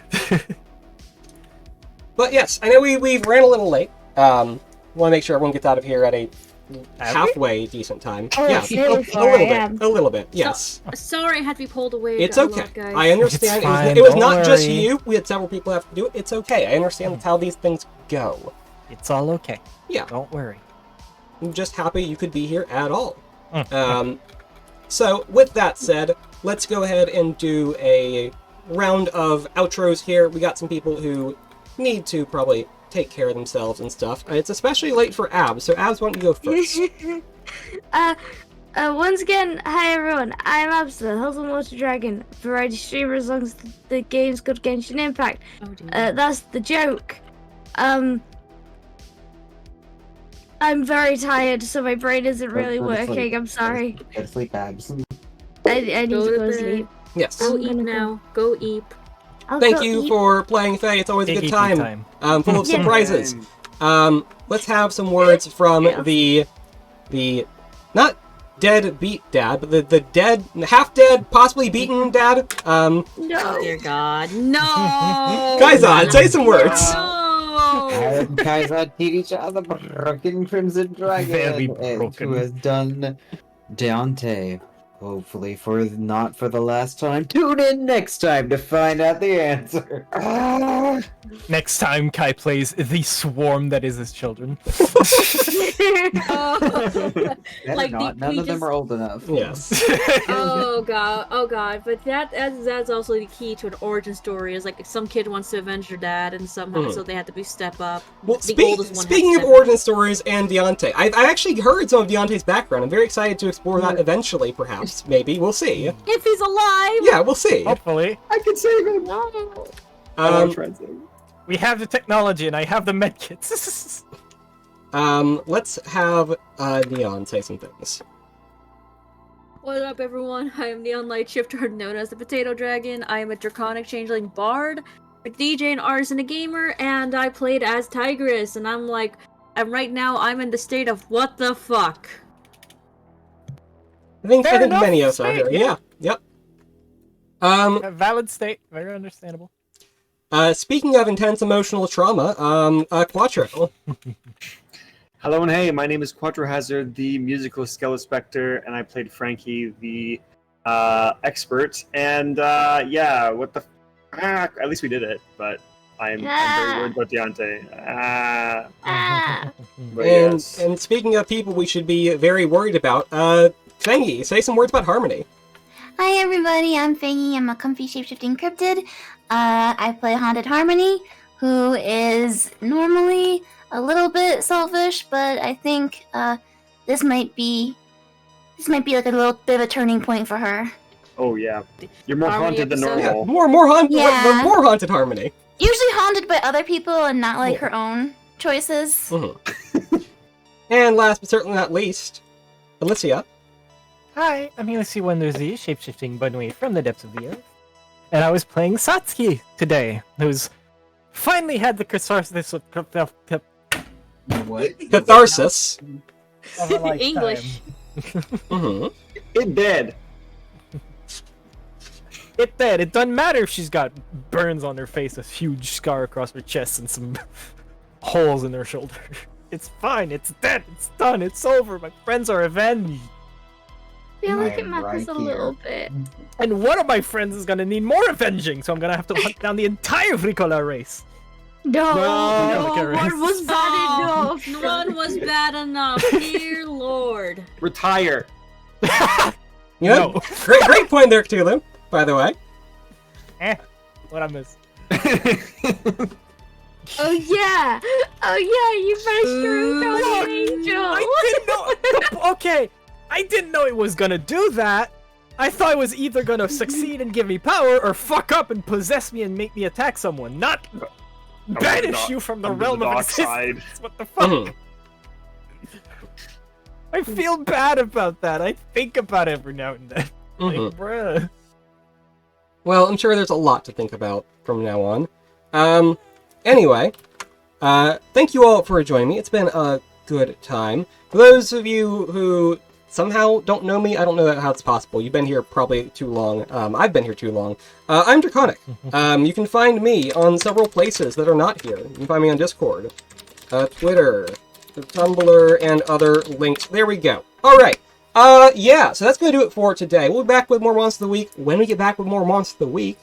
But yes, I know we ran a little late. Want to make sure everyone gets out of here at a halfway decent time. Oh, Yeah, really a little bit. Yes, Sorry, I had to be pulled away. it's a okay. lot, guys. I understand. It's fine, It was don't not just worry. you. We had several people have to do it. It's okay. I understand that's how these things go. It's all okay. Yeah. Don't worry. I'm just happy you could be here at all. So with that said, let's go ahead and do a round of outros here. We got some people who need to probably take care of themselves and stuff. It's especially late for Abs, so Abs, why don't you go first? Once again, hi everyone. I'm Abs, the Wholesome Water Dragon, variety streamer as long as the game's got Genshin Impact. Oh, dear. That's the joke. I'm very tired, so my brain isn't really Go to sleep. working. I'm sorry. Go to sleep, Abs. I need Go to to go to bed. sleep. Yes. Go I'm eat gonna go. now. Go eat. I'll Thank go you eat. for playing, Faye. It's always a good Gatekeeping time. Full of Yeah. surprises. Let's have some words from Yeah. the not dead beat dad, but the dead, half dead, possibly beaten dad. No. Dear God, no! Kaizan, say some words. No! Kaiser Tiricha, the broken Crimson Dragon, Very and broken. who has done Deontay. Hopefully not for the last time. Tune in next time to find out the answer. Next time Kai plays the swarm that is his children. Like None of them are old enough. Yes. Oh god! But that's also the key to an origin story. Is like some kid wants to avenge their dad, and somehow so they have to be step up. Well, The oldest one has speaking to of step up. origin stories and Deontay, I've actually heard some of Deontay's background. I'm very excited to explore that eventually, perhaps. Maybe. We'll see. If he's alive. Yeah, we'll see. Hopefully. I can save him. No. We have the technology and I have the medkits. Let's have Neon say some things. What up, everyone? I am Neon Light Shifter, known as the Potato Dragon. I am a draconic changeling bard, a DJ, an artist, and a gamer, and I played as Tigress. And right now I'm in the state of what the fuck. I think Fair enough. many of us are here. Yeah. Yep. A valid state, very understandable. Speaking of intense emotional trauma, Quattro. Hello and hey, my name is Quattro Hazard, the musical Skelespectre, and I played Frankie, the expert. And yeah, what the at least we did it, but I'm very worried about Deontay. But yes. And speaking of people we should be very worried about, Fengi, say some words about Harmony. Hi everybody, I'm Fangy. I'm a comfy shapeshifting cryptid. I play Haunted Harmony, who is normally a little bit selfish, but I think this might be This might be like a little bit of a turning point for her. Oh yeah, you're more Harmony haunted than episode. Yeah, normal. more haunted, Yeah. more haunted Harmony. Usually haunted by other people and not like Yeah. her own choices. Mhm. And last but certainly not least, Alicia. Hi, I'm Ulysses Wonders, the shape-shifting bunny from the depths of the earth. And I was playing Satsuki today, who's finally had the catharsis of What? Catharsis. a lifetime. English. Mm-hmm. It did. It did. It doesn't matter if she's got burns on her face, a huge scar across her chest, and some holes in her shoulder. It's fine. It's dead. It's done. It's over. My friends are avenged. I feel like I it am matters right a little here. bit. And one of my friends is gonna need more avenging, so I'm gonna have to hunt down the entire Fricola race. No, No, one was bad enough. No one was bad enough. Dear Lord. Retire. You know, No. great point there, Cthulhu, by the way. What I miss? Oh yeah, you managed to recall an angel. I didn't know. Okay, I didn't know it was gonna do that. I thought it was either gonna succeed and give me power, or fuck up and possess me and make me attack someone, not banish you from the realm of existence. What the fuck? Mhm. I feel bad about that. I think about it every now and then. Like, Mhm. bruh. Well, I'm sure there's a lot to think about from now on. Anyway, thank you all for joining me. It's been a good time. For those of you who somehow don't know me, I don't know how it's possible. You've been here probably too long. I've been here too long. I'm Draconic. You can find me on several places that are not here. You can find me on Discord, Twitter, Tumblr, and other links. There we go. Alright. Yeah, so that's going to do it for today. We'll be back with more Monster of the Week when we get back with more Monster of the Week.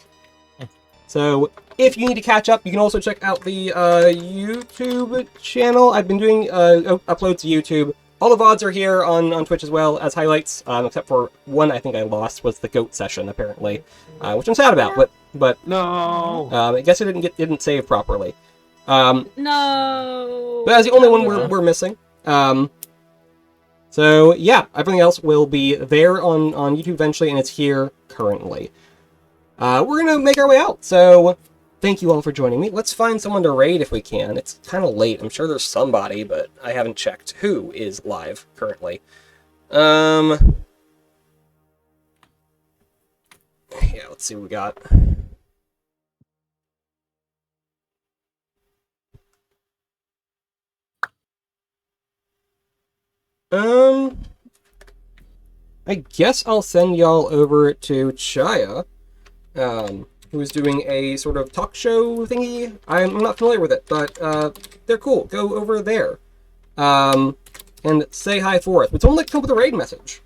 So, if you need to catch up, you can also check out the YouTube channel. I've been doing uploads to YouTube. All the VODs are here on Twitch as well as highlights, except for one I think I lost, was the GOAT session, apparently. Which I'm sad about, but No. I guess it didn't save properly. No. But that's the only one we're missing. So yeah, everything else will be there on YouTube eventually, and it's here currently. We're gonna make our way out, so thank you all for joining me. Let's find someone to raid if we can. It's kind of late. I'm sure there's somebody, but I haven't checked who is live currently. Yeah, let's see what we got. I guess I'll send y'all over to Chaya, who is doing a sort of talk show thingy. I'm not familiar with it, but they're cool. Go over there, and say hi for us. But don't come with a raid message.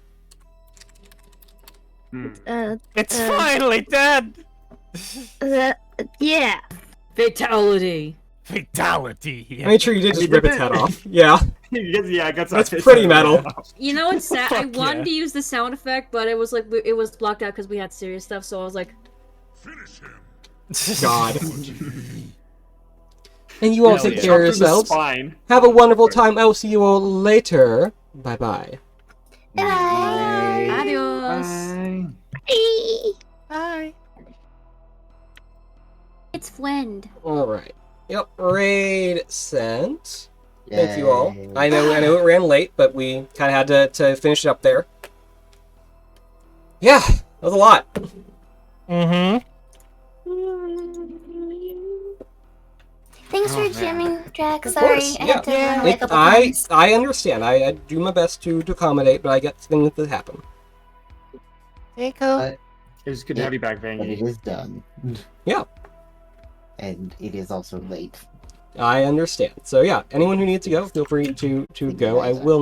It's finally dead! Yeah. Fatality. Fatality! Make sure you did just rip its head off. Yeah, Yeah, I got that's pretty metal. You know what's sad? I Fuck wanted yeah. to use the sound effect, but it was like it was blocked out because we had serious stuff. So I was like, God. And you all Hell take yeah. care of Jump through the yourselves. spine. Have a wonderful time. I'll see you all later. Bye bye. Bye. adios. Bye! It's friend. Alright. Yep, raid sent. Thank you all. Yay. I know it ran late, but we kind of had to finish it up there. Yeah, that was a lot. Mm-hmm. Thanks Oh, for jamming, Drac. Of Sorry, course, I yeah. had to run away a couple I times. understand. I do my best to accommodate, but I get things that happen. But It was good to have you back, it Vangy. is done. Yeah. And it is also late. I understand. So yeah, anyone who needs to go, feel free to go. I will